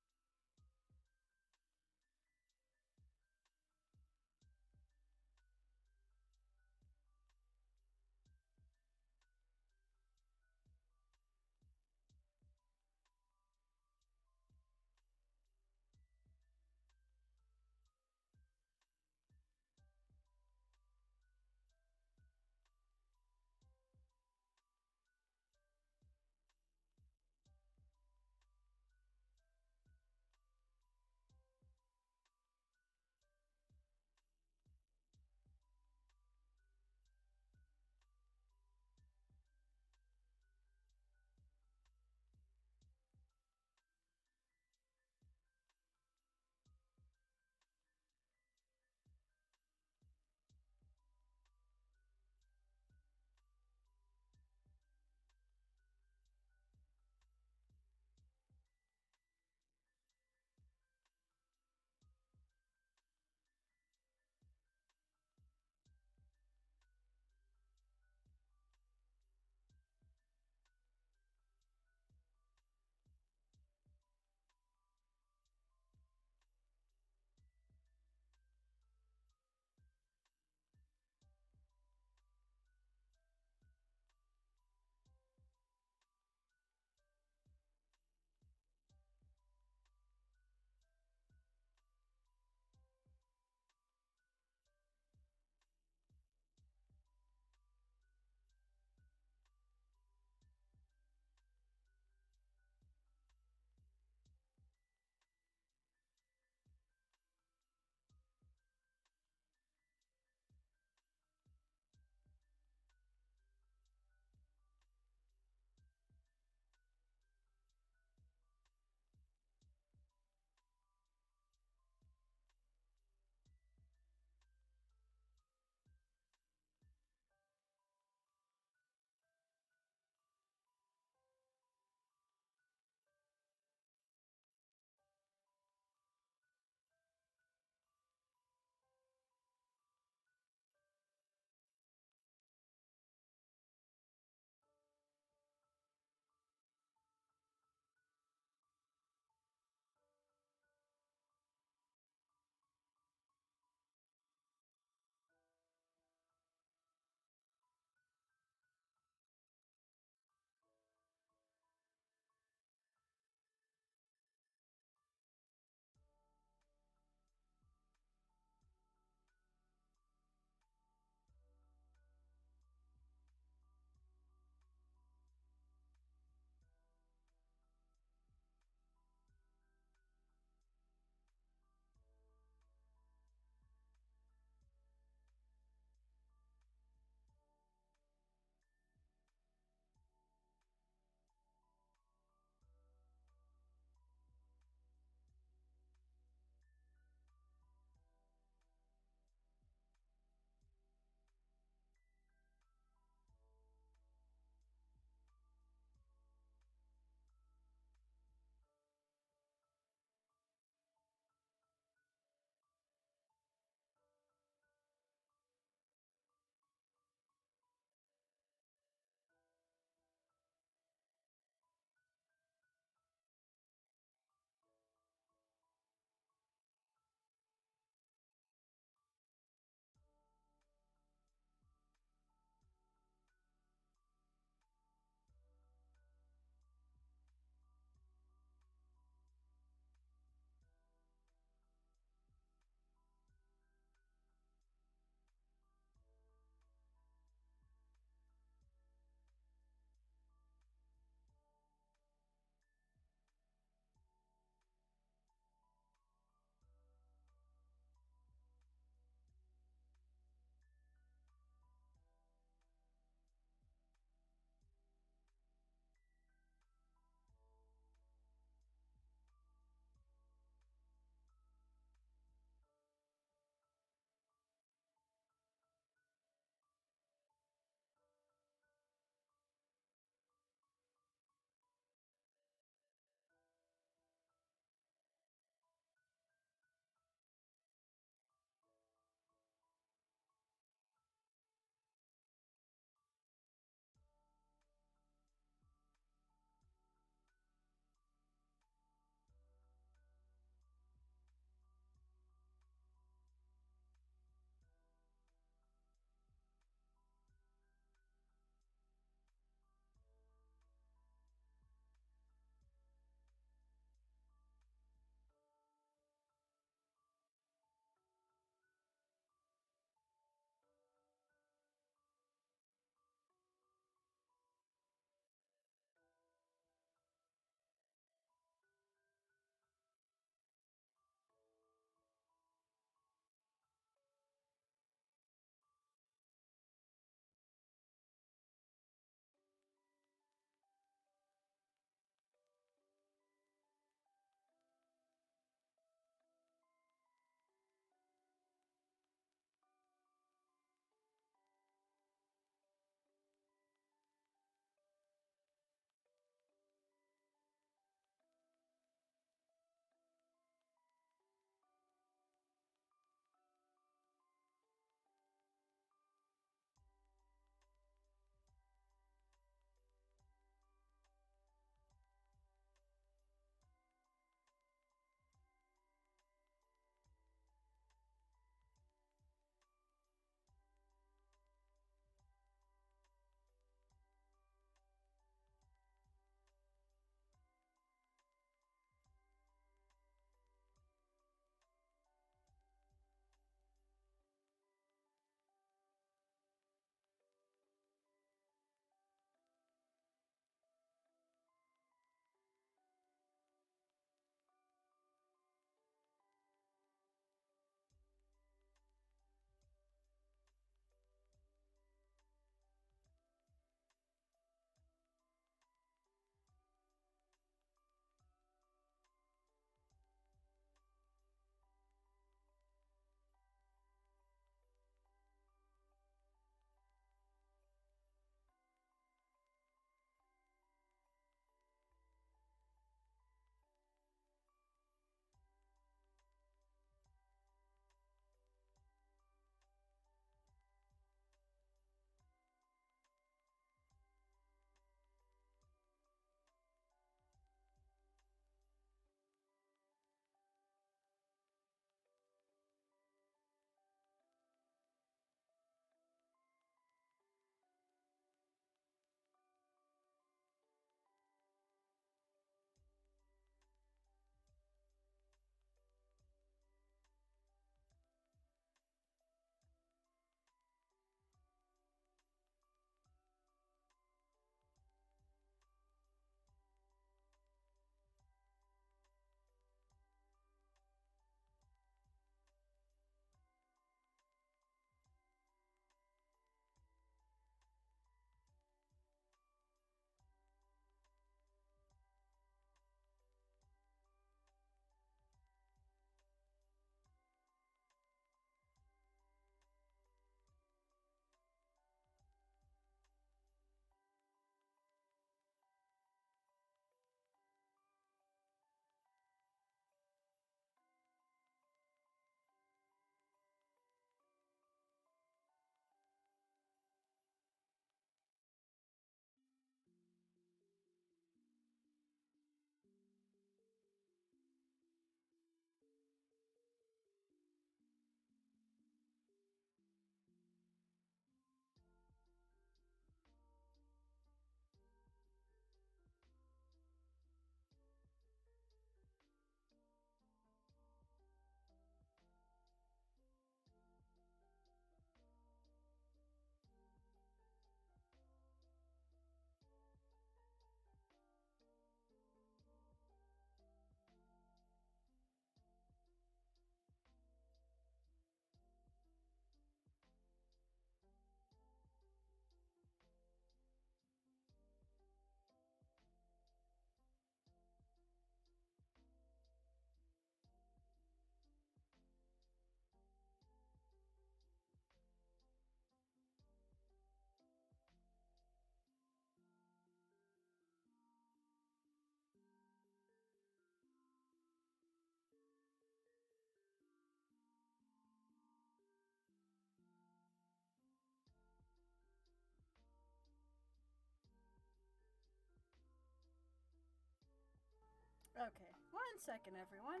Okay, 1 second, everyone.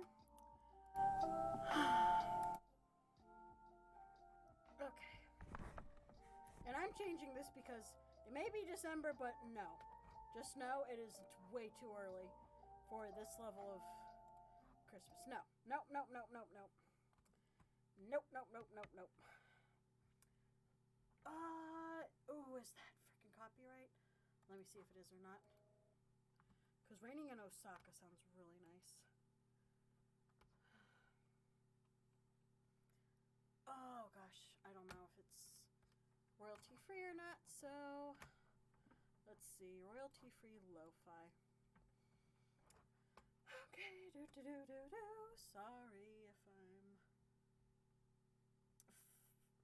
Okay. And I'm changing this because it may be December, but no. Just know it is way too early for this level of Christmas. No. Nope, nope, nope, nope, nope. Nope, nope, nope, nope, nope. Ooh, is that freaking copyright? Let me see if it is or not. Because raining in Osaka sounds really nice. Oh gosh, I don't know if it's royalty free or not, so let's see. Royalty free lo-fi. Okay, sorry if I'm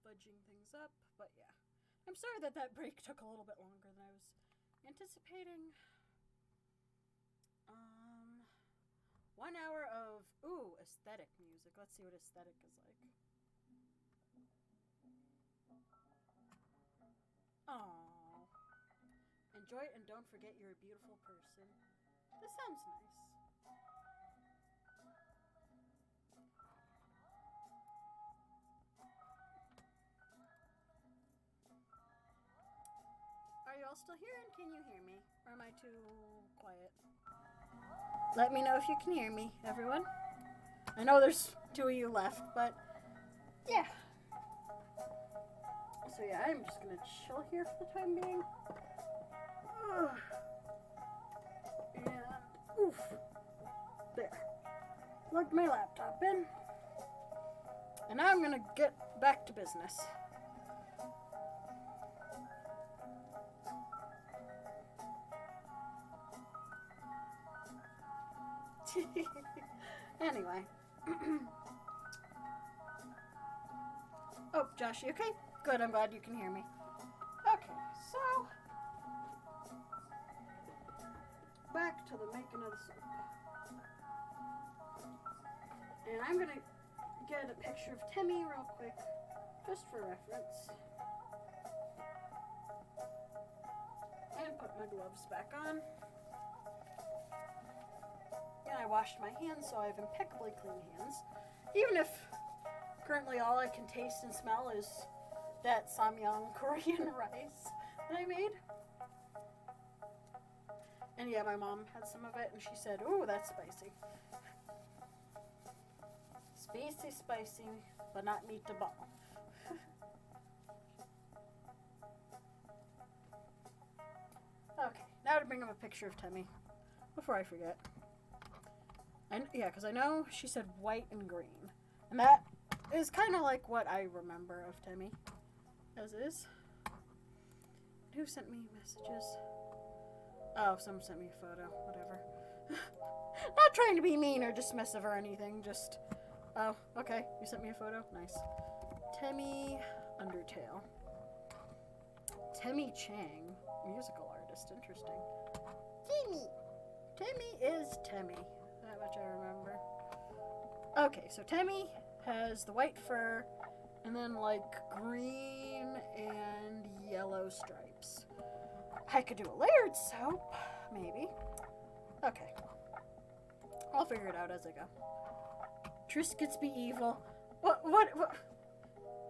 fudging things up, but yeah. I'm sorry that break took a little bit longer than I was anticipating. 1 hour of, aesthetic music. Let's see what aesthetic is like. Aww. Enjoy it and don't forget you're a beautiful person. This sounds nice. Are you all still here and can you hear me? Or am I too quiet? Let me know if you can hear me, everyone. I know there's 2 of you left, but yeah. So yeah, I'm just gonna chill here for the time being. Ugh. And oof. There. Plugged my laptop in. And now I'm gonna get back to business. Anyway. Oh, Josh, you okay? Good, I'm glad you can hear me. Okay, so back to the making of the soup. And I'm gonna get a picture of Timmy real quick, just for reference. And put my gloves back on. And I washed my hands, so I have impeccably clean hands. Even if currently all I can taste and smell is that samyang Korean rice that I made. And yeah, my mom had some of it, and she said, "Ooh, that's spicy. Spicy, but not meatball." Okay, now to bring up a picture of Timmy before I forget. Because I know she said white and green. And that is kind of like what I remember of Timmy. As is. Who sent me messages? Oh, someone sent me a photo. Whatever. Not trying to be mean or dismissive or anything. Just... Oh, okay. You sent me a photo? Nice. Timmy Undertale. Timmy Chang. Musical artist. Interesting. Timmy is Timmy. That much I remember. Okay, so Timmy has the white fur and then like green and yellow stripes. I could do a layered soap, maybe. Okay. I'll figure it out as I go. Triscuits be evil. What?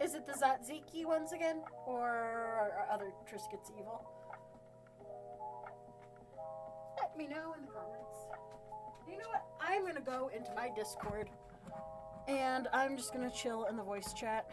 Is it the Zatziki once again? Or are other Triscuits evil? Let me know in the comments. You know what? I'm going to go into my Discord, and I'm just going to chill in the voice chat.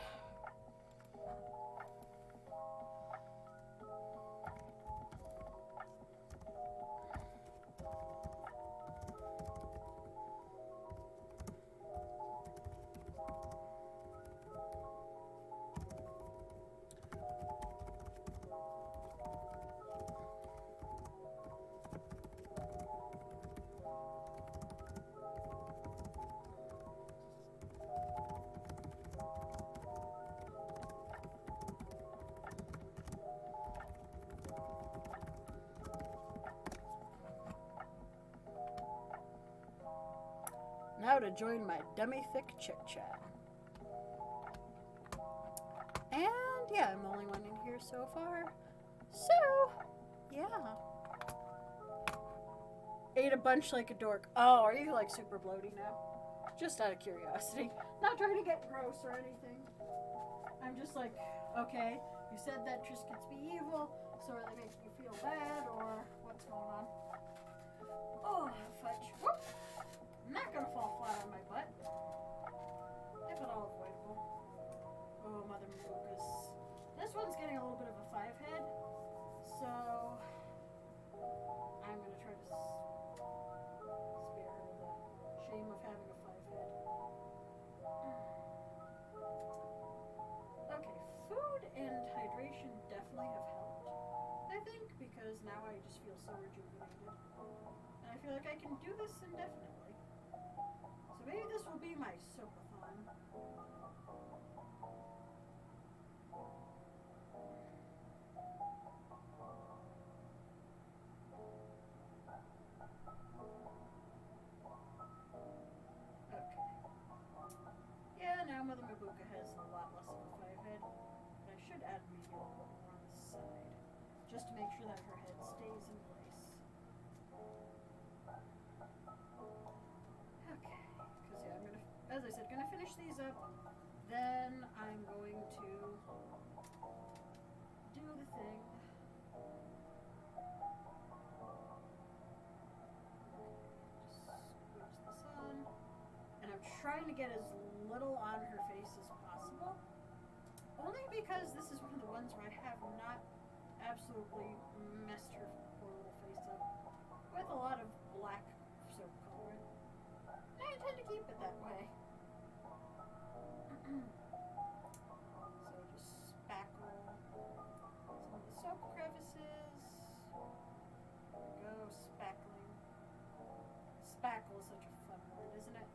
Now to join my dummy-thick chit-chat. And yeah, I'm the only one in here so far. So, yeah. ate a bunch like a dork. Oh, are you like super bloaty now? Just out of curiosity. Not trying to get gross or anything. I'm just like, okay, you said that Triscuits be evil, so are they making you feel bad, or what's going on? Oh, fudge. Whoop! I'm not gonna fall flat on my butt. If at all avoidable. Oh, Mother Mabukas. This one's getting a little bit of a 5 head, so I'm gonna try to spare her the shame of having a 5 head. Okay, food and hydration definitely have helped, I think, because now I just feel so rejuvenated. And I feel like I can do this indefinitely. So maybe this will be my soap-a-thon. Now Mother Mabuka has a lot less of a 5 head, but I should add maybe a little bit more on the side, just to make sure that her head stays in place. Okay, because yeah, I'm gonna, as I said, gonna finish these up, then I'm going to do the thing. Just squeeze this on, and I'm trying to get as little on her face as possible, only because this is one of the ones where I have not absolutely messed her poor little face up with a lot of black soap coloring. I intend to keep it that way. So just spackle some of the soap crevices. There we go, spackling. Spackle is such a fun word, isn't it?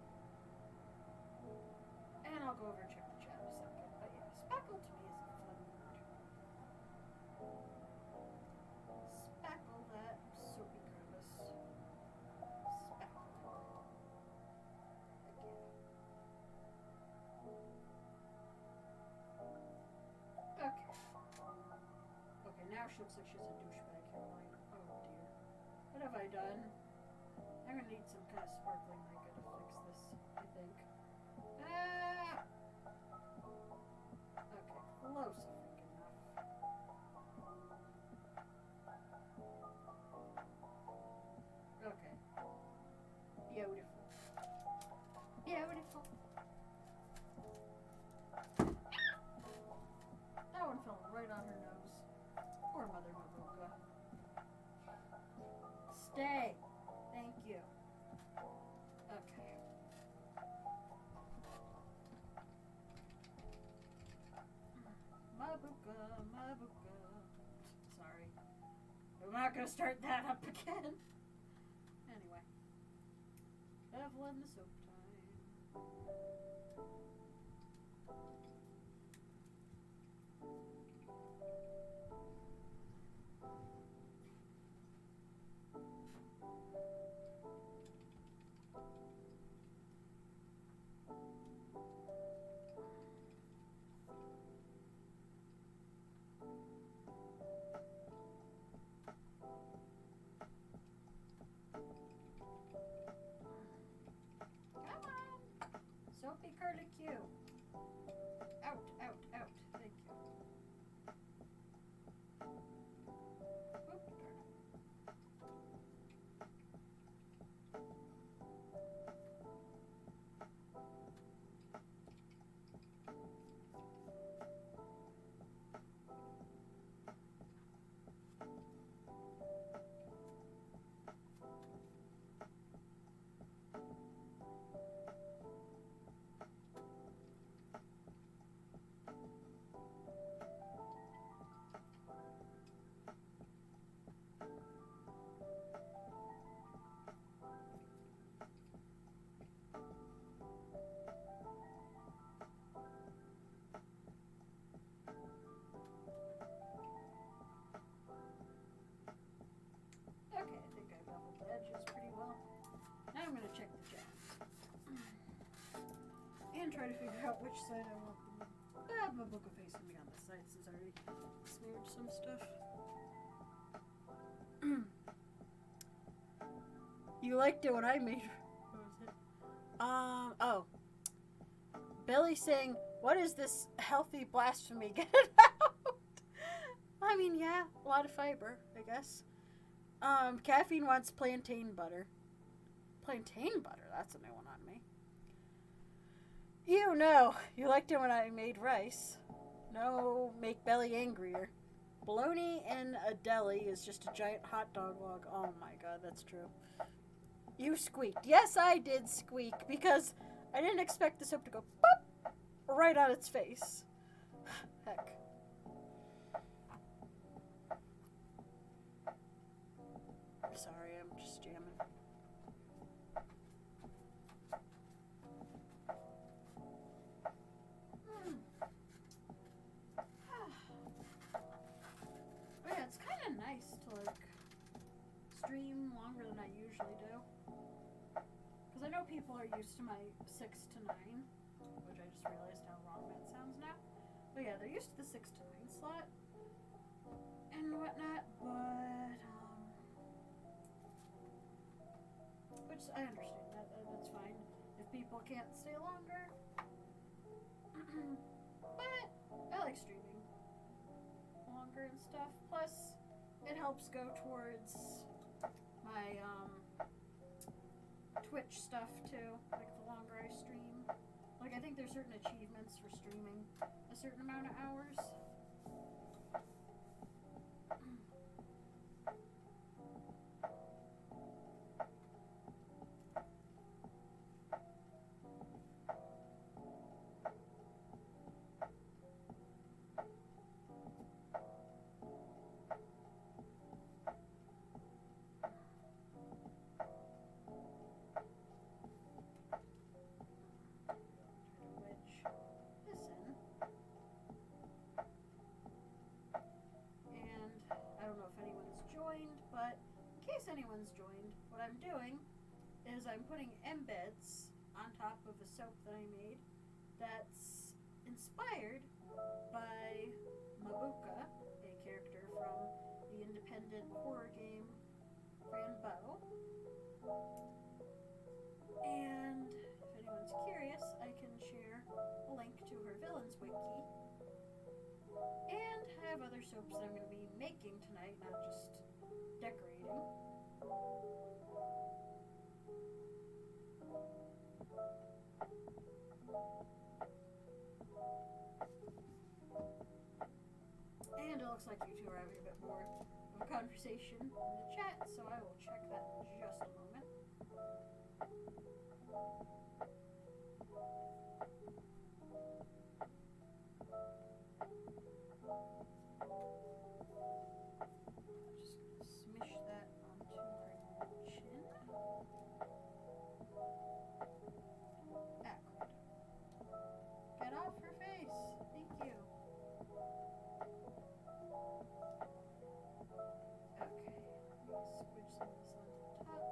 And I'll go over and check the chat in a second. But yeah, spackle to me is a fun word. Spackle that soapy crevice. Spackle it. Heck yeah. Okay. Okay, now she looks like she's a douchebag Caroline. Oh dear. What have I done? I'm gonna need some kind of sparkling mica to fix this, I think. Ah! Okay, close I think enough. Okay. Beautiful. Beautiful. That one fell right on her nose. Poor Mother Mabuka. Stay. Thank you. Okay. Mabuka, Mabuka. Sorry. I'm not gonna start that up again. Anyway. Evelyn the soap time. Come on! Soapy curlicue. Out, out, out. Thank you. Oop, darn it. Okay, I think I beveled the edges pretty well. Now I'm gonna check the jabs. And try to figure out which side I want the Mabuka face to be on this side since I already smeared some stuff. You liked it when I made. What was it? Oh. Billy saying, "What is this healthy blasphemy? Get it out." I mean, yeah, a lot of fiber, I guess. Caffeine wants plantain butter. Plantain butter? That's a new one on me. You know, you liked it when I made rice. No, make Belly angrier. Bologna in a deli is just a giant hot dog log. Oh my god, that's true. You squeaked. Yes, I did squeak because I didn't expect the soap to go pop right on its face. Heck. Sorry, I'm just jamming. Oh yeah, it's kind of nice to like stream longer than I usually do. Because I know people are used to my 6 to 9, which I just realized how wrong that sounds now. But yeah, they're used to the 6 to 9 slot and whatnot, but which I understand. That's fine if people can't stay longer. But I like streaming longer and stuff. Plus, it helps go towards my Twitch stuff too. Like the longer I stream, like I think there's certain achievements for streaming a certain amount of hours. But in case anyone's joined, what I'm doing is I'm putting embeds on top of a soap that I made that's inspired by Mabuka, a character from the independent horror game Rambo. And if anyone's curious, I can share a link to her villains wiki. And I have other soaps that I'm going to be making tonight, not just decorating. And it looks like you two are having a bit more of a conversation in the chat, so I will check that in just a moment. Just gonna smish that onto her chin. Crud. Get off her face. Thank you. Okay. Let me squish some of this on the top.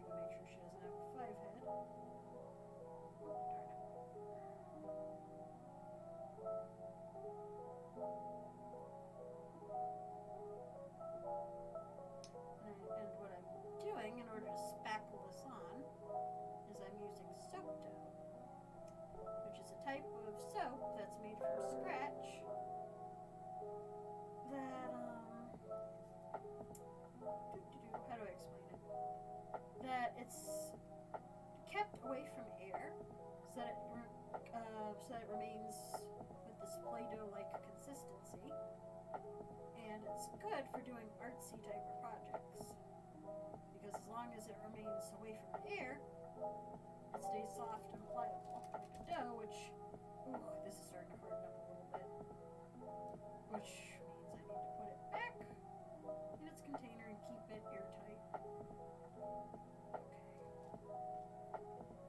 Trying to make sure she doesn't have a 5 head. Darn it. And what I'm doing in order to spackle this on is I'm using soap dough, which is a type of soap that's made from scratch that, how do I explain it? That it's kept away from air so that it remains with this Play-Doh-like consistency, and it's good for doing artsy type of projects because as long as it remains away from the air, it stays soft and pliable like a dough. Which, this is starting to harden up a little bit, which means I need to put it back in its container and keep it airtight. Okay.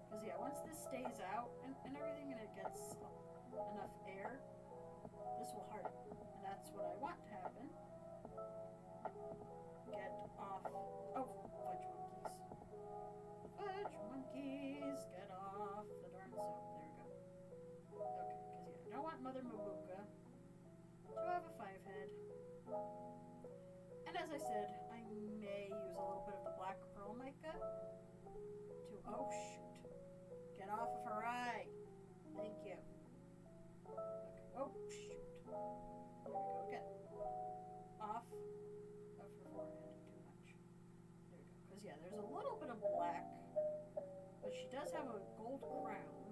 Because yeah, once this stays out and everything and it gets enough air, this will harden. And that's what I want to happen. Get off. Oh, fudge monkeys. Fudge monkeys, get off the darn soap. There we go. Okay, because yeah, I don't want Mother Mabuka to have a 5-head. And as I said, I may use a little bit of the black pearl mica to, oh shoot, get off of her eye. Thank you. Okay. Oh shoot. There we go. Get off of her forehead. Too much. There we go. Because yeah, there's a little bit of black, but she does have a gold crown.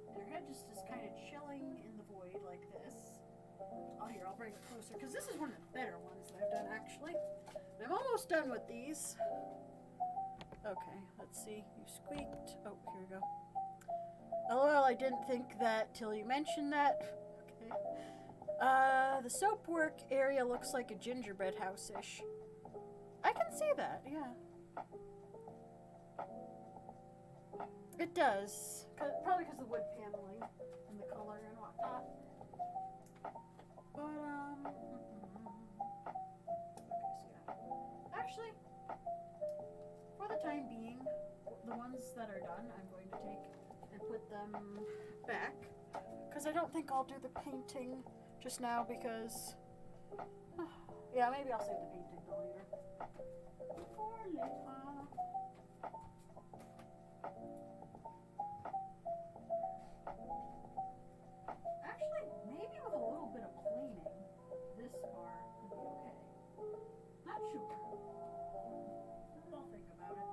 And her head just is kind of chilling in the void like this. Oh, here, I'll bring it closer, because this is one of the better ones that I've done, actually. I'm almost done with these. Okay, let's see. You squeaked. Oh, here we go. LOL, I didn't think that till you mentioned that. Okay. The soap work area looks like a gingerbread house-ish. I can see that, yeah. It does. Probably because of the wood paneling and the color and whatnot. But, okay, so yeah. Actually, for the time being, the ones that are done, I'm going to take and put them back. Because I don't think I'll do the painting just now because, yeah, maybe I'll save the painting till later. For later. Actually, maybe with a little bit of cleaning, this part could be okay. Not sure. I'll think about it.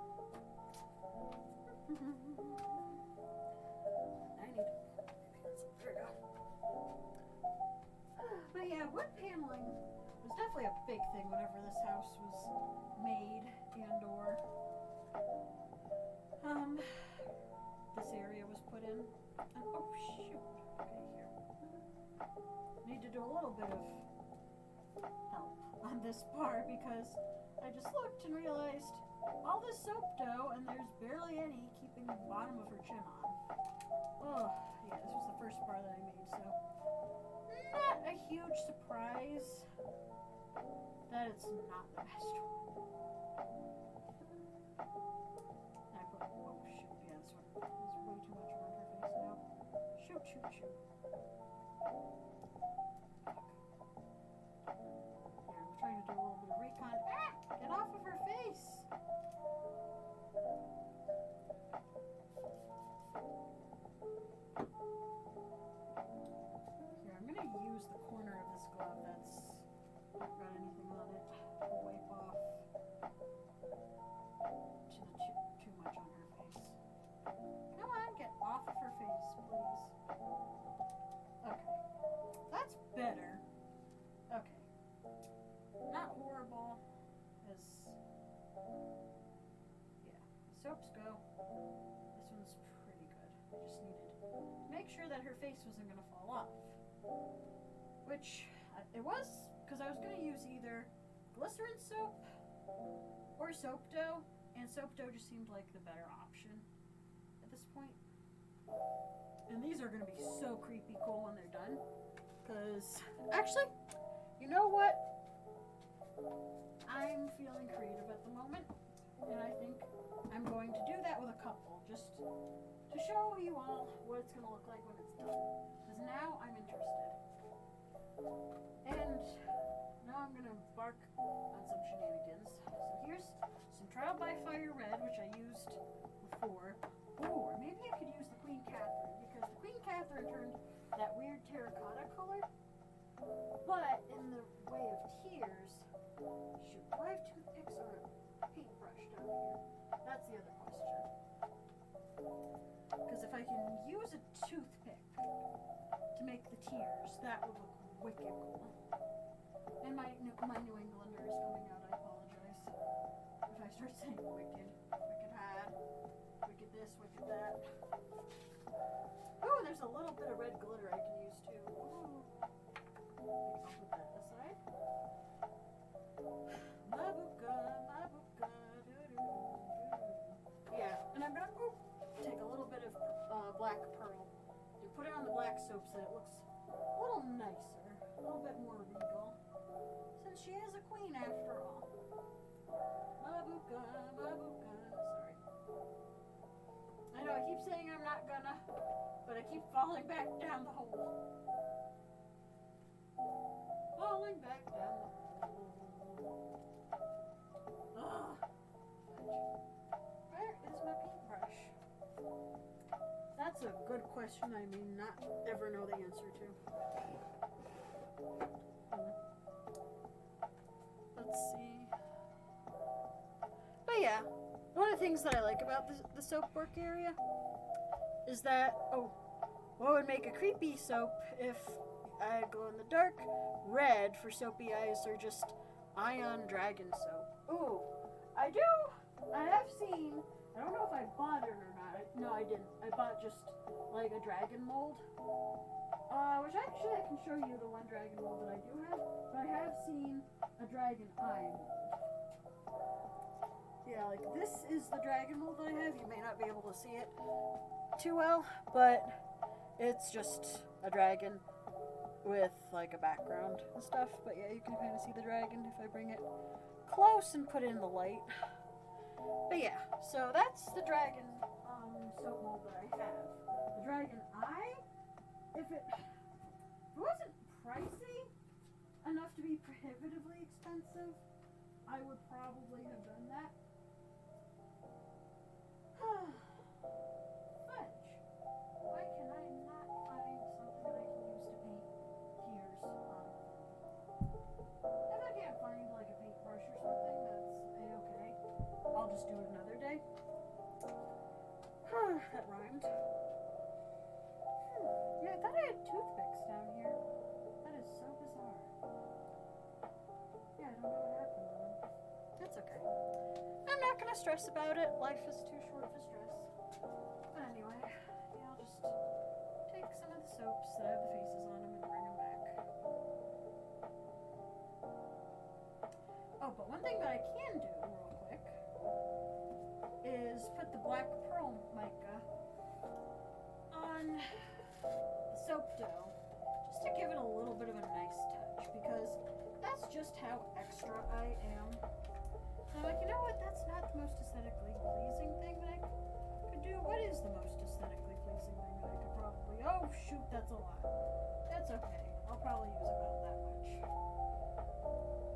I need to pencil. There we go. But yeah, wood paneling was definitely a big thing whenever this house was made and or this area was put in. And, oh shoot. Okay, here. Need to do a little bit of help on this part because I just looked and realized all this soap dough and there's barely any keeping the bottom of her chin on. Oh, yeah, this was the first part that I made, so not a huge surprise that it's not the best one. I put, oh shoot, yeah, this one is way too much around her face now. Shoot, shoot, shoot. Here, I'm trying to do a little bit of recon. Ah! Get off of her face! Here, I'm gonna use the corner of this glove that's not got anything on it to wipe off too much on her face. Come on, get off of her face, please. Okay. That's better. Okay. Not horrible as, yeah, the soaps go. This one's pretty good. I just needed to make sure that her face wasn't going to fall off. Which, it was, because I was going to use either glycerin soap or soap dough, and soap dough just seemed like the better option at this point. And these are going to be so creepy cool when they're done. Because, actually, you know what? I'm feeling creative at the moment. And I think I'm going to do that with a couple. Just to show you all what it's going to look like when it's done. Because now I'm interested. And now I'm going to embark on some shenanigans. So here's some Trial by Fire Red, which I used before. Or maybe I could use the Queen Catherine, because the Queen Catherine turned that weird terracotta color. But in the way of tears, shoot, do I have toothpicks or a paintbrush down here? That's the other question. Because if I can use a toothpick to make the tears, that would look wicked cool. And my New Englander is coming out, I apologize. If I start saying wicked had, wicked this, wicked that. Oh, there's a little bit of red glitter I can use too. Ooh. I'll put that aside. Mabuka, doo-doo-doo. Yeah, and I'm gonna take a little bit of black pearl and put it on the black soap so it looks a little nicer, a little bit more regal, since she is a queen after all. Mabuka, sorry. I know know, I keep saying I'm not gonna, but I keep falling back down the hole. Falling back down the hole. Ugh. Where is my paintbrush? That's a good question I may not ever know the answer to. Let's see. But yeah, one of the things that I like about the soap work area is that, what would make a creepy soap if I glow in the dark? Red for soapy eyes or just ion dragon soap. Ooh, I have seen, I don't know if I bought it or not. No, I didn't. I bought just like a dragon mold. Which actually I can show you the one dragon mold that I do have. But I have seen a dragon eye mold. Yeah, like this is the dragon mold that I have. You may not be able to see it too well, but it's just a dragon with like a background and stuff. But yeah, you can kind of see the dragon if I bring it close and put it in the light. But yeah, so that's the dragon soap mold that I have. The dragon eye, if it wasn't pricey enough to be prohibitively expensive, I would probably have done that. Fudge. Why can I not find something that I can use to paint tears on? If I can't find like a paintbrush or something, that's a-okay. I'll just do it another day. That rhymed. Yeah, I thought I had toothpicks down here. That is so bizarre. Yeah, I don't know what happened to them. That's okay. I'm not gonna stress about it. Life is too short for stress. But anyway, yeah, I'll just take some of the soaps that have the faces on them and bring them back. Oh, but one thing that I can do real quick is put the black pearl mica on the soap dough just to give it a little bit of a nice touch, because that's just how extra I am. And I'm like, you know what, that's not the most aesthetically pleasing thing that I could do. What is the most aesthetically pleasing thing that I could probably... Oh, shoot, that's a lot. That's okay. I'll probably use about that much.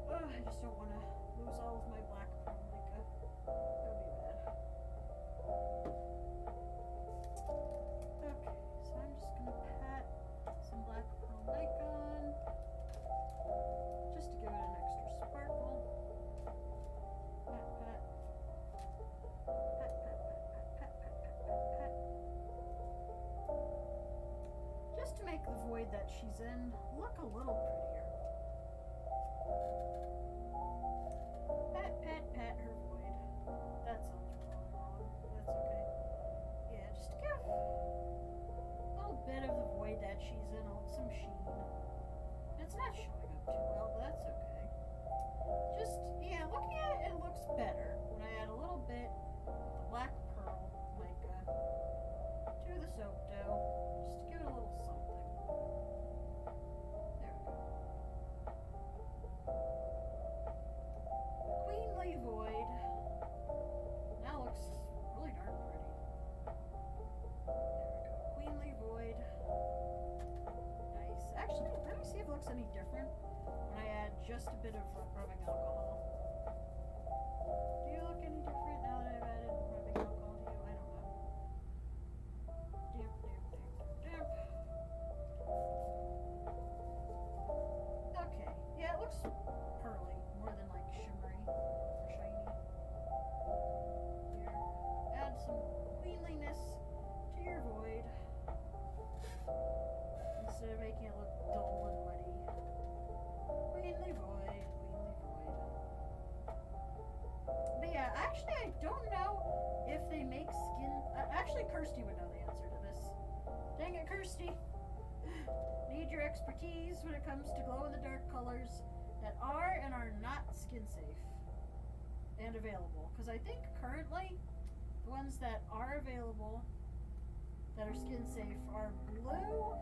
Ugh, I just don't want to lose all of my black pearl mica. That would be bad. Okay, so I'm just going to pat some black pearl mica on, just to give it an extra sparkle. Pat, pat. Pat, pat, pat, pat, pat, pat, pat, pat, pat. Just to make the void that she's in look a little prettier. Pat, pat, pat her void. That sounds wrong. That's okay. Yeah, just to give a little bit of the void that she's in some sheen. It's not showing up too well, but that's okay. Just, yeah, looking at it, it looks better when I add a little bit of the black pearl mica to the soap dough, just to give it a little something. There we go. Queenly void. Now looks really darn pretty. There we go. Queenly void. Nice. Actually, let me see if it looks any different when I add just a bit of rubbing alcohol. Do you look any different now that I've added rubbing alcohol to you? I don't know. Damp, damp, damp, damp, damp. Okay. Yeah, it looks pearly more than like shimmery or shiny. Here. Add some queenliness to your void instead of making it look dull and muddy. Queenly void, queenly void. But yeah, actually I don't know if they make skin... actually, Kirsty would know the answer to this. Dang it, Kirsty. Need your expertise when it comes to glow-in-the-dark colors that are and are not skin safe and available. Because I think currently the ones that are available that are skin safe are blue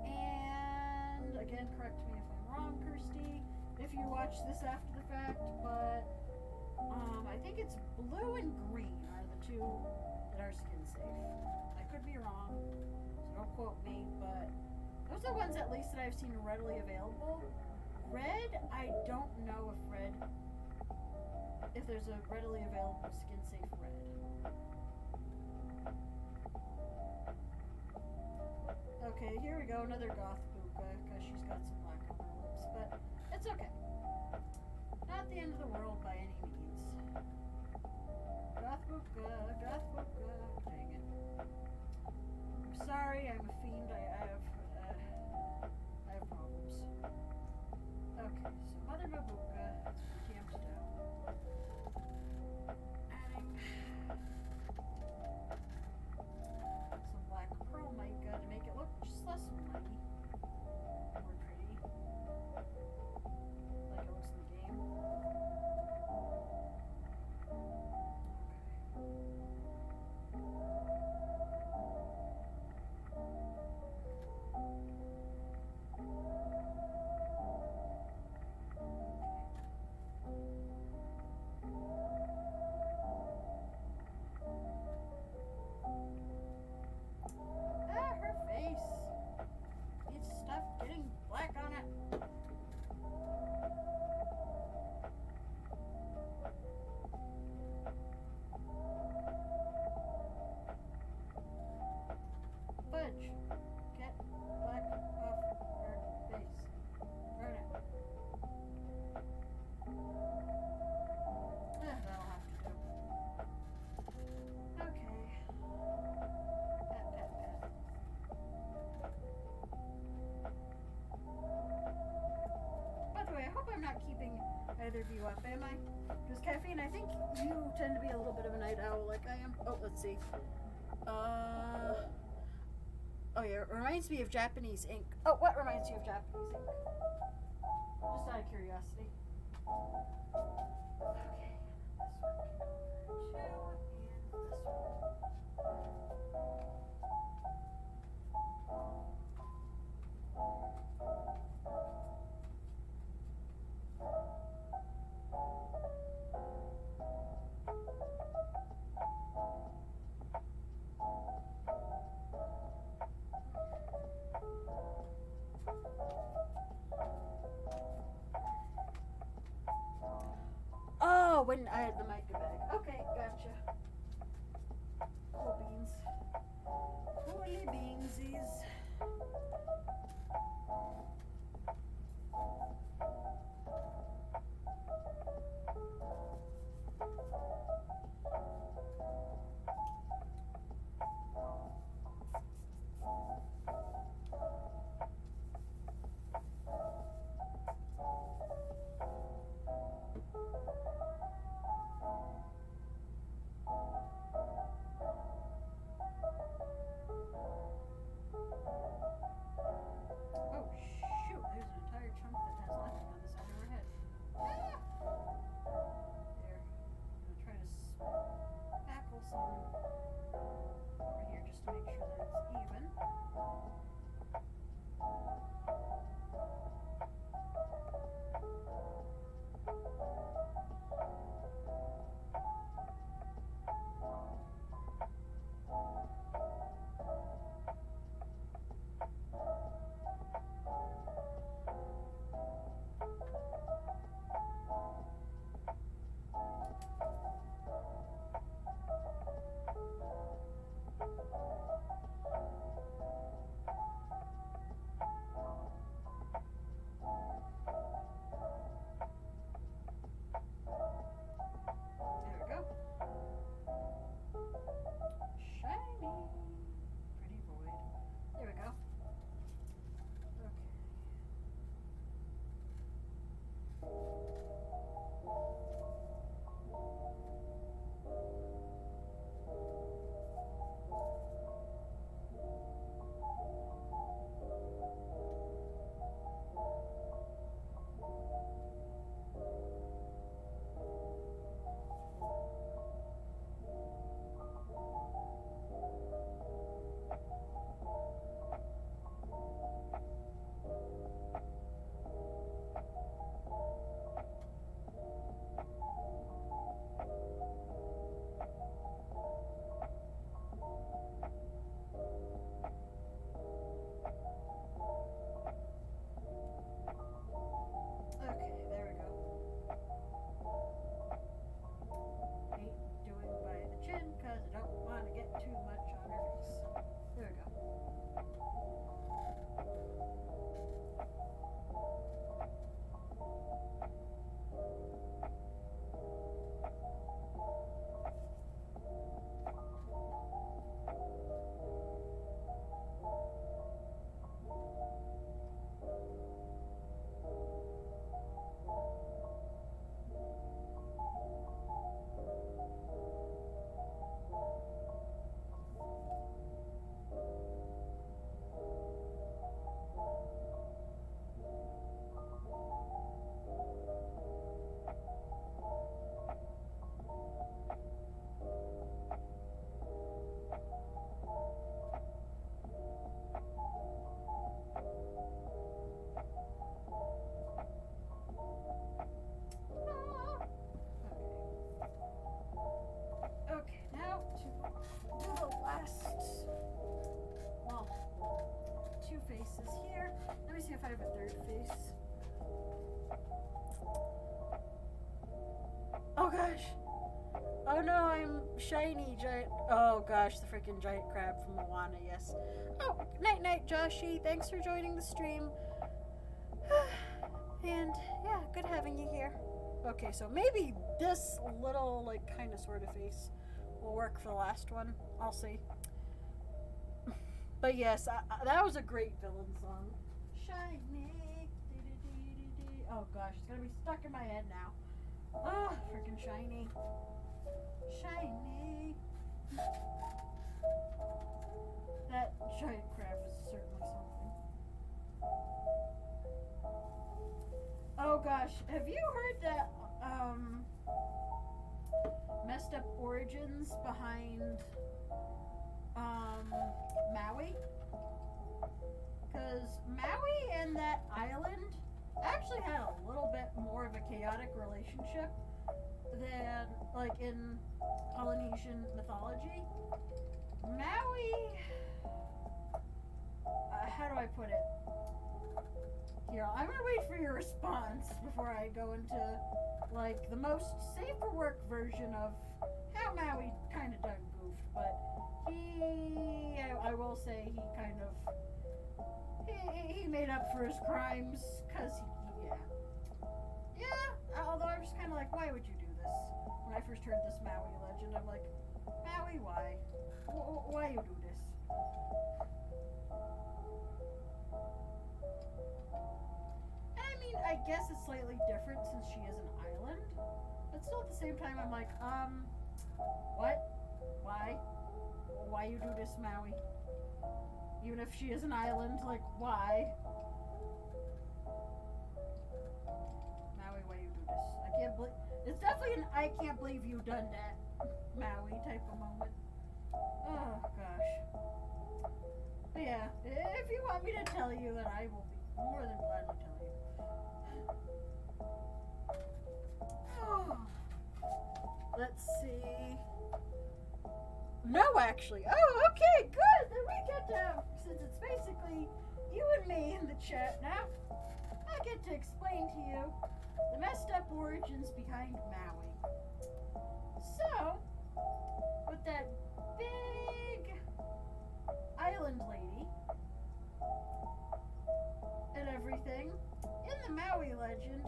and, again, correct me if I'm wrong, Kirsty, if you watch this after the fact, but I think it's blue and green are the two that are skin safe. I could be wrong, so don't quote me, but those are the ones at least that I've seen readily available. Red, I don't know if there's a readily available skin safe red. Okay, here we go, another goth Buka, because she's got some black on her lips, but it's okay. Not the end of the world by any means. Goth Buka, dang it. I'm sorry, I'm a fiend, I have problems. Okay, so Mother Mabuka, it's pretty empty down. Adding some black pearl mica to make it look just less money. More pretty. Like it looks in the game. Her face needs to stop getting black on it. Fudge, get black off her face. Burn it. That'll have to do. Okay. Pat, pat, pat. By the way, I hope I'm not keeping either of you up, am I? Because Caffeine, I think you tend to be a little bit of a night owl like I am. Oh, let's see. Oh yeah, it reminds me of Japanese ink. Oh, what reminds you of Japanese ink? Just out of curiosity. Okay, this one can go over two, and this Oh, when I had the mica bag. Okay, gotcha. Cool beans. Coolie beansies. have a third face. Oh gosh. Oh no, I'm shiny giant. Oh gosh, the freaking giant crab from Moana, yes. Oh, night night, Joshi. Thanks for joining the stream. And yeah, good having you here. Okay, so maybe this little, like, kind of sort of face will work for the last one. I'll see. But yes, that was a great villain song. Shiny. Oh gosh, it's gonna be stuck in my head now. Ah, freaking shiny. Shiny. That giant crab is certainly something. Oh gosh, have you heard that messed up origins behind Maui? Because Maui and that island actually had a little bit more of a chaotic relationship than, like, in Polynesian mythology. Maui, how do I put it? Here, I'm gonna wait for your response before I go into, like, the most safe for work version of how Maui kind of done goofed, but I will say he kind of, he made up for his crimes, because although I'm just kind of like, why would you do this? When I first heard this Maui legend, I'm like, Maui, why? Why you do this? I mean, I guess it's slightly different since she is an island, but still at the same time, I'm like, what? Why? Why you do this, Maui? Even if she is an island, like, why? Maui, why you do this? I can't believe, it's definitely an I can't believe you done that, Maui type of moment. Oh, gosh. But yeah, if you want me to tell you, then I will be more than glad to tell you. Oh. Let's see. No, actually. Oh, okay, good. Then we get to, since it's basically you and me in the chat now, I get to explain to you the messed up origins behind Maui. So, with that big island lady and everything, in the Maui legend,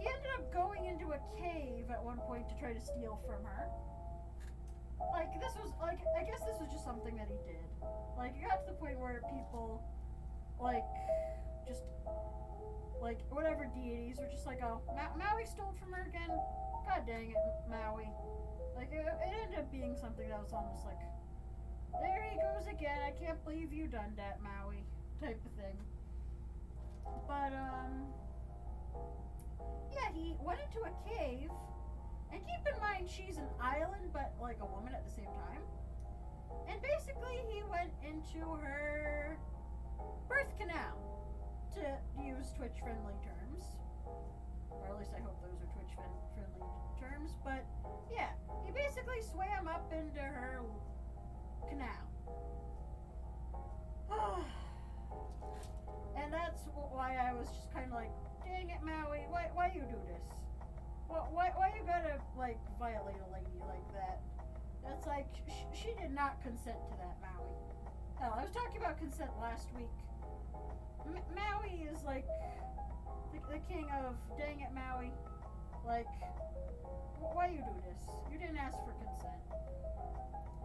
he ended up going into a cave at one point to try to steal from her. Like, this was, like, I guess this was just something that he did. Like, it got to the point where people, like, just, like, whatever deities were just like, oh, Maui stole from her again? God dang it, Maui. Like, it ended up being something that was almost like, there he goes again, I can't believe you done that, Maui, type of thing. But, yeah, he went into a cave. And keep in mind, she's an island, but like a woman at the same time. And basically, he went into her birth canal, to use Twitch-friendly terms. Or at least I hope those are Twitch-friendly terms. But yeah, he basically swam up into her canal. And that's why I was just kind of like, dang it, Maui, why you do this? Why you gotta, like, violate a lady like that? That's like, she did not consent to that, Maui. Hell, I was talking about consent last week. Maui is, like, the king of, dang it, Maui. Like, why you do this? You didn't ask for consent.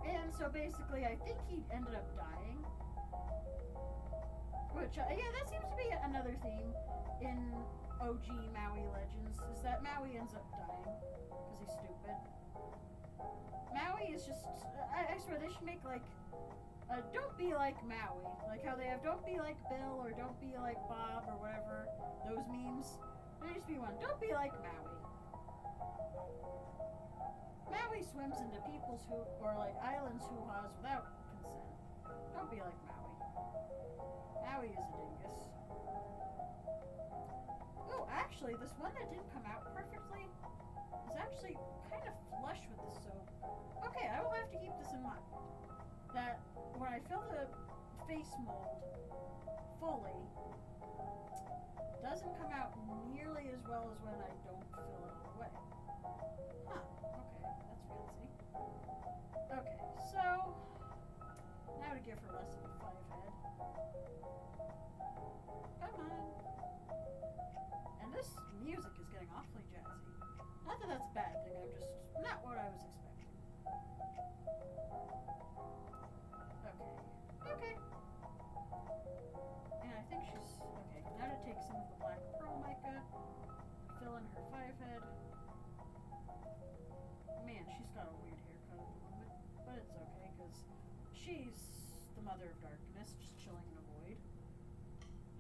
And so basically, I think he ended up dying. Which, yeah, that seems to be another theme in OG Maui Legends, is that Maui ends up dying because he's stupid. Maui is just, I swear they should make, like, don't be like Maui, like how they have don't be like Bill or don't be like Bob or whatever, those memes. There needs to be one, don't be like Maui. Maui swims into people's or like islands hoo-haws without consent. Don't be like Maui. Maui is a dingus. Oh, actually, this one that didn't come out perfectly is actually kind of flush with the soap. Okay, I will have to keep this in mind. That when I fill the face mold fully doesn't come out nearly as well as when I don't fill it all the way. Huh, okay, that's fancy. Okay, so now to give her less of a 5-head. Come on. And this music is getting awfully jazzy. Not that that's a bad thing, I'm just not what I was expecting. Okay. And I think she's... Okay, now to take some of the black pearl mica, fill in her 5-head. Man, she's got a weird haircut at the moment, but it's okay, because she's the mother of darkness, just chilling in a void.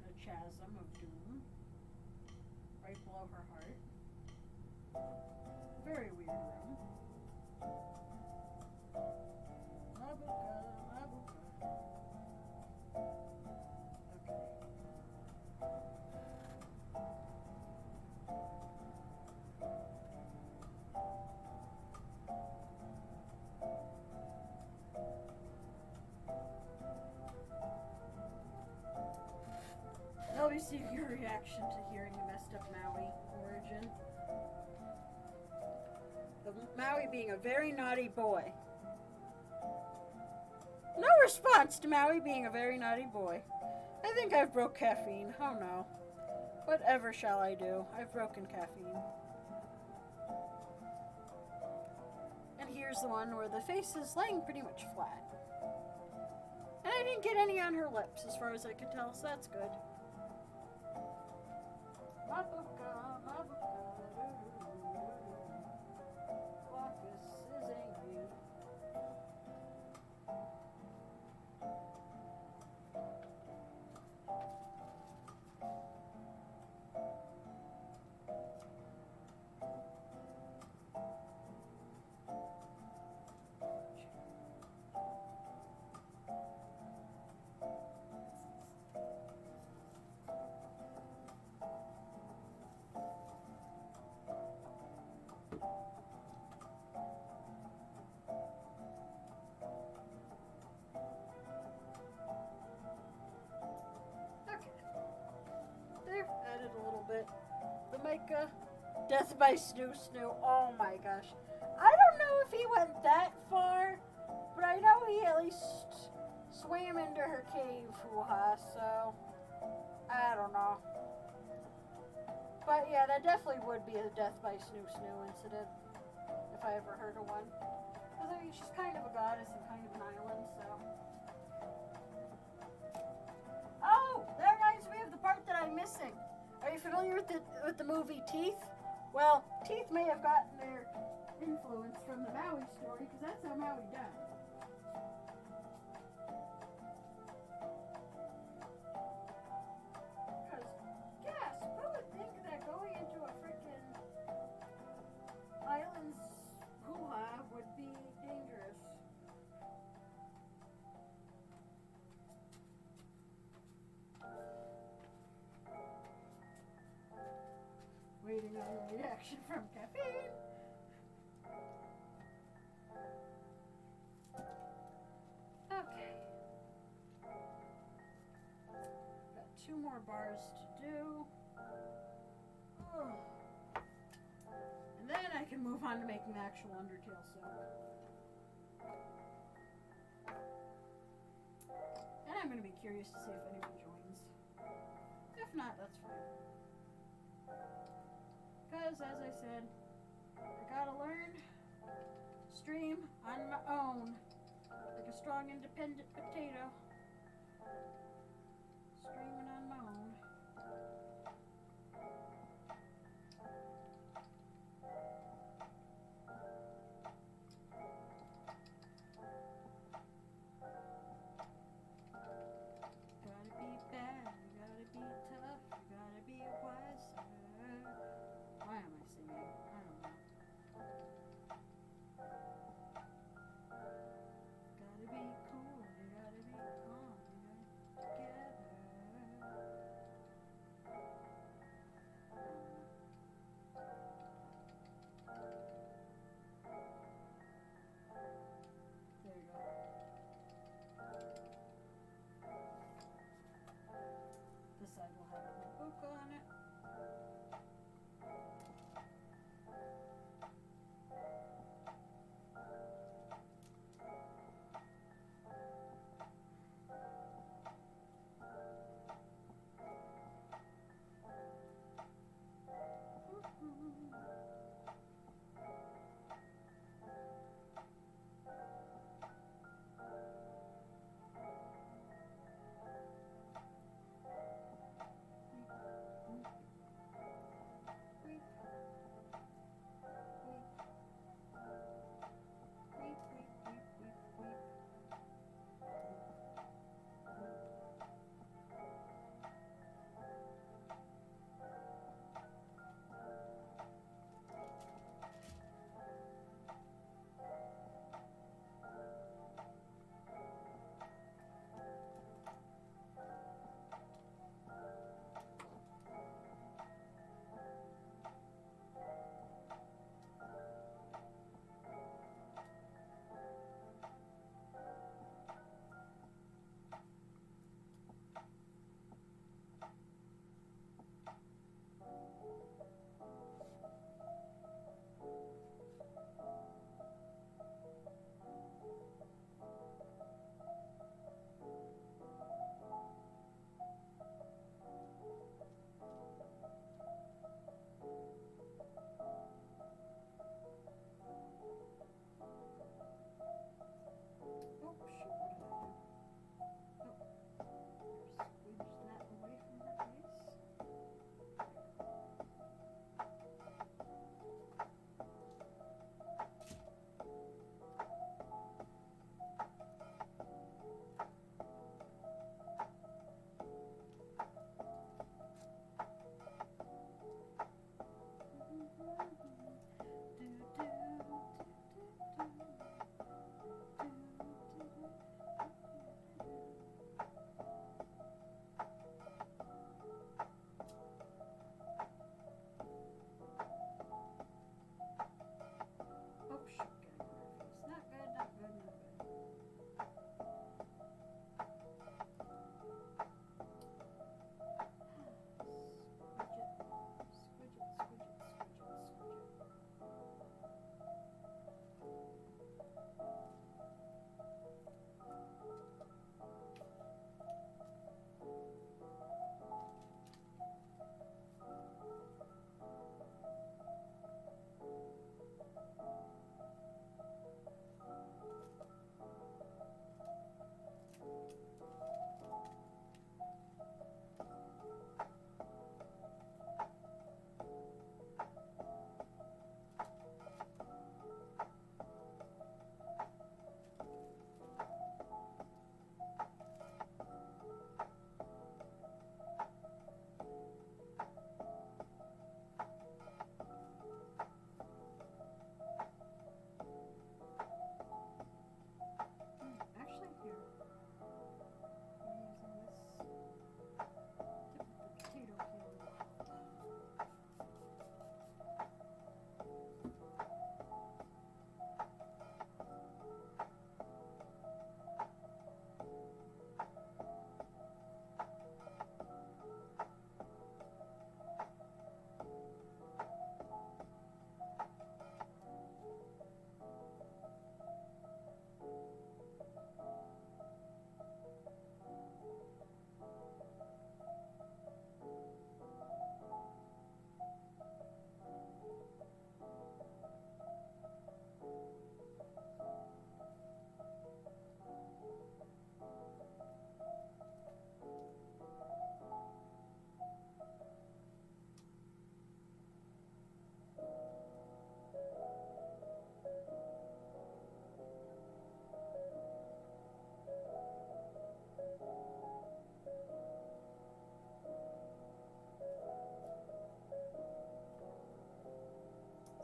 In a chasm of doom. Right below her heart. Very weird room. Mabuka, Mabuka. Okay. I'll be seeing your reaction to hearing the messed up Maui origin. The Maui being a very naughty boy. No response to Maui being a very naughty boy. I think I've broke caffeine. Oh no. Whatever shall I do? I've broken caffeine. And here's the one where the face is laying pretty much flat. And I didn't get any on her lips as far as I could tell, so that's good. Mabuka, Mabuka, Locus is angry. The Micah, Death by Snoo Snoo. Oh my gosh. I don't know if he went that far, but I know he at least swam into her cave, hoo-ha, so I don't know. But yeah, that definitely would be a Death by Snoo Snoo incident, if I ever heard of one. Because I mean, she's kind of a goddess and kind of an island, so. Oh, that reminds me of the part that I'm missing. Are you familiar with the movie Teeth? Well, Teeth may have gotten their influence from the Maui story, because that's how Maui died. Because, yes, who would think that going into a freaking island's hoo-ha would be dangerous? Waiting on a reaction from caffeine. Okay. Got 2 more bars to do. Oh. And then I can move on to making the actual Undertale soap. And I'm going to be curious to see if anyone joins. If not, that's fine. Because, as I said, I gotta learn, stream on my own, like a strong, independent potato. Streaming on my own. Gotta be bad, you gotta be tough, you gotta be wise. Why am I singing? I don't know. Gotta be cool, you gotta be calm, you gotta be together. side will have a Mabuka on it.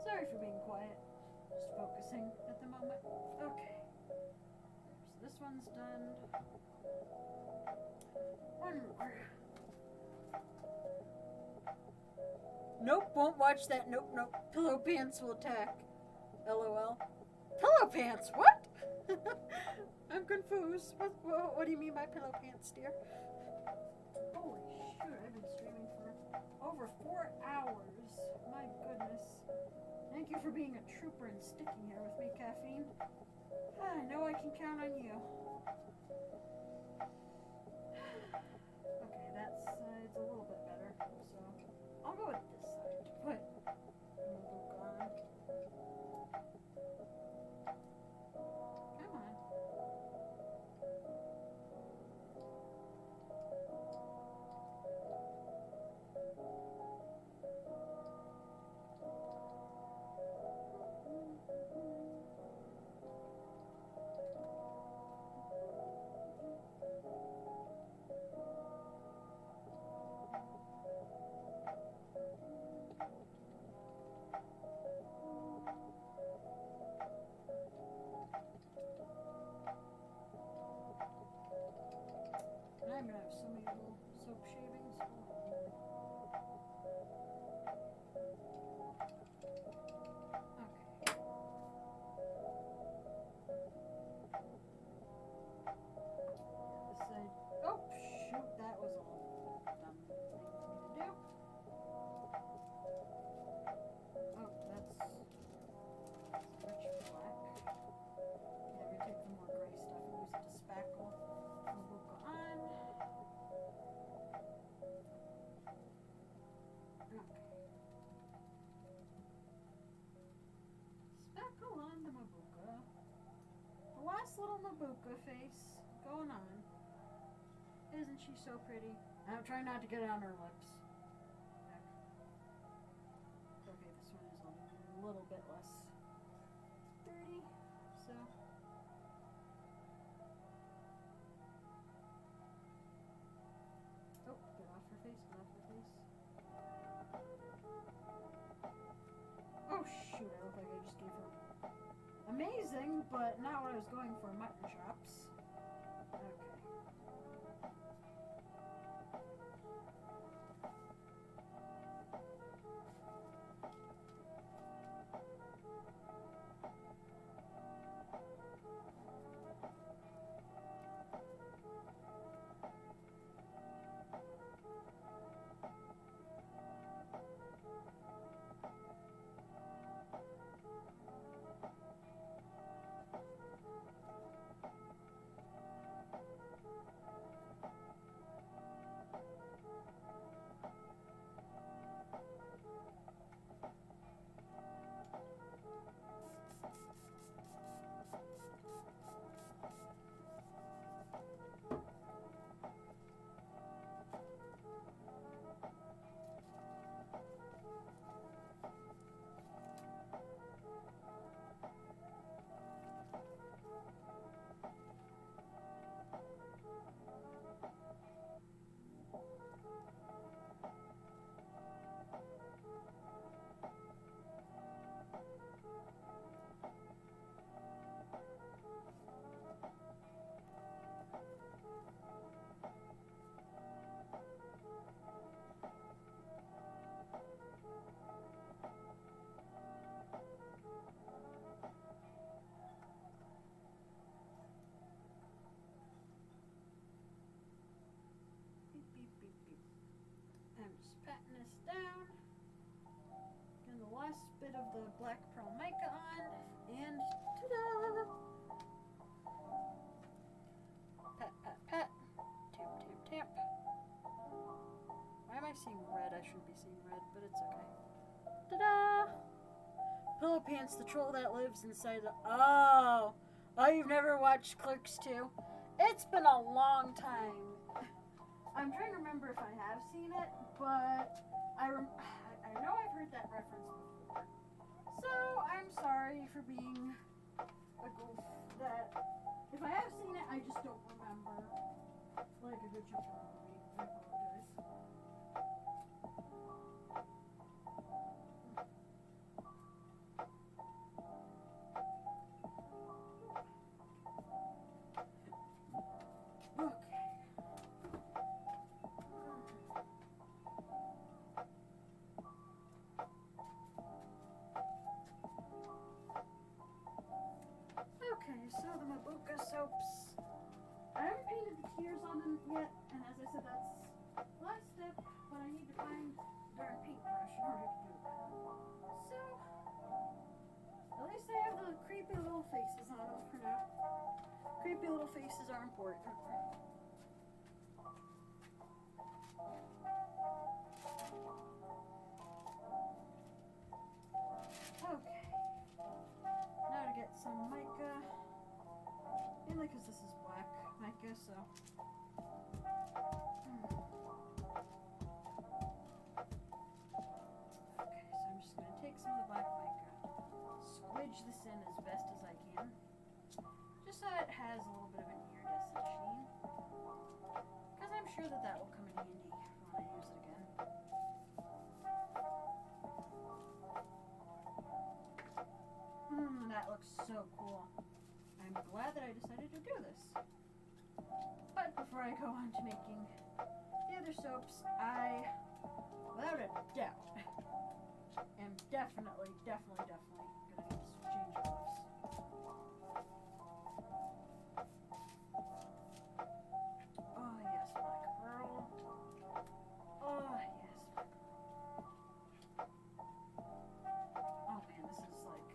Sorry for being quiet. Just focusing at the moment. Okay. So this one's done. One more. Nope, won't watch that. Nope, nope. Pillow pants will attack. LOL. Pillow pants? What? I'm confused. What do you mean by pillow pants, dear? Holy shoot, I over 4 hours. My goodness. Thank you for being a trooper and sticking here with me, Caffeine. I know I can count on you. Okay, that side's a little bit better, so I'll go with this side to put Mabuka on. Come on. And I'm gonna have so many little soap shavings. Okay. This side. Oh, shoot, that was a dumb thing for me to do. Oh, that's rich black. Yeah, we take the more gray stuff and use it to spackle. And we'll go on. Okay. Spackle on the Mabuka. The last little Mabuka face going on. Isn't she so pretty? I'm trying not to get it on her lips. Okay, this one is a little bit less dirty, so. Oh, get off her face, get off her face. Oh shoot, I look like I just gave her amazing, but not what I was going for, mutton chops. Okay. I'm just patting this down. Getting the last bit of the black pearl mica on. And ta-da! Pat, pat, pat. Tap, tap, tap. Why am I seeing red? I shouldn't be seeing red, but it's okay. Ta-da! Pillow Pants, the troll that lives inside the... Oh! Oh, you've never watched Clerks 2? It's been a long time. I'm trying to remember if I have seen it, but I know I've heard that reference before. So, I'm sorry for being a goof that if I have seen it, I just don't remember like a good chunk of the movie. I apologize. Okay. Okay, so the Mabuka soaps. I haven't painted the tears on them yet, and as I said creepy little faces on them for now. Creepy little faces are important. Okay. Now to get some mica. Mainly because this is black mica, so. Okay, so I'm just going to take some of the black mica, squidge this in as best as I can, just so it has a little bit of an iridescent sheen, because I'm sure that will come in handy when I use it again. That looks so cool. I'm glad that I decided to do this. But before I go on to making the other soaps, I, without a doubt, am definitely gonna need to change gloves. Oh yes, black pearl. Oh yes. Oh man, this is like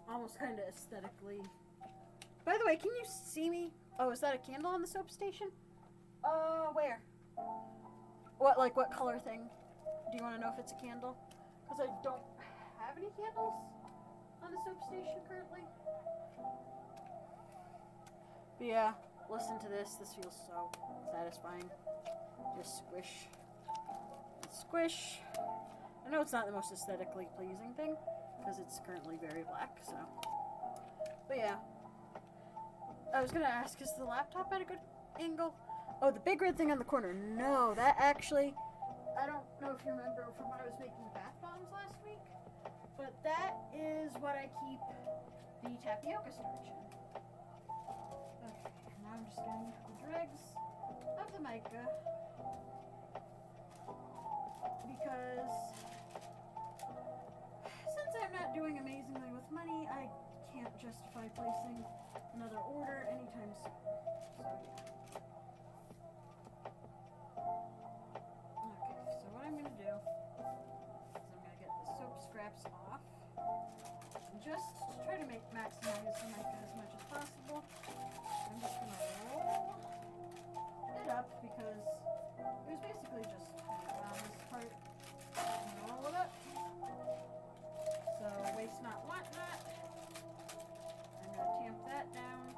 almost kind of aesthetically. By the way, can you see me? Oh, is that a candle on the soap station? Where? What color thing? Do you want to know if it's a candle? Because I don't have any candles on the soap station currently. But yeah, listen to this. This feels so satisfying. Just squish. Squish. I know it's not the most aesthetically pleasing thing, because it's currently very black, so. But yeah. I was going to ask, is the laptop at a good angle? Oh, the big red thing on the corner. No, that actually, I don't know if you remember from when I was making the bath bombs last week, but that is what I keep the tapioca starch in. Okay, now I'm just getting the dregs of the mica, because since I'm not doing amazingly with money, I can't justify placing another order anytime soon. So yeah. Okay, so what I'm going to do is I'm going to get the soap scraps off and just try to maximize the mica as much as possible. I'm just going to roll it up because it was basically just around this part. I'm going to roll it up. So waste not, want not. I'm going to tamp that down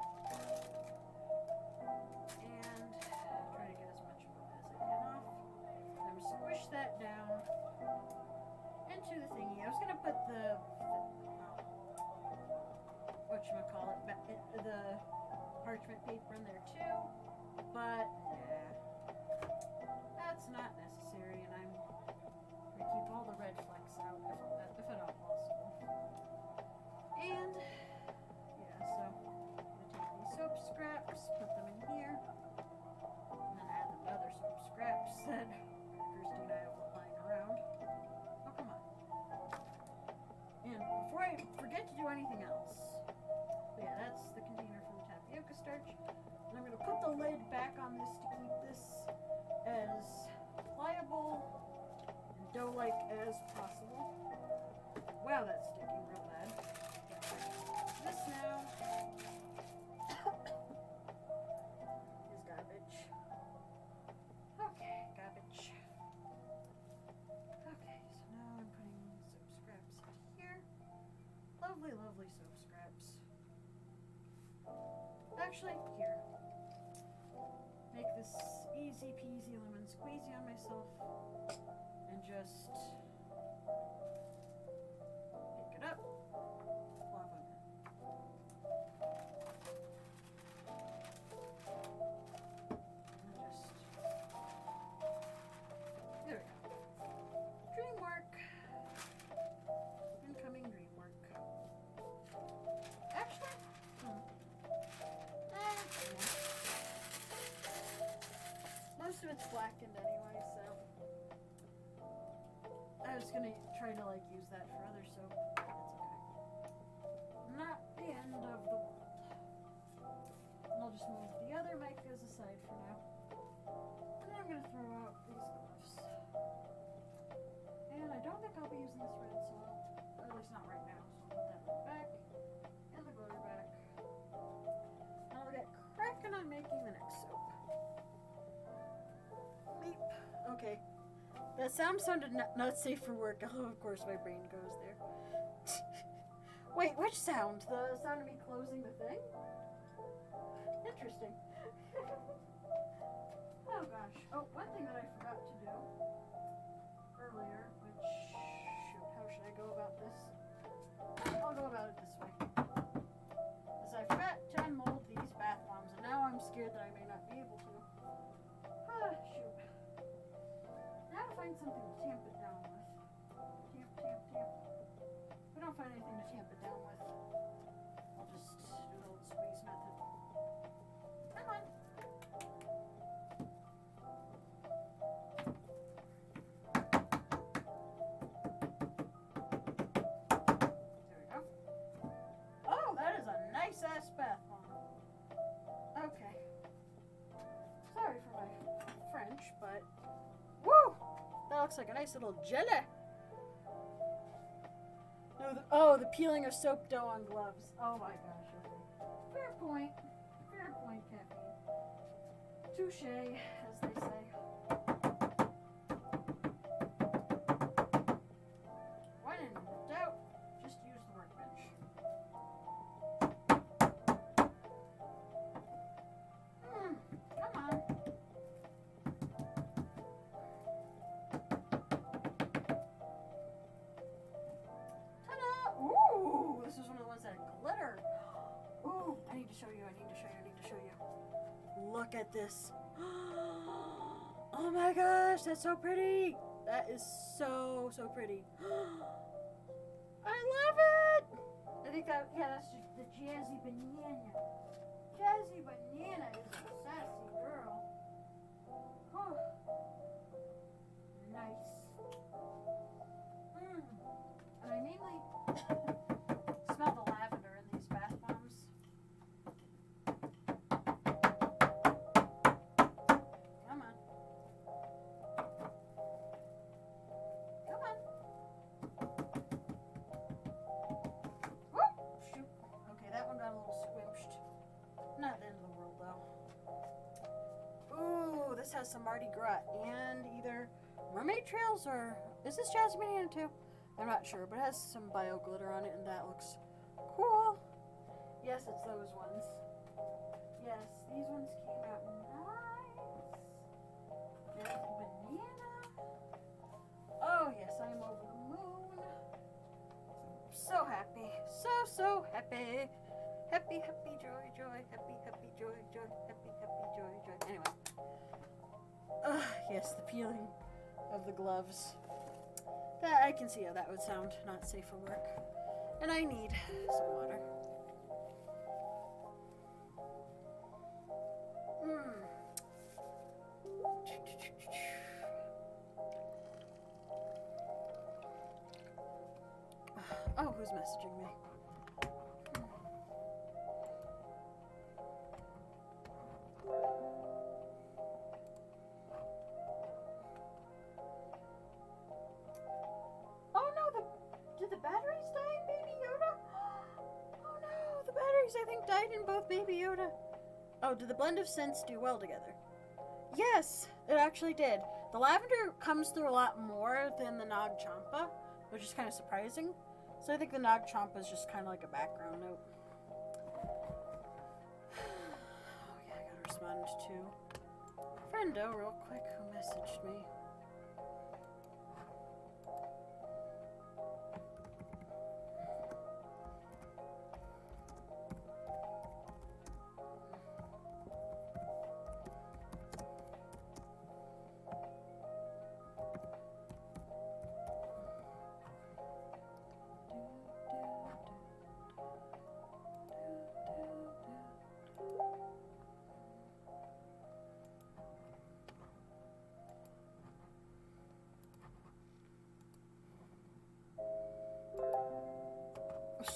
and try to get as much of it as I can off. I'm going to squish that down into the thingy. I was going to put the the parchment paper in there too, but nah, that's not necessary, and I'm going to keep all the red flecks out if at all possible. And yeah, so I'm going to take these soap scraps, put them in here, and then add the other soap scraps that Kirsty and I have lying around. Oh, come on. And before I forget to do anything else, yeah, that's the container for the tapioca starch. And I'm going to put the lid back on this to keep this as pliable and dough-like as possible. Wow, that's sticking real bad. This now is garbage. Okay, garbage. Okay, so now I'm putting soap scraps here. Lovely, lovely soap scraps. Actually, here. Make this easy peasy lemon squeezy on myself and just pick it up. Plop on and just there we go. Dream work. Incoming dream work. Actually, most of it's blackened anyway, so I was gonna try to use that for other soap. It's okay. Not the end of the world. And I'll just move the other micas aside for now. And then I'm gonna throw out these gloves. And I don't think I'll be using this red, so or at least not right now, so I'll put that right back. And the That sound sounded not safe for work. Oh, of course my brain goes there. Wait, which sound? The sound of me closing the thing? Interesting. Oh gosh. Oh, one thing that I forgot to do earlier, which, shoot, how should I go about this? I'll go about it this way. Is I forgot to unmold these bath bombs, and now I'm scared that I may not be able to. Ah, shoot. Now to find something to tamp it down with. Tamp. If I don't find anything to tamp it down with, I'll just do the old squeeze method. Come on. There we go. Oh, that is a nice ass bath bomb. Okay. Sorry for my French, but woo! That looks like a nice little jelly. No, the peeling of soap dough on gloves. Oh my gosh. Okay. Fair point, caffeine. Touche, as they say. When in doubt, just use the workbench. Come on. Ta-da! Ooh, this is one of the ones that glitter. Ooh, I need to show you. Look at this. Oh my gosh, that's so pretty. That is so pretty. I love it. I think that's just the Jazzy Banana. Jazzy Banana is a sassy girl. Oh, nice. And I mainly smell the lavender in these bath bombs. Come on. Whoop! Shoot. Okay, that one got a little squished. Not the end of the world, though. Ooh, this has some Mardi Gras and either mermaid trails or... Is this Jasmine Banana too? I'm not sure, but it has some bio glitter on it, and that looks cool. Yes, it's those ones. Yes, these ones came out nice. There's banana. Oh yes, I am over the moon. So happy. So happy. Happy, joy. Happy, joy. Happy, joy. Anyway. Yes, the peeling of the gloves. That I can see how that would sound not safe for work. And I need some water. Oh, who's messaging me? Did the batteries die in Baby Yoda? Oh no, the batteries I think died in both Baby Yoda. Oh, did the blend of scents do well together? Yes, it actually did. The lavender comes through a lot more than the Nag Champa, which is kind of surprising. So I think the Nag Champa is just kind of like a background note. Oh yeah, I gotta respond to Friendo real quick who messaged me.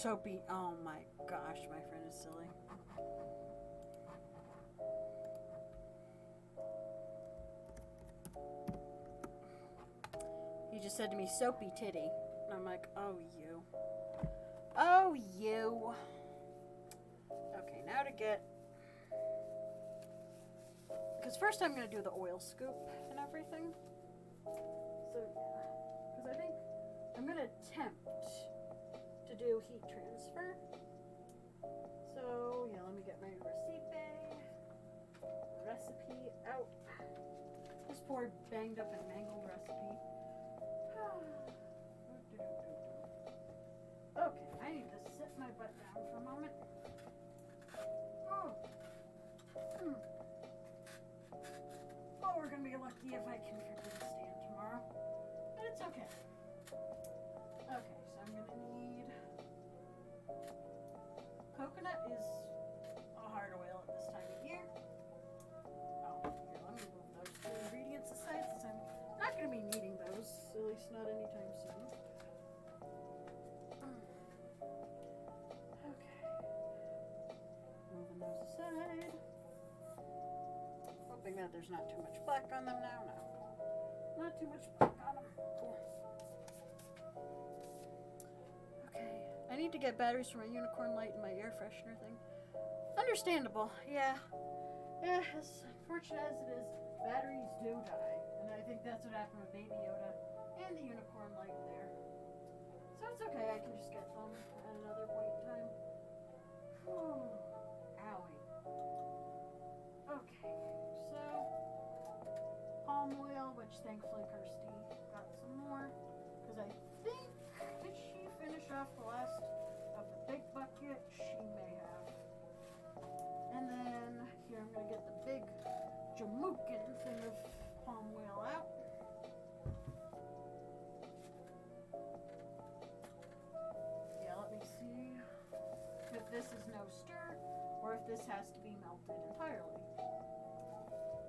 Soapy. Oh my gosh, my friend is silly. He just said to me, soapy titty. And I'm like, oh, you. Oh, you. Okay, now to get... Because first I'm going to do the oil scoop and everything. So attempt to do heat transfer. So, yeah, let me get my recipe out. This poor banged up and mangled recipe. Okay, I need to sit my butt down for a moment. Oh, we're gonna be lucky if I can figure this stand tomorrow. But it's okay. Okay, so I'm gonna need... Coconut is a hard oil at this time of year. Oh, here, let me move those two ingredients aside since I'm not going to be needing those, at least not anytime soon. Okay. Moving those aside. Hoping that there's not too much black on them now. No. Not too much black on them. Cool. Okay. I need to get batteries for my unicorn light and my air freshener thing. Understandable, yeah. Yeah, as unfortunate as it is, batteries do die. And I think that's what happened with Baby Yoda and the unicorn light there. So it's okay, I can just get them at another point in time. Whew. Owie. Okay, so palm oil, which thankfully Kirsty got some more. Because I think, did she finish off the last of the big bucket? She may have. And then here I'm going to get the big Jamaican thing of palm oil out. Yeah, let me see if this is no stir or if this has to be melted entirely.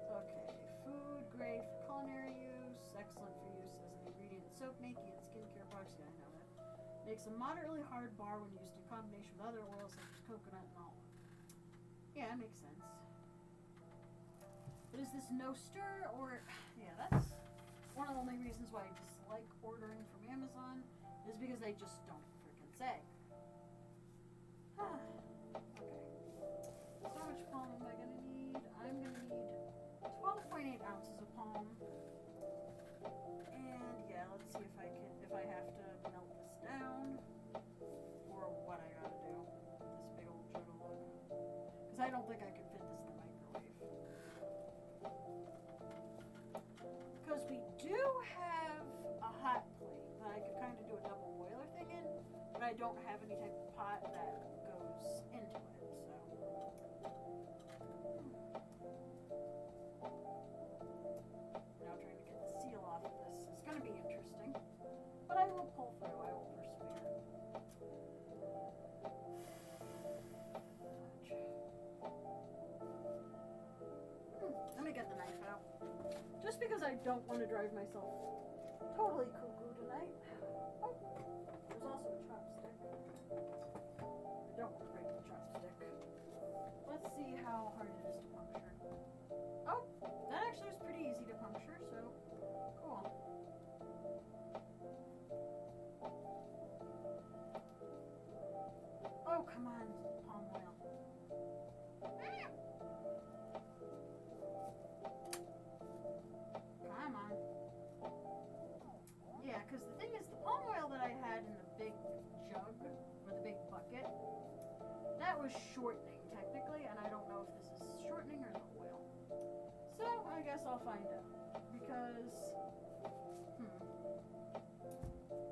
Okay, food grade for culinary use, excellent for use as an ingredient in soap making and skincare products. Yeah, I know that. Makes a moderately hard bar when used in combination with other oils such as coconut and olive. Yeah, that makes sense. But is this no stir or... Yeah, that's one of the only reasons why I dislike ordering from Amazon is because they just don't freaking say. Okay. So how much palm am I going to need? I'm going to need 12.8 ounces of palm. And yeah, let's see if I have to melt this down or what I gotta do. This big old jug of wood. Because I don't think I can fit this in the microwave. Because we do have a hot plate that I could kind of do a double boiler thing in, but I don't have any type of pot that goes into it, so. Now trying to get the seal off of this is going to be interesting. But I will pull through. I will persevere. Let me get the knife out. Just because I don't want to drive myself totally cuckoo tonight. Oh, there's also a chopstick. I don't want to break the chopstick. Let's see how hard it is to puncture. Oh, that actually was pretty easy to puncture, so cool. Oh, come on, palm oil. Come on. Yeah, because the thing is, the palm oil that I had in the big jug, or the big bucket, that was shortening, technically, and I don't know if this is shortening or the oil. So, I guess I'll find out. Because,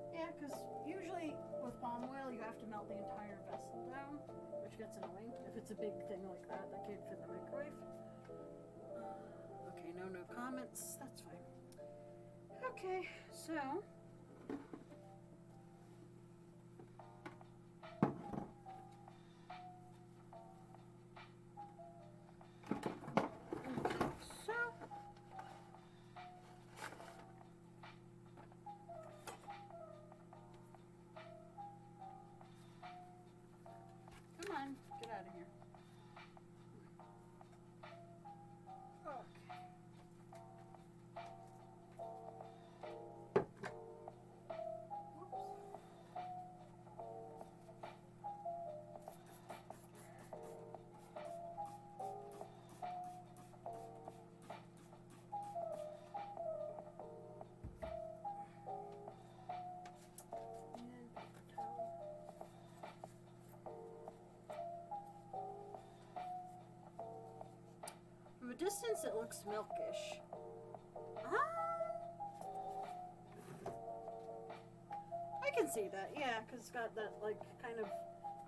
yeah, because usually with palm oil, you have to melt the entire vessel down, which gets annoying. If it's a big thing like that can't fit in the microwave. Okay, no comments. That's fine. Okay, so... Come on, get out of here. Okay. appearance, it looks milkish. I can see that, yeah, because it's got that, like, kind of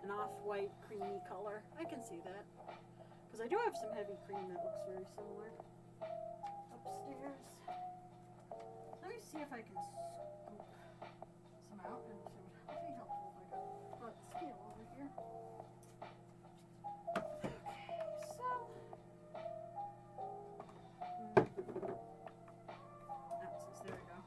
an off-white, creamy color. I can see that. Because I do have some heavy cream that looks very similar. Upstairs. Let me see if I can scoop some out and see what would be helpful if I got the scale over here. Okay, so. Ounces, there we go.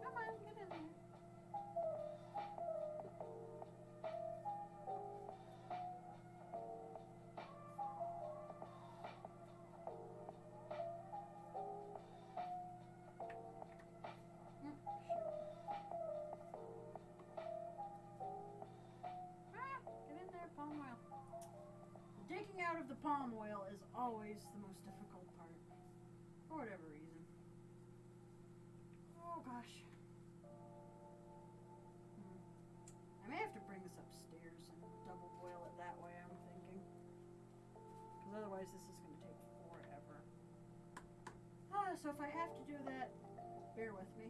Come on, get in there. Shoot. Get in there, palm oil. Digging out of the palm oil is always the most difficult part. For whatever reason. Oh gosh. I may have to bring this upstairs and double boil it that way, I'm thinking. Because otherwise this is going to take forever. So if I have to do that, bear with me.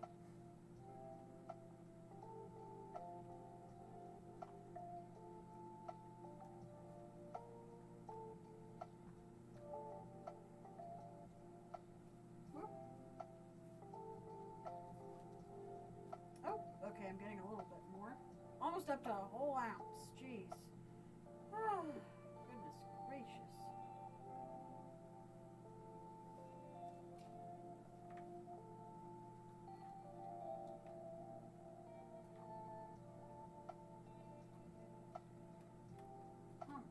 Whoop. Oh, okay, I'm getting a little bit more. Almost up to a whole ounce. Jeez. Oh, goodness gracious. Come on.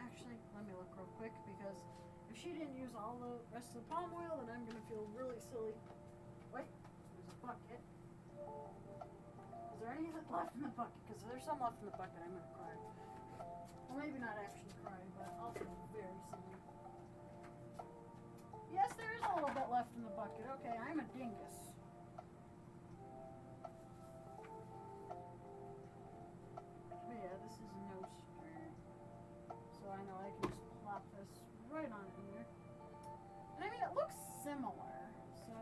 Actually, let me look real quick because if she didn't use all the rest of the palm oil, then I'm going to feel really silly. Wait, there's a bucket. Is there any left in the bucket? Because if there's some left in the bucket, I'm going to cry. Well, maybe not actually cry, but I'll feel very silly. Yes, there is a little bit left in the bucket. Okay, I'm a dingus. But yeah, this is no stir. So I know I can just plop this right on in there. And I mean, it looks similar, so.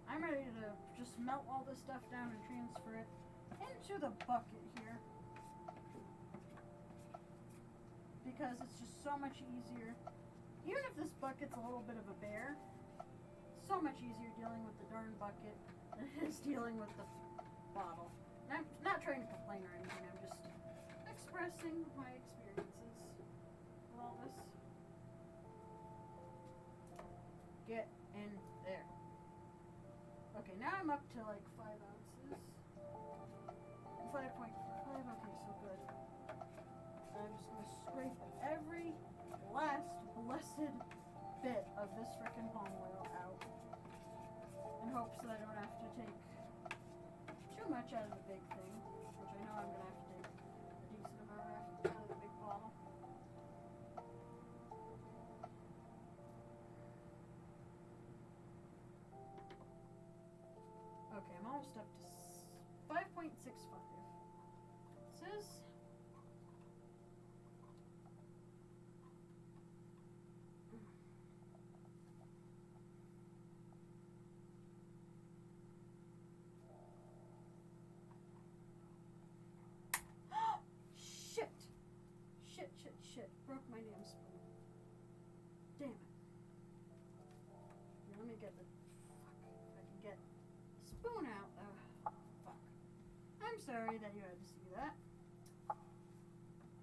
I'm ready to just melt all this stuff down and transfer it into the bucket here. Because it's just so much easier. Even if this bucket's a little bit of a bear, so much easier dealing with the darn bucket than it is dealing with the bottle. And I'm not trying to complain or anything, I'm just expressing my experiences with all this. Get in there. Okay, now I'm up to like 5 ounces. 5.5, okay, so good. I'm just going to scrape every last blessed bit of this frickin' palm oil out in hopes that I don't have to take too much out of the big thing, which I know I'm going to have to take a decent amount out of the big bottle. Okay, I'm almost up to 5.65. This is shit. Broke my damn spoon. sorry that you had to see that.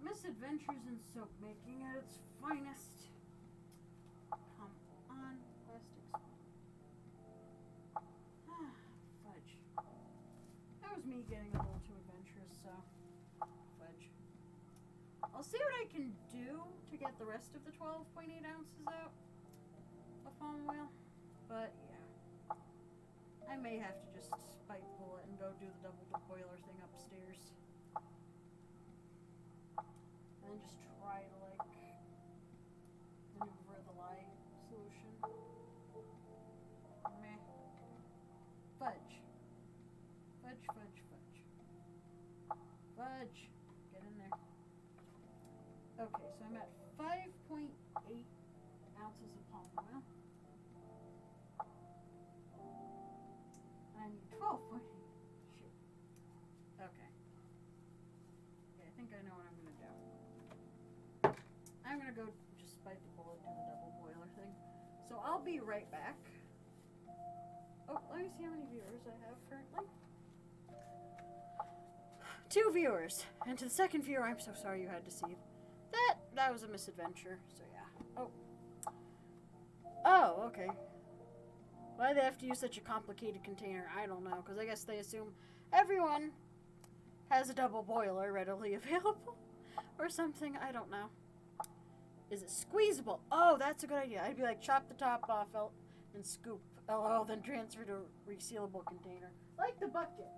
Misadventures in soap making at its finest. Come on, plastic spoon. Fudge. That was me getting a little too adventurous, so fudge. I'll see what I can do to get the rest of the 12.8 ounces out of palm oil, but yeah. I may have to just bite the bullet and go do the double boiler thing upstairs. And then just try to, like, maneuver the lye solution. Meh. Fudge. Fudge, fudge, fudge. Fudge. Get in there. Okay, so I'm at 5.8 ounces of palm oil. I need 12.8. Shoot. Okay. Yeah, I think I know what I'm going to do. I'm going to go just bite the bullet, do the double boiler thing. So I'll be right back. Oh, let me see how many viewers I have currently. 2 viewers. And to the second viewer, I'm so sorry you had to see that. That was a misadventure. So yeah. Oh, okay. Why they have to use such a complicated container, I don't know. Because I guess they assume everyone has a double boiler readily available. Or something, I don't know. Is it squeezable? Oh, that's a good idea. I'd be like, chop the top off and scoop. Oh, then transfer to a resealable container. Like the bucket.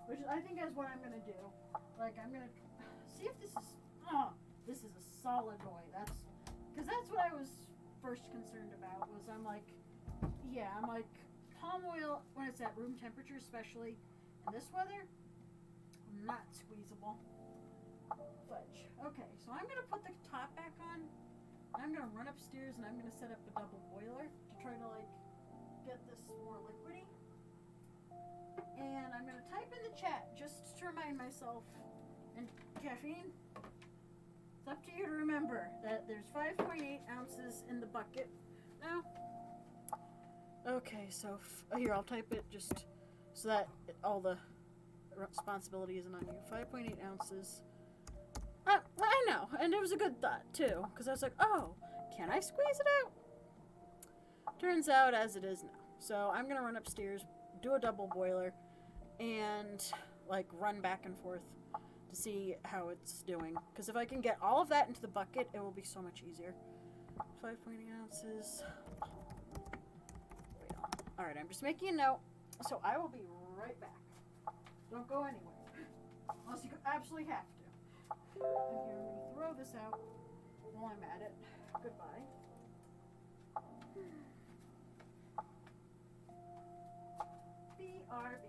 Which I think is what I'm going to do. Like, I'm going to see if this is... this is a solid oil. Because that's what I was first concerned about. Was I'm like, palm oil, when it's at room temperature, especially in this weather, not squeezable. Fudge. Okay, so I'm going to put the top back on. I'm going to run upstairs and I'm going to set up a double boiler to try to, like, get this more liquidy. And I'm going to type in the chat just to remind myself. And caffeine, it's up to you to remember that there's 5.8 ounces in the bucket now. Okay, so here, I'll type it just so that all the responsibility isn't on you. 5.8 ounces. I know, and it was a good thought, too, because I was like, oh, can I squeeze it out? Turns out as it is now. So I'm going to run upstairs, do a double boiler, and, like, run back and forth to see how it's doing. Because if I can get all of that into the bucket, it will be so much easier. 5.8 ounces. Alright, I'm just making a note, so I will be right back. Don't go anywhere. Unless you absolutely have to. And here, I'm going to throw this out while I'm at it. Goodbye. BRB.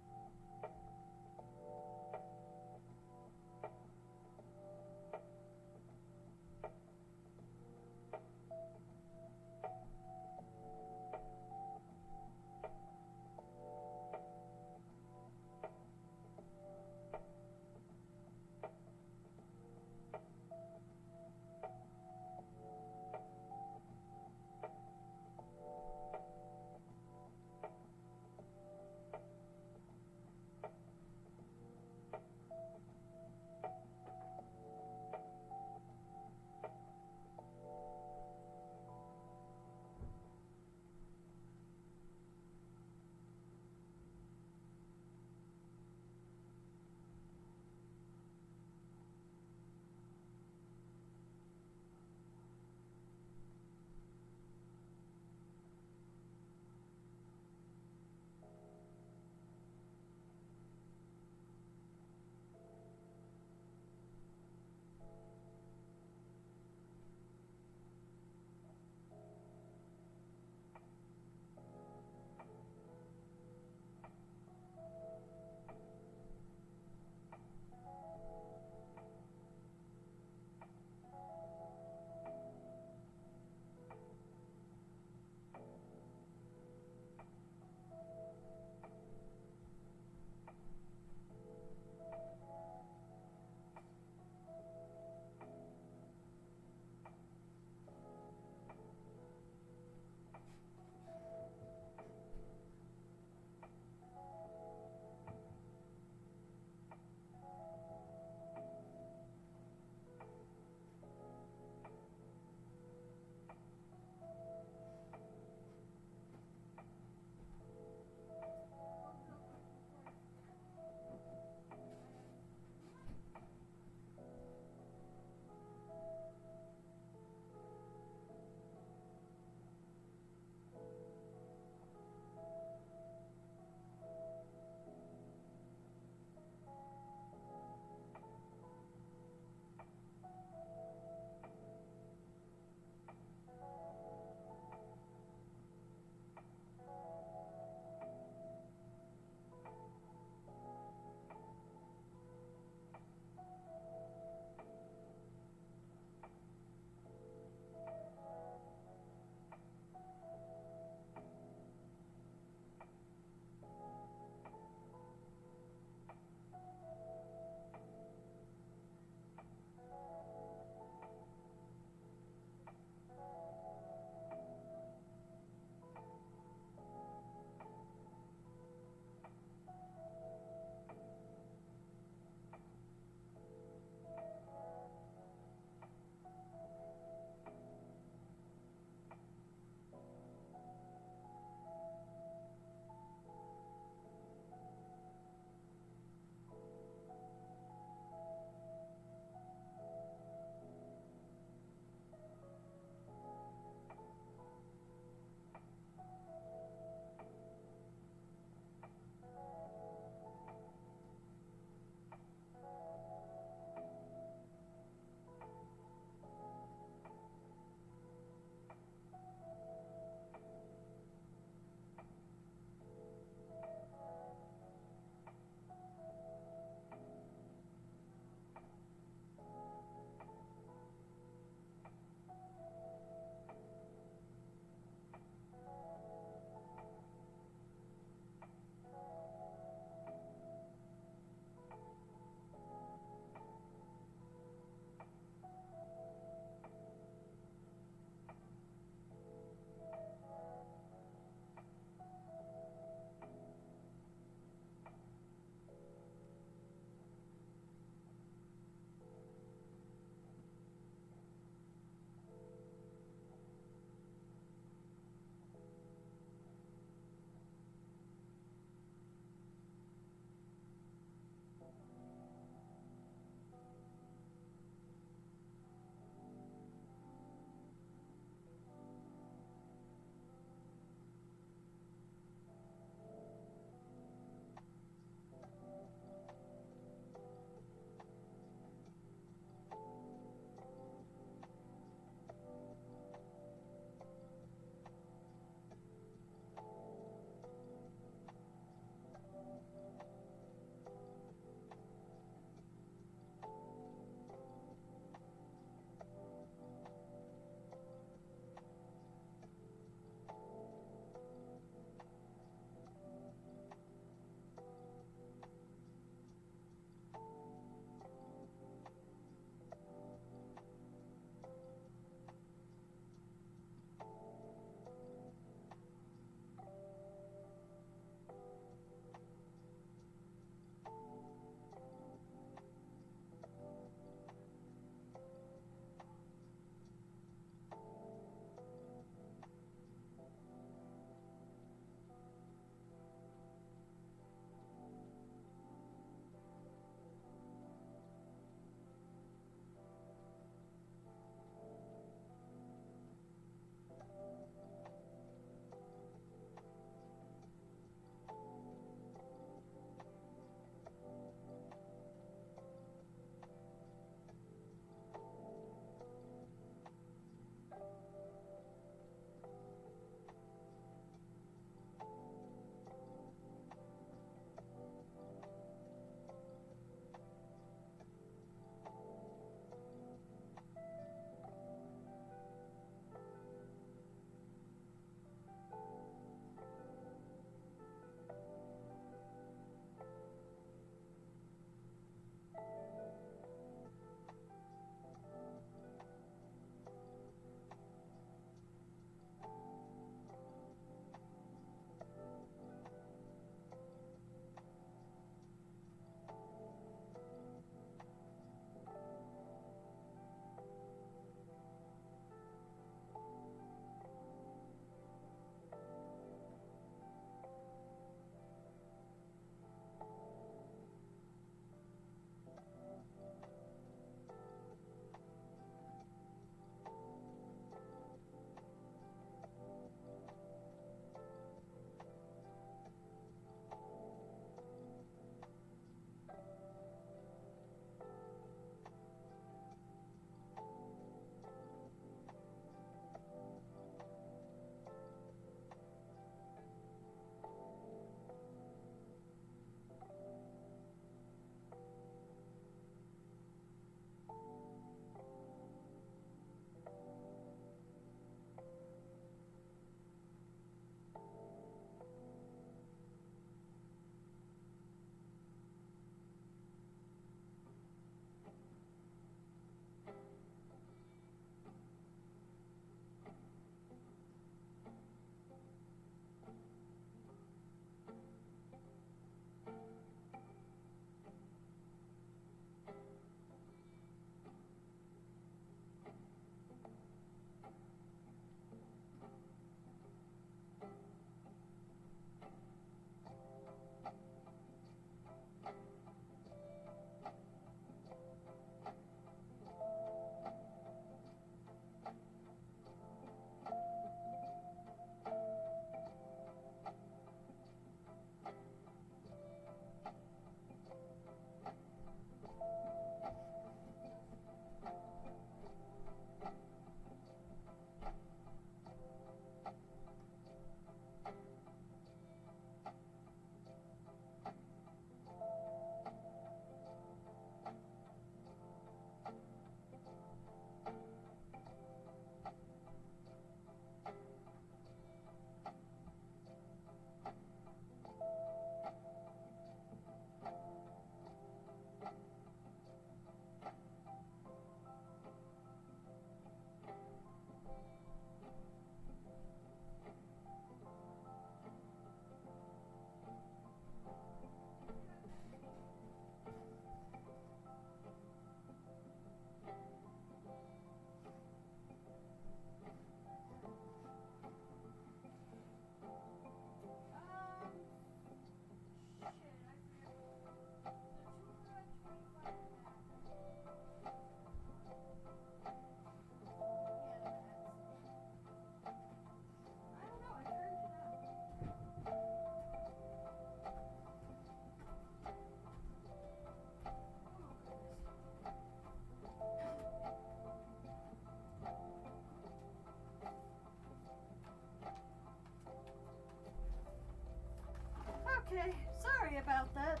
sorry about that,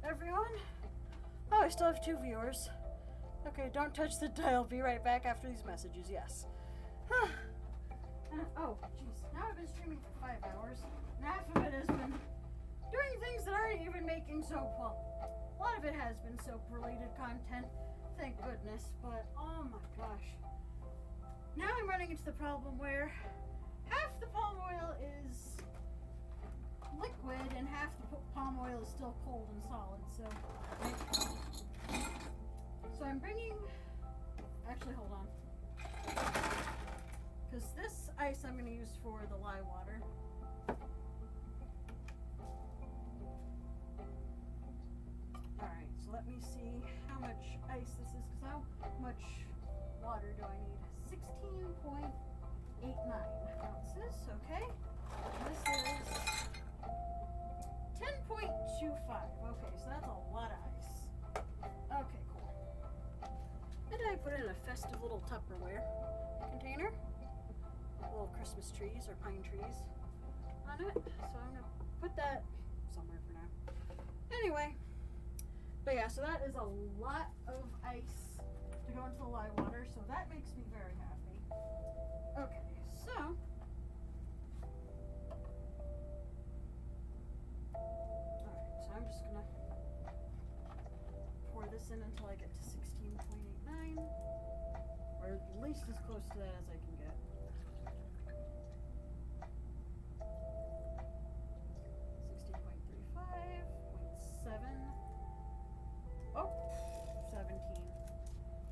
everyone. Oh, I still have 2 viewers. Okay, don't touch the dial. Be right back after these messages. Yes. Oh, jeez. Now I've been streaming for 5 hours, and half of it has been doing things that aren't even making soap. Well, a lot of it has been soap-related content, thank goodness. But oh my gosh, now I'm running into the problem where half the palm oil is liquid and half the palm oil is still cold and solid. So I'm bringing. Actually, hold on. Because this ice I'm going to use for the lye water. Alright, so let me see how much ice this is. Because how much water do I need? 16.89 ounces, okay. This is 10.25. Okay, so that's a lot of ice. Okay, cool. And I put in a festive little Tupperware container. Little Christmas trees or pine trees on it. So I'm gonna put that somewhere for now. Anyway, but yeah, so that is a lot of ice to go into the lye water, so that makes me very happy. Okay, so alright, so I'm just gonna pour this in until I get to 16.89, or at least as close to that as I can get. 16.35.7. Oh, 17.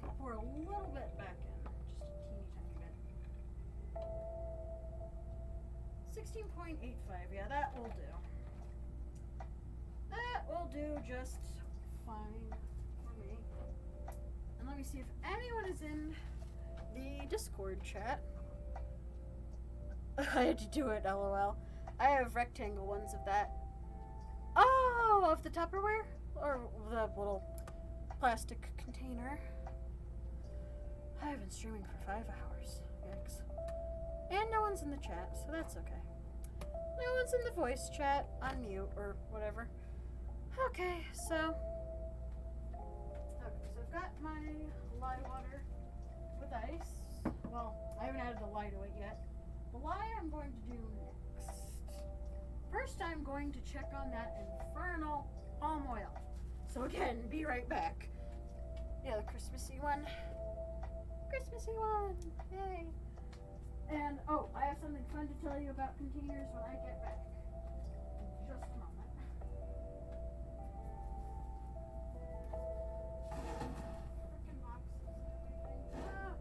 I'll pour a little bit back in, just a teeny tiny bit. 16.85, yeah, that will do. That will do just fine for me. And let me see if anyone is in the Discord chat. I had to do it, lol. I have rectangle ones of that. Oh, of the Tupperware? Or the little plastic container. I've been streaming for 5 hours. Yikes. And no one's in the chat, so that's okay. No one's in the voice chat, on mute, or whatever. Okay, so I've got my lye water with ice. Well, I haven't added the lye to it yet. The lye I'm going to do next. First, I'm going to check on that infernal palm oil. So again, be right back. Yeah, the Christmassy one. Christmassy one! Yay! And, oh, I have something fun to tell you about containers when I get back. In just a moment. Frickin' boxes and everything. Ah.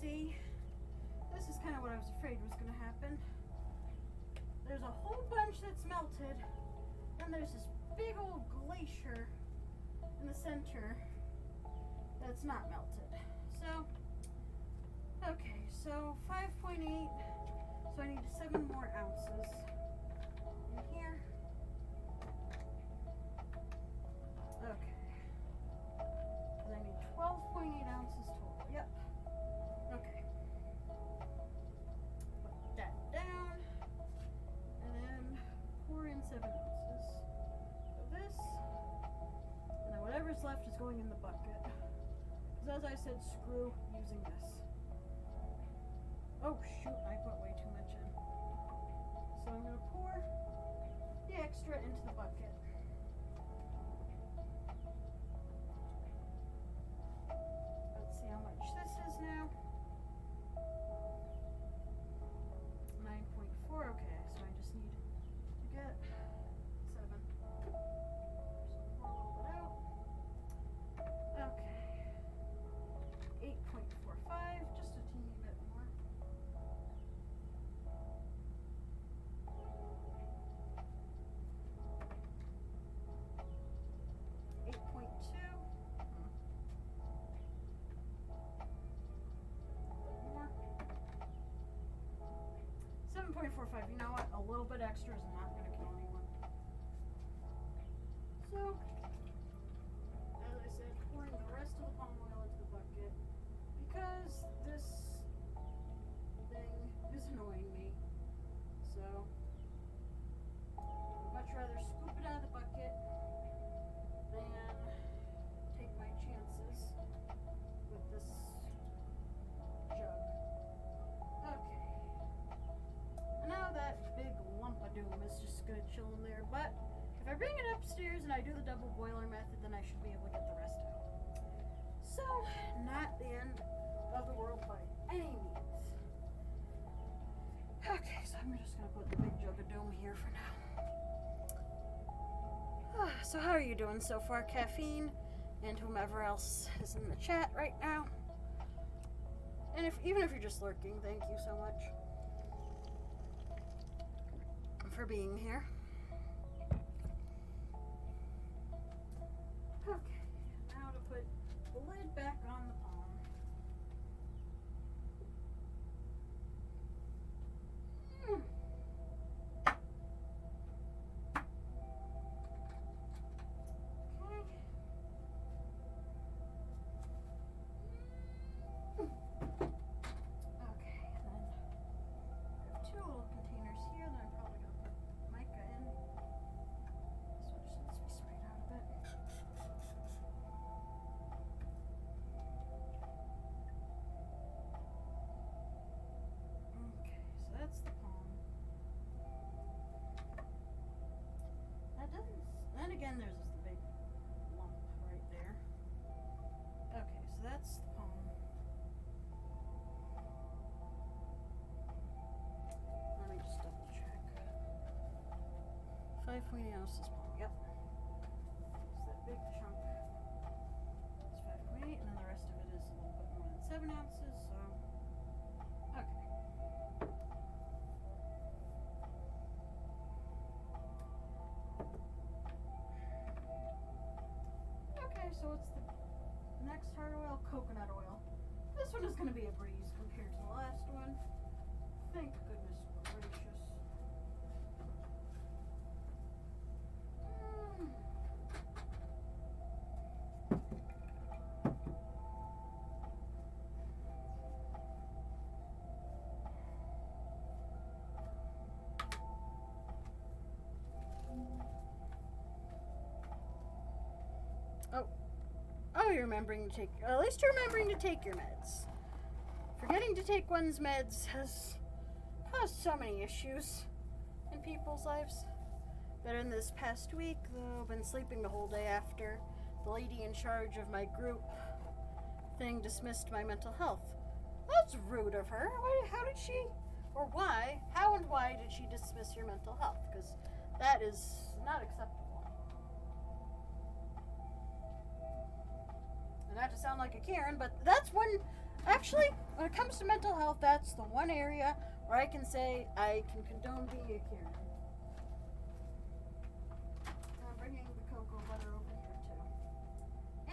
see, this is kind of what I was afraid was going to happen. There's a whole bunch that's melted, and there's this big old glacier in the center that's not melted. So, okay, so 5.8, so I need 7 more ounces in here. Okay. And I need 12.8 ounces total. Yep. Okay. Put that down. And then pour in 7 ounces of this. And then whatever's left is going in the bucket. Because as I said, screw using this. Oh shoot, I put way too much in. So I'm going to pour the extra into the bucket. Let's see how much this is now. 9.4, okay, so I just need to get 7. So pour a little bit out. Okay. 8.45, just a teeny bit more. 8.2. More. 7.45. You know what? A little bit extra is not going to kill anyone. So, as I said, pouring the rest of the palm oil into the bucket because this thing is annoying me. So, I'd much rather scoop it out of the bucket than take my chances with this jug. Okay. Now that big lump of doom is just gonna chill in there, but if I bring it upstairs and I do the double boiler method, then I should be able to get the rest out. So, not the end of the world by any means. Okay, so I'm just gonna put the big jug of doom here for now. So how are you doing so far, Caffeine? And whomever else is in the chat right now. And even if you're just lurking, thank you so much for being here. Okay, now to put the lid back on the palm. Again, there's this big lump right there. Okay, so that's the palm. Let me just double check. 5.8 ounces palm, yep. So that big chunk is 5.8, and then the rest of it is a little bit more than 7 ounces, so. Okay. So it's the next hard oil, coconut oil. This one is going to be a breeze compared to the last one. Thank goodness gracious. Oh, you're remembering to take, at least you're remembering to take your meds. Forgetting to take one's meds has caused so many issues in people's lives. But in this past week, though, I've been sleeping the whole day after the lady in charge of my group thing dismissed my mental health. That's rude of her. How did she, or why, how and why did she dismiss your mental health? Because that is not acceptable. And not to sound like a Karen, but that's when, actually, when it comes to mental health, that's the one area where I can say I can condone being a Karen. I'm bringing the cocoa butter over here too.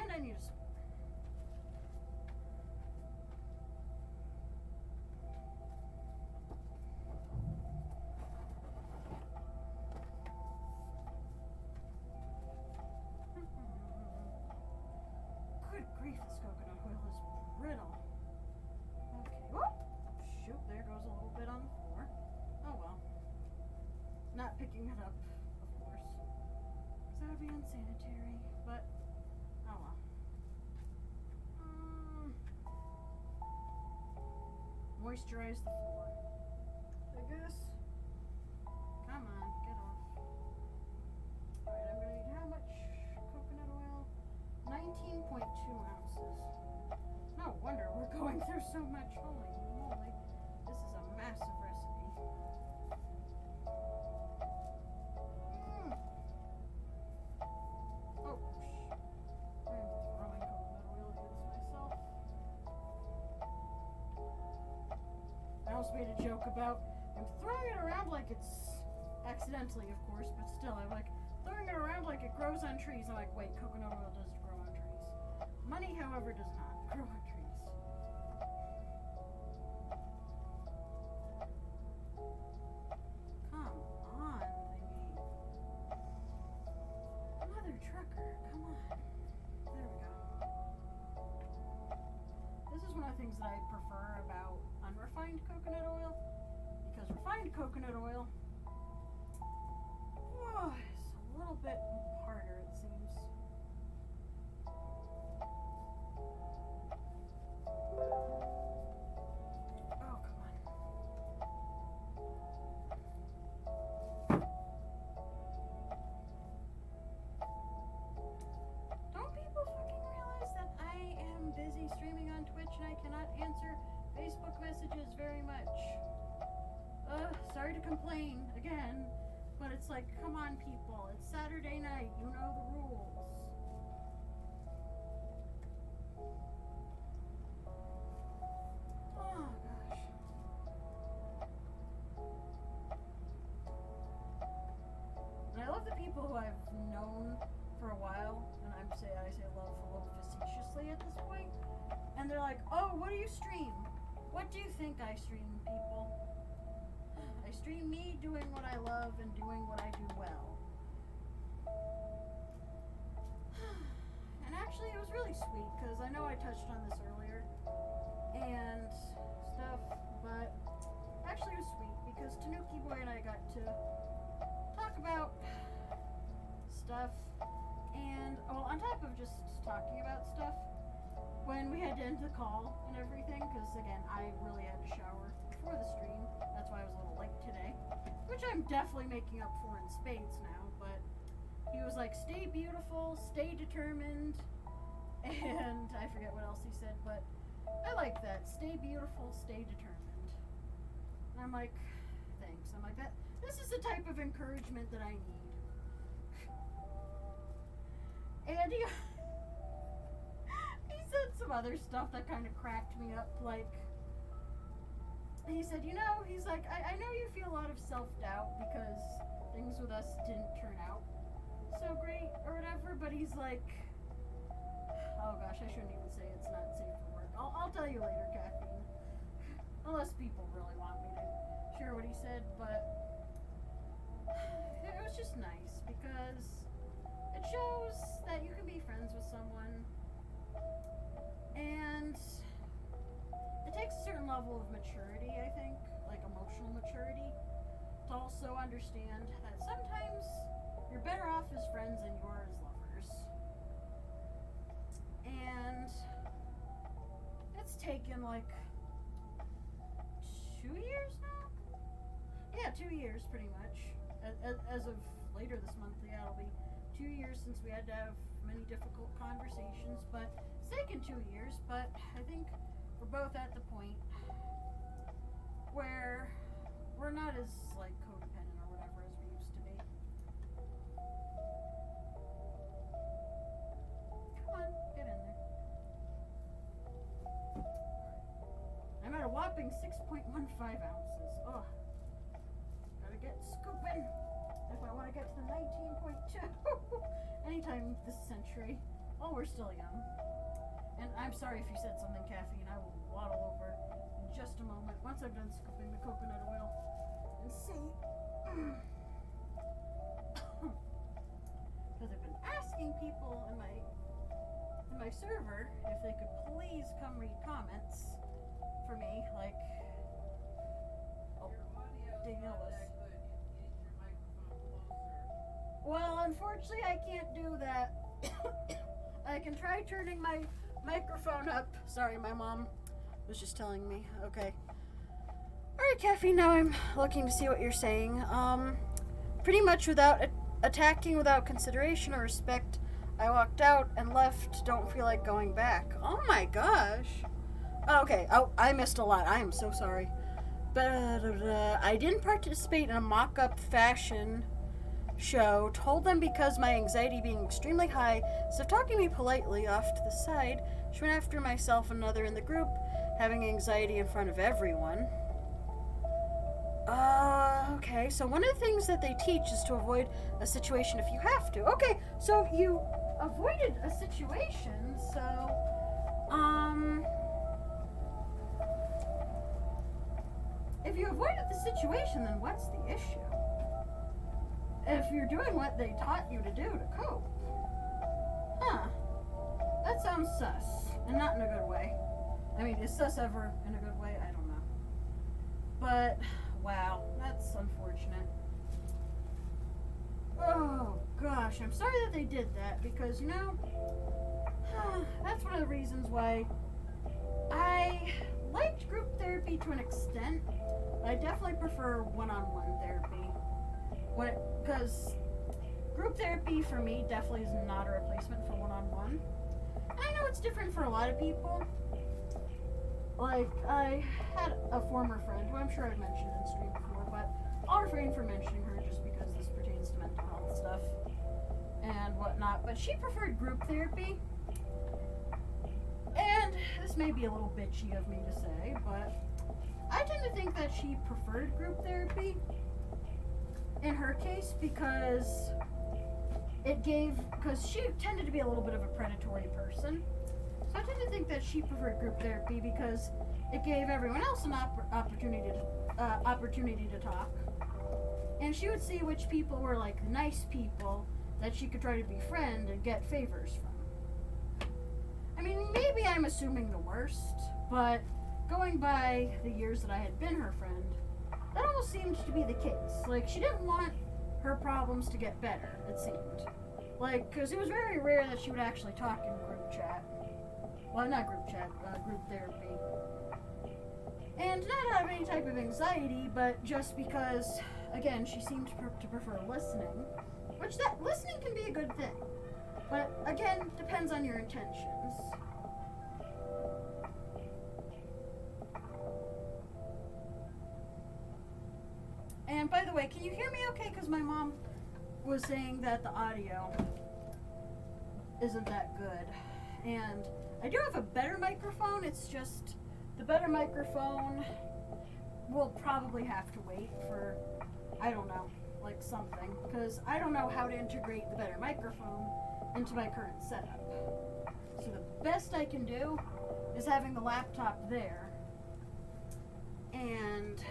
And I need a spoon. Good grief, this coconut oil is brittle. Okay, whoop! Shoot, there goes a little bit on the floor. Oh well. Not picking it up, of course. Because that would be unsanitary, but oh well. Moisturize the floor. I guess. Come on, get off. Alright, I'm gonna need how much coconut oil? 19.2 ounces. No wonder we're going through so much. Holy moly. This is a massive recipe. Oh, I'm throwing coconut oil against myself. I also made a joke about I'm throwing it around like it's accidentally, of course, but still, I'm like throwing it around like it grows on trees. I'm like, wait, coconut oil does grow on trees. Money, however, does not grow on trees. Come on, thingy. Mother trucker, come on. There we go. This is one of the things that I prefer about unrefined coconut oil. Because refined coconut oil, oh, it's a little bit harder, it seems. Oh, come on. Don't people fucking realize that I am busy streaming on Twitch and I cannot answer Facebook messages very much? Sorry to complain again, but it's like, come on, people. It's Saturday night. You know the rules. Oh, gosh. And I love the people who I've known for a while, and I say love a little facetiously at this point, and they're like, oh, what do you stream? What do you think I stream, people? I stream me doing what I love and doing what I do well. And actually, it was really sweet because I know I touched on this earlier and stuff, but actually it was sweet because Tanuki Boy and I got to talk about stuff, and well, on top of just talking about stuff, when we had to end the call and everything, because again, I really had to shower before the stream. That's why I was a little late today, which I'm definitely making up for in spades now. But he was like, stay beautiful, stay determined, and I forget what else he said, but I like that. Stay beautiful, stay determined. And I'm like, thanks. I'm like, this is the type of encouragement that I need. And he said some other stuff that kind of cracked me up, like, he said, you know, he's like, I know you feel a lot of self-doubt because things with us didn't turn out so great or whatever, but he's like, oh gosh, I shouldn't even say it's not safe for work. I'll tell you later, Caffeine. Unless people really want me to share what he said, but it was just nice because it shows that you can be friends with someone, and it takes a certain level of maturity, I think, like emotional maturity, to also understand that sometimes you're better off as friends than you are as lovers. And it's taken like 2 years now? Yeah, 2 years pretty much. As of later this month, yeah, it'll be 2 years since we had to have many difficult conversations, but it's taken 2 years, but I think we're both at the point where we're not as like codependent or whatever as we used to be. Come on, get in there. I'm at a whopping 6.15 ounces. Oh, gotta get scooping if I want to get to the 19.2 anytime this century. Oh, we're still young. And I'm sorry if you said something, caffeine. I will waddle over in just a moment once I've done scooping the coconut oil and see. Because I've been asking people in my server if they could please come read comments for me, like Danielle was. Well, unfortunately, I can't do that. I can try turning my microphone up. Sorry, my mom was just telling me. Okay. Alright, Caffeine, now I'm looking to see what you're saying. Pretty much without attacking, without consideration or respect, I walked out and left. Don't feel like going back. Oh my gosh. Okay, I missed a lot. I am so sorry. I didn't participate in a mock-up fashion show. Told them because my anxiety being extremely high, so talking me politely off to the side, she went after myself and another in the group, having anxiety in front of everyone. Okay, so one of the things that they teach is to avoid a situation if you have to. Okay, so you avoided a situation, so, if you avoided the situation, then what's the issue? If you're doing what they taught you to do to cope. Huh. That sounds sus, and not in a good way. I mean, is sus ever in a good way? I don't know. But, wow, that's unfortunate. Oh, gosh, I'm sorry that they did that, because, you know, that's one of the reasons why I liked group therapy to an extent, but I definitely prefer one-on-one therapy. Because group therapy for me definitely is not a replacement for one-on-one. I know it's different for a lot of people. Like, I had a former friend who I'm sure I've mentioned in stream before, but I'll refrain from mentioning her just because this pertains to mental health stuff and whatnot. But she preferred group therapy. And this may be a little bitchy of me to say, but I tend to think that she preferred group therapy in her case because because she tended to be a little bit of a predatory person. So I tend to think that she preferred group therapy because it gave everyone else an opportunity to talk. And she would see which people were like the nice people that she could try to befriend and get favors from. I mean, maybe I'm assuming the worst, but going by the years that I had been her friend, that almost seemed to be the case. Like, she didn't want her problems to get better, it seemed. Like, because it was very rare that she would actually talk in group chat. Well, not group chat, group therapy. And not out of any type of anxiety, but just because, again, she seemed to prefer listening. Which, that listening can be a good thing. But, again, depends on your intentions. And by the way, can you hear me okay? Because my mom was saying that the audio isn't that good. And I do have a better microphone. It's just the better microphone will probably have to wait for, I don't know, like something. Because I don't know how to integrate the better microphone into my current setup. So the best I can do is having the laptop there. And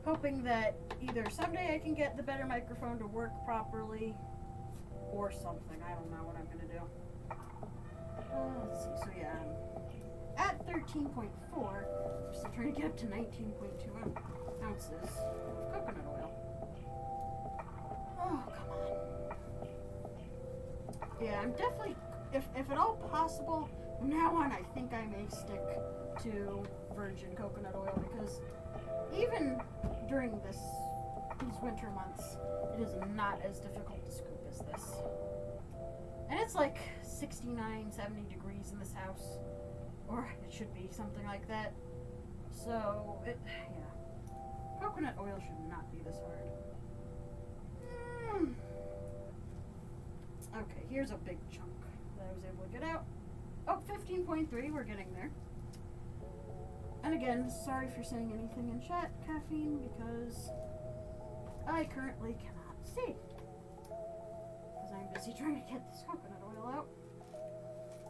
hoping that either someday I can get the better microphone to work properly or something. I don't know what I'm going to do. Let's see. So yeah, I'm at 13.4. I'm still trying to get up to 19.2 ounces of coconut oil. Oh, come on. Yeah, I'm definitely, if at all possible, from now on I think I may stick to virgin coconut oil because even during these winter months, it is not as difficult to scoop as this. And it's like 69, 70 degrees in this house. Or it should be something like that. So, yeah. Coconut oil should not be this hard. Okay, here's a big chunk that I was able to get out. Oh, 15.3, we're getting there. And again, sorry if you're saying anything in chat, Caffeine, because I currently cannot see. Because I'm busy trying to get this coconut oil out.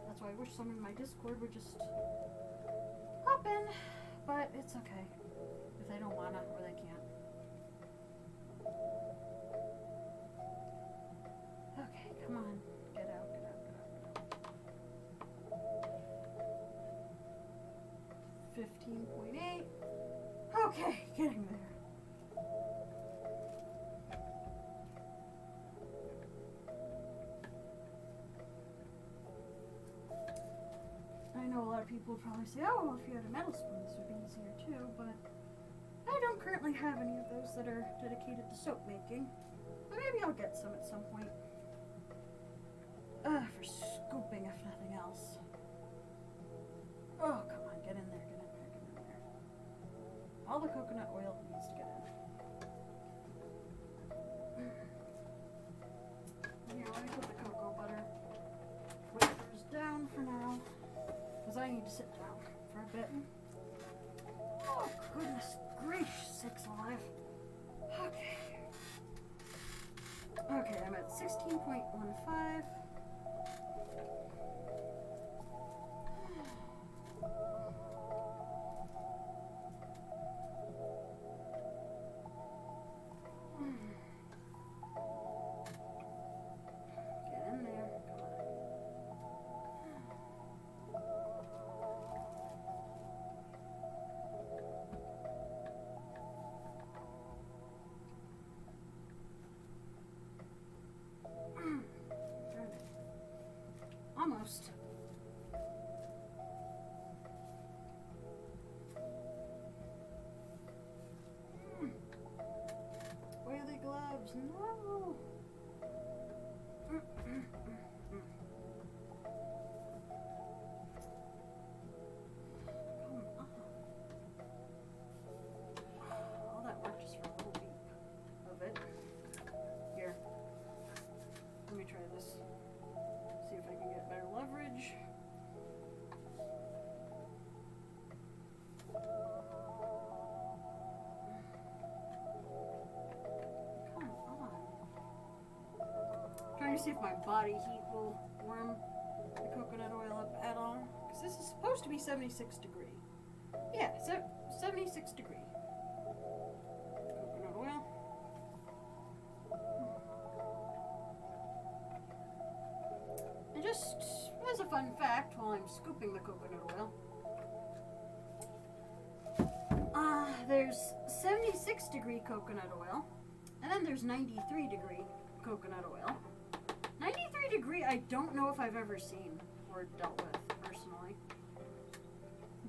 That's why I wish someone in my Discord would just hop in. But it's okay. If they don't wanna or they can't. Okay, come on. Get out, get out, get out, get out. 15.8. Okay, getting there. I know a lot of people would probably say, oh, well, if you had a metal spoon, this would be easier too, but I don't currently have any of those that are dedicated to soap making. But maybe I'll get some at some point. For scooping, if nothing else. Oh, come on, get in there, get in there, get in there. All the coconut oil needs to get in. Here, let me put the cocoa butter wafers down for now. Because I need to sit down for a bit. Oh, goodness gracious sakes alive. Okay. Okay, I'm at 16.15. Get in there. Come on. Almost. Oily gloves, no. Come on. All that work just for a little beep of it. Here. Let me try this. See if I can get better leverage. Come on. Trying to see if my body heat will warm the coconut oil up at all. Because this is supposed to be 76 degree. Yeah, 76 degree. Coconut oil. And just as a fun fact, while I'm scooping the coconut oil, there's 76 degree coconut oil, and then there's 93 degree coconut oil. 93 degree, I don't know if I've ever seen or dealt with personally,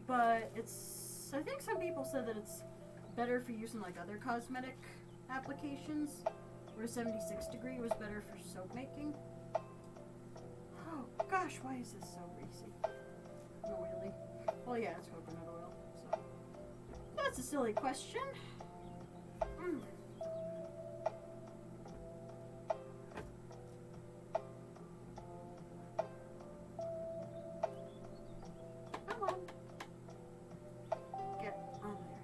but it's, I think some people said that it's better for use in like other cosmetic applications, where 76 degree was better for soap making. Oh gosh, why is this so greasy and oily? Well, yeah, it's coconut oil, so that's a silly question. Come on. Get on there.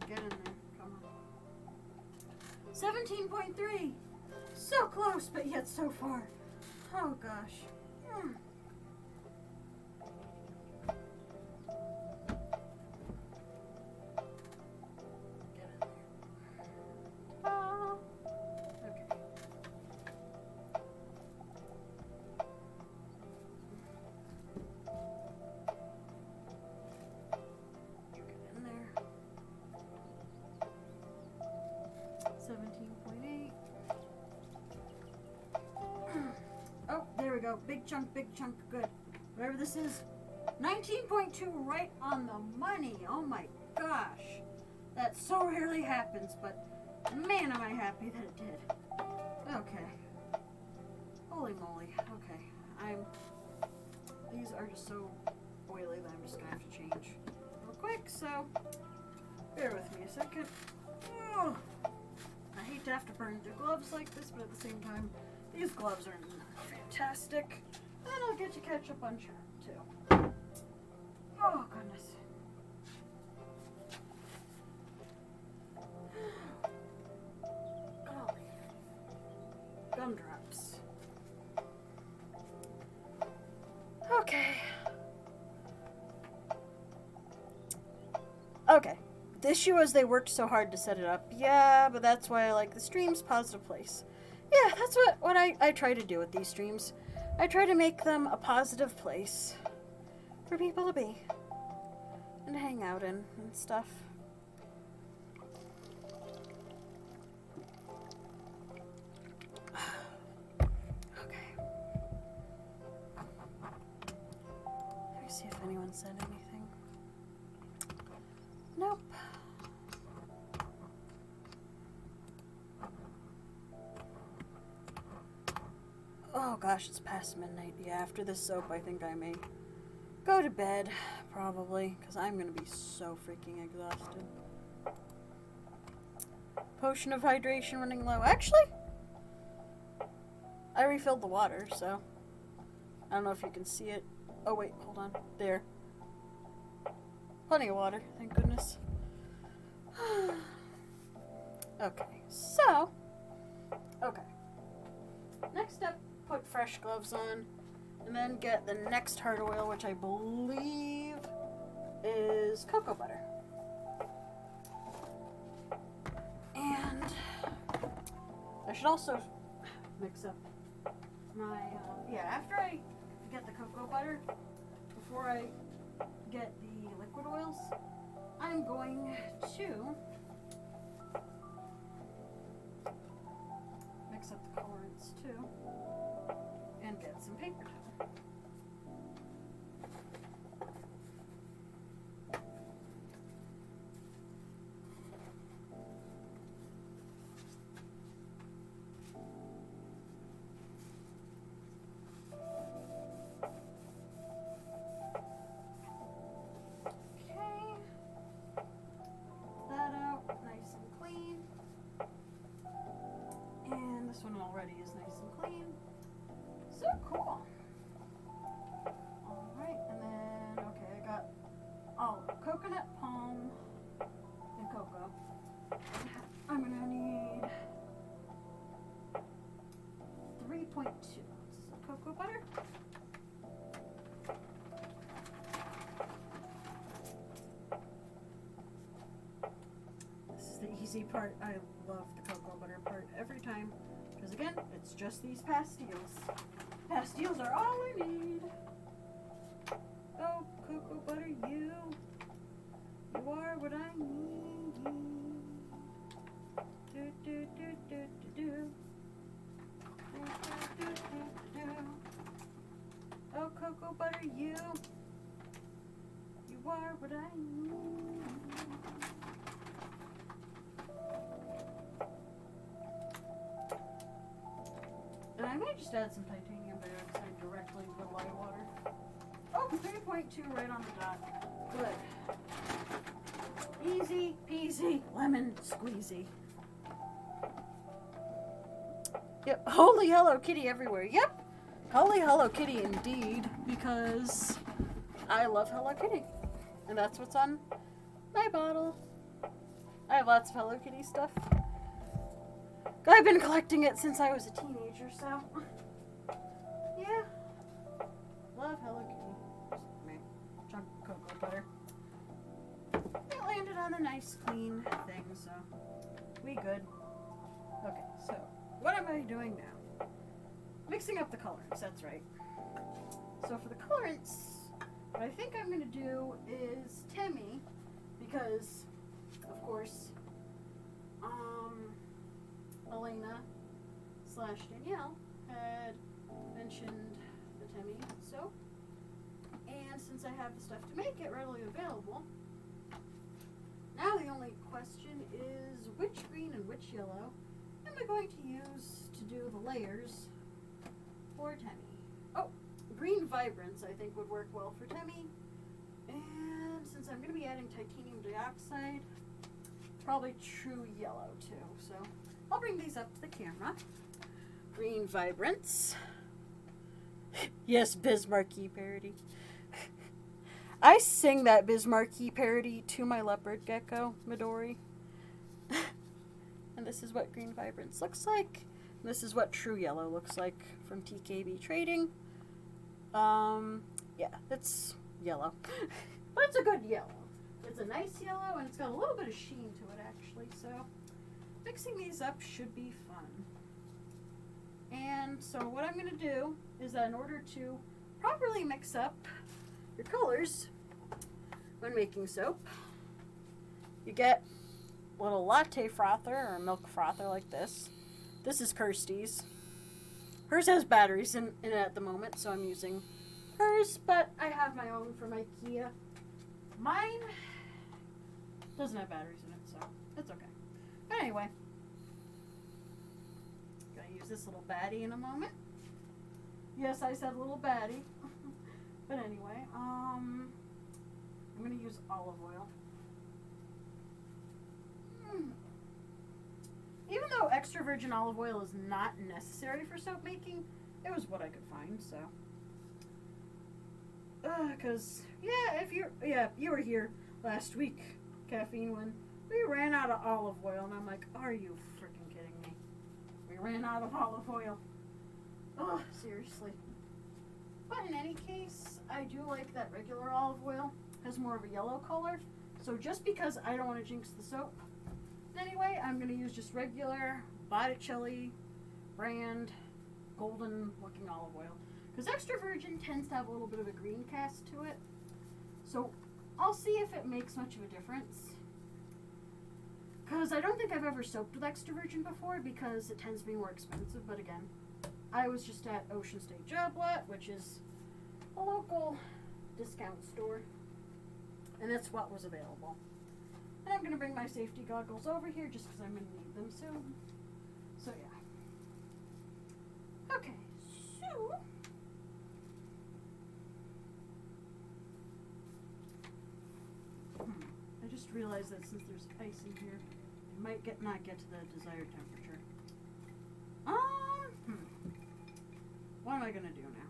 Get in there. Come on. 17.3. So close, but yet so far. Oh gosh. Get in there. Okay. You get in there. 17.8. Oh, there we go. Big chunk, good. Whatever this is. 19.2 right on the money. Oh my gosh. That so rarely happens, but man, am I happy that it did. Okay. Holy moly. Okay. These are just so oily that I'm just gonna have to change real quick, so bear with me a second. Oh, I hate to have to burn the gloves like this, but at the same time, these gloves are fantastic. And I'll get to catch up on chat, too. Oh, goodness. Golly. Gumdrops. Okay. Okay. The issue was they worked so hard to set it up. Yeah, but that's why I like the streams. Positive place. Yeah, that's what I try to do with these streams. I try to make them a positive place for people to be and to hang out in and stuff. Okay. Let me see if anyone said anything. Nope. Oh gosh, it's past midnight. Yeah, after this soap, I think I may go to bed, probably, because I'm going to be so freaking exhausted. Potion of hydration running low. Actually, I refilled the water, so I don't know if you can see it. Oh wait, hold on. There. Plenty of water, thank goodness. Okay, so, okay. Next up, put fresh gloves on, and then get the next heart oil, which I believe is cocoa butter. And I should also mix up my, after I get the cocoa butter, before I get the liquid oils, I'm going to mix up the colorants too and get some paper towel. This one already is nice and clean. So cool. Alright, and then, okay, I got coconut, palm, and cocoa. I'm gonna need 3.2 ounces of cocoa butter. This is the easy part. I love the cocoa butter part every time. Because again, it's just these pastilles. Pastilles are all I need. Oh, cocoa butter, you are what I need. Do, do, do, do, do, do. Do, do, do, do, do. Oh, cocoa butter, you are what I need. And I might just add some titanium dioxide directly to the lye water. Oh, 3.2 right on the dot. Good. Easy peasy lemon squeezy. Yep, holy Hello Kitty everywhere. Yep, holy Hello Kitty indeed, because I love Hello Kitty. And that's what's on my bottle. I have lots of Hello Kitty stuff. I've been collecting it since I was a teenager, so yeah. Love Hello Kitty. Just me. Chunk of cocoa butter. It landed on a nice clean thing, so we good. Okay, so what am I doing now? Mixing up the colorants, that's right. So for the colorants, what I think I'm going to do is Temmie, because, of course, Elena / Danielle had mentioned the Temmie soap, and since I have the stuff to make it readily available, now the only question is which green and which yellow am I going to use to do the layers for Temmie? Oh, green vibrance I think would work well for Temmie. And since I'm going to be adding titanium dioxide, probably true yellow too. So I'll bring these up to the camera. Green vibrance. Yes, Bismarcky parody. I sing that Bismarcky parody to my leopard gecko, Midori. And this is what green vibrance looks like. And this is what true yellow looks like from TKB Trading. Yeah, it's yellow. But it's a good yellow. It's a nice yellow, and it's got a little bit of sheen to it, actually. So mixing these up should be fun. And so what I'm going to do is that in order to properly mix up your colors when making soap, you get a little latte frother or a milk frother like this. This is Kirsty's. Hers has batteries in it at the moment, so I'm using hers, but I have my own from IKEA. Mine doesn't have batteries in it, so it's okay. But anyway, gonna use this little baddie in a moment. Yes, I said little baddie. But anyway, I'm gonna use olive oil. Even though extra virgin olive oil is not necessary for soap making, it was what I could find, so. Cause you were here last week, Caffeine, when we ran out of olive oil, and I'm like, are you freaking kidding me? We ran out of olive oil. Oh, seriously. But in any case, I do like that regular olive oil has more of a yellow color. So just because I don't want to jinx the soap, anyway, I'm going to use just regular Botticelli brand golden looking olive oil. Because extra virgin tends to have a little bit of a green cast to it. So I'll see if it makes much of a difference. Because I don't think I've ever soaped with extra virgin before because it tends to be more expensive. But again, I was just at Ocean State Job Lot, which is a local discount store. And that's what was available. And I'm going to bring my safety goggles over here just because I'm going to need them soon. So yeah. Okay, so I just realized that since there's ice in here, it might not get to the desired temperature. What am I gonna do now?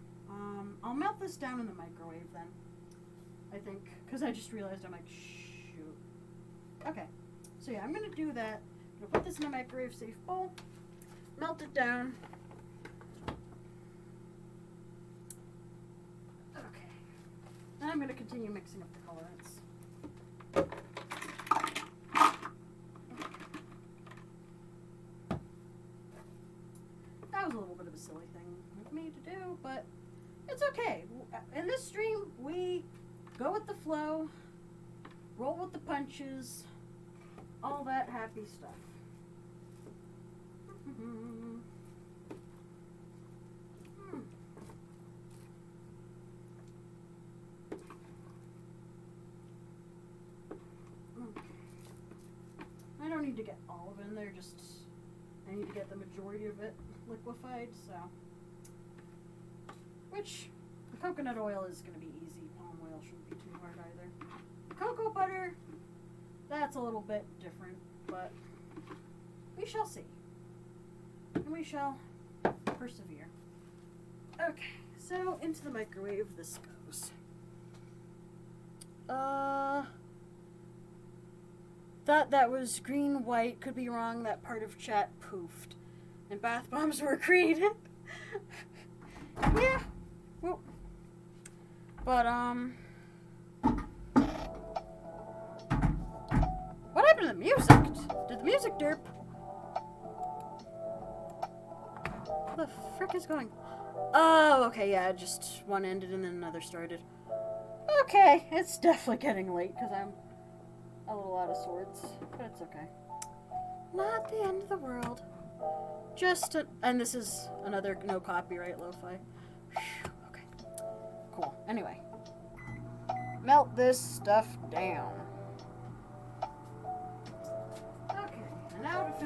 I'll melt this down in the microwave then. I think, because I just realized I'm like, shoot. Okay, so yeah, I'm gonna do that. I'm gonna put this in a microwave safe bowl, melt it down. Okay, then I'm gonna continue mixing up the colorants. That was a little bit of a silly thing with me to do, but it's okay. In this stream, we go with the flow, roll with the punches, all that happy stuff. I don't need to get all of it in there, just I need to get the majority of it liquefied, so. Which, the coconut oil is going to be easy. Palm oil shouldn't be too hard either. Cocoa butter, that's a little bit different, but we shall see. And we shall persevere. Okay, so into the microwave this goes. Thought that was green, white, could be wrong, that part of chat poofed. And bath bombs were created. Yeah. Well, but, what happened to the music? Did the music derp? What the frick is going? Oh, okay, yeah, just one ended and then another started. Okay, it's definitely getting late because I'm a little out of swords, but it's okay. Not the end of the world. And this is another no copyright lo-fi. Okay, cool. Anyway, melt this stuff down.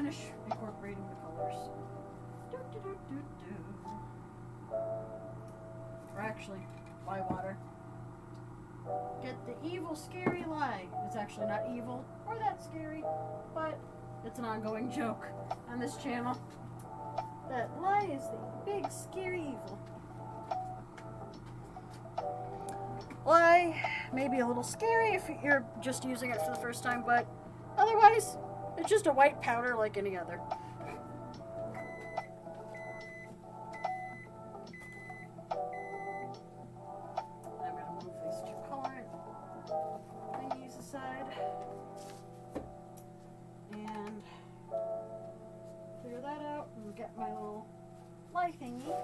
finish incorporating the colors. Or actually, lie water. Get the evil, scary lie. It's actually not evil or that scary, but it's an ongoing joke on this channel. That lie is the big, scary evil. Lie may be a little scary if you're just using it for the first time, but otherwise, it's just a white powder like any other. I'm going to move these two colorant thingies aside and clear that out and get my little lie thingy.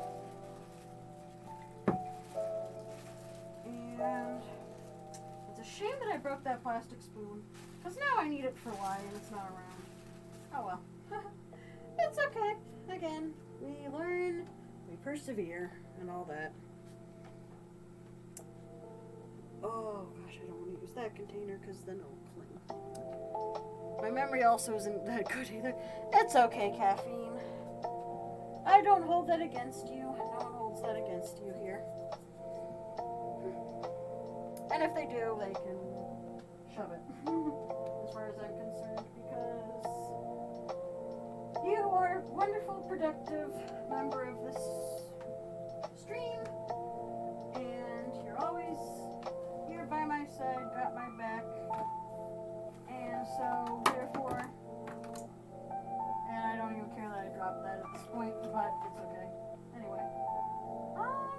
And it's a shame that I broke that plastic spoon, because now I need it for lie and it's not around. Oh well. It's okay. Again, we learn, we persevere, and all that. Oh gosh, I don't want to use that container because then it'll cling. My memory also isn't that good either. It's okay, caffeine. I don't hold that against you. No one holds that against you here. And if they do, they can shove it, as far as I'm concerned, because you are a wonderful, productive member of this stream, and you're always here by my side, got my back, and so, therefore, and I don't even care that I dropped that at this point, but it's okay. Anyway,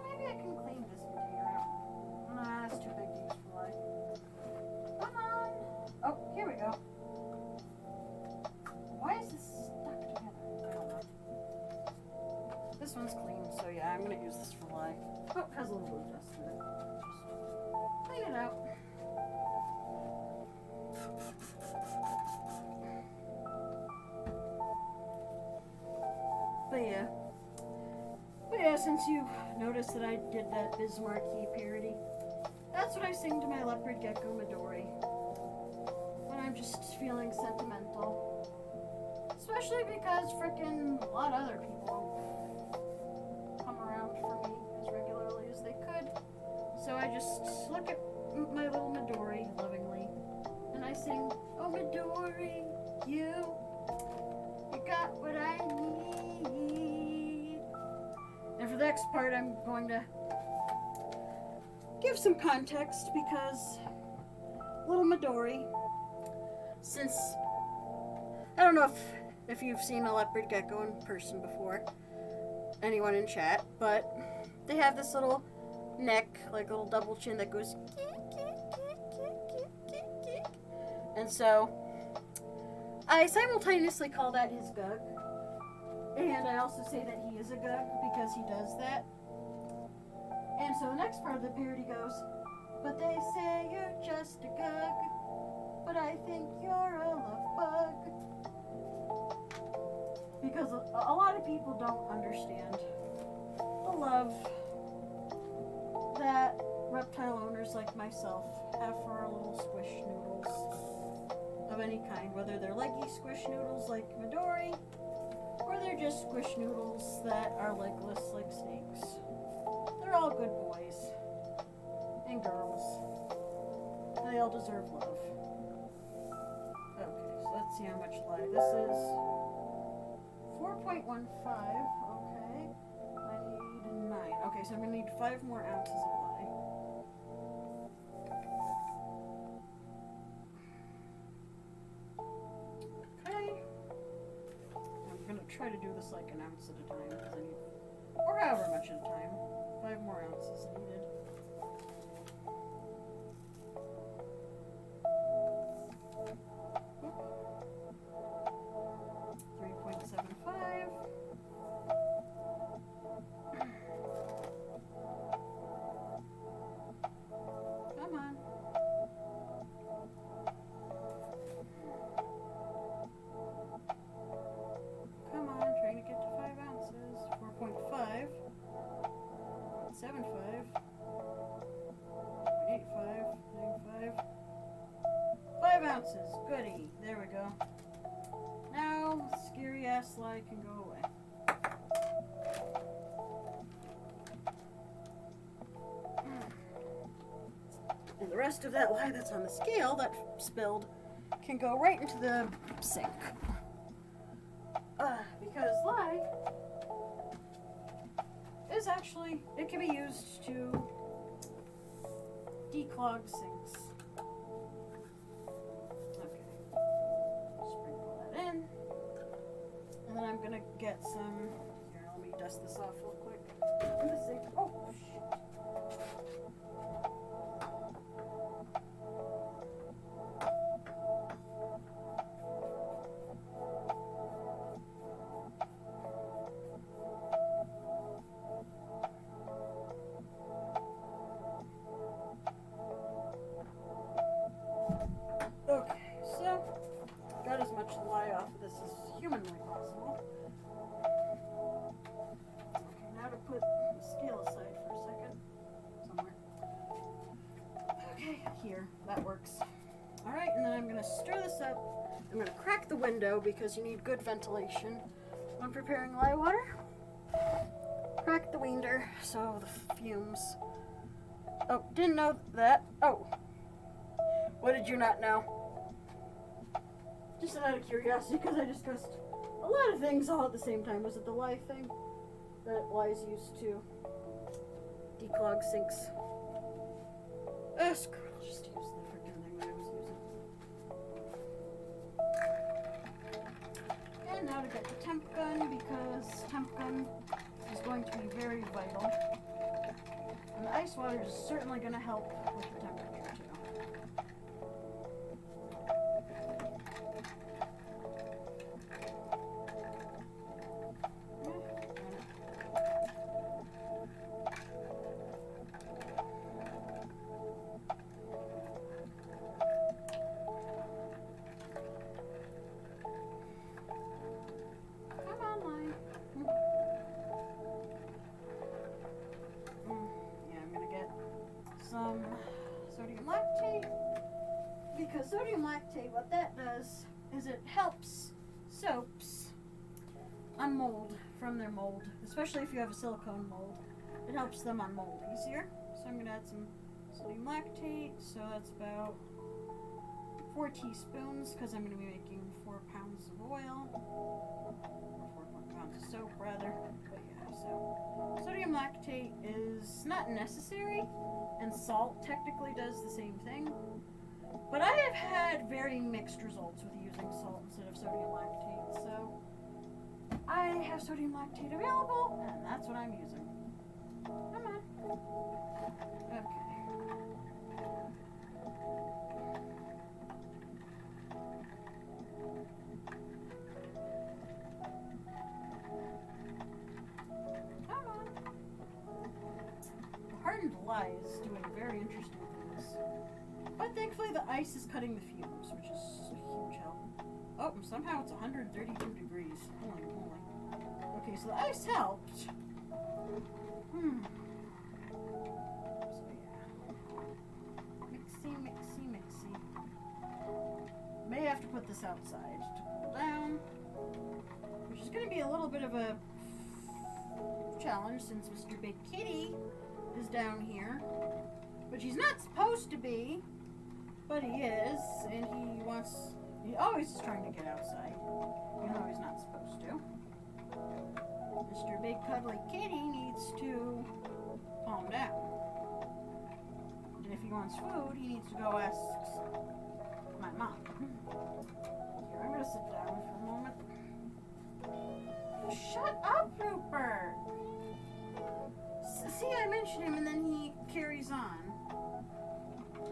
maybe I can clean this container out. Nah, it's too big to use for life. Come on. Oh, here we go. Why is this stuck together? I don't know. This one's clean, so yeah, I'm gonna use this for life. Oh, it has a little bit of dust in it. Just clean it out. But yeah, since you noticed that I did that Bismarcky parody, that's what I sing to my leopard gecko Midori when I'm just feeling sentimental. Especially because frickin' a lot of other people come around for me as regularly as they could. So I just look at my little Midori lovingly and I sing, "Oh Midori, you got what I need." And for the next part, I'm going to give some context because little Midori, since I don't know if you've seen a leopard gecko in person before, anyone in chat, but they have this little neck, like a little double chin that goes and so I simultaneously call that his gug, and I also say that he is a gug because he does that. And so the next part of the parody goes, "But they say you're just a gug, but I think you're a love bug." Because a lot of people don't understand the love that reptile owners like myself have for our little squish noodles of any kind, whether they're leggy squish noodles like Midori, or they're just squish noodles that are legless like snakes. They're all good boys and girls. And they all deserve love. Okay, so let's see how much lye. This is 4.15. Okay. I need 9. Okay, so I'm going to need 5 more ounces of lye. Okay. I'm going to try to do this like an ounce at a time, because I need, or however much at a time. 5 more ounces needed. Oop. 3.75. Come on. Come on, trying to get to 5 ounces. 4.5. 7.5. 8.5. 9.5. 5 ounces. Goody. There we go. Now, let's scary ass lie can go away. And the rest of that lie that's on the scale that spilled can go right into the sink. Because lye is actually, it can be used to declog sinks. Okay. Sprinkle that in. And then I'm gonna get some, here, let me dust this off real quick. In the sink. Oh, shit. Okay, so got as much lye off of this as humanly possible. Okay, now to put the scale aside for a second. Somewhere. Okay, here. That works. Alright, and then I'm going to stir this up. I'm going to crack the window because you need good ventilation when preparing lye water. Crack the winder so the fumes. Oh, didn't know that. Oh. What did you not know? Just out of curiosity, because I discussed a lot of things all at the same time. Was it the lye thing that lye's used to declog sinks? Screw it, I'll just use the freaking thing that I was using. And now to get the temp gun, because temp gun is going to be very vital. And the ice water is certainly going to help with the temperature too. Some sodium lactate, because sodium lactate, what that does is it helps soaps unmold from their mold, especially if you have a silicone mold. It helps them unmold easier. So I'm going to add some sodium lactate, so that's about 4 teaspoons, because I'm going to be making 4 pounds of oil, or 4 pounds of soap rather, but yeah, so sodium lactate is not necessary, and salt technically does the same thing. But I have had very mixed results with using salt instead of sodium lactate, so I have sodium lactate available, and that's what I'm using. Come on. Okay. Come on. Hardened lye is doing very interesting things. But thankfully the ice is cutting the fumes, which is a huge help. Oh, and somehow it's 132 degrees. Holy moly. Okay, so the ice helped. So yeah. Mixy. May have to put this outside to cool down. Which is going to be a little bit of a challenge since Mr. Big Kitty is down here. Which he's not supposed to be, but he is, and he always is trying to get outside, even though he's not supposed to. Mr. Big Cuddly Kitty needs to calm down. And if he wants food, he needs to go ask my mom. Here, I'm gonna sit down for a moment. Shut up, Rupert! See, I mentioned him and then he carries on.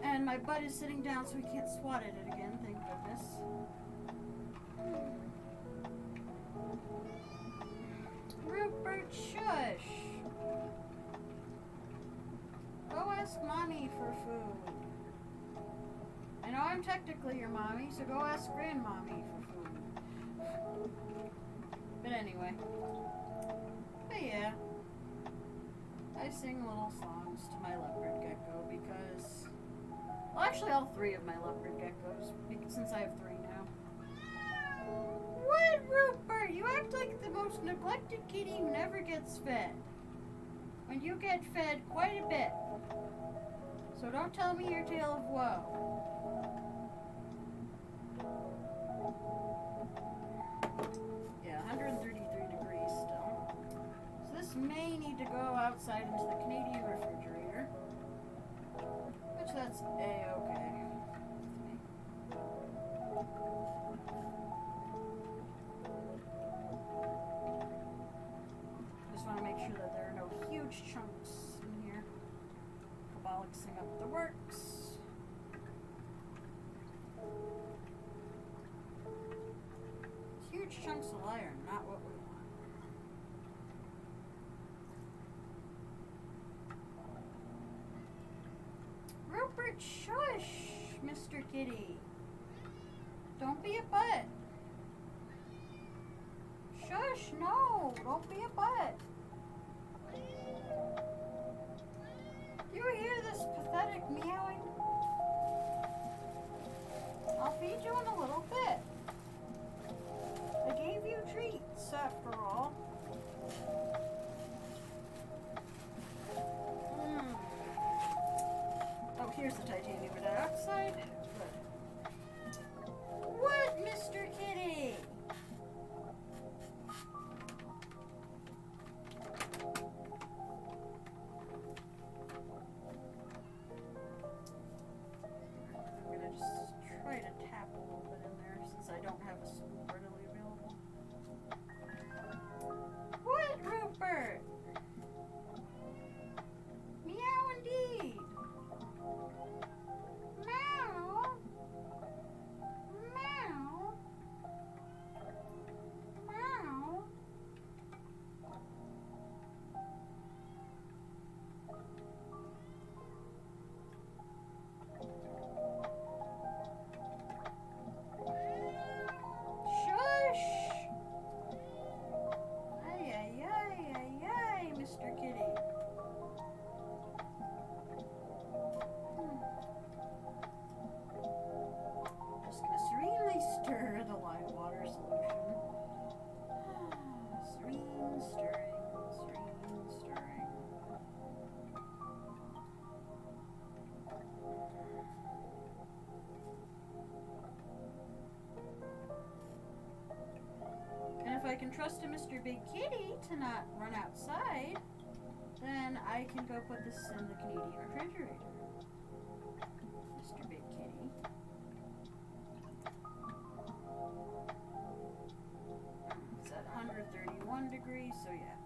And my butt is sitting down so he can't swat at it again, thank goodness. Rupert, shush! Go ask Mommy for food. I know I'm technically your mommy, so go ask Grandmommy for food. But anyway. But yeah. I sing little songs to my leopard gecko because... Well, actually all 3 of my leopard geckos, since I have 3 now. What, Rupert? most neglected kitty who never gets fed. When you get fed quite a bit. So don't tell me your tale of woe. Yeah, 133 degrees still. So this may need to go outside into the Canadian refrigerator. Which that's A-okay. Just want to make sure that there are no huge chunks in here. Kabalixing up the works. Huge chunks of iron, not what we want. Rupert, shush, Mr. Kitty. Don't be a butt. Shush, no, don't be a butt. You hear this pathetic meowing? I'll feed you in a little bit. I gave you treats, after all. Oh, here's the titanium dioxide. Good. What, Mr. Kitty? I'm gonna just try to tap a little bit in there since I don't have a spoon readily available. What, Rupert? Meow indeed. Meow. Meow. Meow. Shush! Ay, ay, ay, ay, ay, Mr. Kitty. Just gonna serenely stir the lime water solution. Serene stirring, serene stirring. And if I can trust a Mr. Big Kitty to not run outside, then I can go put this in the Canadian refrigerator. Mr. Big Kitty. It's at 131 degrees, so yeah.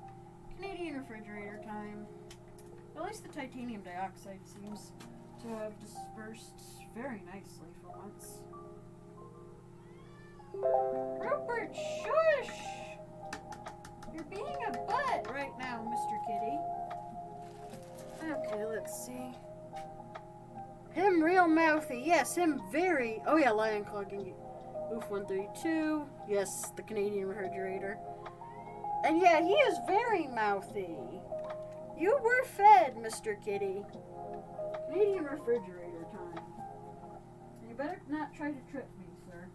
Canadian refrigerator time. At least the titanium dioxide seems to have dispersed very nicely for once. Rupert, shush! You're being a butt right now, Mr. Kitty. Okay, let's see. Him real mouthy. Yes, him very... Oh yeah, lion clogging. Oof 132. Yes, the Canadian refrigerator. And yeah, he is very mouthy. You were fed, Mr. Kitty. Canadian refrigerator time. You better not try to trip me, sir.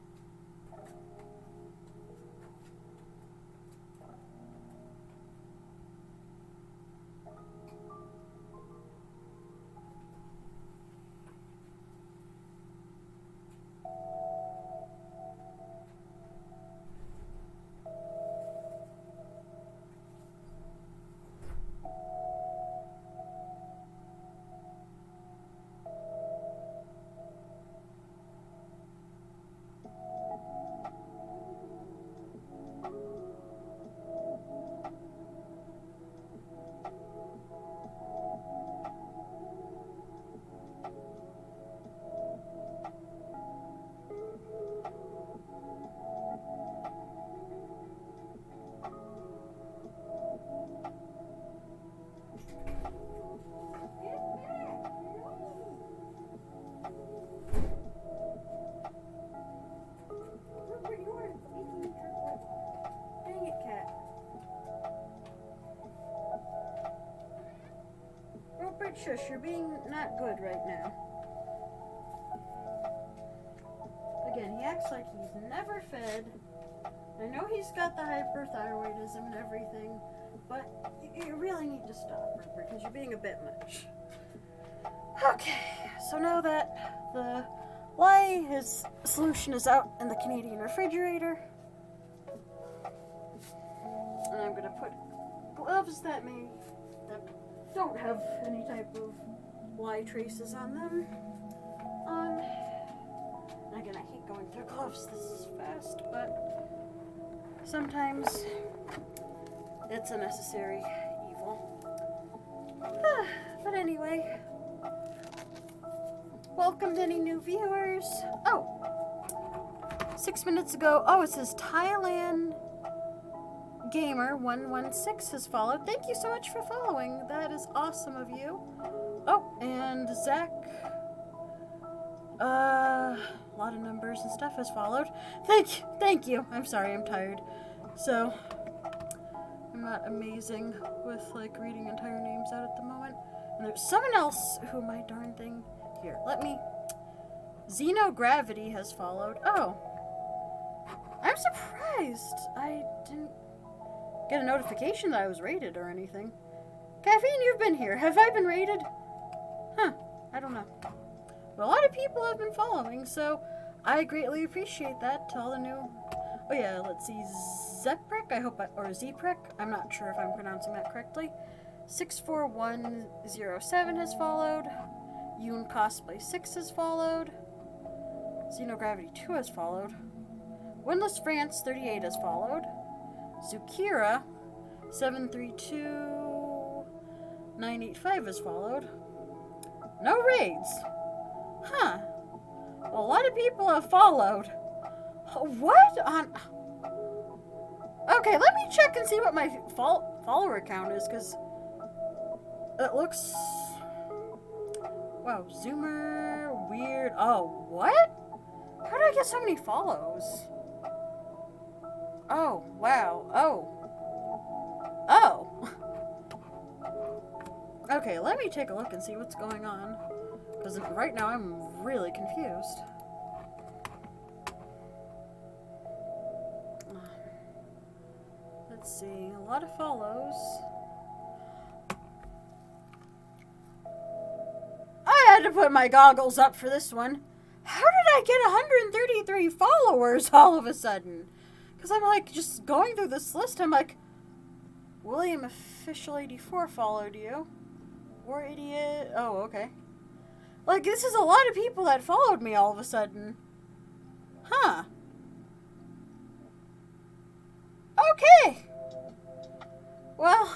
Shush, you're being not good right now. Again, he acts like he's never fed. I know he's got the hyperthyroidism and everything, but you really need to stop, Rupert, because you're being a bit much. Okay, so now that the his solution is out in the Canadian refrigerator, and I'm gonna put gloves that don't have any type of lye traces on them. And again, I hate going through gloves this fast, but sometimes it's a necessary evil. But anyway, welcome to any new viewers. Oh, 6 minutes ago, it says Thailand Gamer 116 has followed. Thank you so much for following. That is awesome of you. Oh, and Zach, a lot of numbers and stuff has followed. Thank you. I'm sorry, I'm tired. So, I'm not amazing with, like, reading entire names out at the moment. And there's someone else who my darn thing... Here, Xenogravity has followed. Oh. I'm surprised. I didn't get a notification that I was rated or anything. Caffeine, you've been here. Have I been rated? Huh. I don't know. But a lot of people have been following, so I greatly appreciate that to all the new... Oh yeah, let's see. Zeprek, or Zeprek. I'm not sure if I'm pronouncing that correctly. 64107 has followed. Yoon Cosplay 6 has followed. Xenogravity 2 has followed. Windless France 38 has followed. Zukira 732985 has followed. No raids. Huh. Well, a lot of people have followed. What on... Okay, let me check and see what my follower count is, because it looks... Wow, Zoomer, weird. Oh, what? How did I get so many follows? Oh, wow. Oh. Okay, let me take a look and see what's going on. Because right now I'm really confused. Let's see, a lot of follows. I had to put my goggles up for this one. How did I get 133 followers all of a sudden? Because I'm like, just going through this list, I'm like, William Official 84 followed you. War Idiot. Oh, okay. Like, this is a lot of people that followed me all of a sudden. Huh. Okay. Well,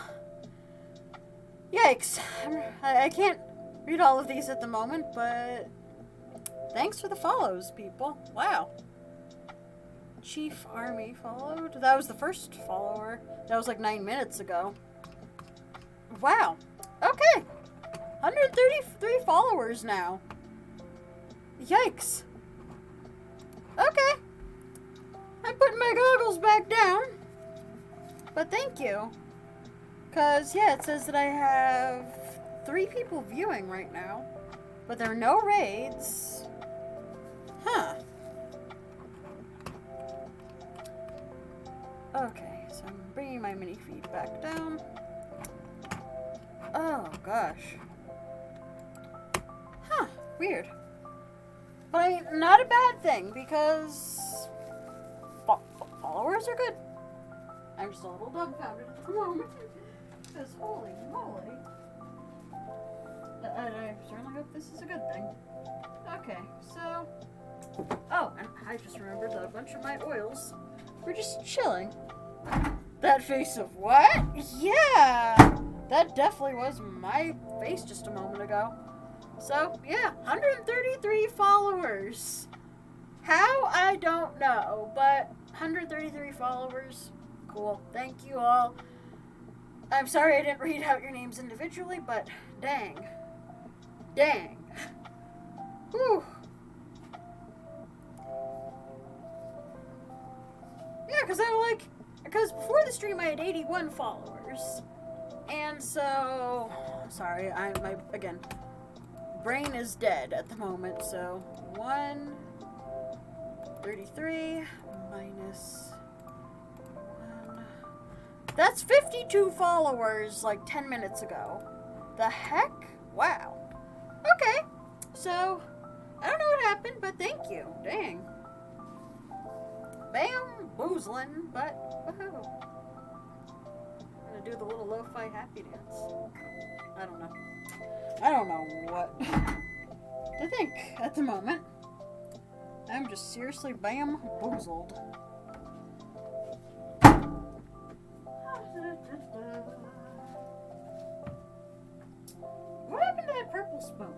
yikes. I can't read all of these at the moment, but thanks for the follows, people. Wow. Chief Army followed. That was the first follower. That was like 9 minutes ago. Wow. Okay. 133 followers now. Yikes. Okay. I'm putting my goggles back down. But thank you. Because, yeah, it says that I have 3 people viewing right now. But there are no raids. Huh. Okay, so I'm bringing my mini feed back down. Oh, gosh. Huh, weird. But I mean, not a bad thing, because followers are good. I'm just a little dumbfounded at the moment. Because holy moly. I certainly hope this is a good thing. Okay, so... Oh, and I just remembered that a bunch of my oils were just chilling. That face of what? Yeah! That definitely was my face just a moment ago. So, yeah, 133 followers. How? I don't know, but 133 followers. Cool. Thank you all. I'm sorry I didn't read out your names individually, but dang. Dang. Whew. Yeah, because before the stream I had 81 followers. And so, sorry, my brain is dead at the moment, so 1, 33 minus 1. That's 52 followers like 10 minutes ago. The heck? Wow. Okay. So, I don't know what happened, but thank you. Dang. Bam, boozlin', but woohoo. I'm gonna do the little lo-fi happy dance. I don't know. I don't know what to think at the moment. I'm just seriously bam boozled. What happened to that purple spoon?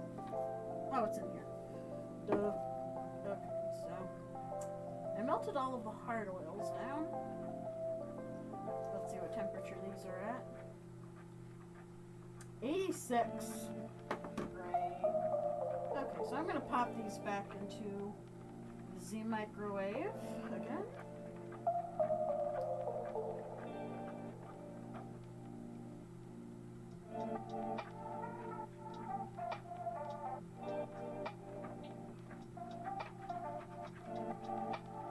Oh, it's in here. Duh. Okay, so I melted all of the hard oils down. Let's see what temperature these are at. 86. Great. Okay, so I'm going to pop these back into the microwave again.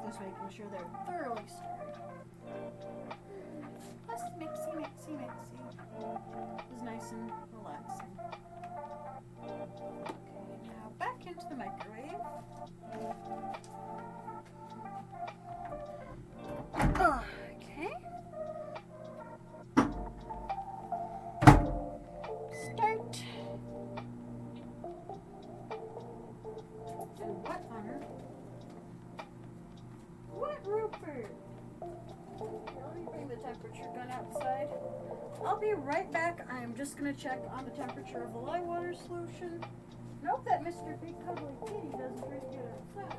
Just making sure they're thoroughly stirred. Plus mixy. Is nice and relaxing. Okay, now back into the microwave. Okay. Start. And what on earth? What, Rupert? Let me bring the temperature gun outside. I'll be right back. I'm just going to check on the temperature of the lye water solution. Nope, that Mr. Big Cuddly Kitty doesn't really get outside.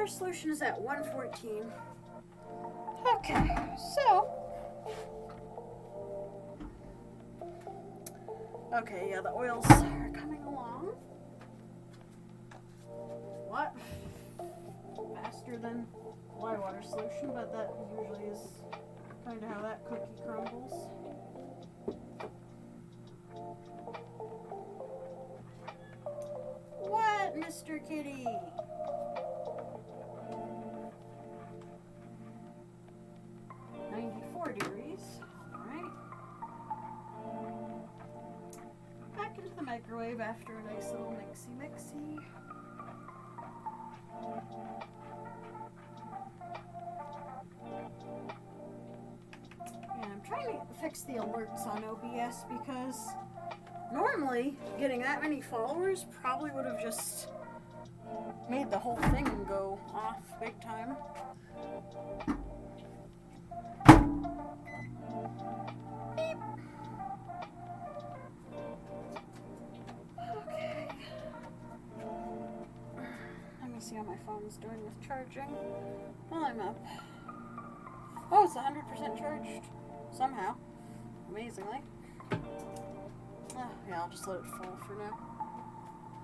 Solution is at 114. Okay, so okay, yeah, the oils are coming along. What? Faster than lye water solution, but that usually is kind of how that cookie crumbles. What, Mr. Kitty? 94 degrees. Alright. Back into the microwave after a nice little mixy. And I'm trying to fix the alerts on OBS because normally getting that many followers probably would have just made the whole thing go off big time. Beep. Okay. Let me see how my phone's doing with charging while I'm up. Oh, it's 100% charged somehow. Amazingly. Oh, yeah, I'll just let it fall for now.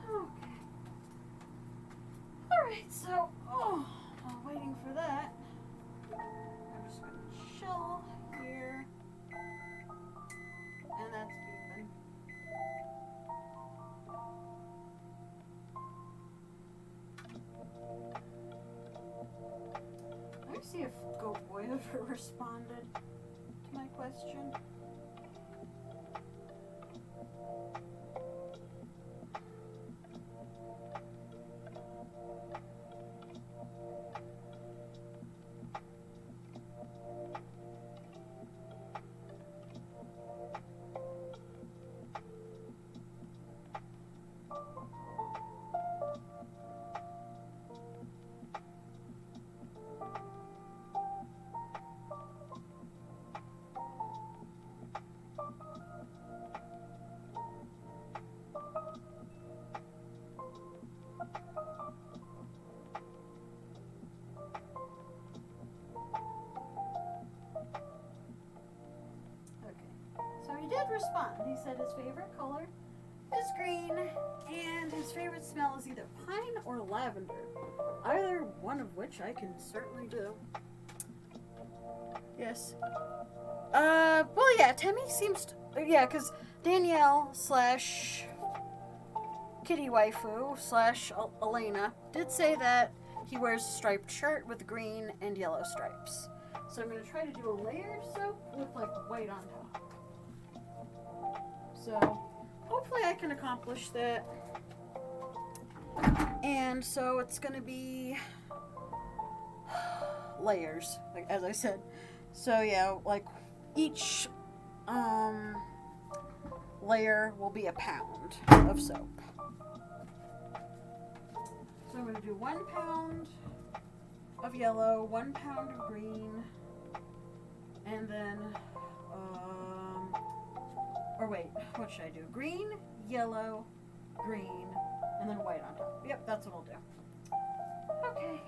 Okay. Alright, so, while waiting for that, I'm just going to chill here. And that's beeping. Let me see if Goat Boy ever responded to my question. respond. He said his favorite color is green, and his favorite smell is either pine or lavender. Either one of which I can certainly do. Yes. Well, yeah, Timmy seems to, yeah, because Danielle slash Kitty Waifu slash Elena did say that he wears a striped shirt with green and yellow stripes. So I'm going to try to do a layered soap with, like, white on top. So, hopefully I can accomplish that. And so it's going to be layers, like, as I said. So, yeah, like, each layer will be a pound of soap. So I'm going to do 1 pound of yellow, 1 pound of green, and then, or wait, what should I do? Green, yellow, green, and then white on top. Yep, that's what I'll do. Okay.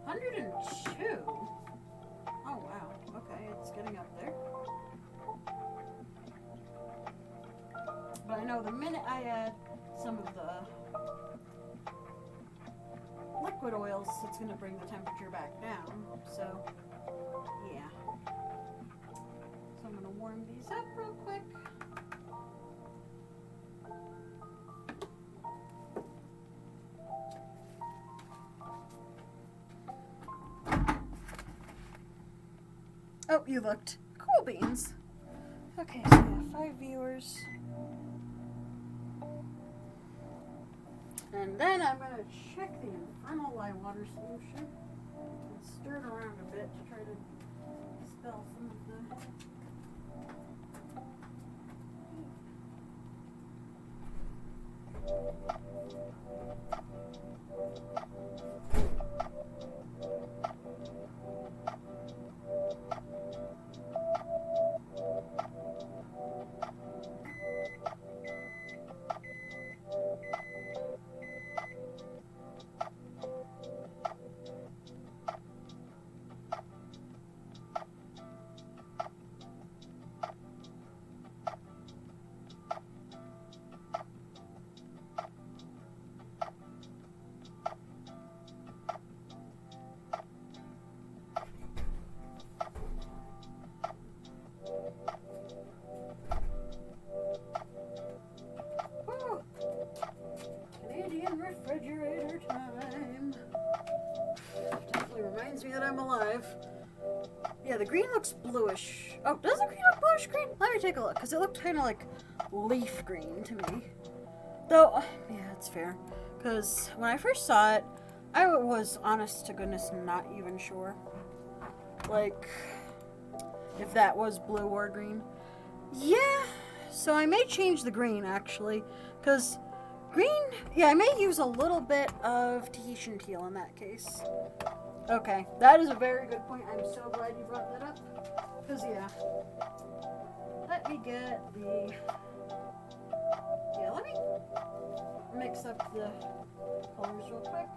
$102? Oh wow, okay, it's getting up there. But I know the minute I add some of the liquid oils, it's going to bring the temperature back down. So, yeah. So I'm going to warm these up real quick. Oh, you looked. Cool beans. Okay, so we have 5 viewers. And then I'm going to check the infernal lye water solution and stir it around a bit to try to dispel some of the heat. Refrigerator time. Definitely reminds me that I'm alive. Yeah, the green looks bluish. Oh, does the green look bluish green? Let me take a look, because it looked kind of like leaf green to me. Though, yeah, it's fair. Because when I first saw it, I was, honest to goodness, not even sure. Like, if that was blue or green. Yeah, so I may change the green, actually. Because green, yeah, I may use a little bit of Tahitian teal in that case. Okay, that is a very good point. I'm so glad you brought that up. Because, yeah. Let me get the... Yeah, let me mix up the colors real quick.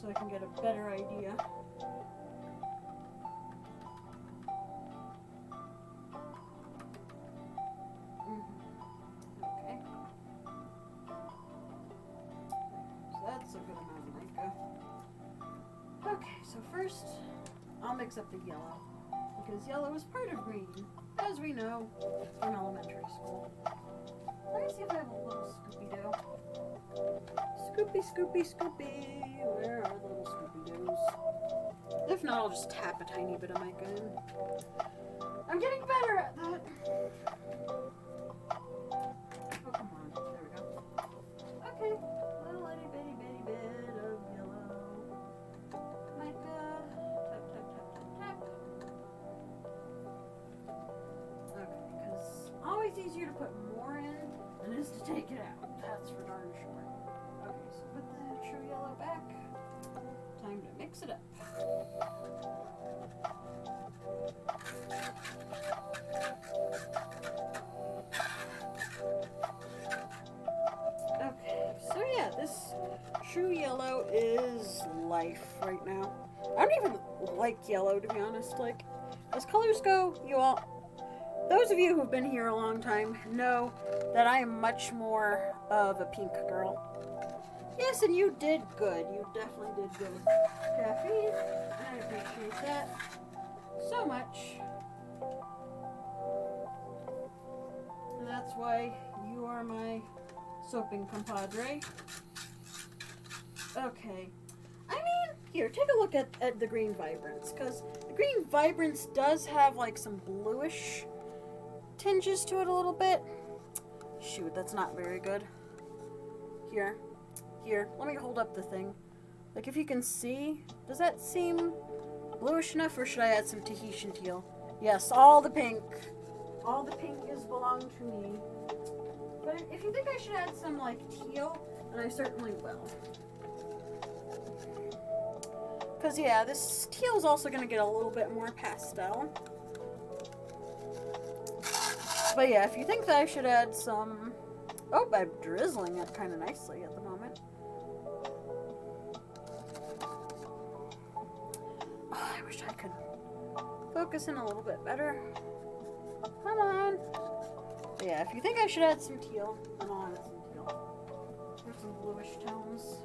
So I can get a better idea. Okay. So that's a good amount of mica. Okay, so first I'll mix up the yellow. Because yellow is part of green, as we know from elementary school. Let me see if I have a little Scooby-Doo. Scoopy, Scoopy, Scoopy. Where are the little Scooby-Doos? If not, I'll just tap a tiny bit of mica in. I'm getting better at that. Oh, come on. There we go. Okay. Little itty bitty bitty bit of yellow mica. Tap, tap, tap, tap, tap. Okay, because always easier to put more in than it is to take it out. That's for darn sure. Okay, so put the true yellow back. Time to mix it up. life right now. I don't even like yellow, to be honest. Like, as colors go, those of you who've been here a long time know that I am much more of a pink girl. Yes, and you did good. You definitely did good. Caffeine, I appreciate that so much. And that's why you are my soaping compadre. Okay. I mean, here, take a look at the green vibrance, because the green vibrance does have like some bluish tinges to it a little bit. Shoot, that's not very good. Here, let me hold up the thing. Like, if you can see, does that seem bluish enough, or should I add some Tahitian teal? Yes, all the pink is belong to me. But if you think I should add some, like, teal, then I certainly will. Because, yeah, this teal is also going to get a little bit more pastel. But, yeah, if you think that I should add some... Oh, I'm drizzling it kind of nicely at the moment. Oh, I wish I could focus in a little bit better. Come on. But yeah, if you think I should add some teal, then I'll add some teal. There's some bluish tones.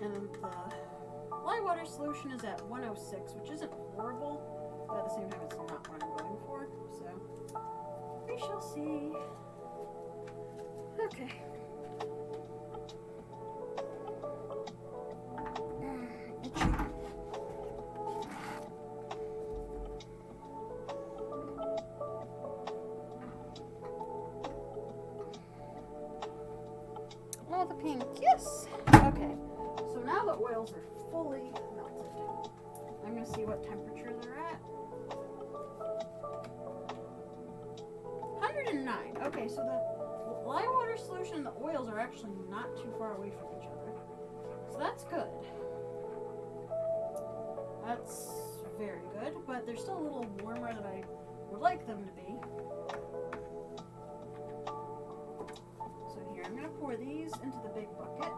And the light water solution is at 106, which isn't horrible, but at the same time it's not what I'm going for, so we shall see. Okay. Oh, the pink, yes! Okay, so now the oils are fully melted. I'm going to see what temperature they're at. 109. Okay, so the lye water solution and the oils are actually not too far away from each other. So that's good. That's very good, but they're still a little warmer than I would like them to be. So here, I'm going to pour these into the big bucket.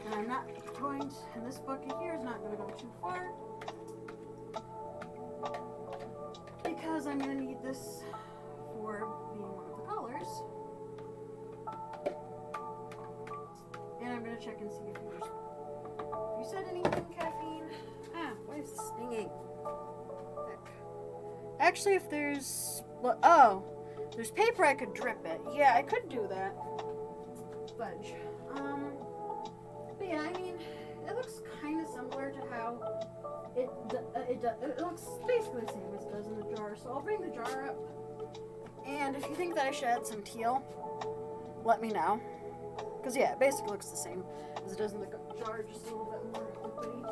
And I'm not going to, and this bucket here is not going to go too far, because I'm going to need this for being one of the colors. And I'm going to check and see if you said anything, caffeine. Why is this stinging? Heck. Actually, if there's, there's paper I could drip it. Yeah, I could do that. Fudge. But yeah, I mean, it looks kind of similar to how it looks basically the same as it does in the jar. So I'll bring the jar up. And if you think that I should add some teal, let me know. Because yeah, it basically looks the same as it does in the jar, just a little bit more liquidy.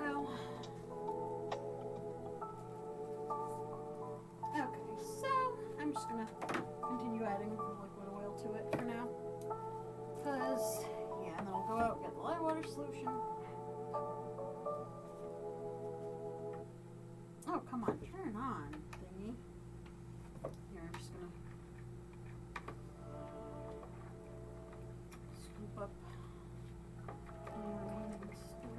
Ow. Okay, so I'm just gonna continue adding the liquid oil to it for now. Because, yeah, and then I'll go out and get the light water solution. Oh, come on, turn on, thingy. Here, I'm just gonna scoop up the remaining stuff.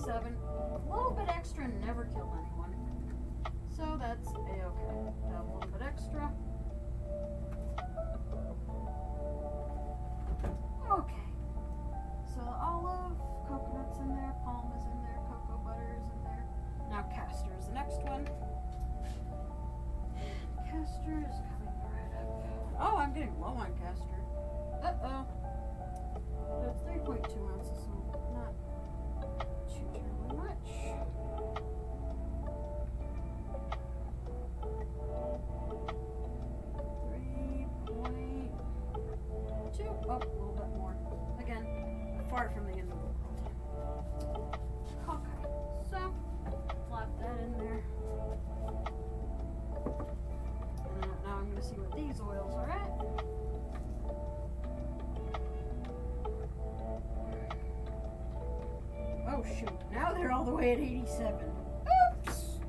87. A little bit extra never killed anyone. So that's a-okay. Have a little bit extra. Okay. So olive, coconut's in there, palm is in there, cocoa butter is in there. Now castor is the next one. Castor is coming right up. Oh, I'm getting low on castor. Uh-oh. It's 3.2 ounces, so not too terribly much. 3.2. Oh, a little bit more. Again, far from the end of the world. Okay, so flop that in there. And now I'm going to see what these oils are at. Oh shoot, now they're all the way at 87. Oops!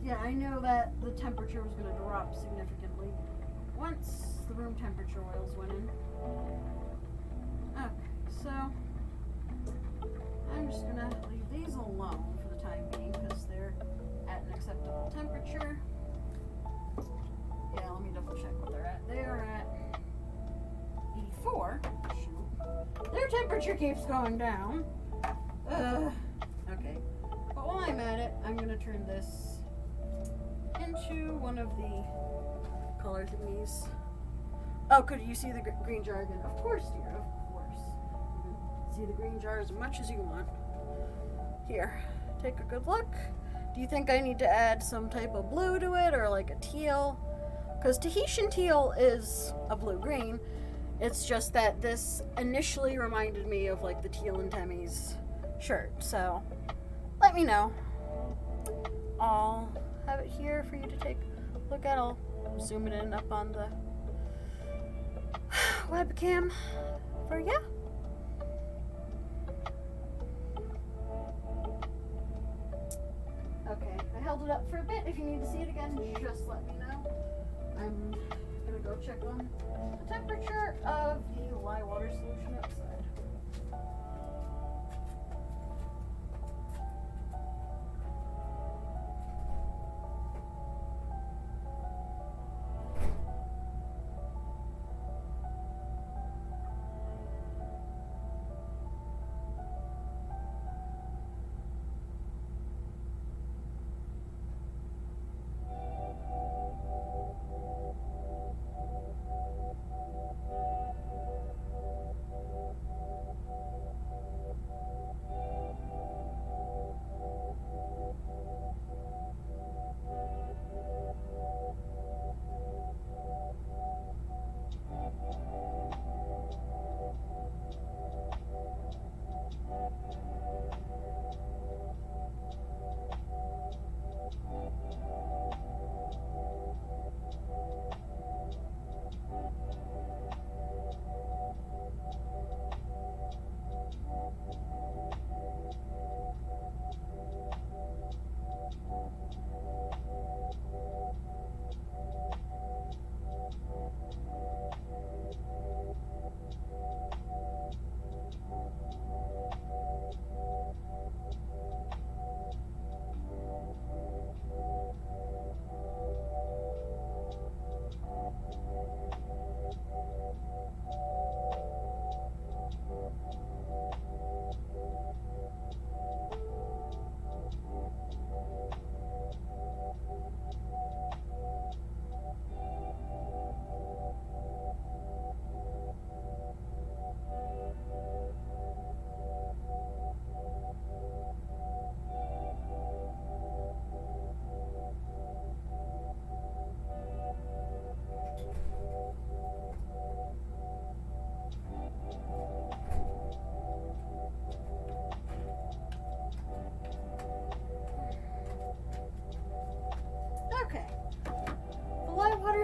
Yeah, I know that the temperature was going to drop significantly once the room temperature oils went in. Okay, so I'm just going to leave these alone for the time being because they're at an acceptable temperature. Yeah, let me double check what they're at. They are at 84. Shoot. Their temperature keeps going down. Okay. But while I'm at it, I'm going to turn this into one of the color thingies. Oh, could you see the green jar again? Of course, dear, of course. You can see the green jar as much as you want. Here, take a good look. Do you think I need to add some type of blue to it or like a teal? Because Tahitian teal is a blue-green. It's just that this initially reminded me of like the teal in Temmie's shirt, so let me know. I'll have it here for you to take a look at. I'll zoom it in up on the webcam for you. Okay, I held it up for a bit. If you need to see it again, just let me know. I'm gonna go check on the temperature of the lye water solution outside.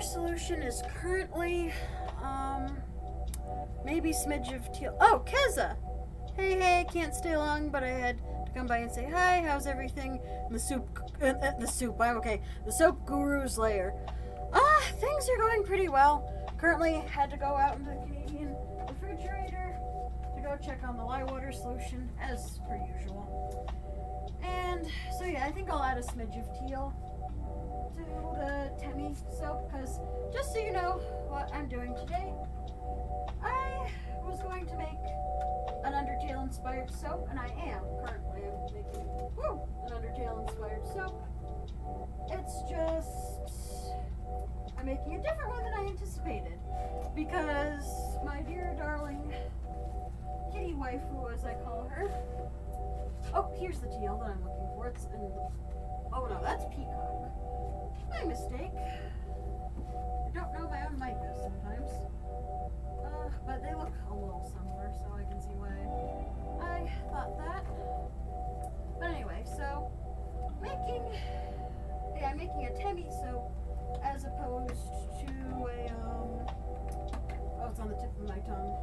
Solution is currently maybe smidge of teal. Oh, Keza! Hey, can't stay long, but I had to come by and say hi. How's everything in the soup? I'm okay. The soap guru's lair. Things are going pretty well. Currently had to go out into the Canadian refrigerator to go go check on the lye water solution as per usual. And so yeah, I think I'll add a smidge of teal to the Temi soap, because just so you know what I'm doing today, I was going to make an Undertale-inspired soap, and I am currently making an Undertale-inspired soap. It's just I'm making a different one than I anticipated, because my dear darling kitty waifu, as I call her. Oh, here's the teal that I'm looking for. It's in the, oh no, that's peacock. My mistake. I don't know my own micas sometimes. But they look a little similar, so I can see why I thought that. But anyway, so I'm making a Temi soap as opposed to a oh, it's on the tip of my tongue.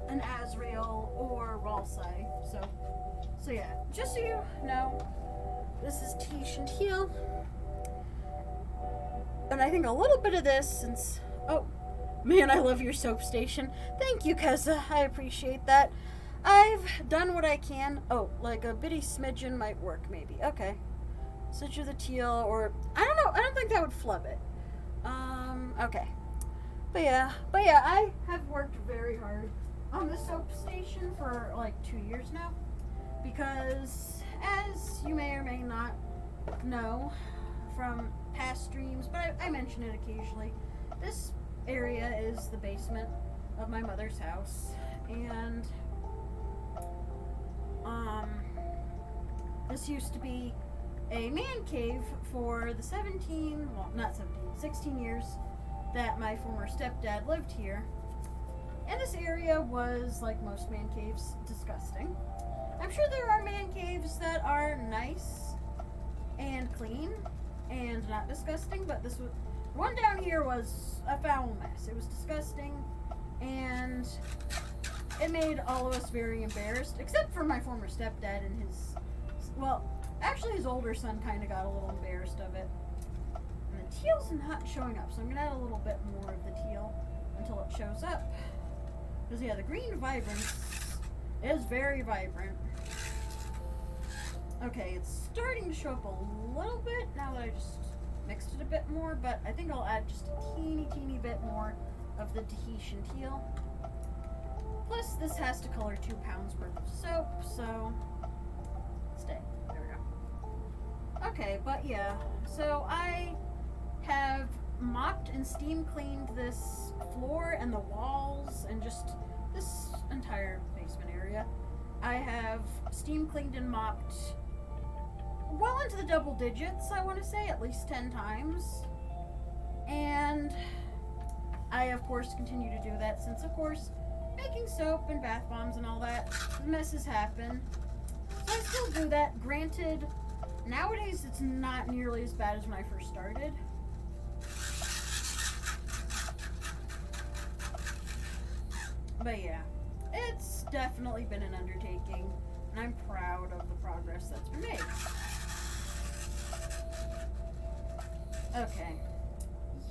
An Azrael or Ralsei. So yeah, just so you know, this is Tish and Teal. And I think a little bit of this, since, oh, man, I love your soap station. Thank you, Keza. I appreciate that. I've done what I can. Oh, like a bitty smidgen might work, maybe. Okay. Such of the teal, or, I don't know. I don't think that would flub it. Okay. But yeah, I have worked very hard on the soap station for like 2 years now, because as you may or may not know from past streams, but I mention it occasionally, this area is the basement of my mother's house, and this used to be a man cave for the 16 years that my former stepdad lived here. And this area was, like most man caves, disgusting. I'm sure there are man caves that are nice and clean and not disgusting, but this one down here was a foul mess. It was disgusting, and it made all of us very embarrassed, except for my former stepdad and his, well, actually his older son kind of got a little embarrassed of it. And the teal's not showing up, so I'm going to add a little bit more of the teal until it shows up. Because, yeah, the green vibrance is very vibrant. Okay, it's starting to show up a little bit now that I just mixed it a bit more, but I think I'll add just a teeny bit more of the Tahitian teal. Plus, this has to color 2 pounds worth of soap, so stay. There we go. Okay, but yeah, so I have mopped and steam cleaned this floor and the walls and just this entire basement area. I have steam cleaned and mopped well into the double digits, I want to say, at least 10 times. And I, of course, continue to do that since, of course, making soap and bath bombs and all that, messes happen. So I still do that. Granted, nowadays it's not nearly as bad as when I first started. But yeah, it's definitely been an undertaking, and I'm proud of the progress that's been made. Okay.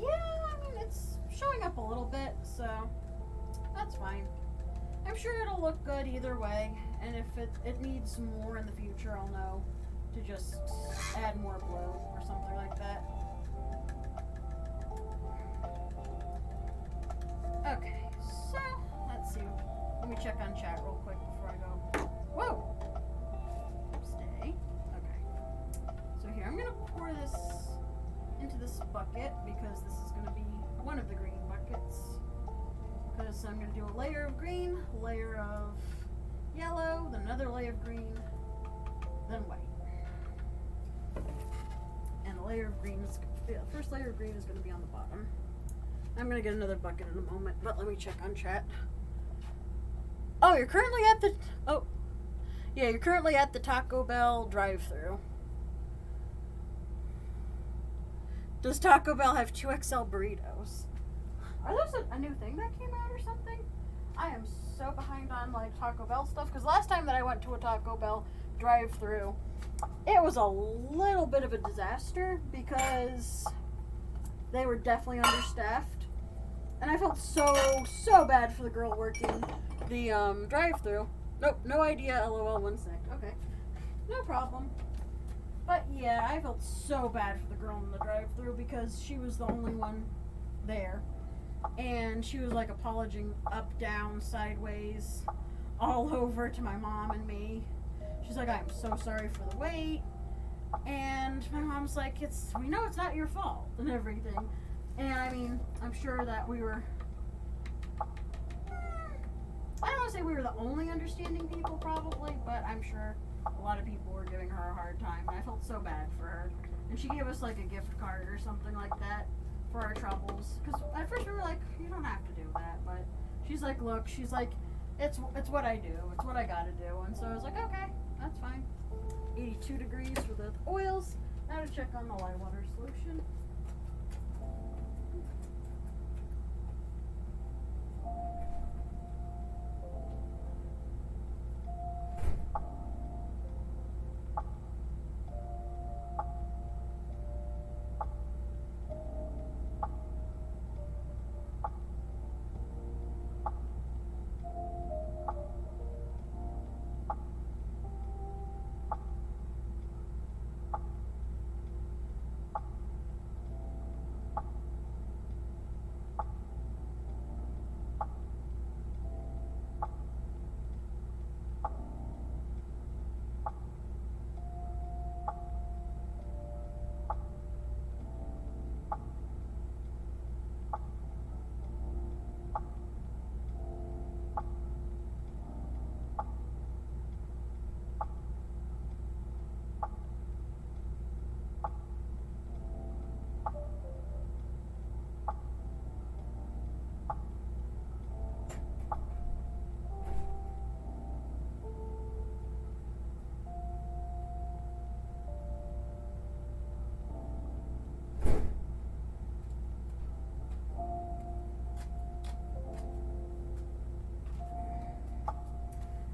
Yeah, I mean, it's showing up a little bit, so that's fine. I'm sure it'll look good either way, and if it needs more in the future, I'll know to just add more blue or something like that. Okay, so let's see. Let me check on chat real quick before I go. Whoa! Stay. Okay. So here, I'm going to pour this into this bucket because this is going to be one of the green buckets. Because I'm going to do a layer of green, a layer of yellow, then another layer of green, then white. And the layer of green is, the first layer of green is going to be on the bottom. I'm going to get another bucket in a moment, but let me check on chat. Oh, you're currently at the, oh, yeah, you're currently at the Taco Bell drive-thru. Does Taco Bell have 2XL burritos? Are those a new thing that came out or something? I am so behind on, like, Taco Bell stuff, because last time that I went to a Taco Bell drive-thru, it was a little bit of a disaster, because they were definitely understaffed. And I felt so bad for the girl working the drive-thru. Nope, no idea, lol, 1 sec. Okay, no problem. But yeah, I felt so bad for the girl in the drive-thru because she was the only one there. And she was like apologizing up, down, sideways, all over to my mom and me. She's like, I'm so sorry for the wait. And my mom's like, we know it's not your fault and everything. And I mean, I'm sure that we were, I don't want to say we were the only understanding people probably, but I'm sure a lot of people were giving her a hard time. And I felt so bad for her. And she gave us like a gift card or something like that for our troubles. Because at first we were like, you don't have to do that. But she's like, look, she's like, it's what I do. It's what I gotta do. And so I was like, okay, that's fine. 82 degrees for the oils. Now to check on the lye water solution.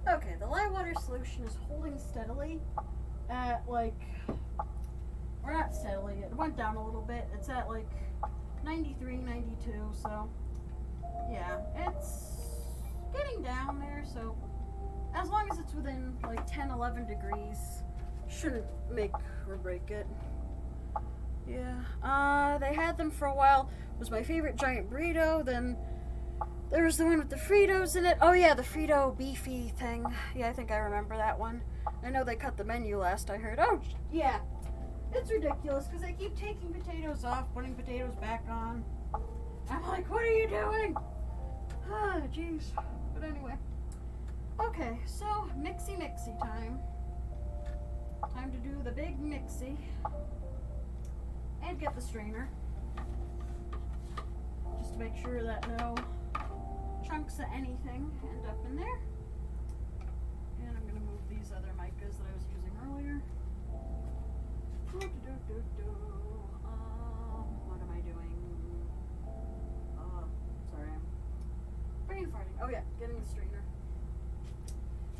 Okay, the lye water solution is holding steadily at like, or not steadily, it went down a little bit. It's at like 93, 92, so yeah, it's getting down there, so as long as it's within like 10, 11 degrees, shouldn't make or break it. Yeah, they had them for a while. It was my favorite giant burrito, then there was the one with the Fritos in it. Oh yeah, the Frito beefy thing. Yeah, I think I remember that one. I know they cut the menu last I heard. Oh, yeah. It's ridiculous because they keep taking potatoes off, putting potatoes back on. I'm like, what are you doing? Ah, jeez. But anyway. Okay, so mixy time. Time to do the big mixy. And get the strainer. Just to make sure that no chunks of anything end up in there. And I'm going to move these other micas that I was using earlier. What am I doing? Sorry, I'm brain farting. Oh yeah, getting the strainer.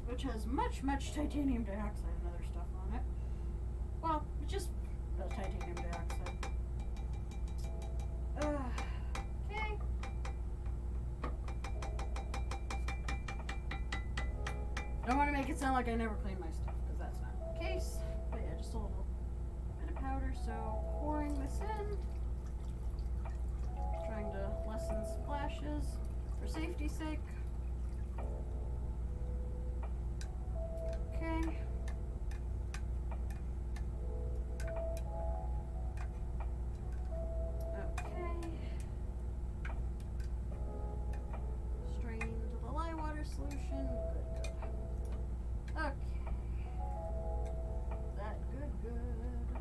Which has much titanium dioxide and other stuff on it. Well, it's just the titanium dioxide. Okay. I don't want to make it sound like I never clean my stuff, because that's not the case. But yeah, just a little bit of powder. So pouring this in, trying to lessen splashes for safety's sake. Okay. Strain to the lye water solution. Good. Okay. That good stuff.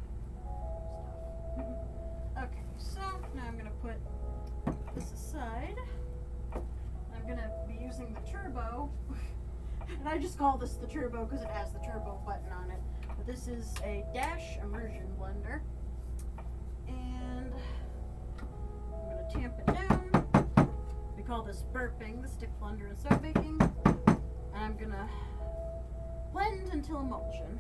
Okay, so now I'm gonna put this aside. I'm gonna be using the turbo. And I just call this the turbo because it has the turbo button on it. But this is a Dash immersion blender. And I'm gonna tamp it down. We call this burping, the stick blender and soap baking. And I'm gonna blend until emulsion.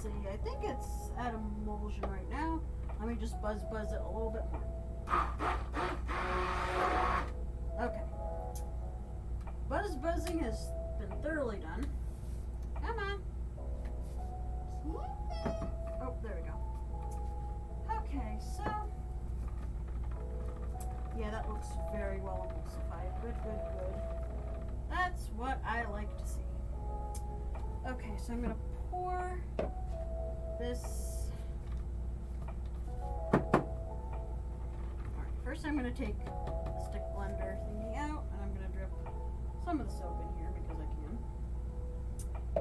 see. I think it's at emulsion right now. Let me just buzz it a little bit more. Okay. Buzzing has been thoroughly done. Come on. Oh, there we go. Okay, so yeah, that looks very well emulsified. Good. That's what I like to see. Okay, so I'm gonna pour this. Alright, first I'm gonna take the stick blender thingy out and I'm gonna drip some of the soap in here because I can.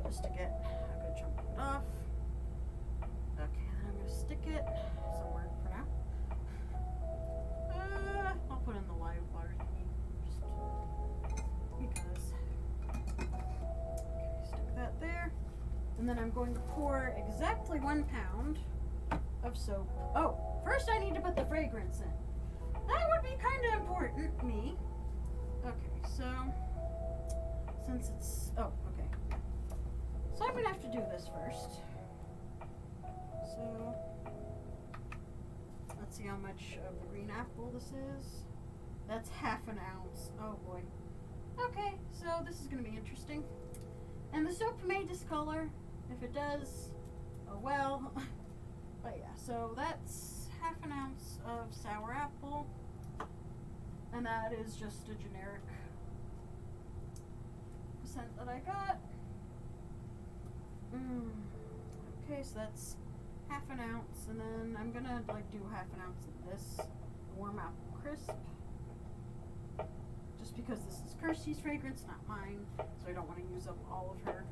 Just to get a good chunk of it off. Okay, then I'm gonna stick it somewhere for now. I'll put in the live water thingy just because. Okay, stick that there. And then I'm going to pour exactly 1 pound of soap. Oh, first I need to put the fragrance in. That would be kind of important, me. Okay, so since it's, oh, okay. So I'm gonna have to do this first. So let's see how much of the green apple this is. That's half an ounce. Oh boy. Okay, so this is gonna be interesting. And the soap may discolor. If it does, oh well. But yeah, so that's half an ounce of sour apple. And that is just a generic scent that I got. Okay, so that's half an ounce. And then I'm gonna do half an ounce of this warm apple crisp. Just because this is Kirsty's fragrance, not mine. So I don't want to use up all of her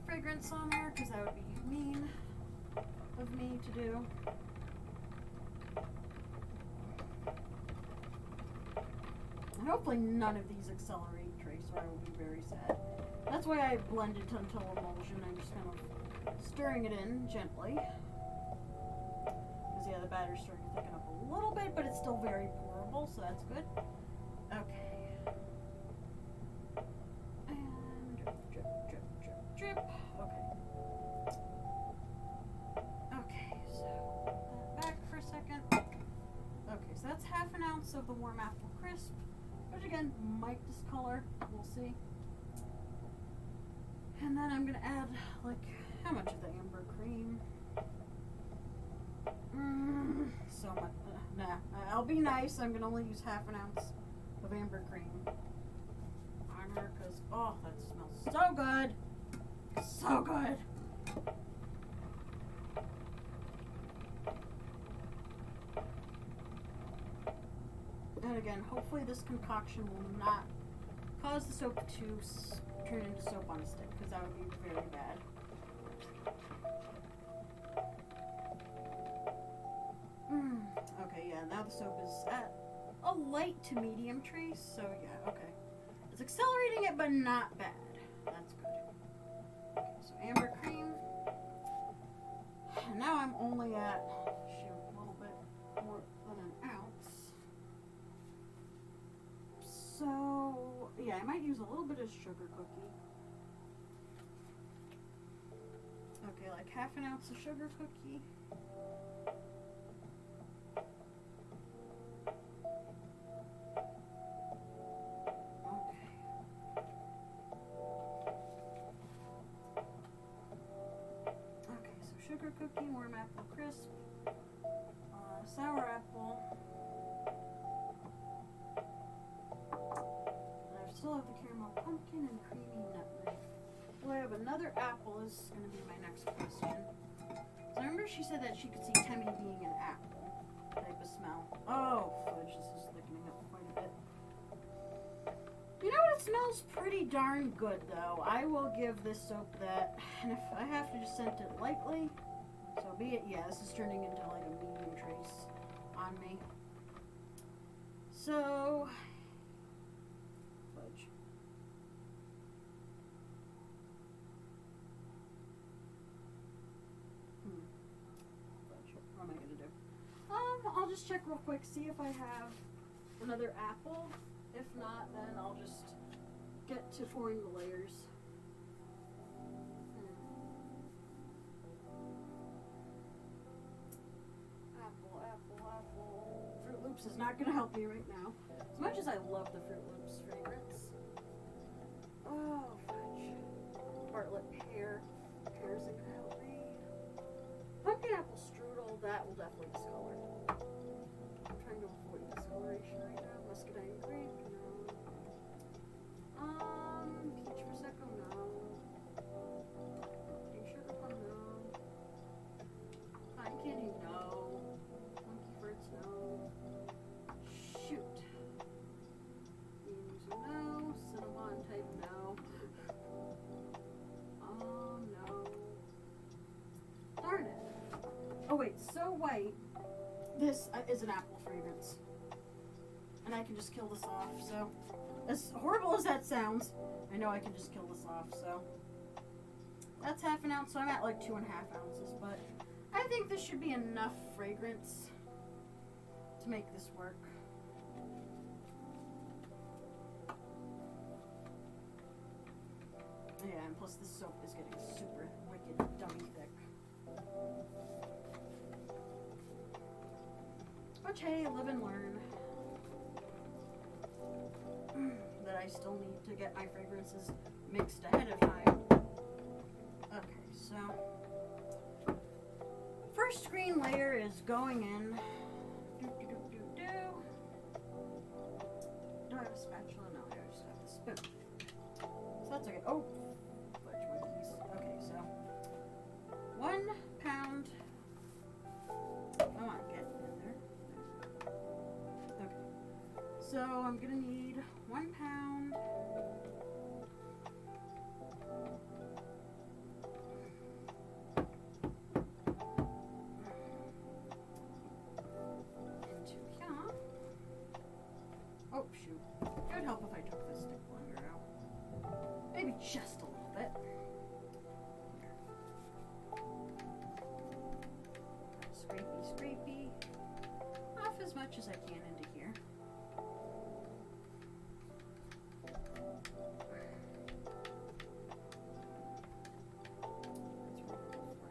fragrance on there because that would be mean of me to do. And hopefully none of these accelerate trace or I will be very sad. That's why I blend it until emulsion. I'm just kind of stirring it in gently. Because yeah, the batter's starting to thicken up a little bit, but it's still very pourable, so that's good. Okay. And drip. Okay. Okay, so put that back for a second. Okay, so that's half an ounce of the warm apple crisp, which again might discolor. We'll see. And then I'm gonna add how much of the amber cream? So much. Nah, I'll be nice. I'm gonna only use half an ounce of amber cream on her because oh, that smells so good. So good. And again, hopefully this concoction will not cause the soap to turn into soap on a stick because that would be very bad. Okay, yeah, now the soap is at a light to medium trace, so yeah, okay. It's accelerating it, but not bad. That's good. Okay, so amber cream. And now I'm only at, a little bit more than an ounce. So, yeah, I might use a little bit of sugar cookie. Okay, like half an ounce of sugar cookie. Sugar cookie, warm apple crisp, sour apple. And I still have the caramel pumpkin and creamy nutmeg. Do I have another apple? Is going to be my next question. So I remember she said that she could see Temmie being an apple type of smell. Oh, fudge, this is thickening up quite a bit. You know what? It smells pretty darn good, though. I will give this soap that. And if I have to just scent it lightly, so be it. Yeah, this is turning into like a medium trace on me. So, fudge. Fudge. What am I gonna do? I'll just check real quick, see if I have another apple. If not, then I'll just get to pouring the layers. Loops is not gonna help me right now. As much as I love the Fruit Loops fragrance. Oh, fudge. Bartlett pear. Pear isn't gonna help me. Pumpkin apple strudel, that will definitely discolor. I'm trying to avoid discoloration right now. Muscadine grape, no. Peach prosecco, no. Pink sugar plum, no. Pine candy, no. Monkey fruits, no. Shoot. Yuzu, no. Cinnamon type, no. No. Darn it. Oh wait, So White. This is an apple fragrance. And I can just kill this off, so. As horrible as that sounds, I know I can just kill this off, so. That's half an ounce, so I'm at like 2.5 ounces, but I think this should be enough fragrance to make this work. Yeah, and plus this soap is getting super wicked dummy thick. Which, hey, live and learn. That I still need to get my fragrances mixed ahead of time. Okay, so first screen layer is going in. Do I have a spatula? No, I just have the spoon. So that's okay. Oh, fudge monkeys. Okay, so 1 pound. Come on, get in there. Okay. So I'm gonna need 1 pound. Into here. Oh shoot. It would help if I took the stick blender out. Maybe just a little bit. Scrapey, scrapey. Off as much as I can into here.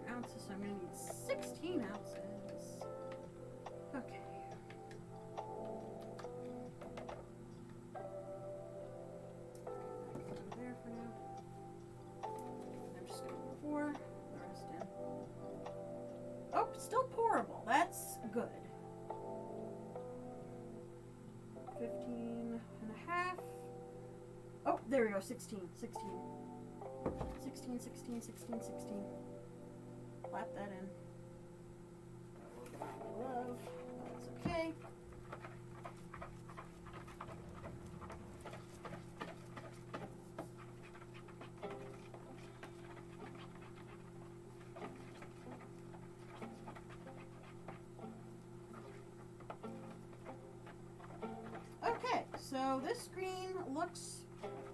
Ounces, so I'm going to need 16 ounces. Okay. There for now. I'm just going to pour the rest in. Oh, still pourable. That's good. 15 and a half. Oh, there we go. 16. 16. 16, 16, 16, 16. Flap that in. A little bit of glove. That's okay. Okay, so this screen looks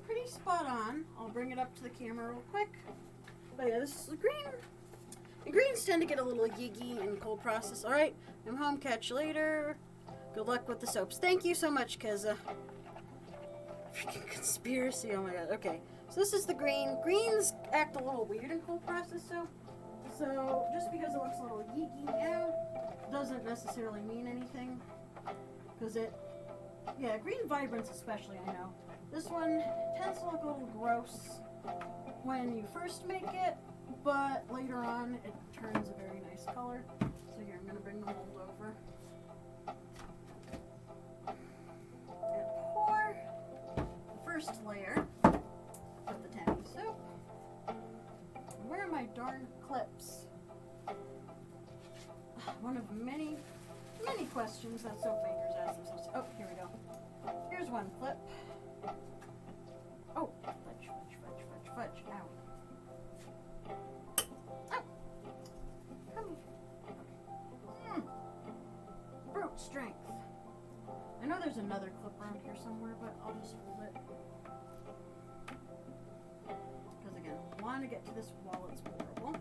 pretty spot on. I'll bring it up to the camera real quick. But yeah, this is the green. The greens tend to get a little yiggy in cold process. Alright, I'm home. Catch you later. Good luck with the soaps. Thank you so much, Keza. Freaking conspiracy. Oh my god. Okay, so this is the green. Greens act a little weird in cold process, so just because it looks a little yiggy now doesn't necessarily mean anything. Because yeah, green vibrance especially, I know. This one tends to look a little gross when you first make it, but later on it turns a very nice color. So here, I'm going to bring the mold over. And pour the first layer with the Tammy soap. Where are my darn clips? One of many questions that soap makers ask themselves. Oh, here we go. Here's one clip. Oh, fudge, fudge, fudge, fudge, fudge. Ow. Oh! Come here. Brute strength. I know there's another clip around here somewhere, but I'll just hold it. Because again, I want to get to this while it's pourable.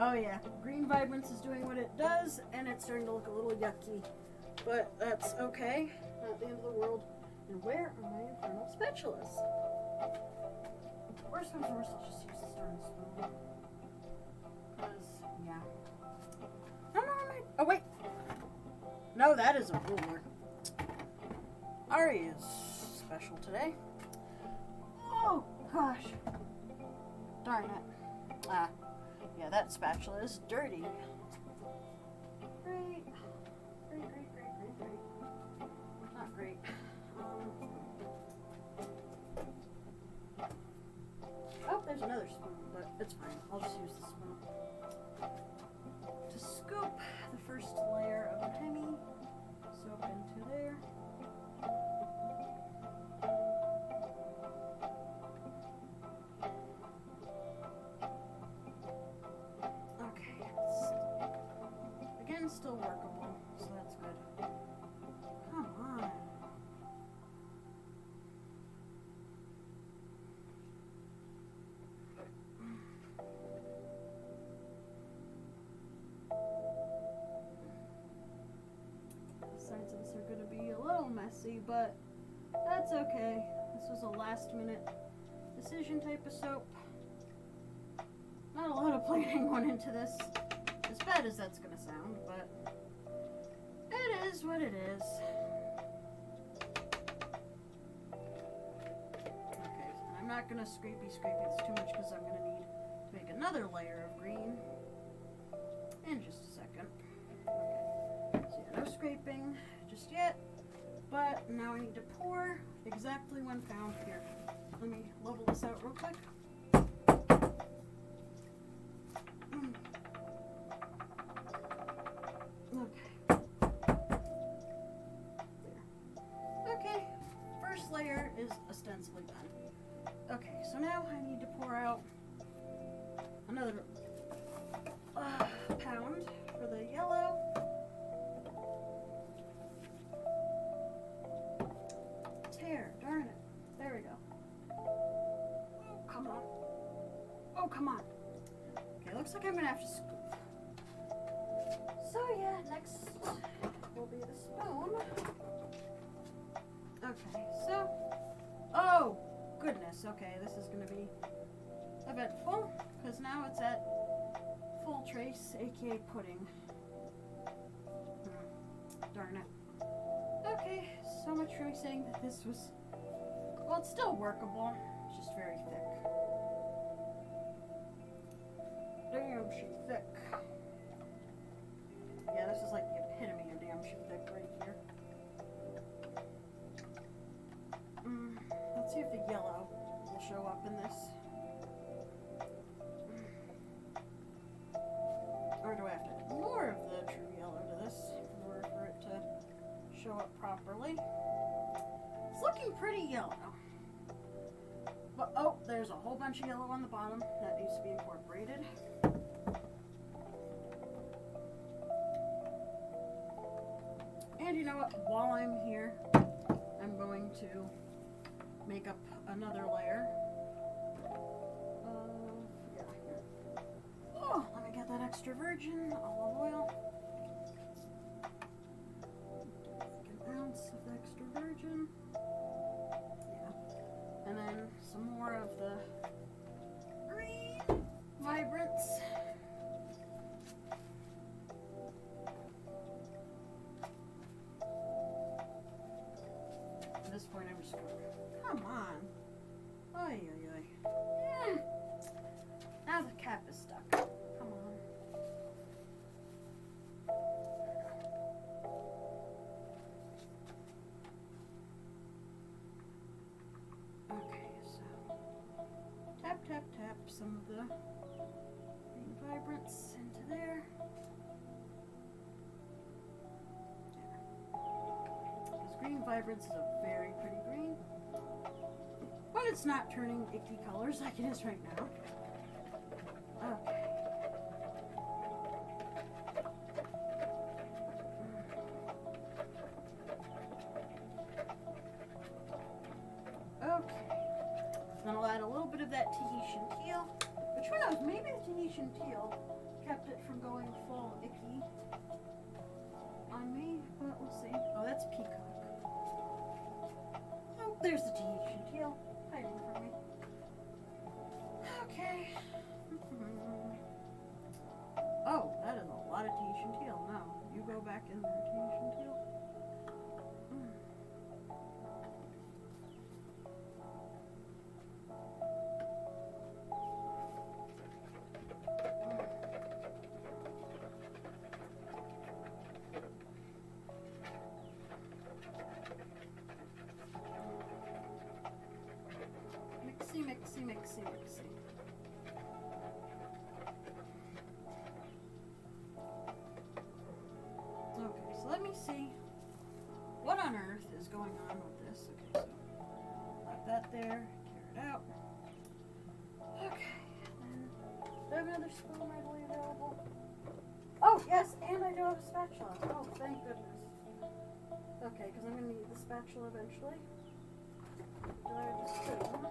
Oh yeah, green vibrance is doing what it does, and it's starting to look a little yucky. But that's okay. Not the end of the world. And where are my infernal spatulas? Worst comes to worst, I'll just use the darn spoon. Because, yeah. No, oh wait! No, that is a ruler. Ari is special today. Oh, gosh. Darn it. Ah. Yeah, that spatula is dirty. Great. Great. Not great. Oh, there's another spoon, but it's fine. I'll just use the spoon. To scoop the first layer of honey, soap into there. Still workable, so that's good. Come on. The sides of this are going to be a little messy, but that's okay. This was a last-minute decision type of soap. Not a lot of planning went into this. As bad as that's going to sound, but it is what it is. Okay, so I'm not going to scrapey this too much because I'm going to need to make another layer of green in just a second. Okay, so yeah, no scraping just yet, but now I need to pour exactly 1 pound here. Let me level this out real quick. Okay. There. Okay. First layer is ostensibly done. Okay, so now I need to pour out another pound for the yellow. Tear, darn it. There we go. Oh, come on. Oh, come on. Okay, looks like I'm gonna have to scoop. So yeah, next will be the spoon. Okay, so, oh goodness, okay, this is going to be eventful, because now it's at full trace, aka pudding. Darn it. Okay, so much for me saying that this was, well, it's still workable, it's just very thick. Damn, she's thick. Yeah, this is like the epitome of damn sheep thick right here. Let's see if the yellow will show up in this. Or do I have to add more of the true yellow to this in order for it to show up properly? It's looking pretty yellow. But, oh, there's a whole bunch of yellow on the bottom that needs to be incorporated. And you know what? While I'm here, I'm going to make up another layer. Yeah, here. Oh, let me get that extra virgin olive oil. An ounce of the extra virgin. Yeah. And then some more of the green vibrance. At this point, I'm just going, come on. Oy, oy, oy. Now the cap is stuck. Come on. Okay, so tap, tap, tap some of the green vibrance into there. Green vibrance is a very pretty green, but it's not turning icky colors like it is right now. Okay. Okay. Then I'll add a little bit of that Tahitian teal Which who knows, maybe the Tahitian teal kept it from going full icky on me, but we'll see. Oh, that's peacock. Oh, there's the Tahitian teal hiding from me. Okay. Oh, that is a lot of Tahitian teal. No, you go back in there, Tahitian teal. Mixy. Okay, so let me see what on earth is going on with this. Okay, so like that there, tear it out. Okay, and do I have another spoon readily available? Oh, yes, and I do have a spatula. Oh, thank goodness. Okay, because I'm going to need the spatula eventually. Do I have the spoon?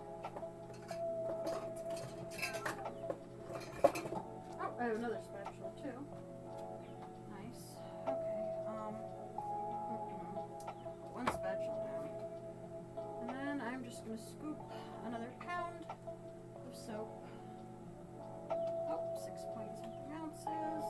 Oh, I have another spatula too. Nice. Okay. One spatula down. And then I'm just gonna scoop another pound of soap. Oh, 6 point something ounces.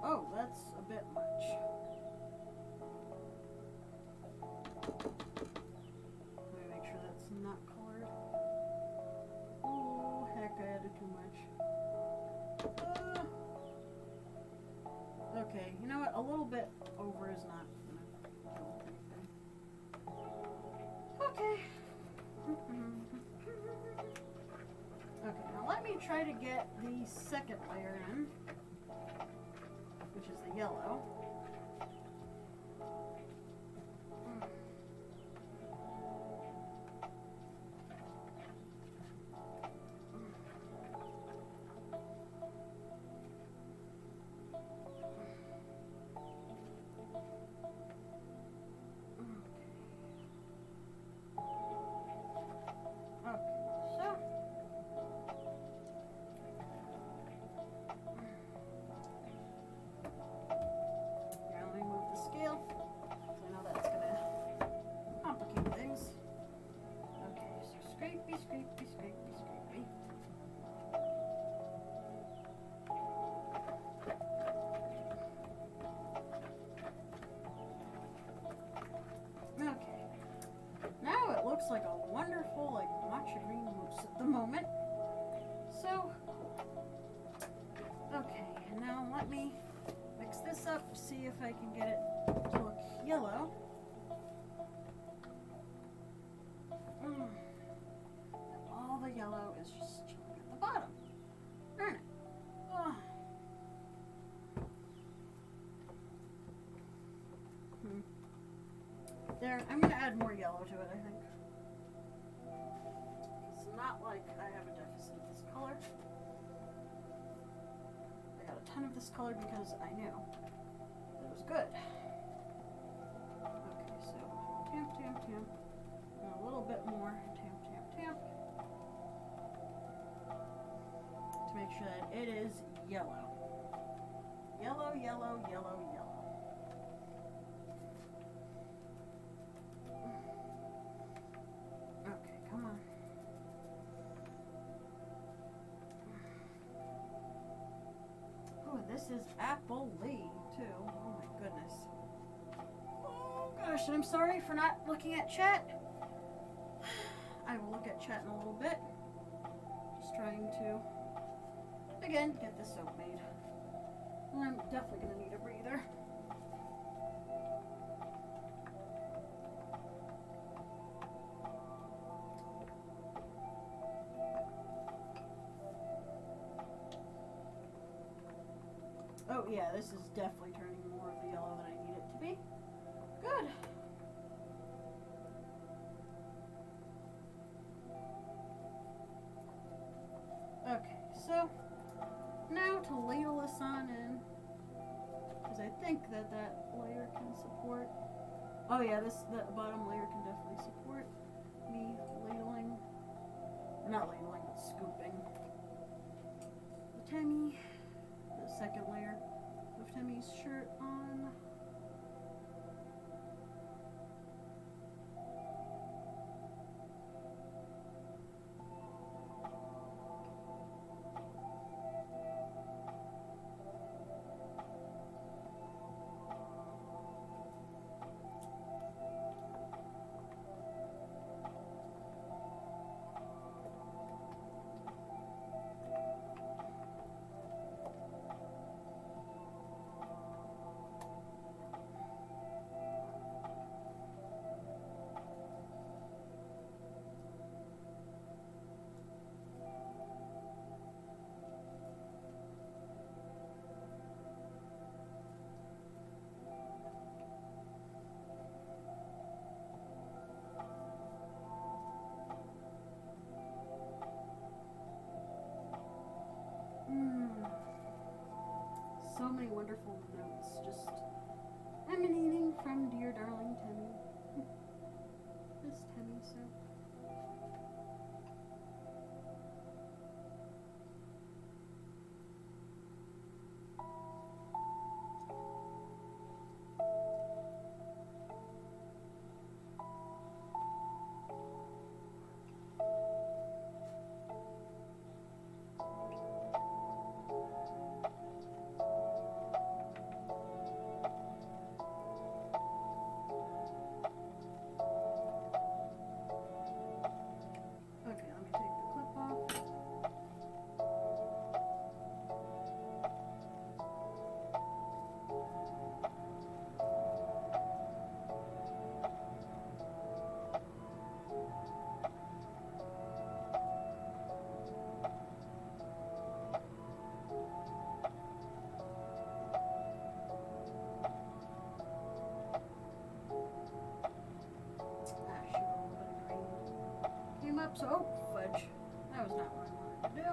Oh, that's a bit much. Let me make sure that's not colored. Oh, heck, I added too much. Okay, you know what? A little bit over is not gonna kill anything. Okay. Okay, now let me try to get the second layer in, which is the yellow. Scrapey. Okay. Now it looks like a wonderful, like, matcha green mousse at the moment. So, okay, and now let me mix this up, see if I can get it to look yellow. All the yellow is just chilling at the bottom. Darn it. Oh. There, I'm going to add more yellow to it, I think. It's not like I have a deficit of this color. I got a ton of this color because I knew that it was good. Okay, so tamp. And a little bit more tamp. To make sure that it is yellow. Yellow. Okay, come on. Oh, this is Apple Lee, too. Oh my goodness. Oh gosh, I'm sorry for not looking at chat. I will look at chat in a little bit. Just trying to, again, get this soap made. And I'm definitely going to need a breather. Oh yeah, this is definitely turning more of the yellow than I need it to be. Good. to ladle a sun in. Because I think that layer can support... Oh yeah, the bottom layer can definitely support me ladling. Not ladling, but scooping. The Temmie, the second layer of Temmie's shirt on. So many wonderful notes just emanating from dear darling Temmie. Miss Temmie so. So, oh, fudge. That was not what I wanted to do.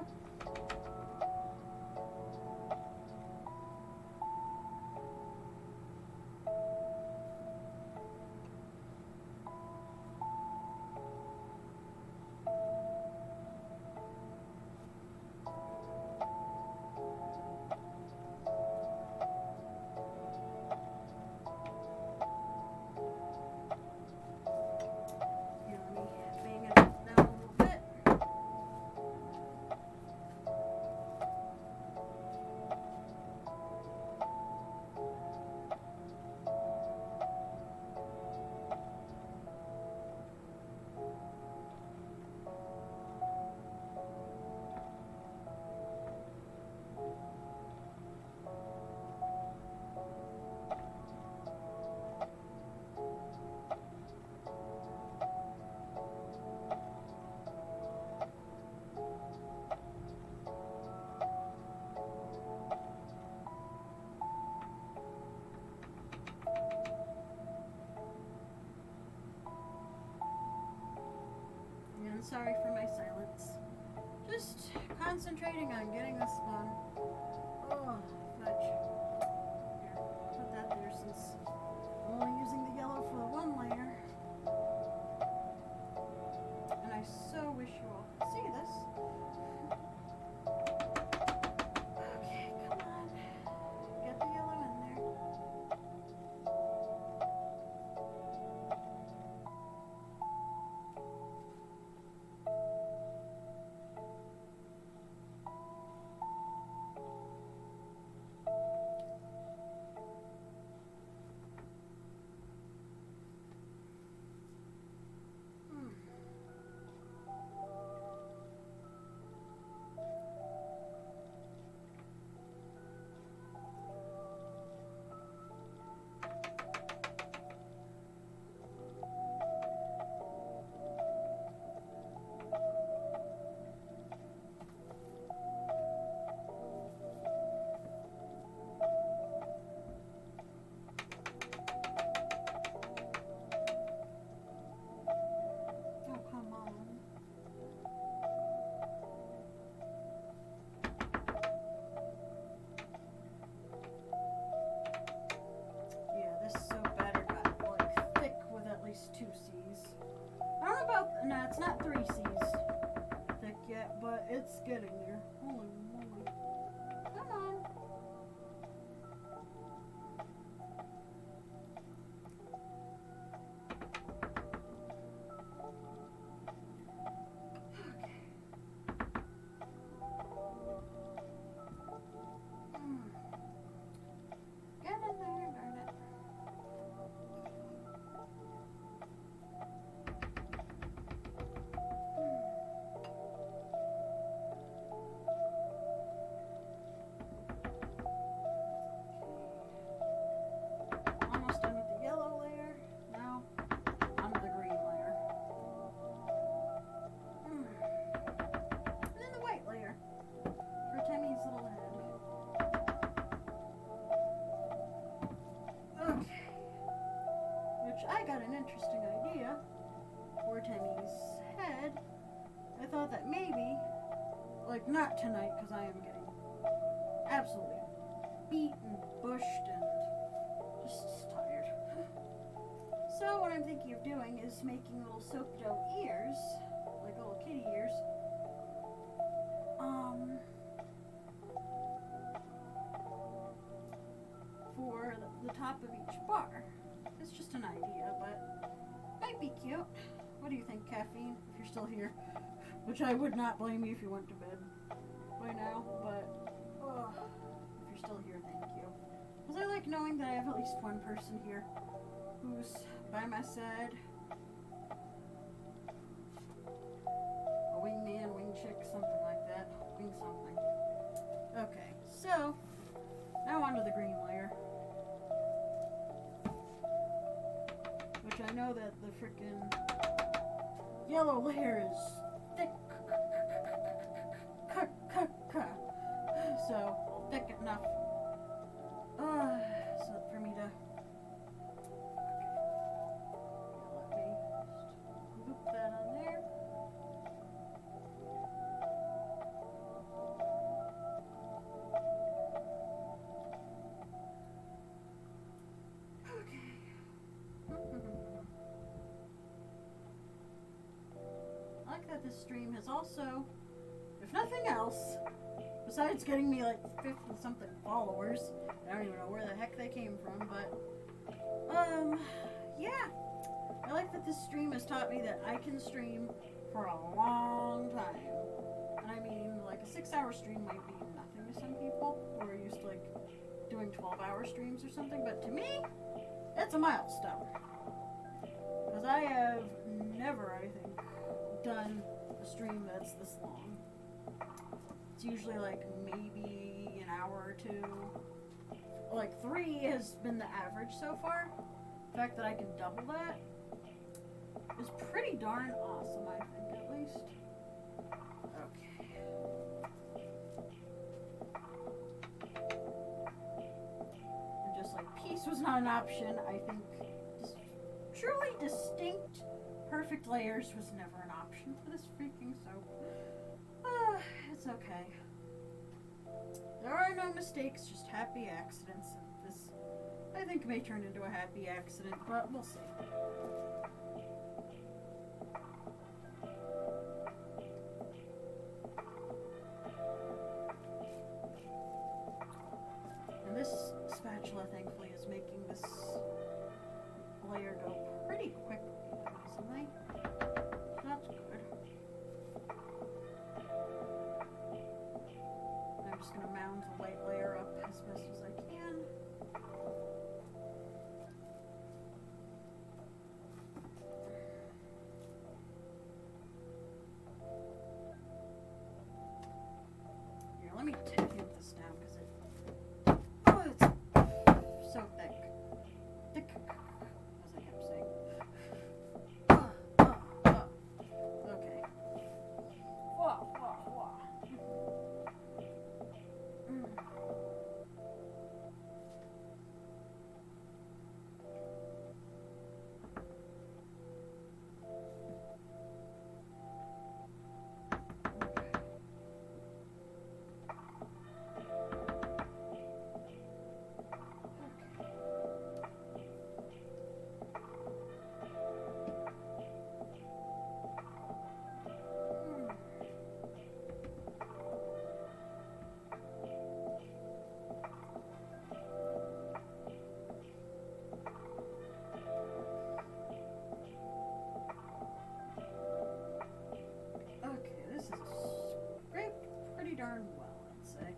Sorry for my silence. Just concentrating on getting this done. Oh, fudge. Here, put that there since I'm only using the yellow for the one layer. And I so wish you all could see this. Okay, come on. Get the yellow in there. had an interesting idea for Timmy's head. I thought that maybe, like not tonight because I am getting absolutely beat and bushed and just tired. So what I'm thinking of doing is making little soap dough ears, like little kitty ears. For the top of each bar. It's just an idea, but might be cute. What do you think, Caffeine? If you're still here, which I would not blame you if you went to bed by now, but if you're still here, thank you. Because I like knowing that I have at least one person here who's by my side. A wingman, wing chick, something like that. Wing something. Okay, so now onto the green layer. Which I know that the frickin' yellow layer is thick. So, thick enough. So for me to... Okay. Let me just loop that on there. I like that this stream has also, if nothing else, besides getting me like 50 something followers, I don't even know where the heck they came from, but yeah, I like that this stream has taught me that I can stream for a long time. And I mean, like a 6-hour stream might be nothing to some people who are used to like doing 12-hour streams or something, but to me, it's a milestone. Because I have never, I think, done a stream that's this long. It's usually like maybe an hour or two. Like 3 has been the average so far. The fact that I can double that is pretty darn awesome, I think, at least. Okay. And just like peace was not an option, I think truly distinct, perfect layers was never an option for this freaking soap. It's okay. There are no mistakes, just happy accidents. And this, I think, may turn into a happy accident, but we'll see. And this spatula, thankfully, is making this layer go pretty quickly, amazingly. That's good. I'm just going to mound the white layer up as best as I can. Here, let me tamp this down because it's so thick. Thick, as I kept saying. Okay. Wah, wah, wah. Darn well, I'd say.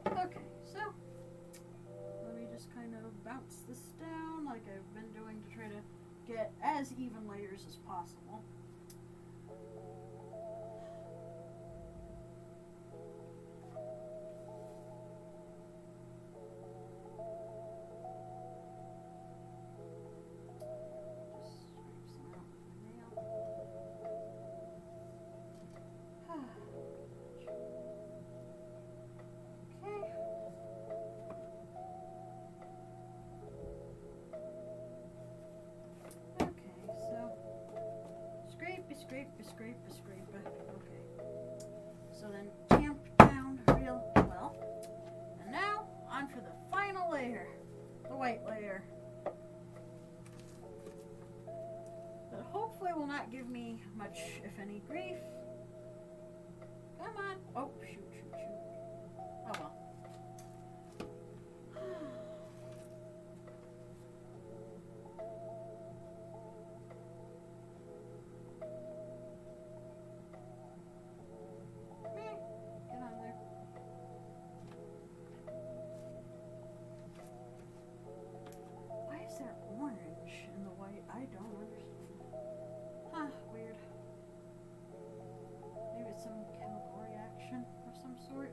Okay, so let me just kind of bounce this down like I've been doing to try to get as even layers as possible. not give me much, if any, grief. Come on. Oh, shoot. Oh well. Meh. Get on there. Why is there orange in the white? I don't understand. Huh, weird. Maybe it's some chemical reaction of some sort.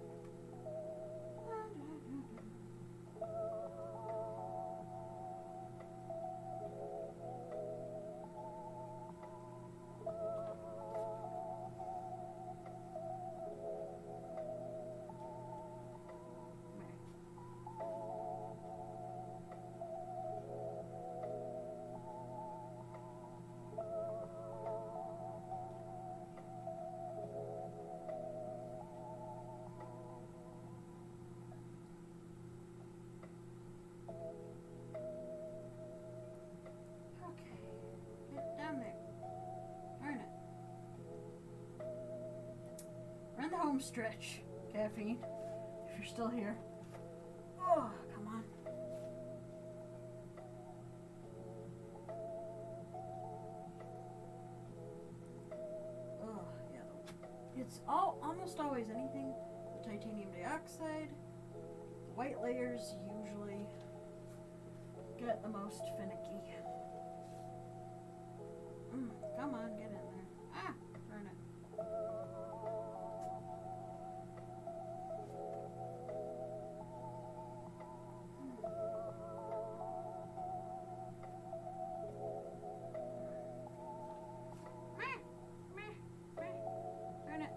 Get down there. Darn it. We're in the home stretch, Caffeine. If you're still here. Oh, come on. Oh, yeah. It's almost always anything with titanium dioxide. The white layers usually get the most finicky. Come on, get in there. Ah, darn it. Darn it.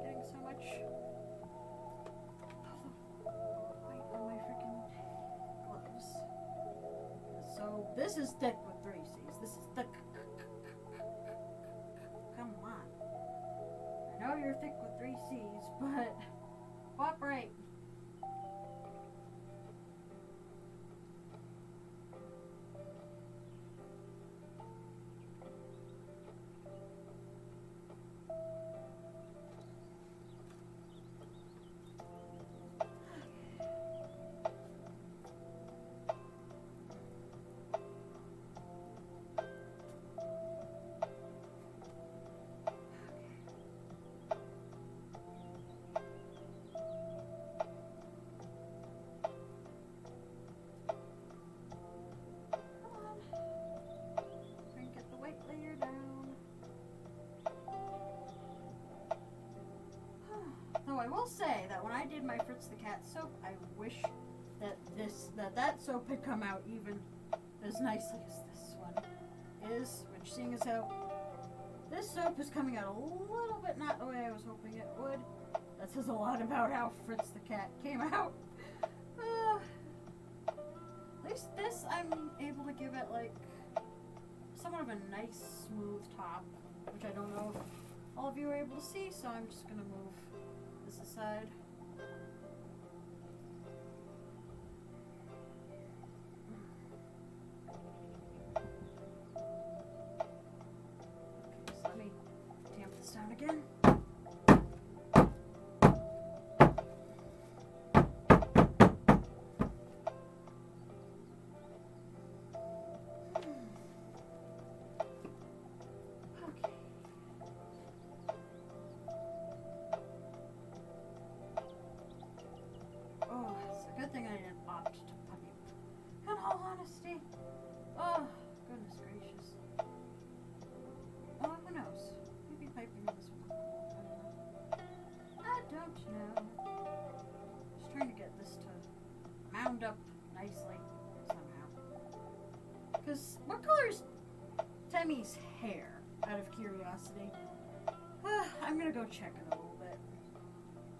Getting so much white on my freaking gloves. So this is thick with 3 C's. This is thick. Come on. I know you're thick with 3 C's, but cooperate. I will say that when I did my Fritz the Cat soap, I wish that that soap had come out even as nicely as this one is, which seeing as how this soap is coming out a little bit not the way I was hoping it would, that says a lot about how Fritz the Cat came out. At least this I'm able to give it like somewhat of a nice smooth top, which I don't know if all of you are able to see, so I'm just gonna move this aside. Okay, so let me tamp this down again. Good thing I didn't opt to pipe. In all honesty. Oh, goodness gracious. Oh, who knows? Maybe piping this one. I don't know. Just trying to get this to mound up nicely somehow. Because what color is Temmie's hair? Out of curiosity. I'm gonna go check it a little bit.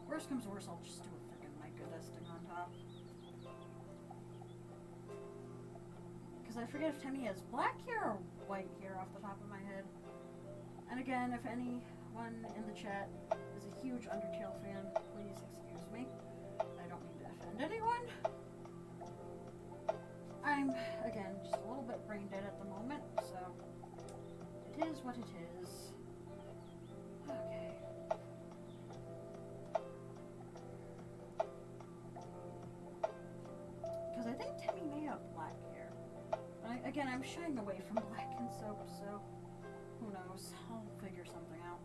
Worst comes to worst, I'll just do a freaking mica dusting on top. Because I forget if Temmie has black hair or white hair off the top of my head. And again, if anyone in the chat is a huge Undertale fan, please excuse me. I don't mean to offend anyone. I'm, again, just a little bit brain dead at the moment, so It is what it is. Okay. Because I think Timmy may have black hair. Again, I'm shying away from black in soap, so who knows? I'll figure something out.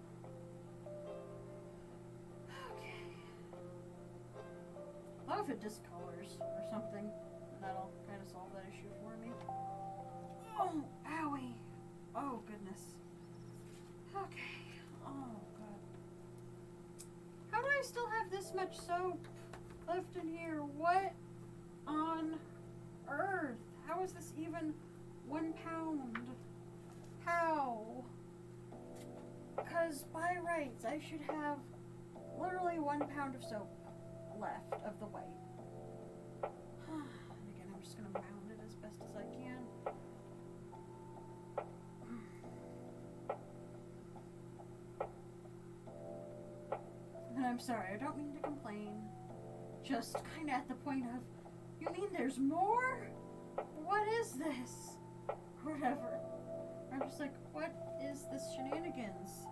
Okay. What if it discolors or something? That'll kind of solve that issue for me. Oh, owie. Oh, goodness. Okay. Oh, God. How do I still have this much soap left in here? What on earth? How is this even 1 pound? How? Because by rights, I should have literally 1 pound of soap left of the white. And again, I'm just going to mound it as best as I can. And I'm sorry, I don't mean to complain. Just kind of at the point of, you mean there's more? What is this? Whatever. I'm just like, what is this shenanigans?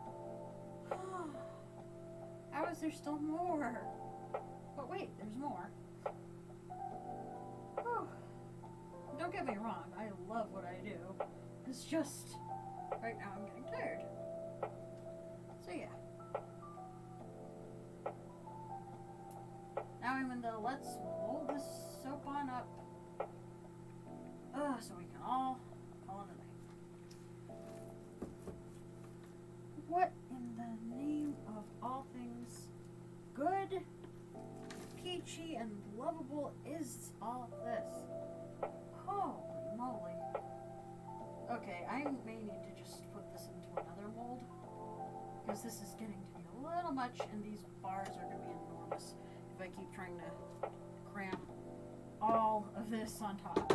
How is there still more? But wait, there's more. Whew. Don't get me wrong, I love what I do. It's just, right now I'm getting tired. So yeah. Now I'm in the let's roll this soap on up. So we can all call it a night. What in the name of all things good, peachy, and lovable is all this? Holy moly. Okay, I may need to just put this into another mold, because this is getting to be a little much, and these bars are going to be enormous if I keep trying to cram all of this on top.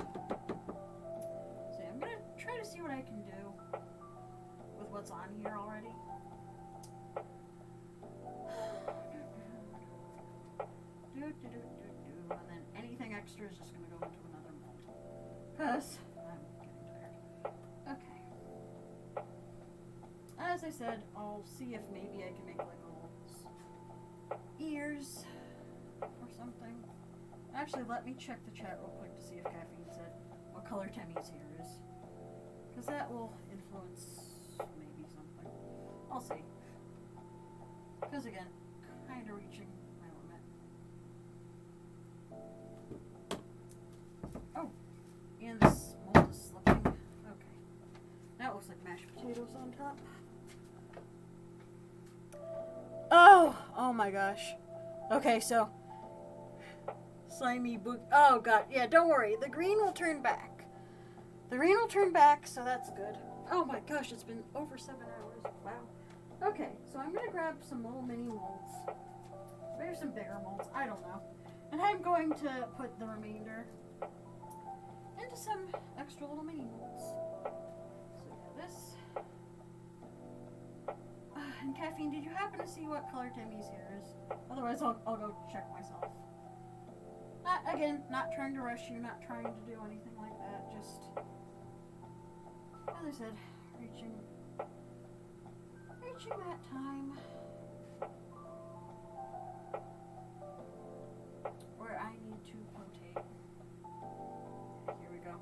So I'm going to try to see what I can do with what's on here already. And then anything extra is just going to go into another mold. Because I'm getting tired. Okay. As I said, I'll see if maybe I can make like little ears or something. Actually, let me check the chat real quick to see if Caffeine said what color Temmy's hair is. Because that will influence maybe something. I'll see. Because again, kind of reaching my limit. Oh, and this mold is slipping. Okay. That looks like mashed potatoes on top. Oh my gosh. Okay, so slimy book. Oh god, yeah, don't worry. The green will turn back. The green will turn back, so that's good. Oh my gosh, it's been over 7 hours. Wow. Okay, so I'm gonna grab some little mini molds. Maybe some bigger molds. I don't know. And I'm going to put the remainder into some extra little mini molds. So yeah, this. And Caffeine, did you happen to see what color Timmy's hair is? Otherwise, I'll go check myself. Again, not trying to rush you, not trying to do anything like that. Just, as I said, reaching that time where I need to rotate. Okay, here we go.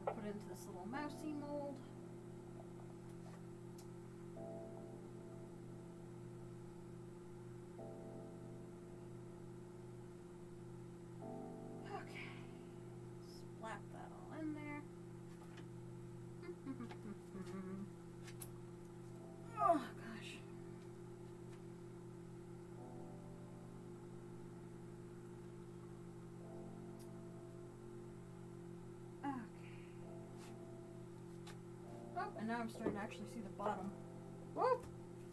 We'll put it into this little mousy mold. Slap that all in there. Oh gosh. Okay. Oh, and now I'm starting to actually see the bottom. Whoop!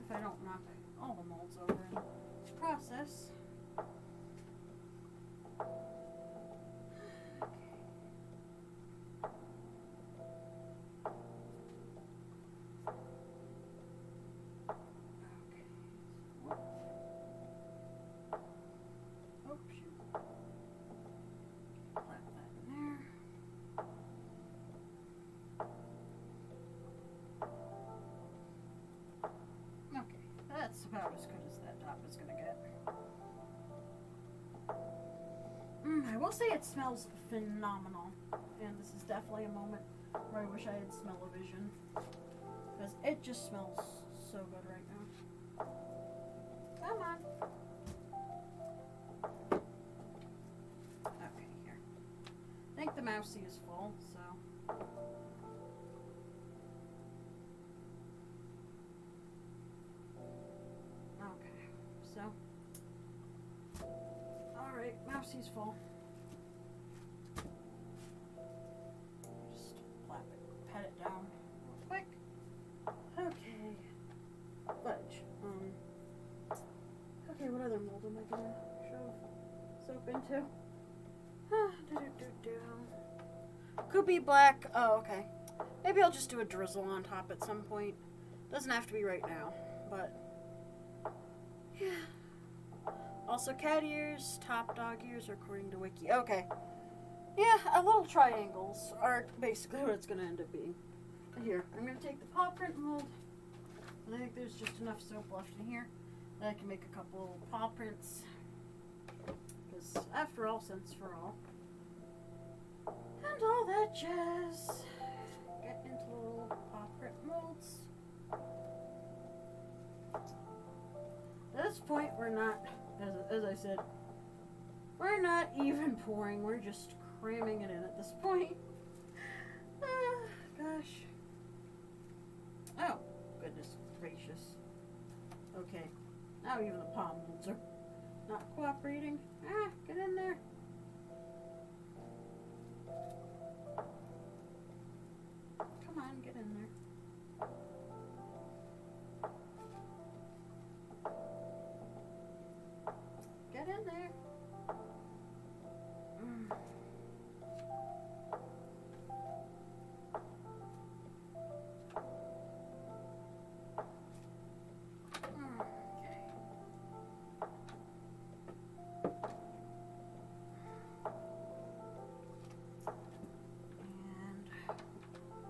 If I don't knock all the molds over in this process. I will say it smells phenomenal. And this is definitely a moment where I wish I had smell-o-vision. Because it just smells so good right now. Come on. Okay, here. I think the mousey is full, so. Okay, so. Alright, mousey's full. Just flap it, pat it down real quick. Okay. Fudge. Okay, what other mold am I gonna shove soap into? Could be black. Oh, okay. Maybe I'll just do a drizzle on top at some point. Doesn't have to be right now, but yeah. Also, cat ears, top dog ears, according to Wiki. Okay. Yeah, little triangles are basically what it's gonna end up being. Here, I'm gonna take the paw print mold. I think there's just enough soap left in here that I can make a couple little paw prints. Because after all, since for all. And all that jazz. Get into little paw print molds. At this point, we're not, as I said, we're not even pouring. We're just cramming it in at this point. Gosh. Oh, goodness gracious. Okay. Now even the palm molds are not cooperating. Get in there. Come on, get in there. Get in there.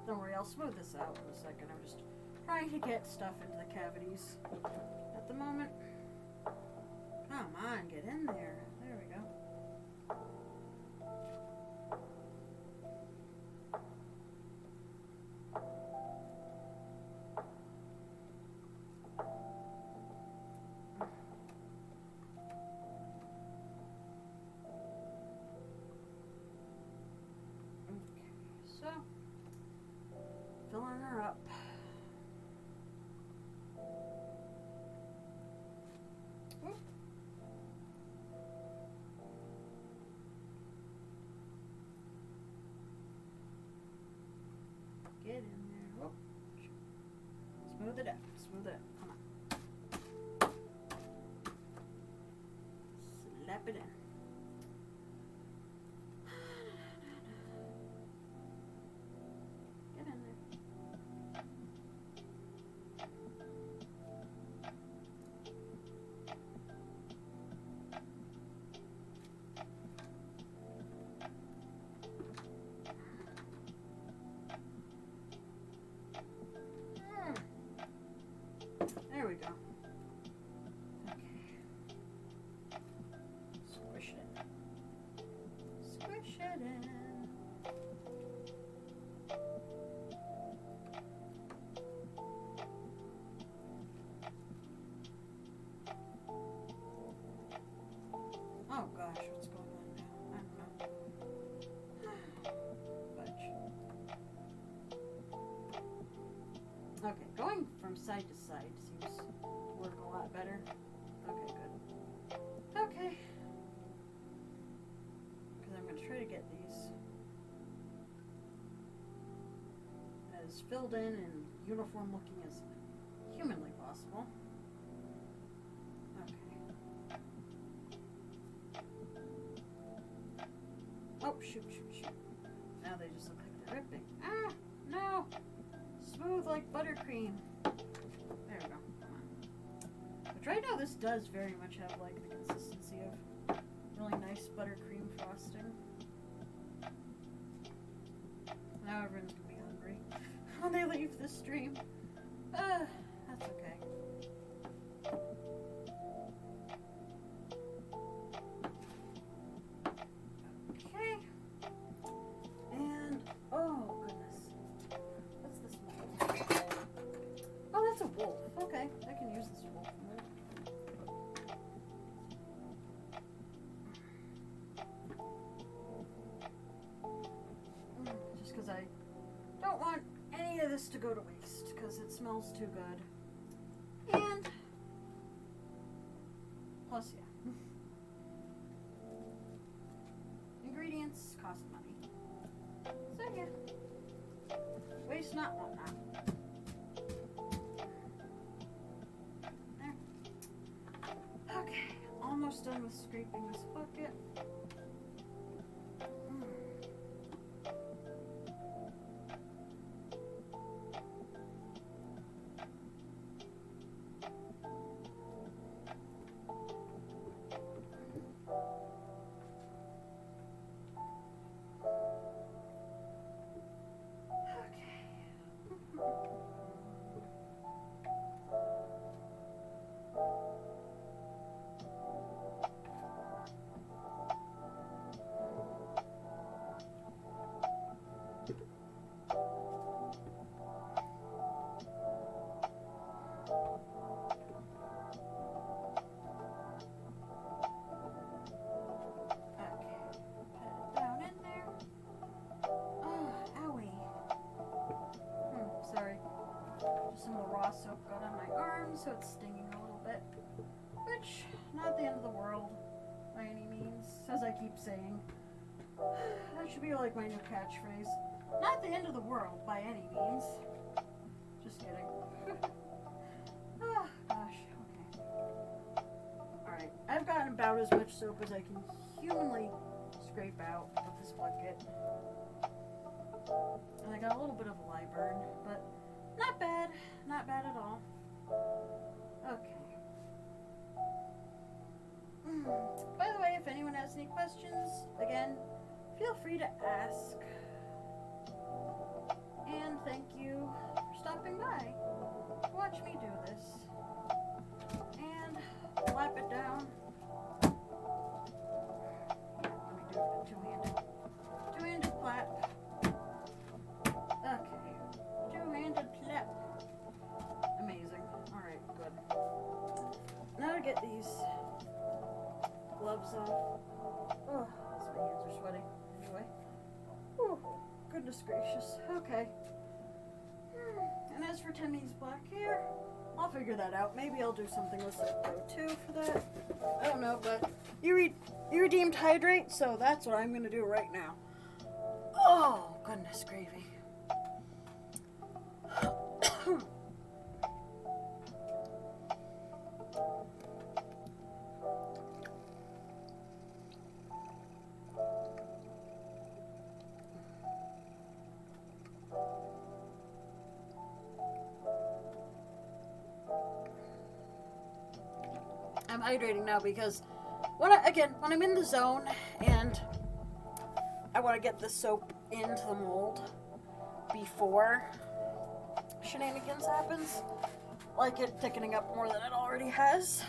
Don't worry, I'll smooth this out in a second. I'm just trying to get stuff into the cavities at the moment. Come on, get in there. There we go. Okay, so filling her up. Oop. Get in there. Whoop. Smooth it up. Smooth it up. Come on. Slap it in. Get in there. There we go. Okay. Squish it. Squish it in. Oh gosh, what's going on now? I don't know. Fudge. Okay, going from side to side seems to work a lot better. Okay, good. Okay. Because I'm going to try to get these as filled in and uniform looking as humanly possible. Okay. Oh, shoot. Now they just look like they're ripping. Ah, no! Smooth like buttercream. There we go. Come on. Which right now this does very much have like the consistency of really nice buttercream frosting. Now everyone's gonna be hungry when they leave this stream. That's okay. this to go to waste because it smells too good. And plus, yeah. Ingredients cost money. So yeah. Waste not, want not. There. Okay. Almost done with scraping this bucket. Soap got on my arm, so it's stinging a little bit. Which, not the end of the world, by any means, as I keep saying. That should be like my new catchphrase. Not the end of the world, by any means. Just kidding. Oh, gosh, okay. Alright, I've gotten about as much soap as I can humanly scrape out of this bucket. And I got a little bit of a lye burn, but not bad. Not bad at all. Okay. By the way, if anyone has any questions, again, feel free to ask. And thank you for stopping by. Watch me do this. And lap it down. Let me do it two-handed. Two-handed clap. Okay. Two-handed clap. Amazing. Alright, good. Now to get these gloves off. Oh, my hands are sweaty. Anyway. Oh, goodness gracious. Okay. And as for Timmy's black hair, I'll figure that out. Maybe I'll do something with Pro 2 for that. I don't know, but you redeemed hydrate, so that's what I'm going to do right now. Oh, goodness gravy. I'm hydrating now because when I'm in the zone and I want to get the soap into the mold before shenanigans happens, like it thickening up more than it already has.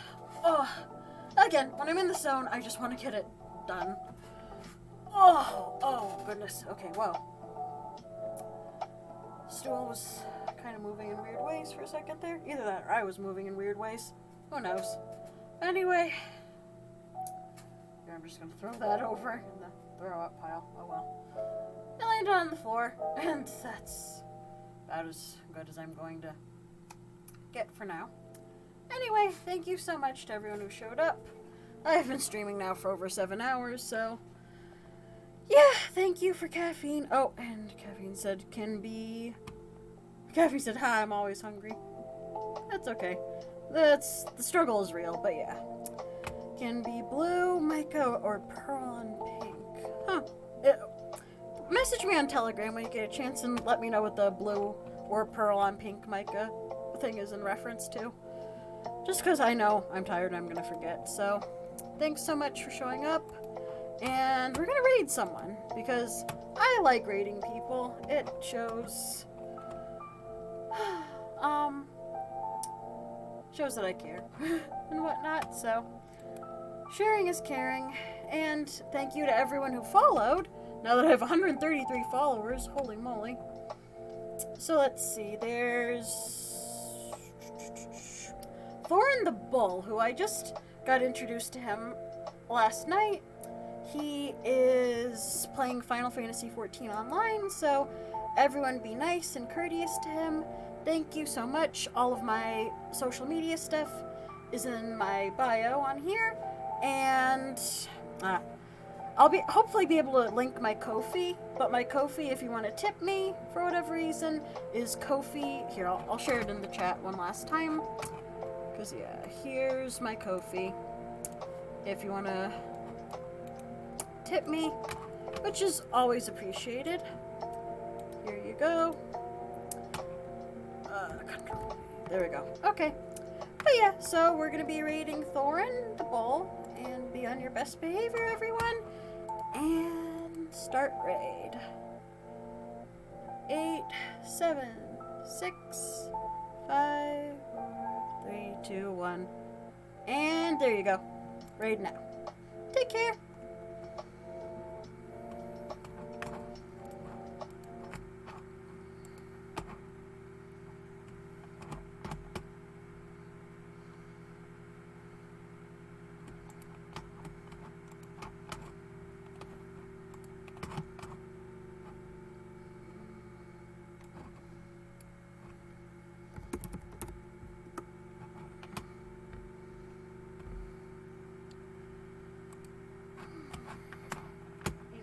Again, when I'm in the zone, I just want to get it done. Oh goodness. Okay, whoa. Stool was kind of moving in weird ways for a second there. Either that or I was moving in weird ways. Who knows? Anyway, I'm just going to throw that over in the throw up pile. Oh well. I landed on the floor, and that's about as good as I'm going to get for now. Anyway, thank you so much to everyone who showed up. I've been streaming now for over 7 hours, so yeah, thank you for caffeine. Oh, and Caffeine said, Caffeine said, hi, I'm always hungry. That's okay. The struggle is real, but yeah. Can be blue, mica, or pearl and pink. Huh. Message me on Telegram when you get a chance and let me know what the blue or pearl on pink mica thing is in reference to. Just because I know I'm tired and I'm going to forget. So, thanks so much for showing up. And we're going to raid someone because I like raiding people. It shows... shows that I care and whatnot, so sharing is caring. And thank you to everyone who followed. Now that I have 133 followers, holy moly. So let's see, there's Thorin the Bull, who I just got introduced to him last night. He is playing Final Fantasy XIV online, so Everyone be nice and courteous to him. Thank you so much. All of my social media stuff is in my bio on here. And I'll hopefully be able to link my Ko-fi. But my Ko-fi, if you want to tip me for whatever reason, is Ko-fi. Here, I'll share it in the chat one last time. Because, yeah, here's my Ko-fi. If you want to tip me, which is always appreciated. Here you go. There we go. Okay. But yeah, so we're going to be raiding Thorin, the bull, and be on your best behavior, everyone. And start raid. 8, 7, 6, 5, 4, 3, 2, 1. And there you go. Raid now. Take care.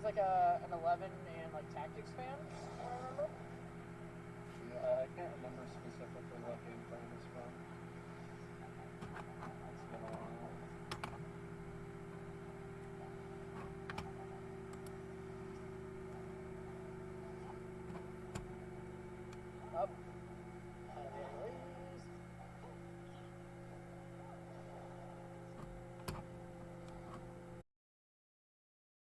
Like an 11 and like tactics fan, I remember. Yeah, I can't remember specifically what game plan